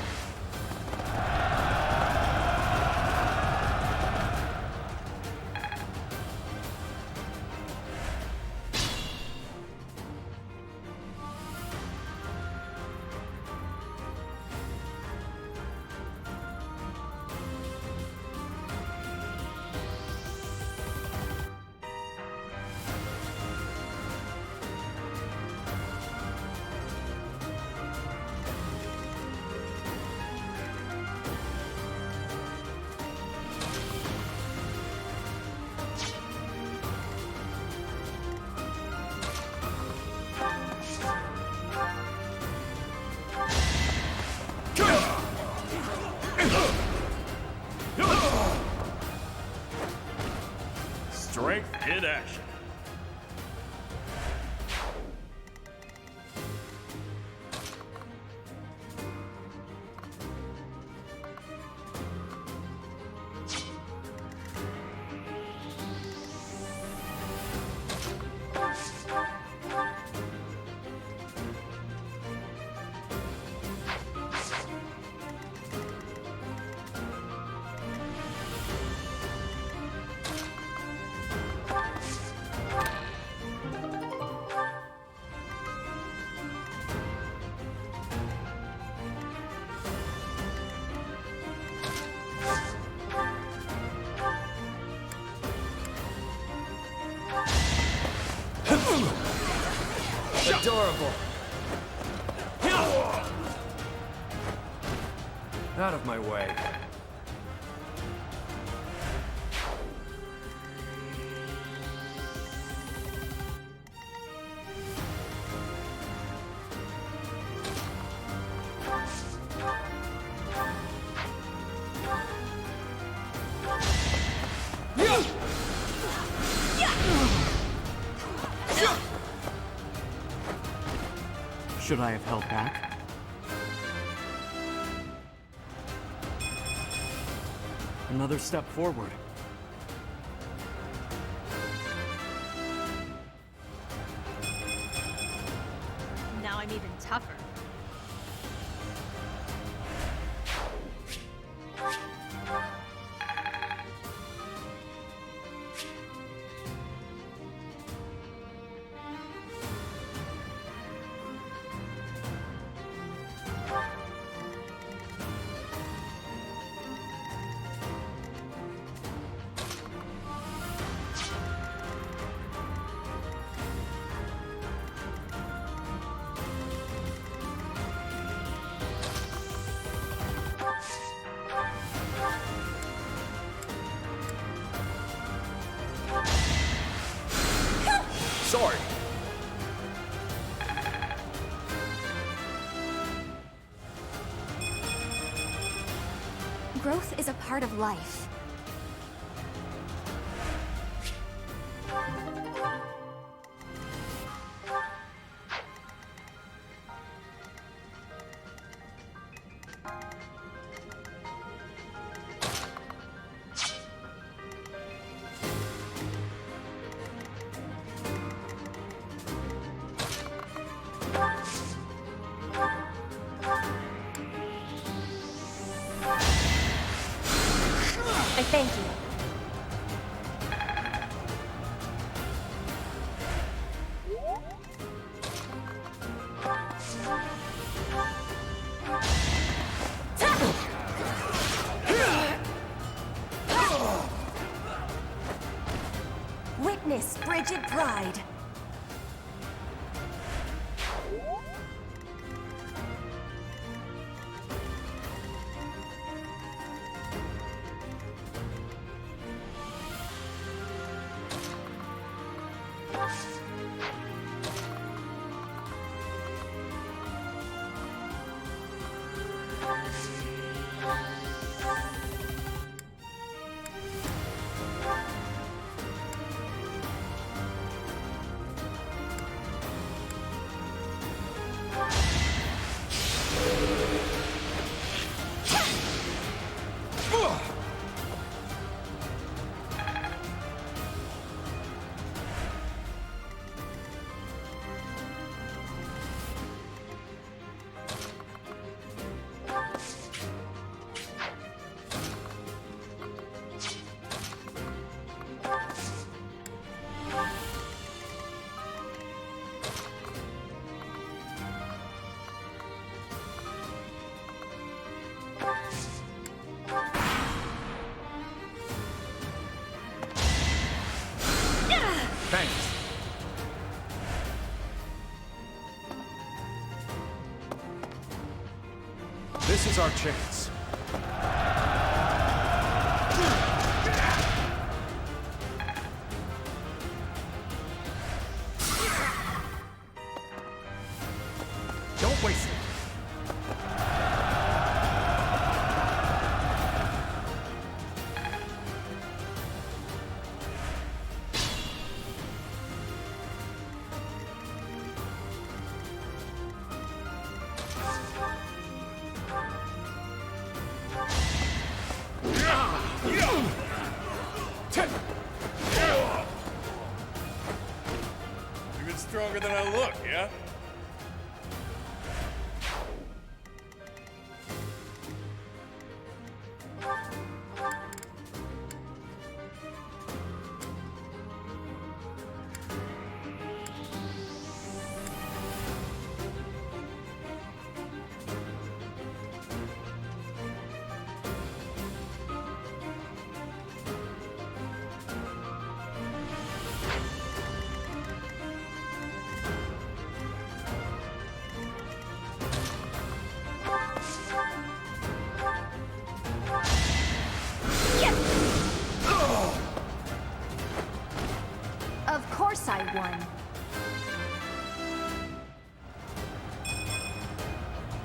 Strength in action. Adorable. Out of my way. Should I have held back? Another step forward. Now I'm even tougher. Sorry. Growth is a part of life. I thank you. Witness frigid pride. This is our chance. Don't waste it. Even stronger than I look, yeah? Of course I won.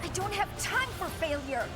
I don't have time for failure.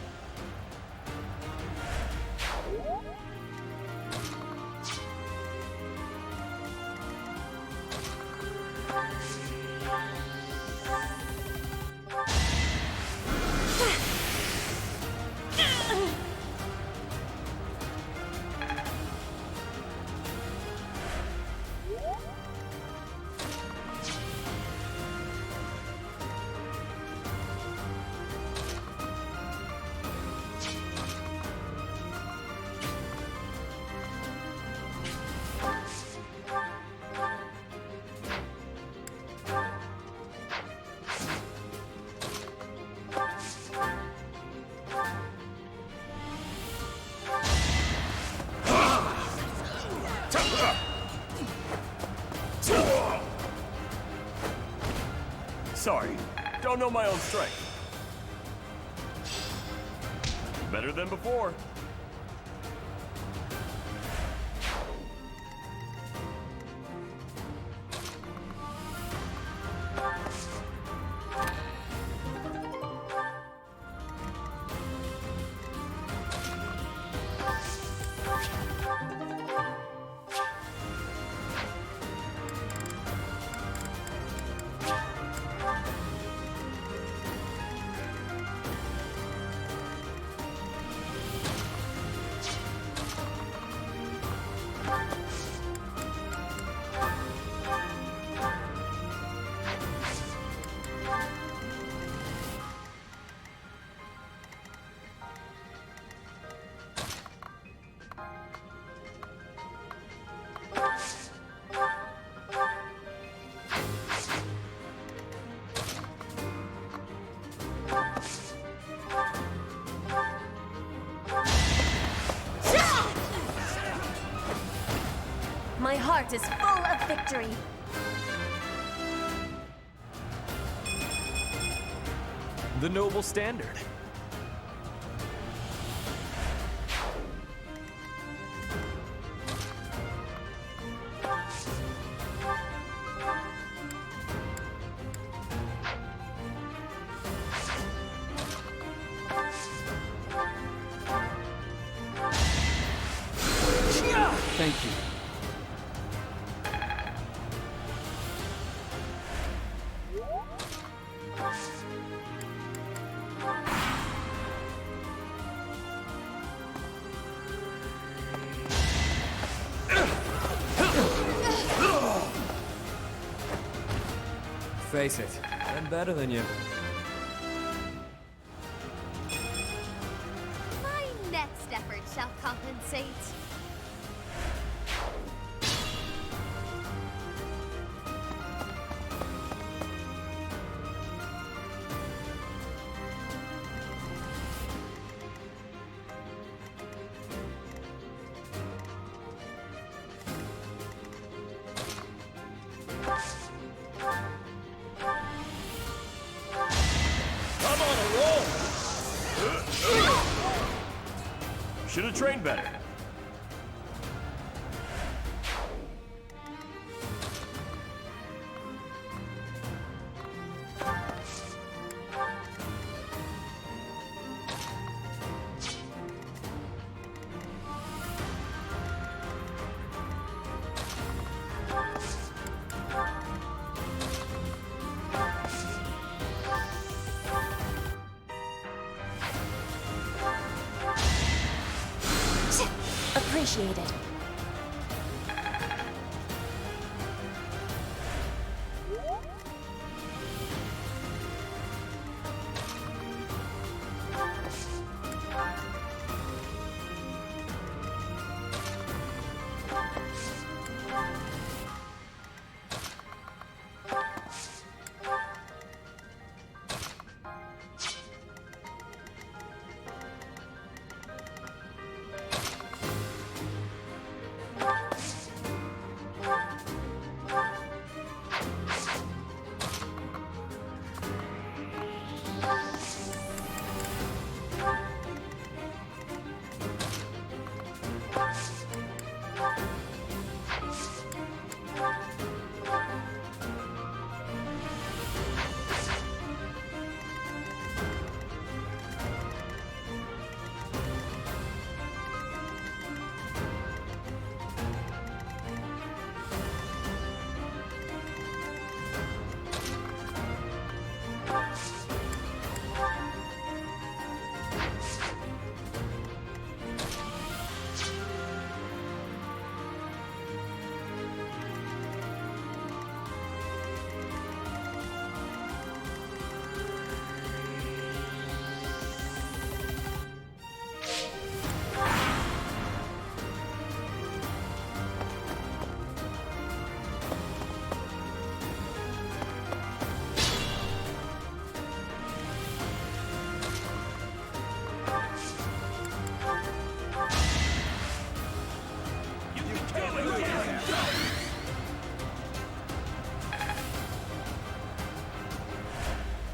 Sorry, don't know my own strength. Better than before. My heart is full of victory. The noble standard. Thank you. Face it, I'm better than you. My next effort shall compensate. I'm on a roll! Should have trained better. Appreciated.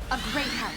A great help.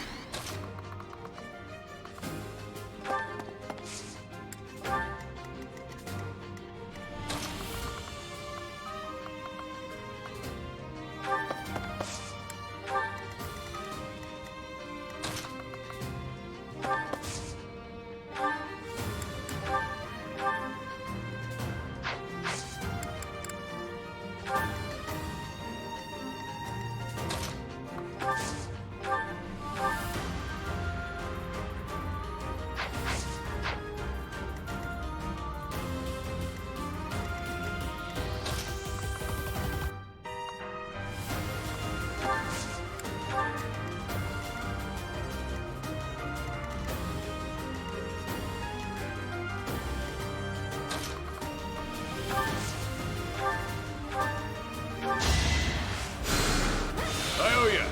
I owe ya.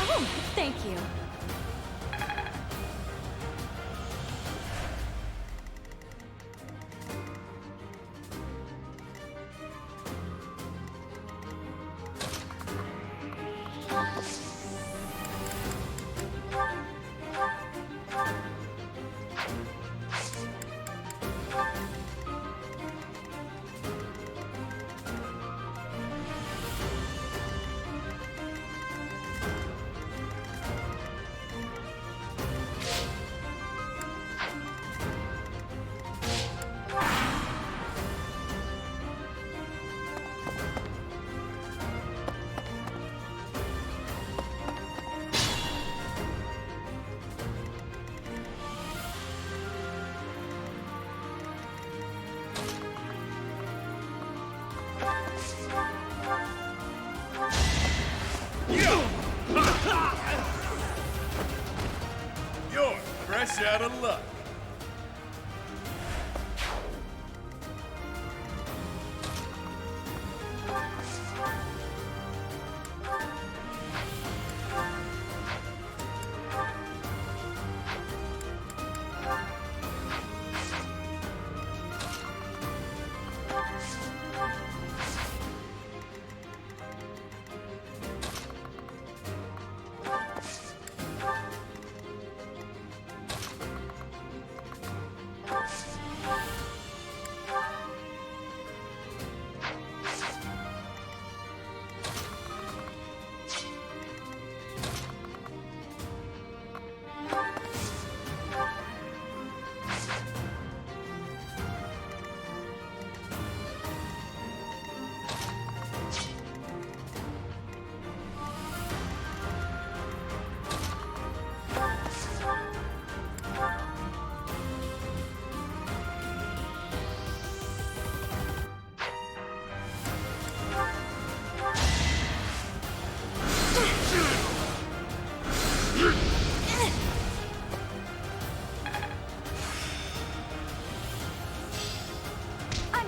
Oh, thank you. You're fresh out of luck.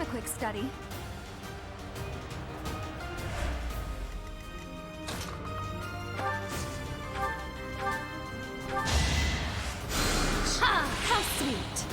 a quick study. How sweet!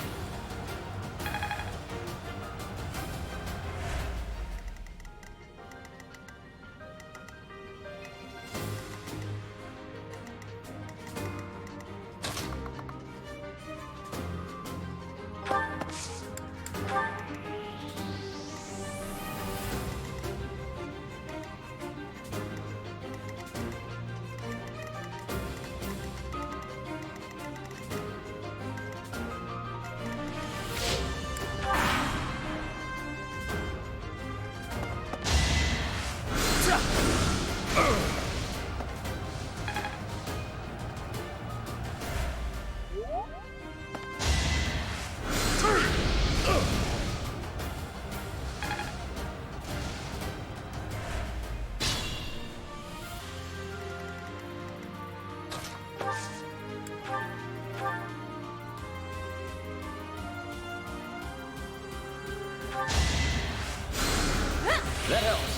That helps.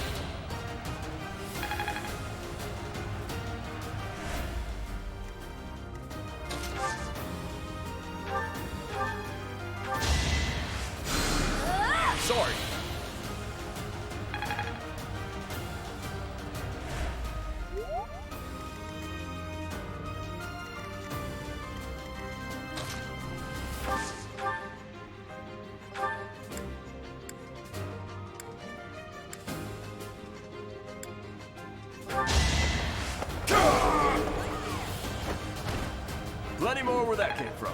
Sorry. Plenty more where that came from.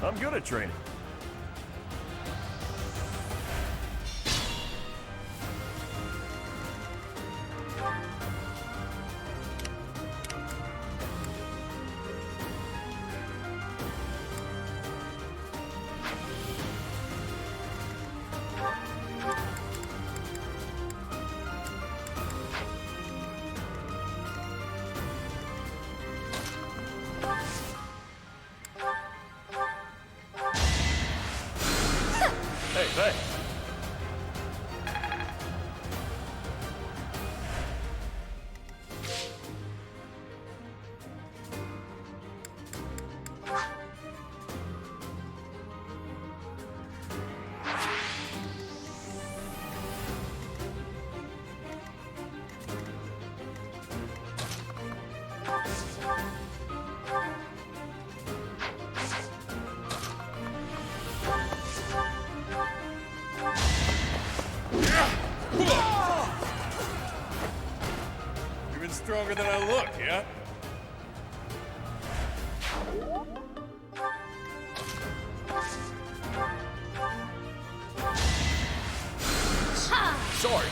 I'm good at training. Hey, thanks. Even stronger than I look, yeah? Sorry.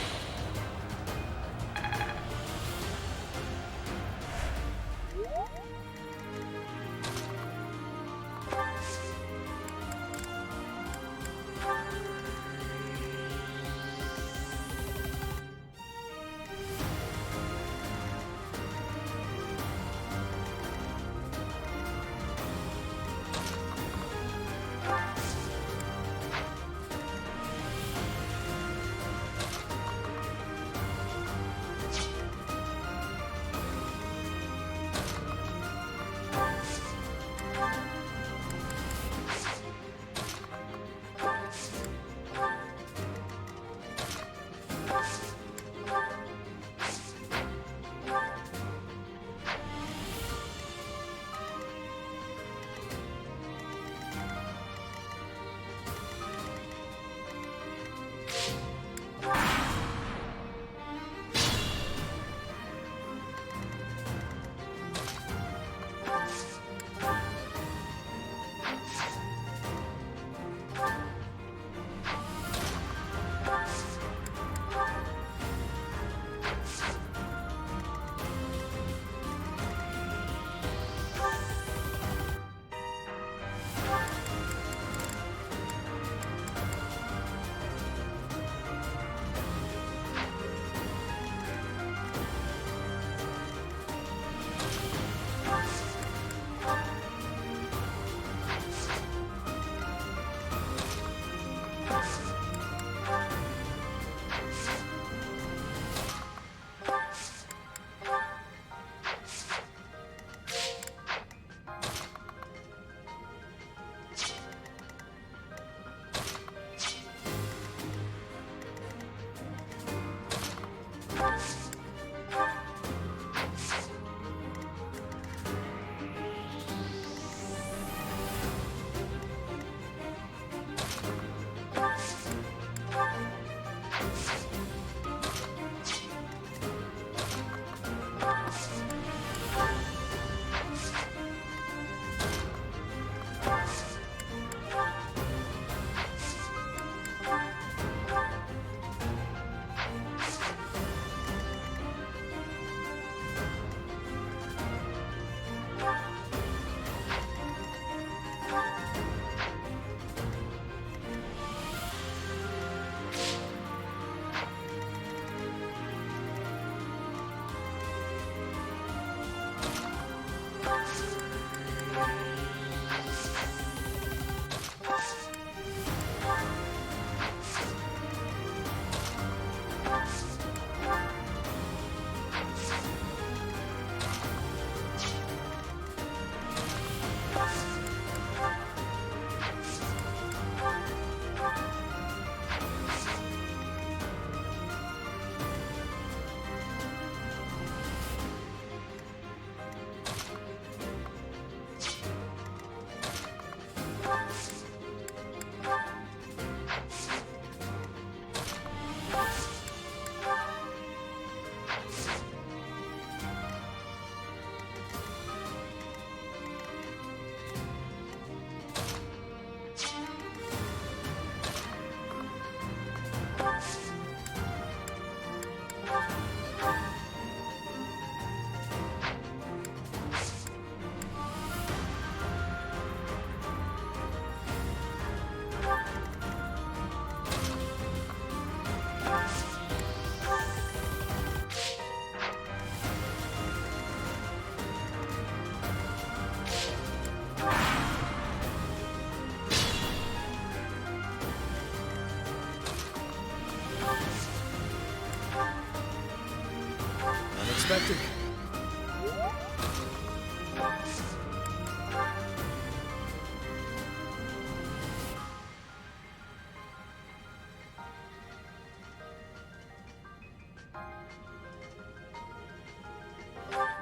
expected.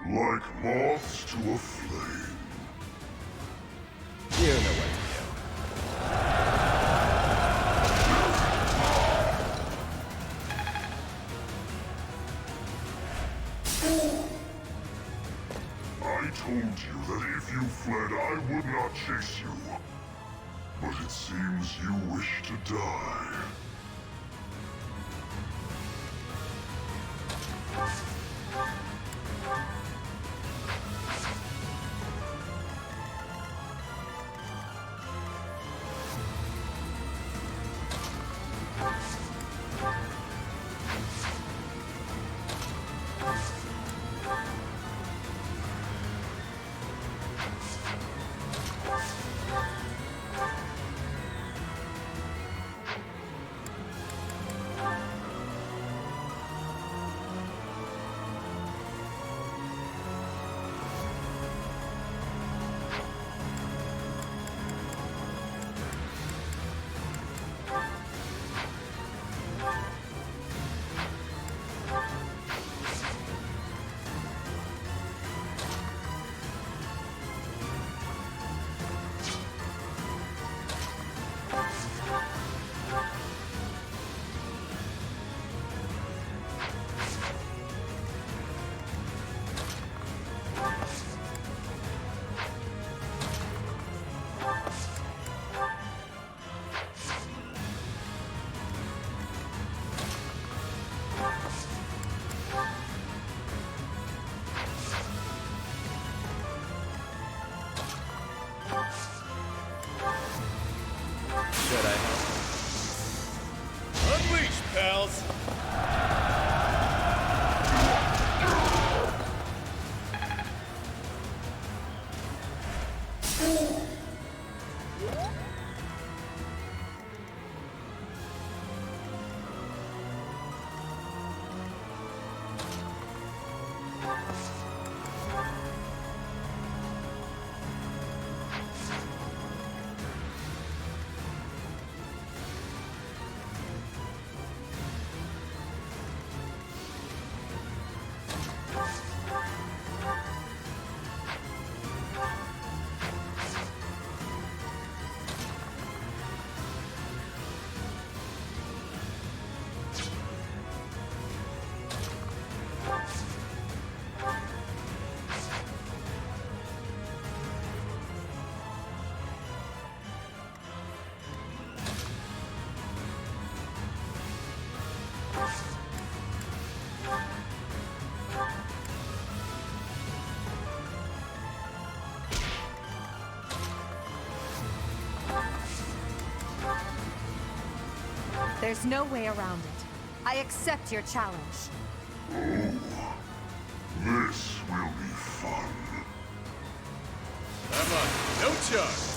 Like moths to a flame. You know what to do. I told you that if you fled, I would not chase you. But it seems you wish to die. Should I help? Unleash, pals! There's no way around it. I accept your challenge. Oh, this will be fun. I'm on no charge.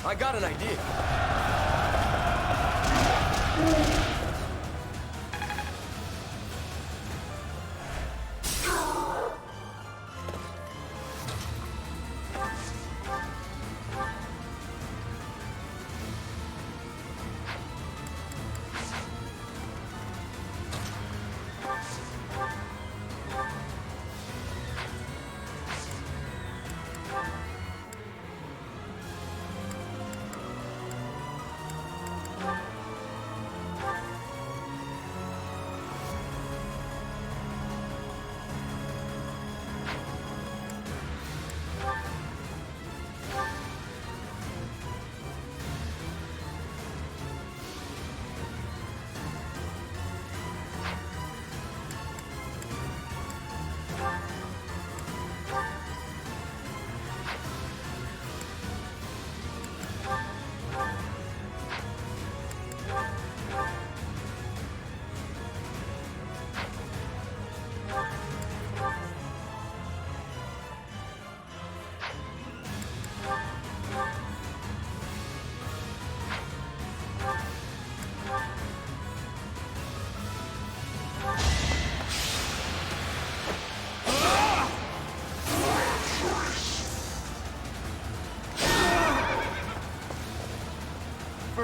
I got an idea.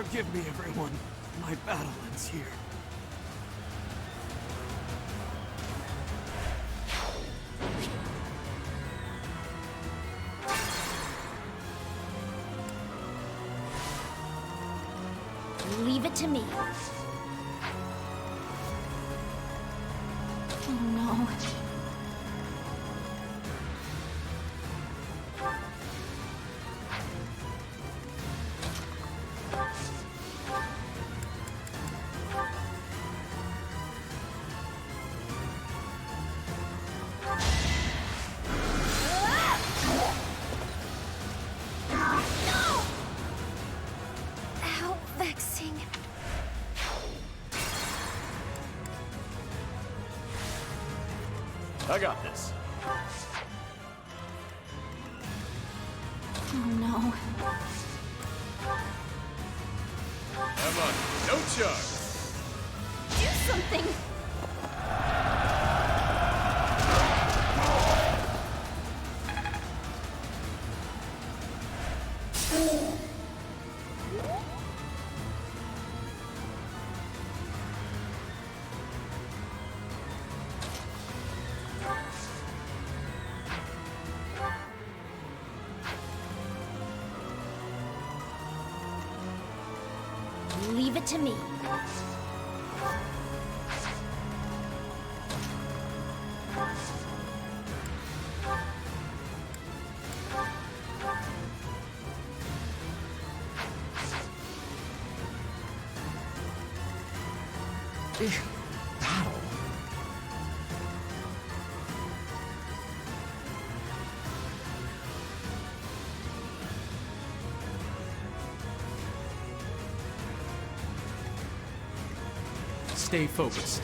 Forgive me, everyone. My battle ends here. Leave it to me. Oh no. How vexing. I got this. Oh no. Come on, no charge. Do something! Leave it to me. Battle? Stay focused.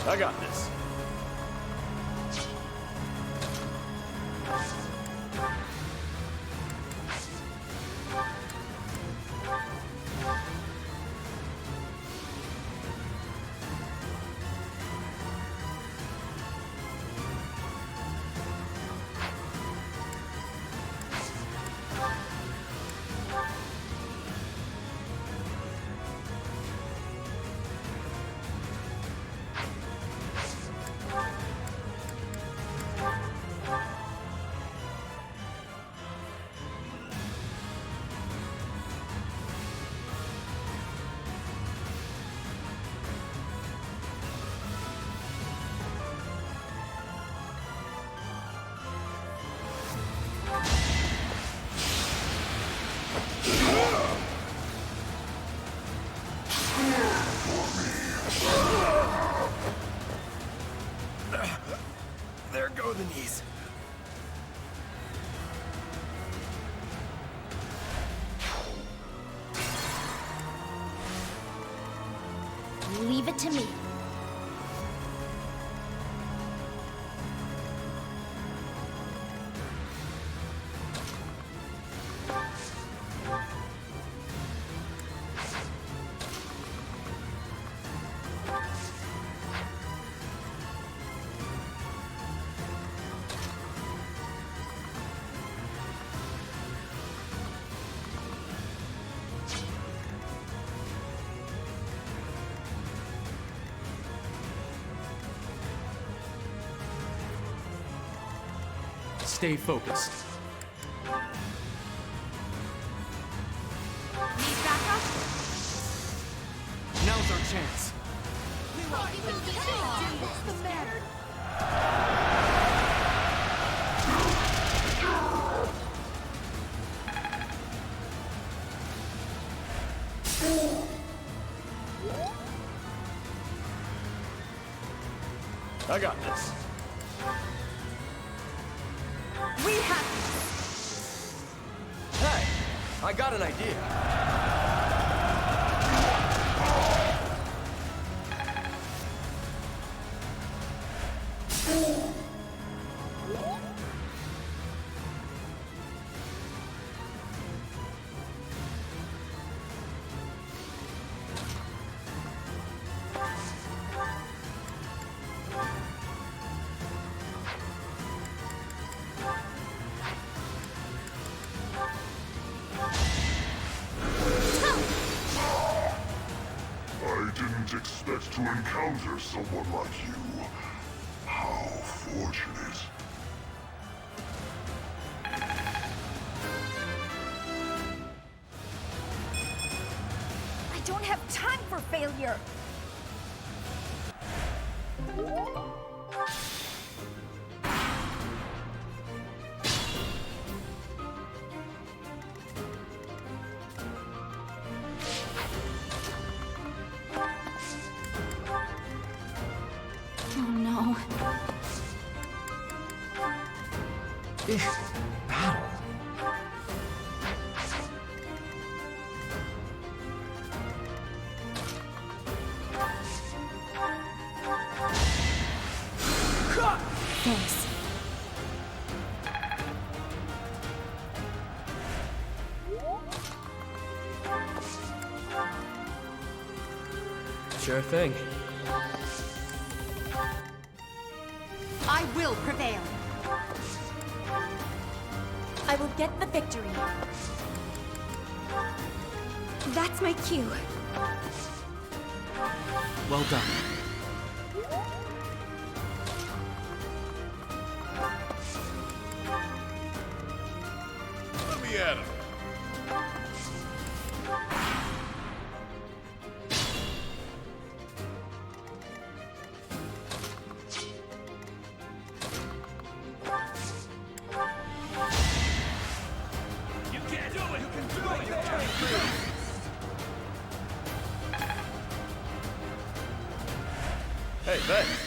I got this. There go the knees. Leave it to me. Stay focused. Need backup? Now's our chance. What's the matter? I got this. We have Hey, I got an idea. I didn't expect to encounter someone like you. How fortunate. I don't have time for failure. Oh no. Battle. Thanks. Sure thing. I will prevail. I will get the victory. That's my cue. Well done. Let me at him. You can do it! You can do it! Hey, thanks.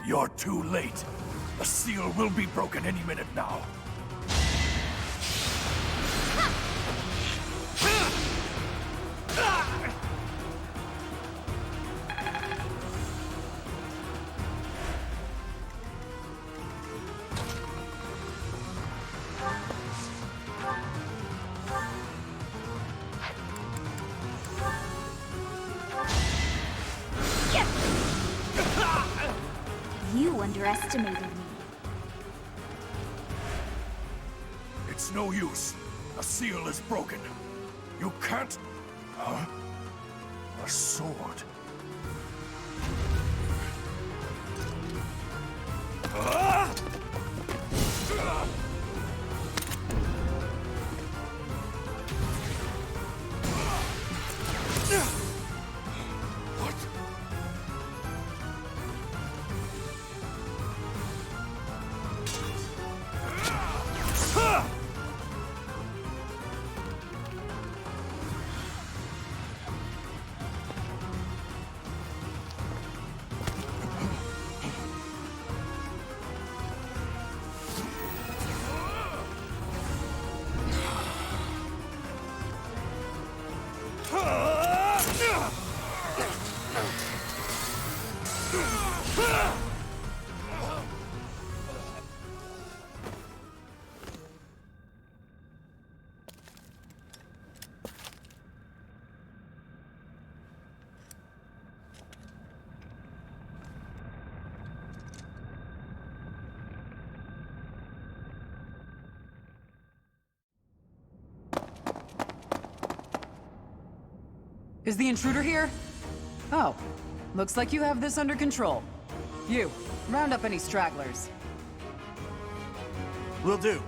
You're too late. The seal will be broken any minute now. You underestimated me. It's no use. The seal is broken. You can't... Huh? A sword. Is the intruder here? Oh, looks like you have this under control. You, round up any stragglers. Will do.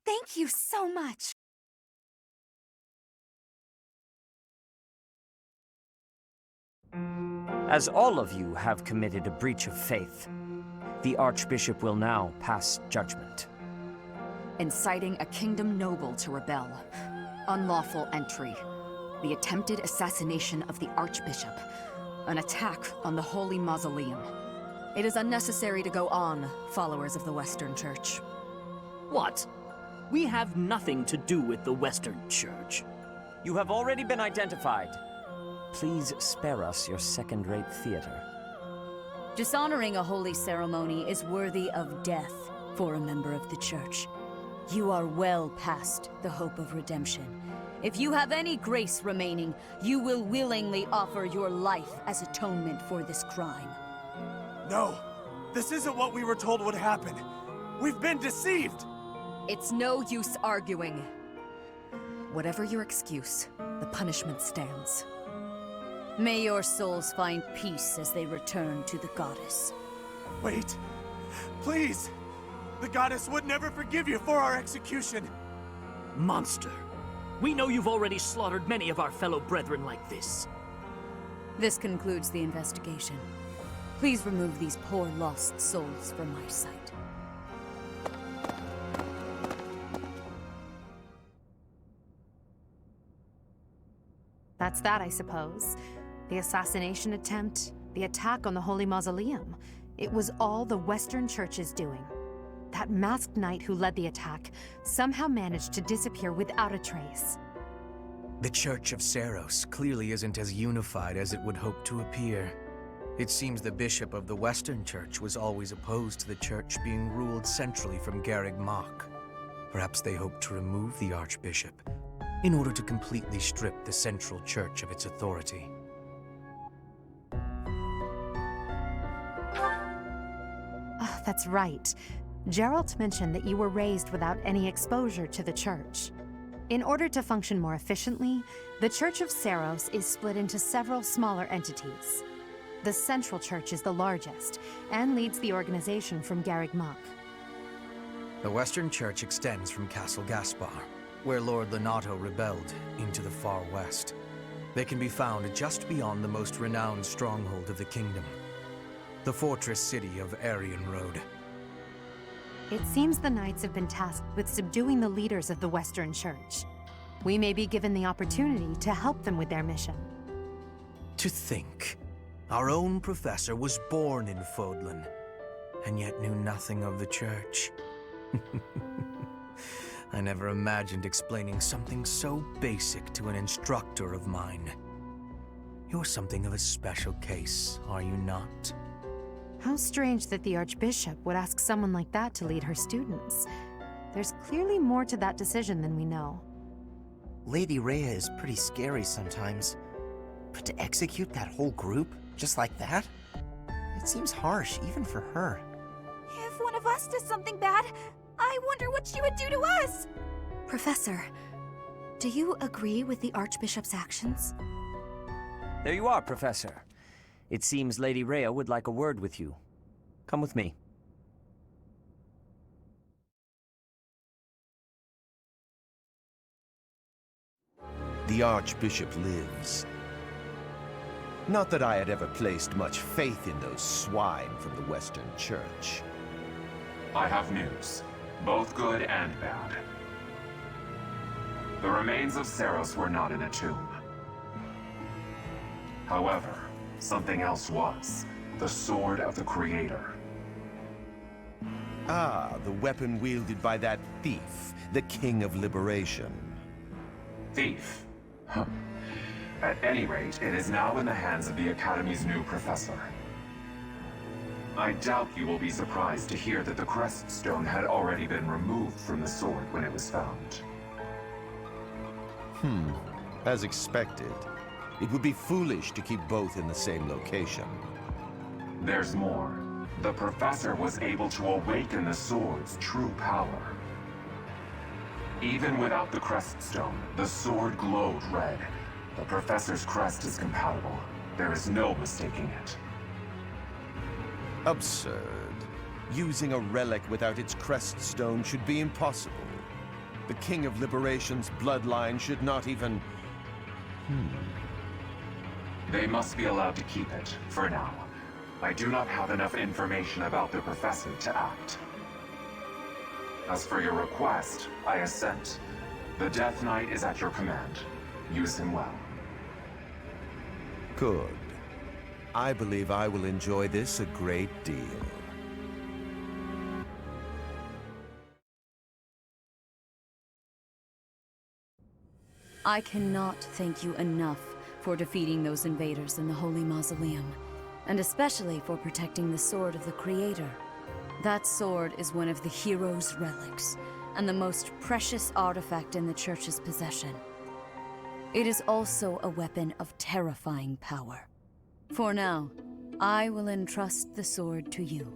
Thank you so much. As all of you have committed a breach of faith, the Archbishop will now pass judgment. Inciting a kingdom noble to rebel. Unlawful entry. The attempted assassination of the Archbishop. An attack on the Holy Mausoleum. It is unnecessary to go on, followers of the Western Church. What? We have nothing to do with the Western Church. You have already been identified. Please spare us your second-rate theater. Dishonoring a holy ceremony is worthy of death for a member of the Church. You are well past the hope of redemption. If you have any grace remaining, you will willingly offer your life as atonement for this crime. No, this isn't what we were told would happen. We've been deceived! It's no use arguing. Whatever your excuse, the punishment stands. May your souls find peace as they return to the goddess. Wait, please! The goddess would never forgive you for our execution! Monster. We know you've already slaughtered many of our fellow brethren like this. This concludes the investigation. Please remove these poor lost souls from my sight. That's that, I suppose. The assassination attempt, the attack on the Holy Mausoleum. It was all the Western Church's doing. That masked knight who led the attack somehow managed to disappear without a trace. The Church of Seiros clearly isn't as unified as it would hope to appear. It seems the bishop of the Western Church was always opposed to the church being ruled centrally from Garreg Mach. Perhaps they hoped to remove the Archbishop in order to completely strip the Central Church of its authority. Oh, that's right. Geralt mentioned that you were raised without any exposure to the Church. In order to function more efficiently, the Church of Seiros is split into several smaller entities. The Central Church is the largest, and leads the organization from Garreg Mach. The Western Church extends from Castle Gaspar, where Lord Lenato rebelled, into the far west. They can be found just beyond the most renowned stronghold of the kingdom, the fortress city of Aryan Road. It seems the Knights have been tasked with subduing the leaders of the Western Church. We may be given the opportunity to help them with their mission. To think, our own professor was born in Fodlan, and yet knew nothing of the Church. I never imagined explaining something so basic to an instructor of mine. You're something of a special case, are you not? How strange that the Archbishop would ask someone like that to lead her students. There's clearly more to that decision than we know. Lady Rhea is pretty scary sometimes. But to execute that whole group, just like that? It seems harsh, even for her. If one of us does something bad, I wonder what she would do to us! Professor, do you agree with the Archbishop's actions? There you are, Professor. It seems Lady Rhea would like a word with you. Come with me. The Archbishop lives. Not that I had ever placed much faith in those swine from the Western Church. I have news, both good and bad. The remains of Seiros were not in a tomb. However, something else was. The Sword of the Creator. Ah, the weapon wielded by that thief, the King of Liberation. Thief? Huh. At any rate, it is now in the hands of the Academy's new professor. I doubt you will be surprised to hear that the crest stone had already been removed from the sword when it was found. As expected. It would be foolish to keep both in the same location. There's more. The professor was able to awaken the sword's true power. Even without the crest stone, the sword glowed red. The professor's crest is compatible. There is no mistaking it. Absurd. Using a relic without its crest stone should be impossible. The King of Liberation's bloodline should not even... They must be allowed to keep it, for now. I do not have enough information about the professor to act. As for your request, I assent. The Death Knight is at your command. Use him well. Good. I believe I will enjoy this a great deal. I cannot thank you enough for defeating those invaders in the Holy Mausoleum, and especially for protecting the Sword of the Creator. That sword is one of the hero's relics, and the most precious artifact in the Church's possession. It is also a weapon of terrifying power. For now, I will entrust the sword to you.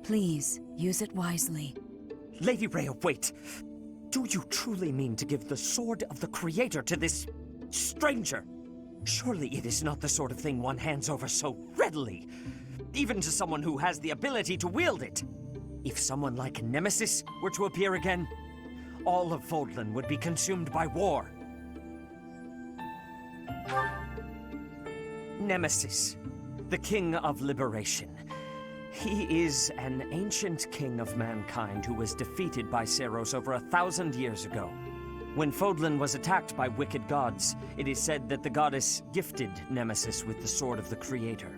Please, use it wisely. Lady Rhea, wait! Do you truly mean to give the Sword of the Creator to this stranger? Surely it is not the sort of thing one hands over so readily, even to someone who has the ability to wield it. If someone like Nemesis were to appear again, all of Fodlan would be consumed by war. Nemesis, the King of Liberation. He is an ancient king of mankind who was defeated by Seiros over 1,000 years ago. When Fodlan was attacked by wicked gods, it is said that the goddess gifted Nemesis with the Sword of the Creator.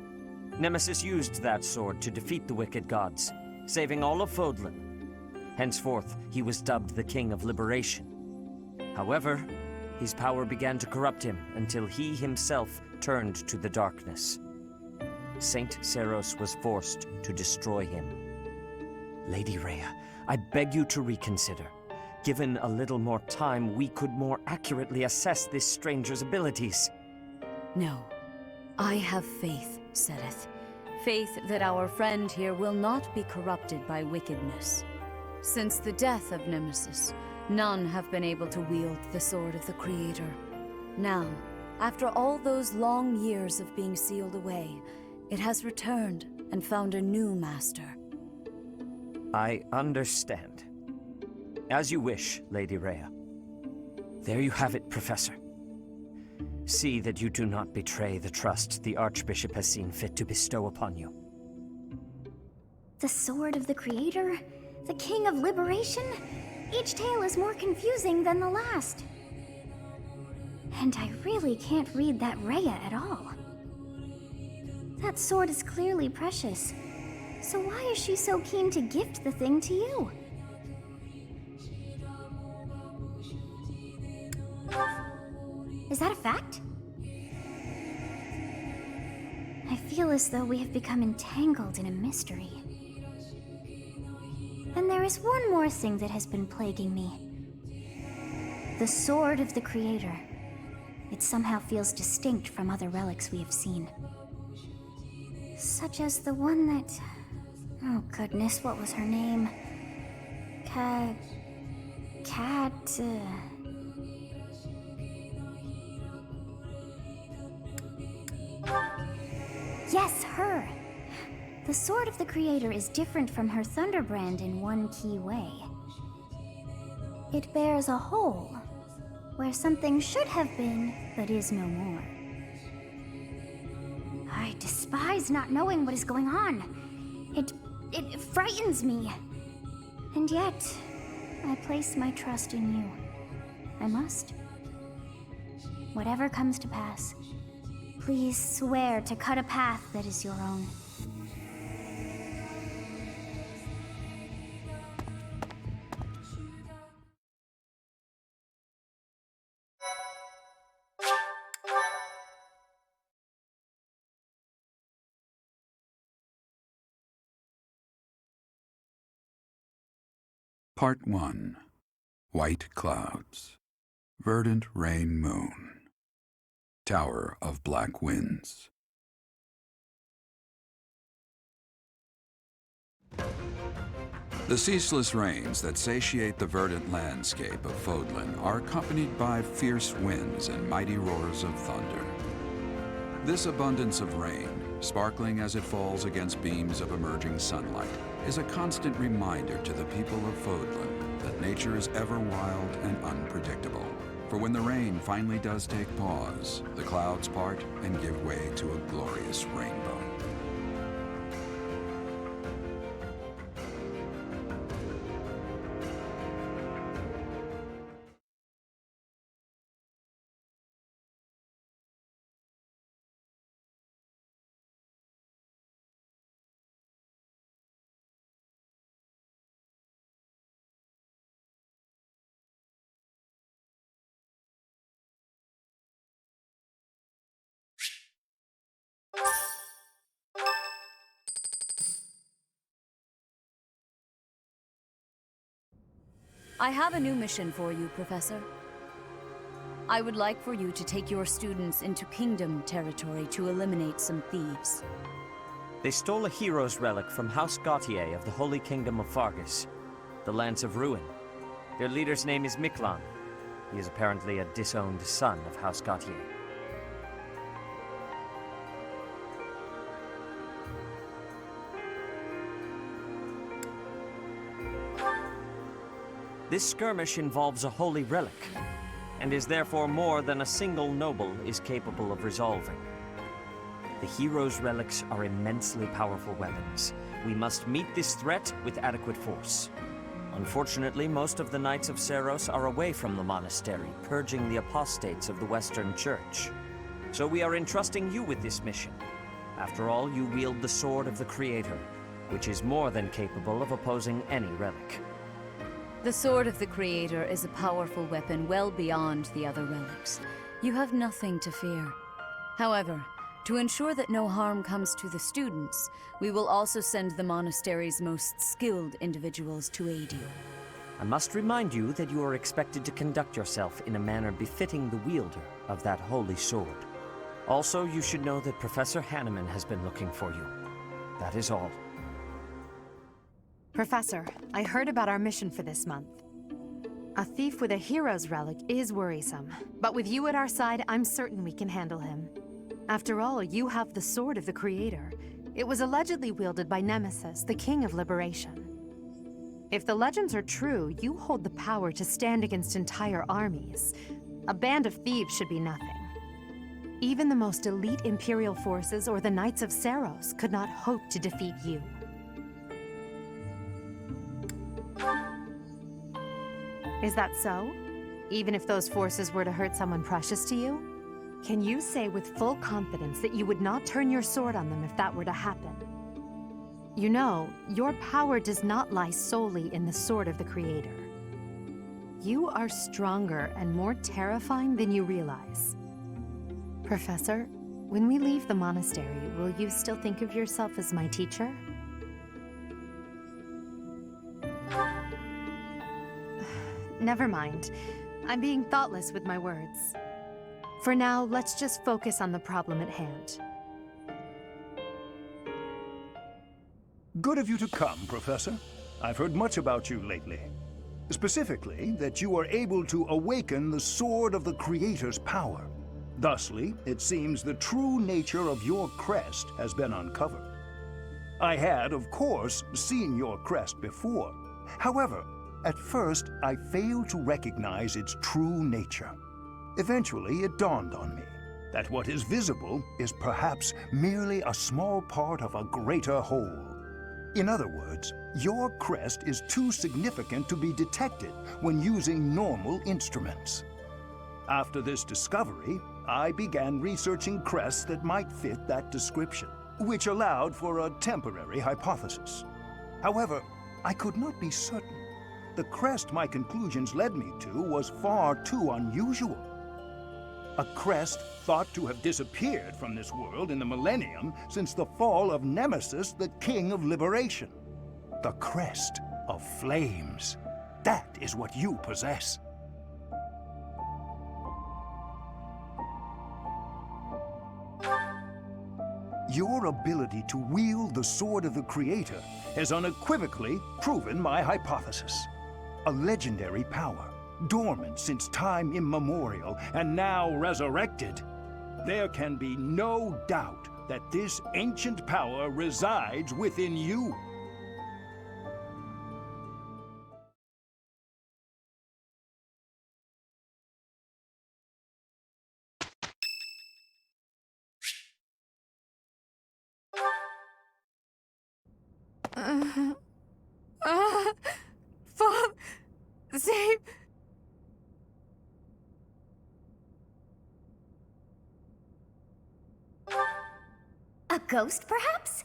Nemesis used that sword to defeat the wicked gods, saving all of Fodlan. Henceforth, he was dubbed the King of Liberation. However, his power began to corrupt him until he himself turned to the darkness. Saint Seiros was forced to destroy him. Lady Rhea, I beg you to reconsider. Given a little more time, we could more accurately assess this stranger's abilities. No. I have faith, Seteth. Faith that our friend here will not be corrupted by wickedness. Since the death of Nemesis, none have been able to wield the sword of the Creator. Now, after all those long years of being sealed away, it has returned and found a new master. I understand. As you wish, Lady Rhea. There you have it, Professor. See that you do not betray the trust the Archbishop has seen fit to bestow upon you. The Sword of the Creator? The King of Liberation? Each tale is more confusing than the last. And I really can't read that Rhea at all. That sword is clearly precious. So why is she so keen to gift the thing to you? Is that a fact? I feel as though we have become entangled in a mystery. And there is one more thing that has been plaguing me. The Sword of the Creator. It somehow feels distinct from other relics we have seen. Such as the one that... Oh goodness, what was her name? Yes, her! The Sword of the Creator is different from her Thunderbrand in one key way. It bears a hole, where something should have been, but is no more. I despise not knowing what is going on. It frightens me. And yet, I place my trust in you. I must. Whatever comes to pass, please swear to cut a path that is your own. Part 1. White Clouds. Verdant Rain Moon. Tower of Black Winds. The ceaseless rains that satiate the verdant landscape of Fodlan are accompanied by fierce winds and mighty roars of thunder. This abundance of rain, sparkling as it falls against beams of emerging sunlight, is a constant reminder to the people of Fodlan that nature is ever wild and unpredictable. For when the rain finally does take pause, the clouds part and give way to a glorious rainbow. I have a new mission for you, Professor. I would like for you to take your students into Kingdom territory to eliminate some thieves. They stole a hero's relic from House Gautier of the Holy Kingdom of Fargus, the Lance of Ruin. Their leader's name is Miklan. He is apparently a disowned son of House Gautier. This skirmish involves a holy relic, and is therefore more than a single noble is capable of resolving. The hero's relics are immensely powerful weapons. We must meet this threat with adequate force. Unfortunately, most of the Knights of Seiros are away from the monastery, purging the apostates of the Western Church. So we are entrusting you with this mission. After all, you wield the Sword of the Creator, which is more than capable of opposing any relic. The Sword of the Creator is a powerful weapon well beyond the other relics. You have nothing to fear. However, to ensure that no harm comes to the students, we will also send the monastery's most skilled individuals to aid you. I must remind you that you are expected to conduct yourself in a manner befitting the wielder of that holy sword. Also, you should know that Professor Hanneman has been looking for you. That is all. Professor, I heard about our mission for this month. A thief with a hero's relic is worrisome, but with you at our side, I'm certain we can handle him. After all, you have the Sword of the Creator. It was allegedly wielded by Nemesis, the King of Liberation. If the legends are true, you hold the power to stand against entire armies. A band of thieves should be nothing. Even the most elite Imperial forces or the Knights of Seiros could not hope to defeat you. Is that so? Even if those forces were to hurt someone precious to you? Can you say with full confidence that you would not turn your sword on them if that were to happen? You know, your power does not lie solely in the Sword of the Creator. You are stronger and more terrifying than you realize. Professor, when we leave the monastery, will you still think of yourself as my teacher? Never mind. I'm being thoughtless with my words. For now, let's just focus on the problem at hand. Good of you to come, Professor. I've heard much about you lately. Specifically, that you are able to awaken the Sword of the Creator's power. Thusly, it seems the true nature of your crest has been uncovered. I had, of course, seen your crest before. However, at first, I failed to recognize its true nature. Eventually, it dawned on me that what is visible is perhaps merely a small part of a greater whole. In other words, your crest is too significant to be detected when using normal instruments. After this discovery, I began researching crests that might fit that description, which allowed for a temporary hypothesis. However, I could not be certain. The crest my conclusions led me to was far too unusual. A crest thought to have disappeared from this world in the millennium since the fall of Nemesis, the King of Liberation. The crest of flames. That is what you possess. Your ability to wield the Sword of the Creator has unequivocally proven my hypothesis. A legendary power, dormant since time immemorial and now resurrected. There can be no doubt that this ancient power resides within you. Save... A ghost, perhaps?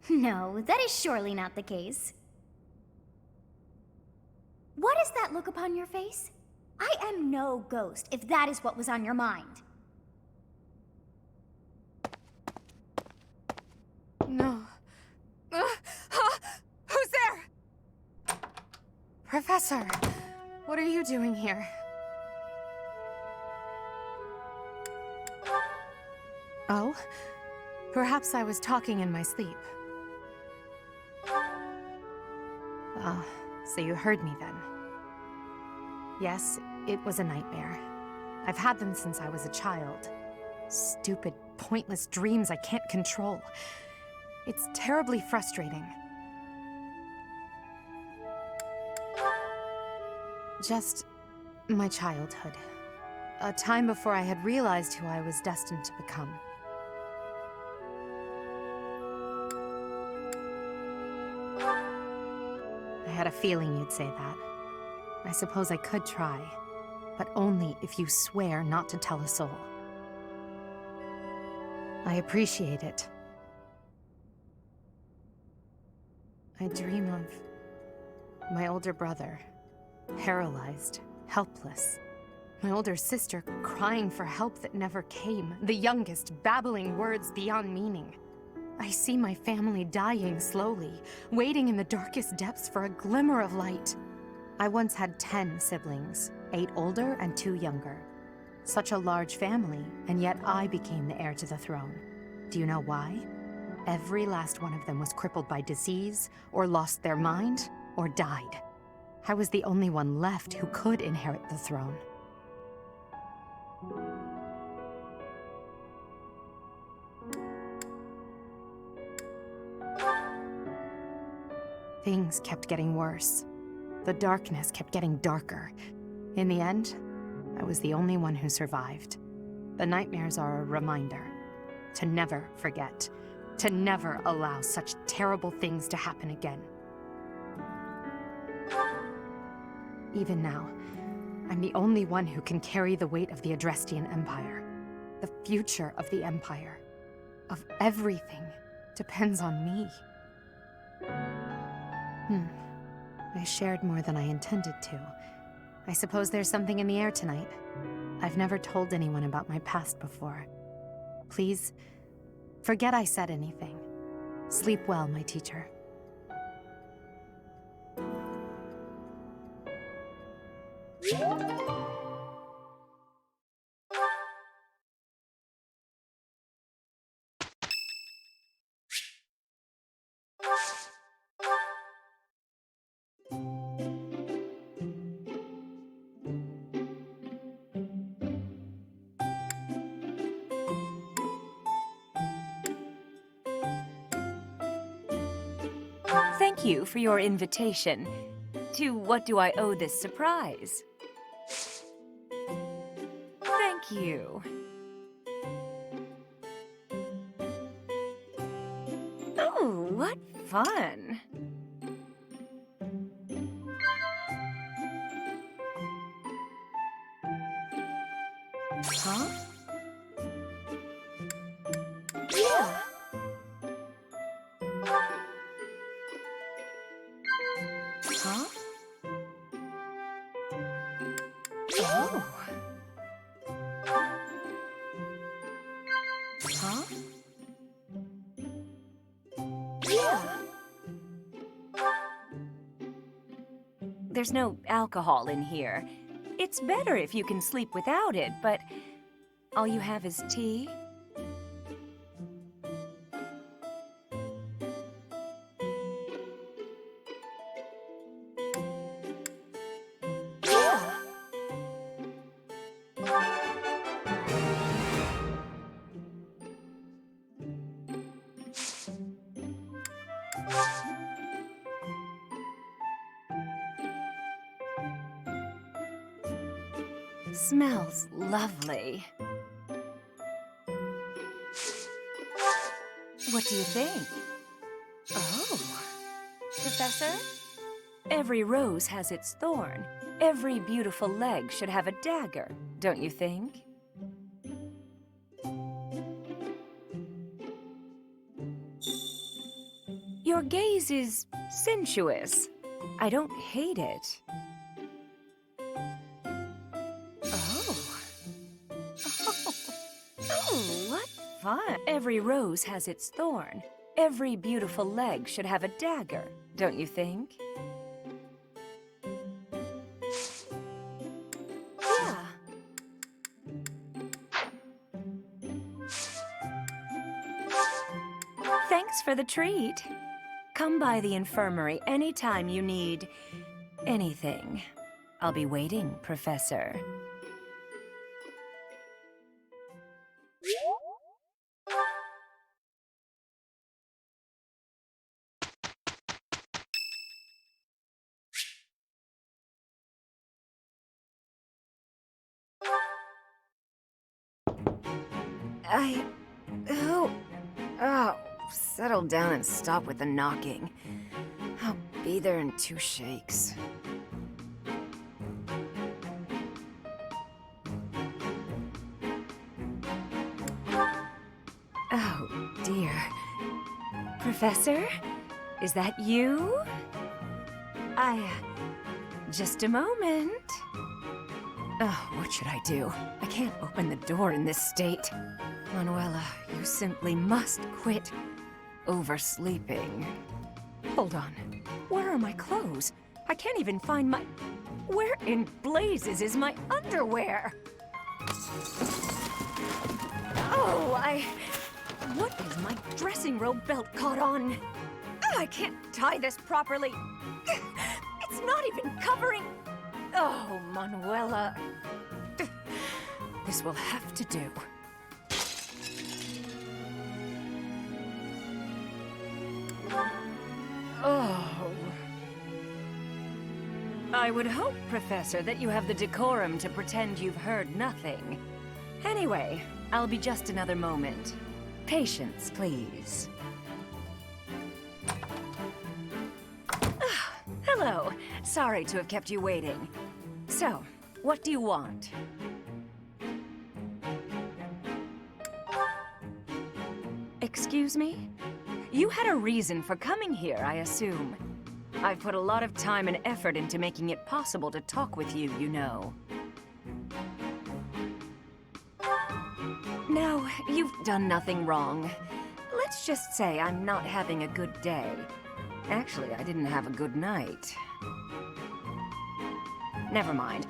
No, that is surely not the case. What is that look upon your face? I am no ghost, if that is what was on your mind. No. Who's there? Professor, what are you doing here? Oh? Perhaps I was talking in my sleep. Ah, so you heard me then. Yes, it was a nightmare. I've had them since I was a child. Stupid, pointless dreams I can't control. It's terribly frustrating. Just my childhood. A time before I had realized who I was destined to become. I had a feeling you'd say that. I suppose I could try, but only if you swear not to tell a soul. I appreciate it. I dream of my older brother, paralyzed, helpless. My older sister crying for help that never came. The youngest babbling words beyond meaning. I see my family dying slowly, waiting in the darkest depths for a glimmer of light. I once had 10 siblings, 8 older and 2 younger. Such a large family, and yet I became the heir to the throne. Do you know why? every last one of them was crippled by disease, or lost their mind, or died. I was the only one left who could inherit the throne. Things kept getting worse. The darkness kept getting darker. In the end, I was the only one who survived. The nightmares are a reminder to never forget, to never allow such terrible things to happen again. Even now, I'm the only one who can carry the weight of the Adrestian Empire. The future of the Empire, of everything, depends on me. I shared more than I intended to. I suppose there's something in the air tonight. I've never told anyone about my past before. Please, forget I said anything. Sleep well, my teacher. Thank you for your invitation. To what do I owe this surprise? Thank you. Oh, what fun! Huh? Yeah. Huh? Oh. Huh? Yeah. There's no alcohol in here. It's better if you can sleep without it, but all you have is tea? Smells lovely. What do you think? Oh. Professor? Every rose has its thorn. Every beautiful leg should have a dagger, don't you think? Your gaze is sensuous. I don't hate it. Oh, what fun. Every rose has its thorn. Every beautiful leg should have a dagger, don't you think? Yeah. Thanks for the treat. Come by the infirmary anytime you need anything. I'll be waiting, Professor. Oh, settle down and stop with the knocking. I'll be there in 2 shakes. Oh, dear. Professor? Is that you? Just a moment. Oh, what should I do? I can't open the door in this state. Manuela, you simply must quit oversleeping. Hold on. Where are my clothes? I can't even find my... Where in blazes is my underwear? Oh, What is my dressing robe belt caught on? I can't tie this properly. It's not even covering. Oh, Manuela. This will have to do. Oh. I would hope, Professor, that you have the decorum to pretend you've heard nothing. Anyway, I'll be just another moment. Patience, please. Hello. Sorry to have kept you waiting. So, what do you want? Excuse me? You had a reason for coming here, I assume. I've put a lot of time and effort into making it possible to talk with you, you know. Now, you've done nothing wrong. Let's just say I'm not having a good day. Actually, I didn't have a good night. Never mind.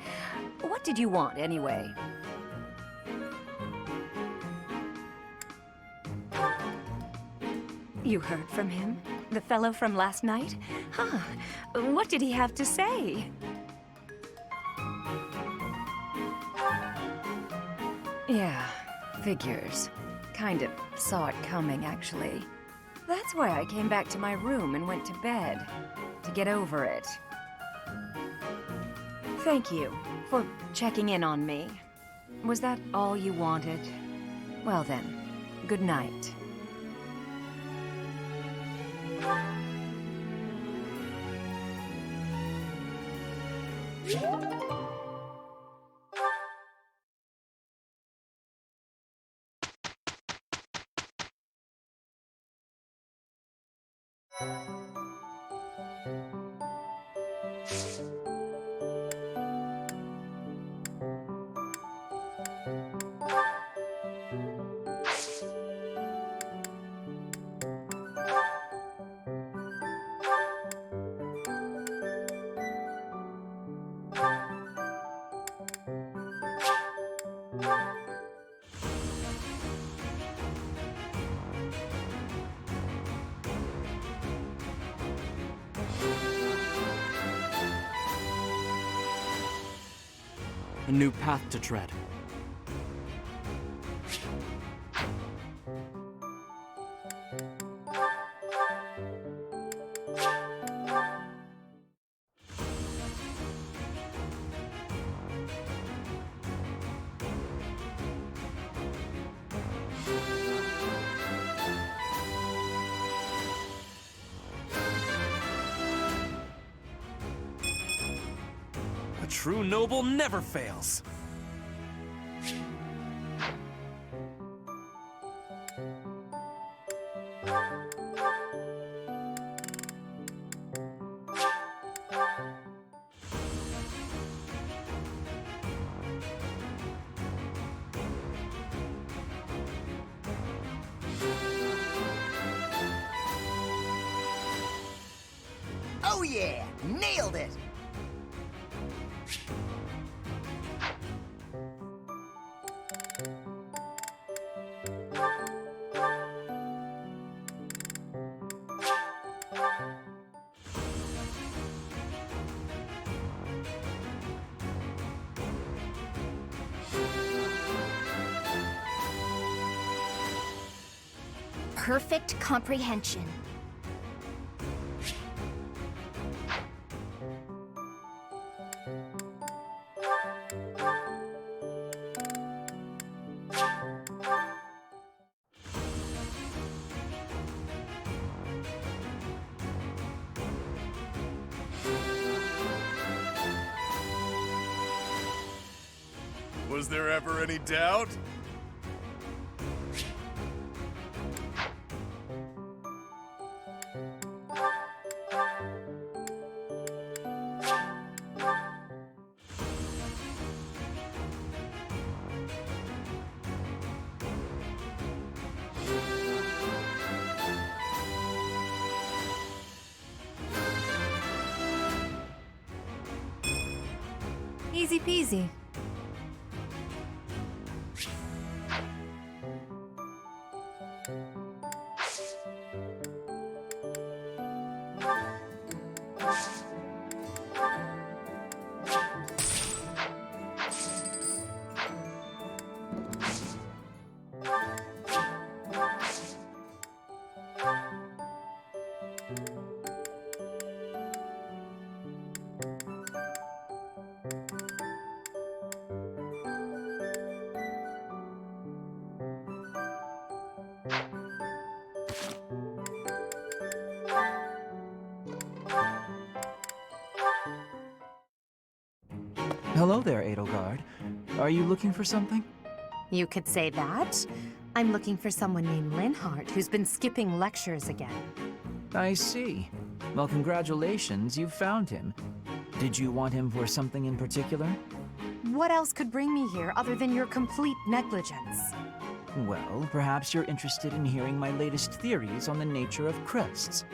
What did you want, anyway? You heard from him? The fellow from last night? Huh. What did he have to say? Yeah, figures. Kind of saw it coming, actually. That's why I came back to my room and went to bed. To get over it. Thank you for checking in on me. Was that all you wanted? Well then, good night. A new path to tread. A true noble never fails. Oh yeah! Nailed it! Perfect comprehension. Was there ever any doubt? Easy peasy. Hello there, Edelgard. Are you looking for something? You could say that. I'm looking for someone named Linhardt who's been skipping lectures again. I see. Well, congratulations, you found him. Did you want him for something in particular? What else could bring me here other than your complete negligence? Well, perhaps you're interested in hearing my latest theories on the nature of crests.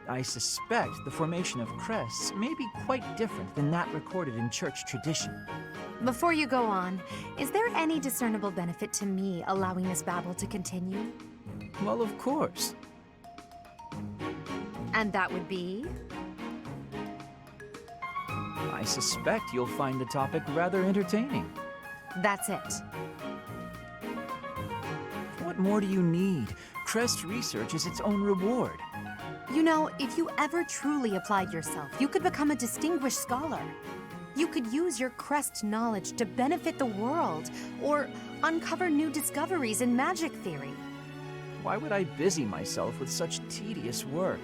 I suspect the formation of crests may be quite different than that recorded in church tradition. Before you go on, is there any discernible benefit to me allowing this babble to continue? Well, of course. And that would be? I suspect you'll find the topic rather entertaining. That's it. What more do you need? Crest research is its own reward. You know, if you ever truly applied yourself, you could become a distinguished scholar. You could use your crest knowledge to benefit the world, or uncover new discoveries in magic theory. Why would I busy myself with such tedious work?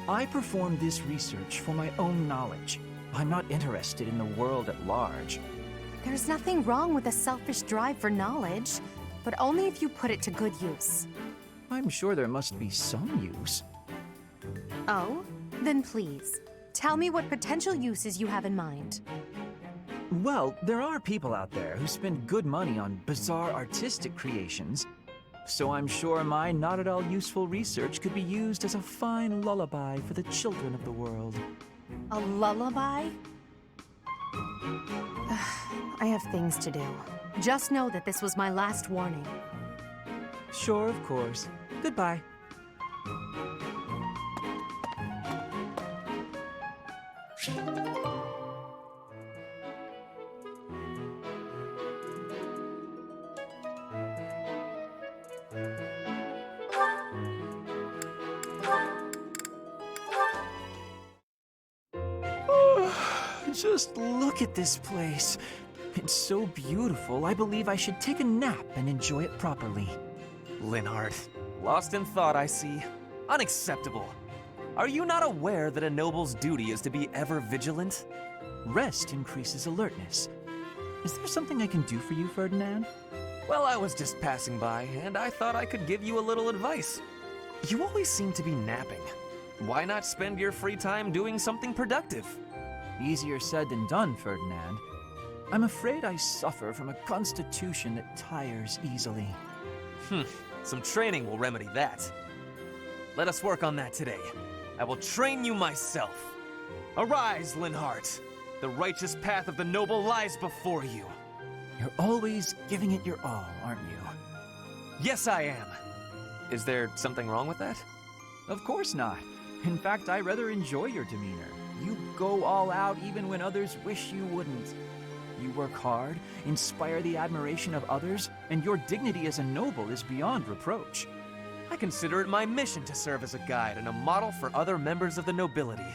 I perform this research for my own knowledge. I'm not interested in the world at large. There's nothing wrong with a selfish drive for knowledge, but only if you put it to good use. I'm sure there must be some use. Oh? Then please, tell me what potential uses you have in mind. Well, there are people out there who spend good money on bizarre artistic creations, so I'm sure my not at all useful research could be used as a fine lullaby for the children of the world. A lullaby? I have things to do. Just know that this was my last warning. Sure, of course. Goodbye. Just look at this place. It's so beautiful, I believe I should take a nap and enjoy it properly. Linhardt, lost in thought, I see. Unacceptable. Are you not aware that a noble's duty is to be ever vigilant? Rest increases alertness. Is there something I can do for you, Ferdinand? Well, I was just passing by, and I thought I could give you a little advice. You always seem to be napping. Why not spend your free time doing something productive? Easier said than done, Ferdinand. I'm afraid I suffer from a constitution that tires easily. Some training will remedy that. Let us work on that today. I will train you myself. Arise, Linhardt. The righteous path of the noble lies before you. You're always giving it your all, aren't you? Yes, I am. Is there something wrong with that? Of course not. In fact, I rather enjoy your demeanor. You go all out even when others wish you wouldn't. You work hard, inspire the admiration of others, and your dignity as a noble is beyond reproach. I consider it my mission to serve as a guide and a model for other members of the nobility.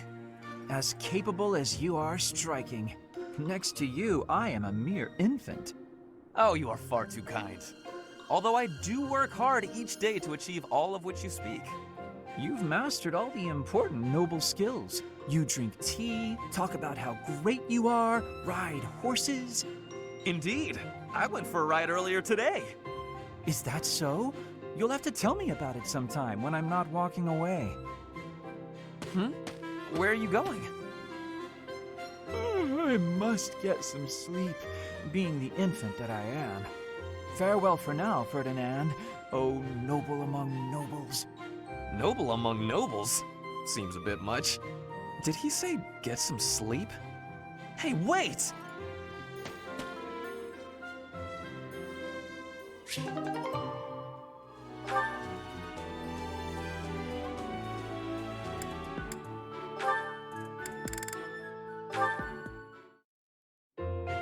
As capable as you are striking. Next to you, I am a mere infant. Oh, you are far too kind. Although I do work hard each day to achieve all of which you speak. You've mastered all the important noble skills. You drink tea, talk about how great you are, ride horses. Indeed. I went for a ride earlier today. Is that so? You'll have to tell me about it sometime when I'm not walking away. Where are you going? I must get some sleep, being the infant that I am. Farewell for now, Ferdinand, oh noble among nobles. Noble among nobles? Seems a bit much. Did he say get some sleep? Hey, wait!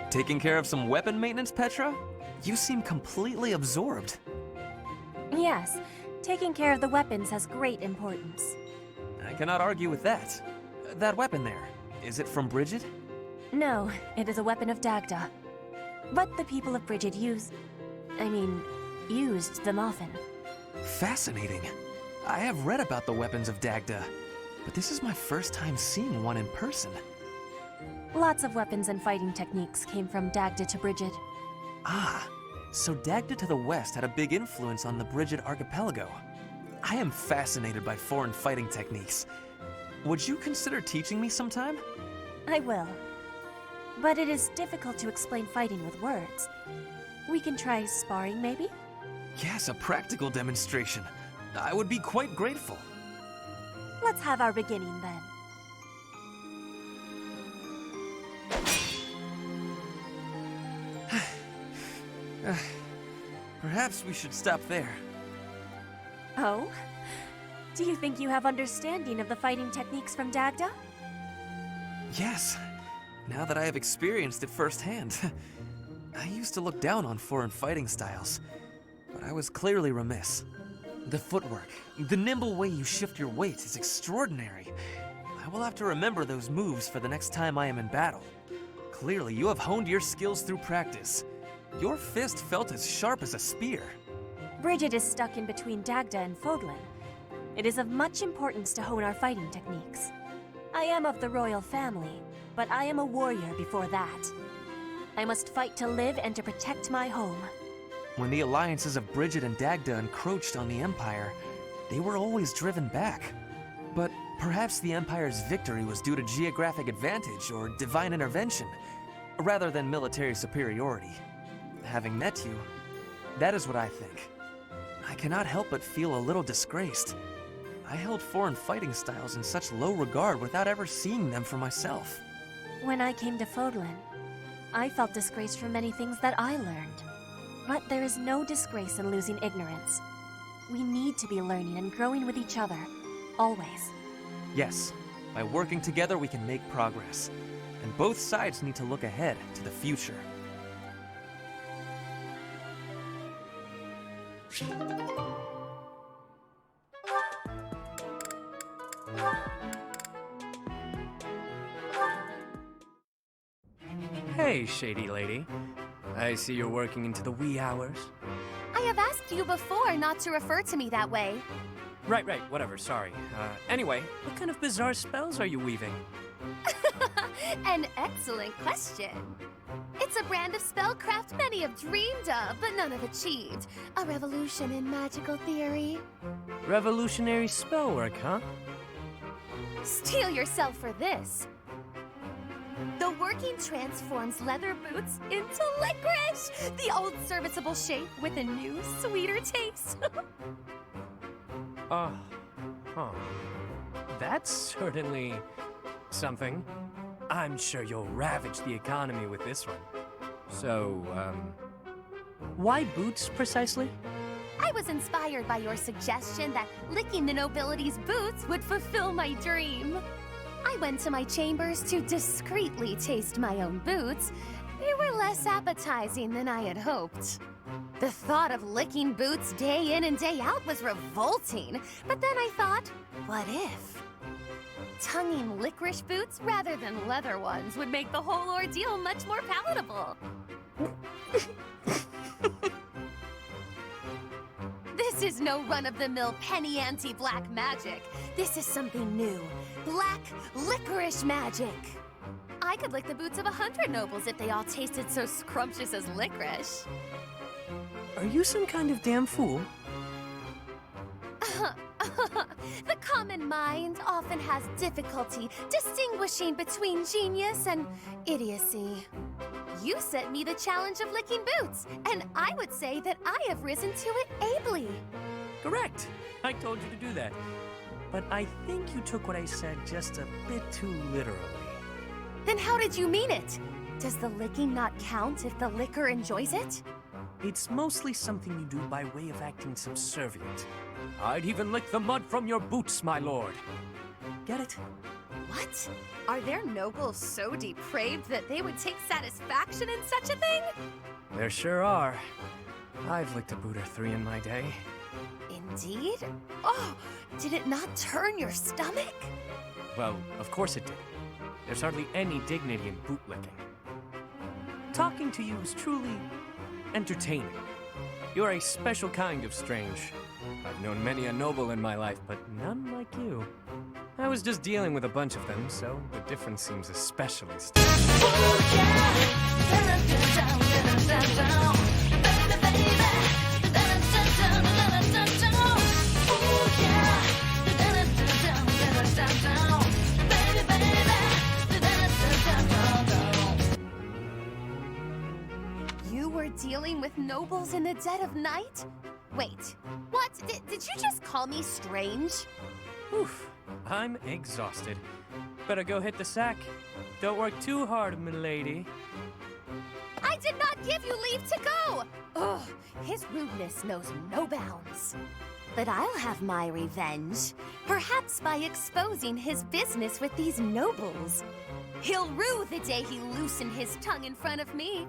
Taking care of some weapon maintenance, Petra? You seem completely absorbed. Yes, taking care of the weapons has great importance. I cannot argue with that. That weapon there, is it from Brigid? No, it is a weapon of Dagda. But the people of Brigid used them often. Fascinating. I have read about the weapons of Dagda, but this is my first time seeing one in person. Lots of weapons and fighting techniques came from Dagda to Brigid. Ah, so Dagda to the west had a big influence on the Brigid archipelago. I am fascinated by foreign fighting techniques. Would you consider teaching me sometime? I will. But it is difficult to explain fighting with words. We can try sparring, maybe? Yes, a practical demonstration. I would be quite grateful. Let's have our beginning then. Perhaps we should stop there. Oh? Do you think you have understanding of the fighting techniques from Dagda? Yes, now that I have experienced it firsthand. I used to look down on foreign fighting styles, but I was clearly remiss. The footwork, the nimble way you shift your weight is extraordinary. I will have to remember those moves for the next time I am in battle. Clearly, you have honed your skills through practice. Your fist felt as sharp as a spear. Brigid is stuck in between Dagda and Fodlan. It is of much importance to hone our fighting techniques. I am of the royal family, but I am a warrior before that. I must fight to live and to protect my home. When the alliances of Brigid and Dagda encroached on the Empire, they were always driven back. But perhaps the Empire's victory was due to geographic advantage or divine intervention, rather than military superiority. Having met you, that is what I think. I cannot help but feel a little disgraced. I held foreign fighting styles in such low regard without ever seeing them for myself. When I came to Fodlan, I felt disgraced for many things that I learned. But there is no disgrace in losing ignorance. We need to be learning and growing with each other, always. Yes, by working together we can make progress. And both sides need to look ahead to the future. Hey, shady lady. I see you're working into the wee hours. I have asked you before not to refer to me that way. Right, whatever, sorry. Anyway, what kind of bizarre spells are you weaving? An excellent question. It's a brand of spellcraft many have dreamed of, but none have achieved. A revolution in magical theory. Revolutionary spellwork, huh? Steel yourself for this. The working transforms leather boots into licorice! The old serviceable shape with a new, sweeter taste. Huh. That's certainly something. I'm sure you'll ravage the economy with this one. So, why boots precisely? I was inspired by your suggestion that licking the nobility's boots would fulfill my dream. I went to my chambers to discreetly taste my own boots. They were less appetizing than I had hoped. The thought of licking boots day in and day out was revolting, but then I thought, what if? Tonguing licorice boots rather than leather ones would make the whole ordeal much more palatable. This is no run-of-the-mill penny ante black magic. This is something new. Black licorice magic. I could lick the boots of 100 nobles if they all tasted so scrumptious as licorice. Are you some kind of damn fool? The common mind often has difficulty distinguishing between genius and idiocy. You set me the challenge of licking boots, and I would say that I have risen to it ably. Correct. I told you to do that. But I think you took what I said just a bit too literally. Then how did you mean it? Does the licking not count if the licker enjoys it? It's mostly something you do by way of acting subservient. I'd even lick the mud from your boots, my lord. Get it? What? Are there nobles so depraved that they would take satisfaction in such a thing? There sure are. I've licked a boot or three in my day. Indeed? Oh, did it not turn your stomach? Well, of course it did. There's hardly any dignity in bootlicking. Talking to you is truly entertaining. You're a special kind of strange. I've known many a noble in my life, but none like you. I was just dealing with a bunch of them, so the difference seems especially steep. You were dealing with nobles in the dead of night? Wait, what? Did you just call me strange? Oof, I'm exhausted. Better go hit the sack. Don't work too hard, milady. I did not give you leave to go! Ugh, his rudeness knows no bounds. But I'll have my revenge. Perhaps by exposing his business with these nobles. He'll rue the day he loosened his tongue in front of me.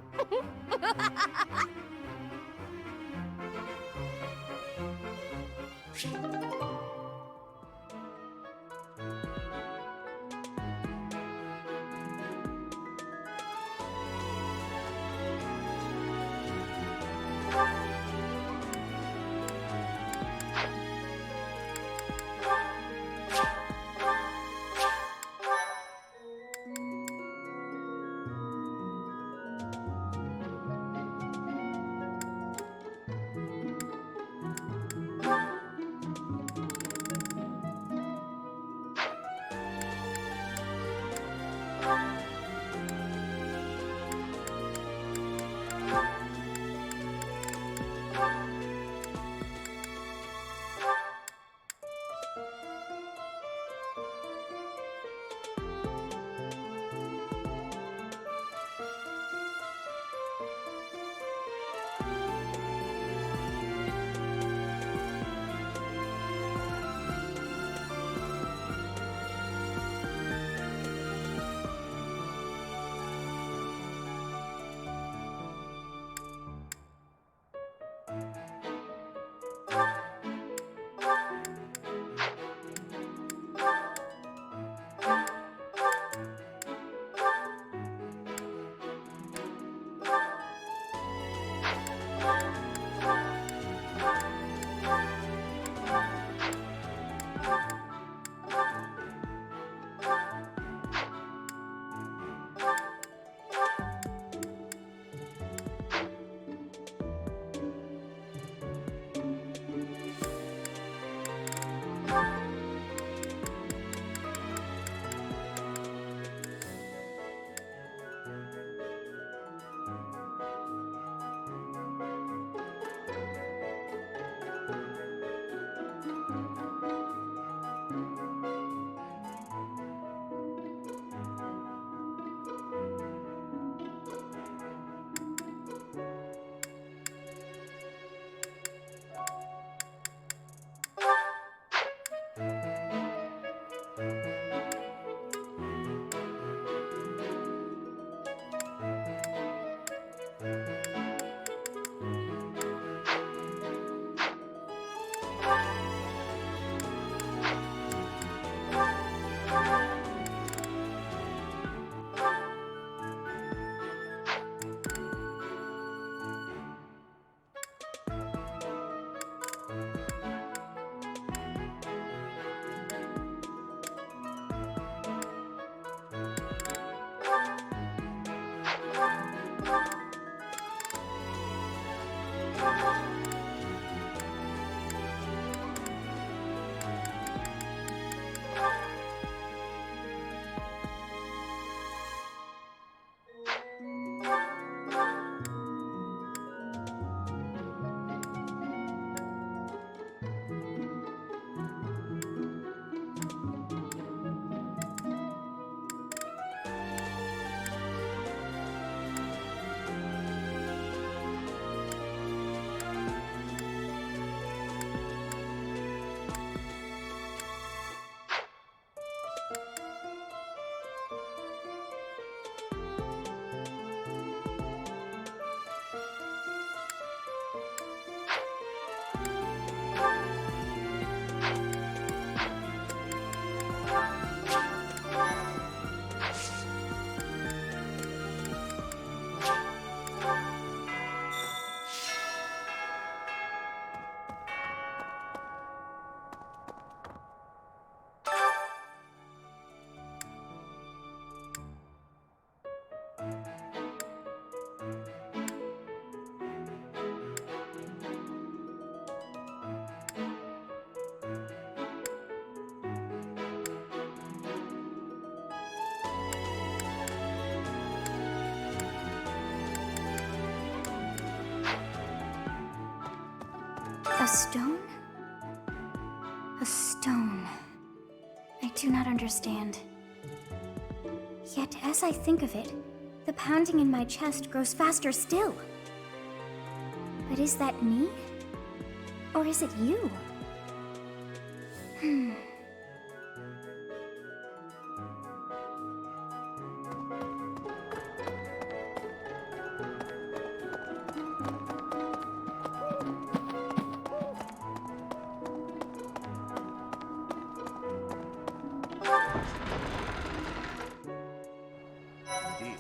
A stone? A stone. I do not understand. Yet, as I think of it, the pounding in my chest grows faster still. But is that me? Or is it you? Indeed.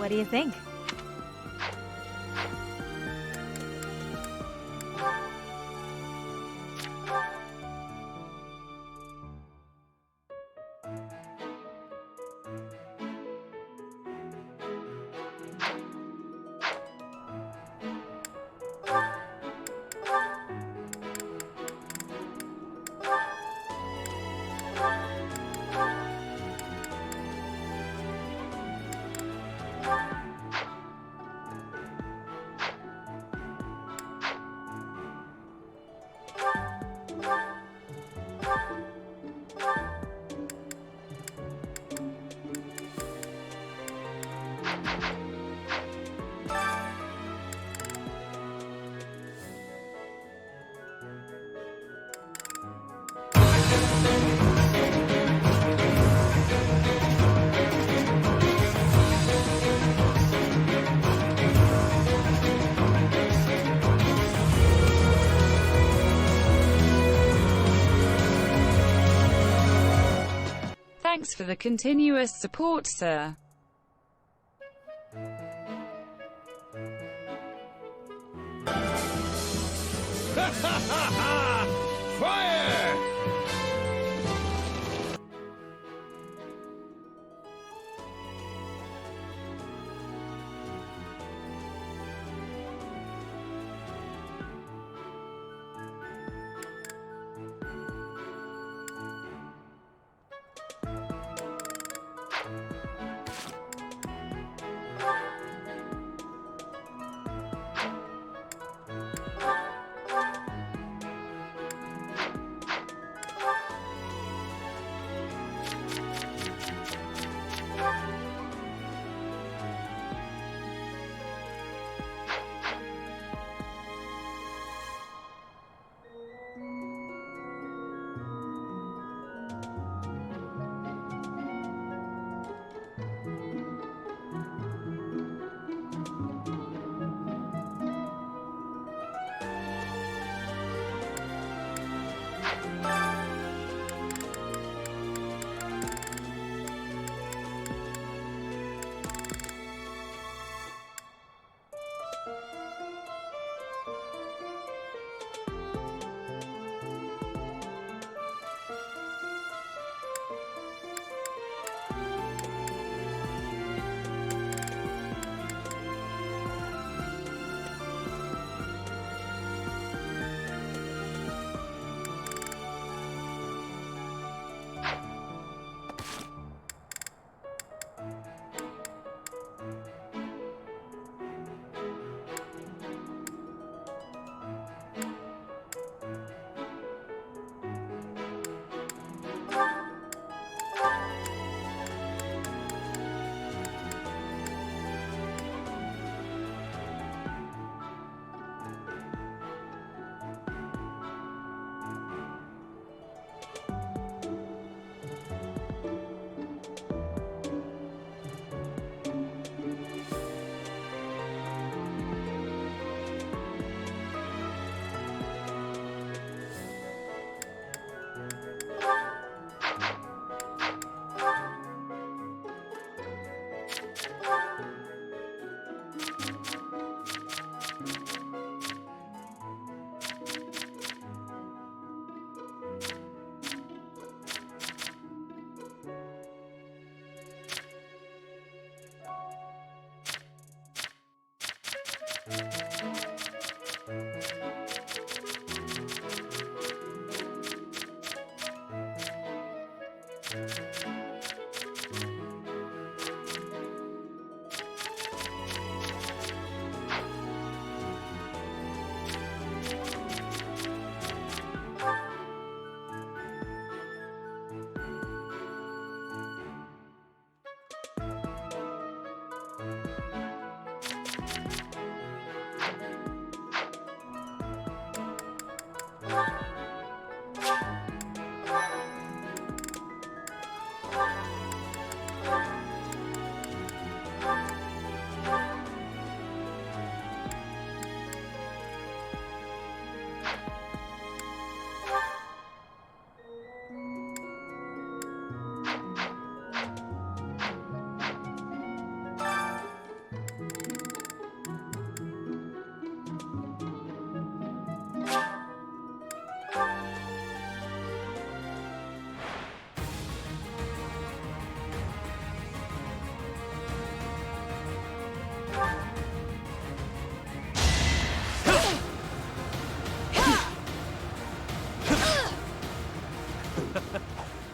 What do you think? Thanks for the continuous support, sir. Fire!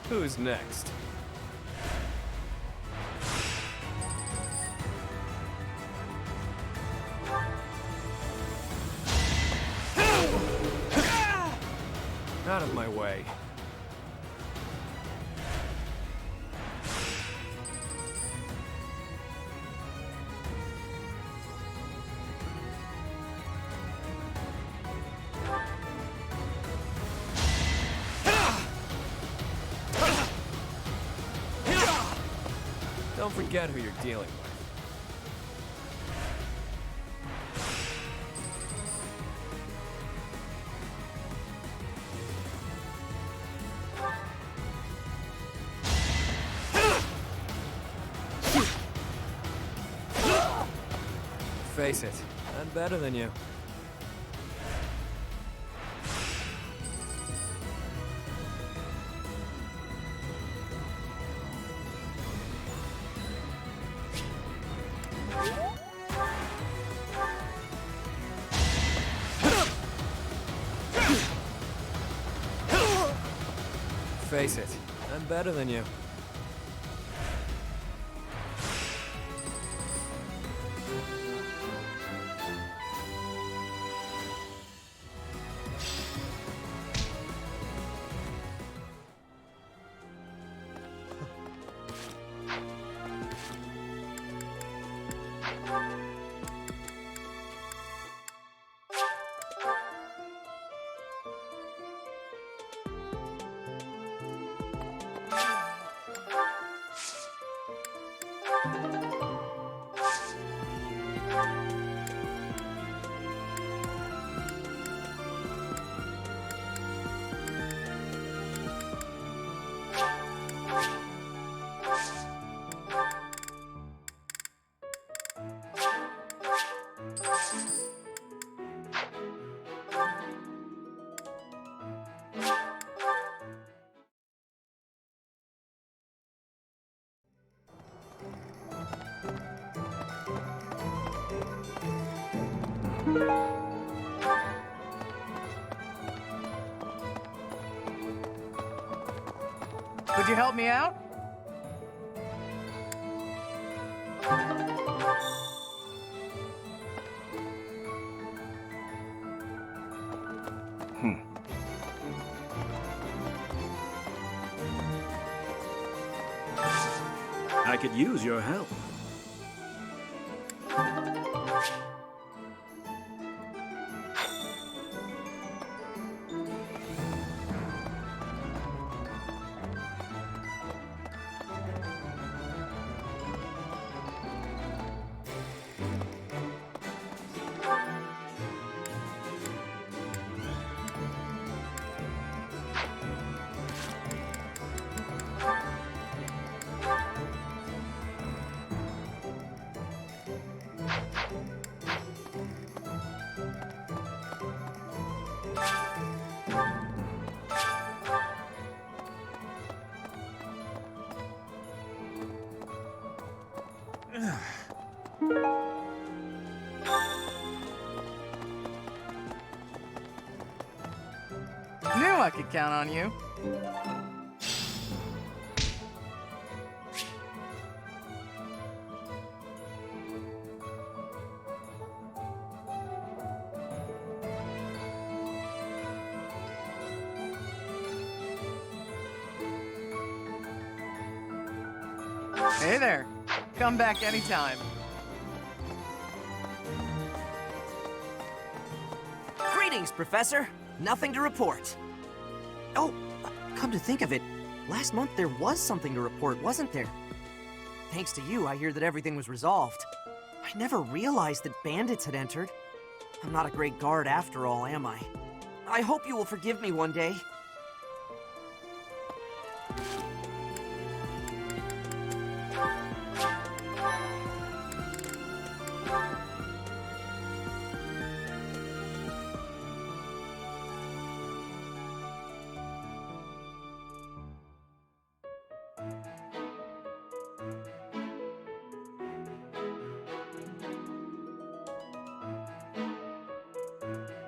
Who's next? Out of my way. Don't forget who you're dealing with. Face it, I'm better than you. Face it, I'm better than you. Could you help me out? I could use your help. Knew I could count on you. Hey there. Come back anytime. Greetings, Professor. Nothing to report. Oh, come to think of it, last month there was something to report, wasn't there? Thanks to you, I hear that everything was resolved. I never realized that bandits had entered. I'm not a great guard after all, am I? I hope you will forgive me one day.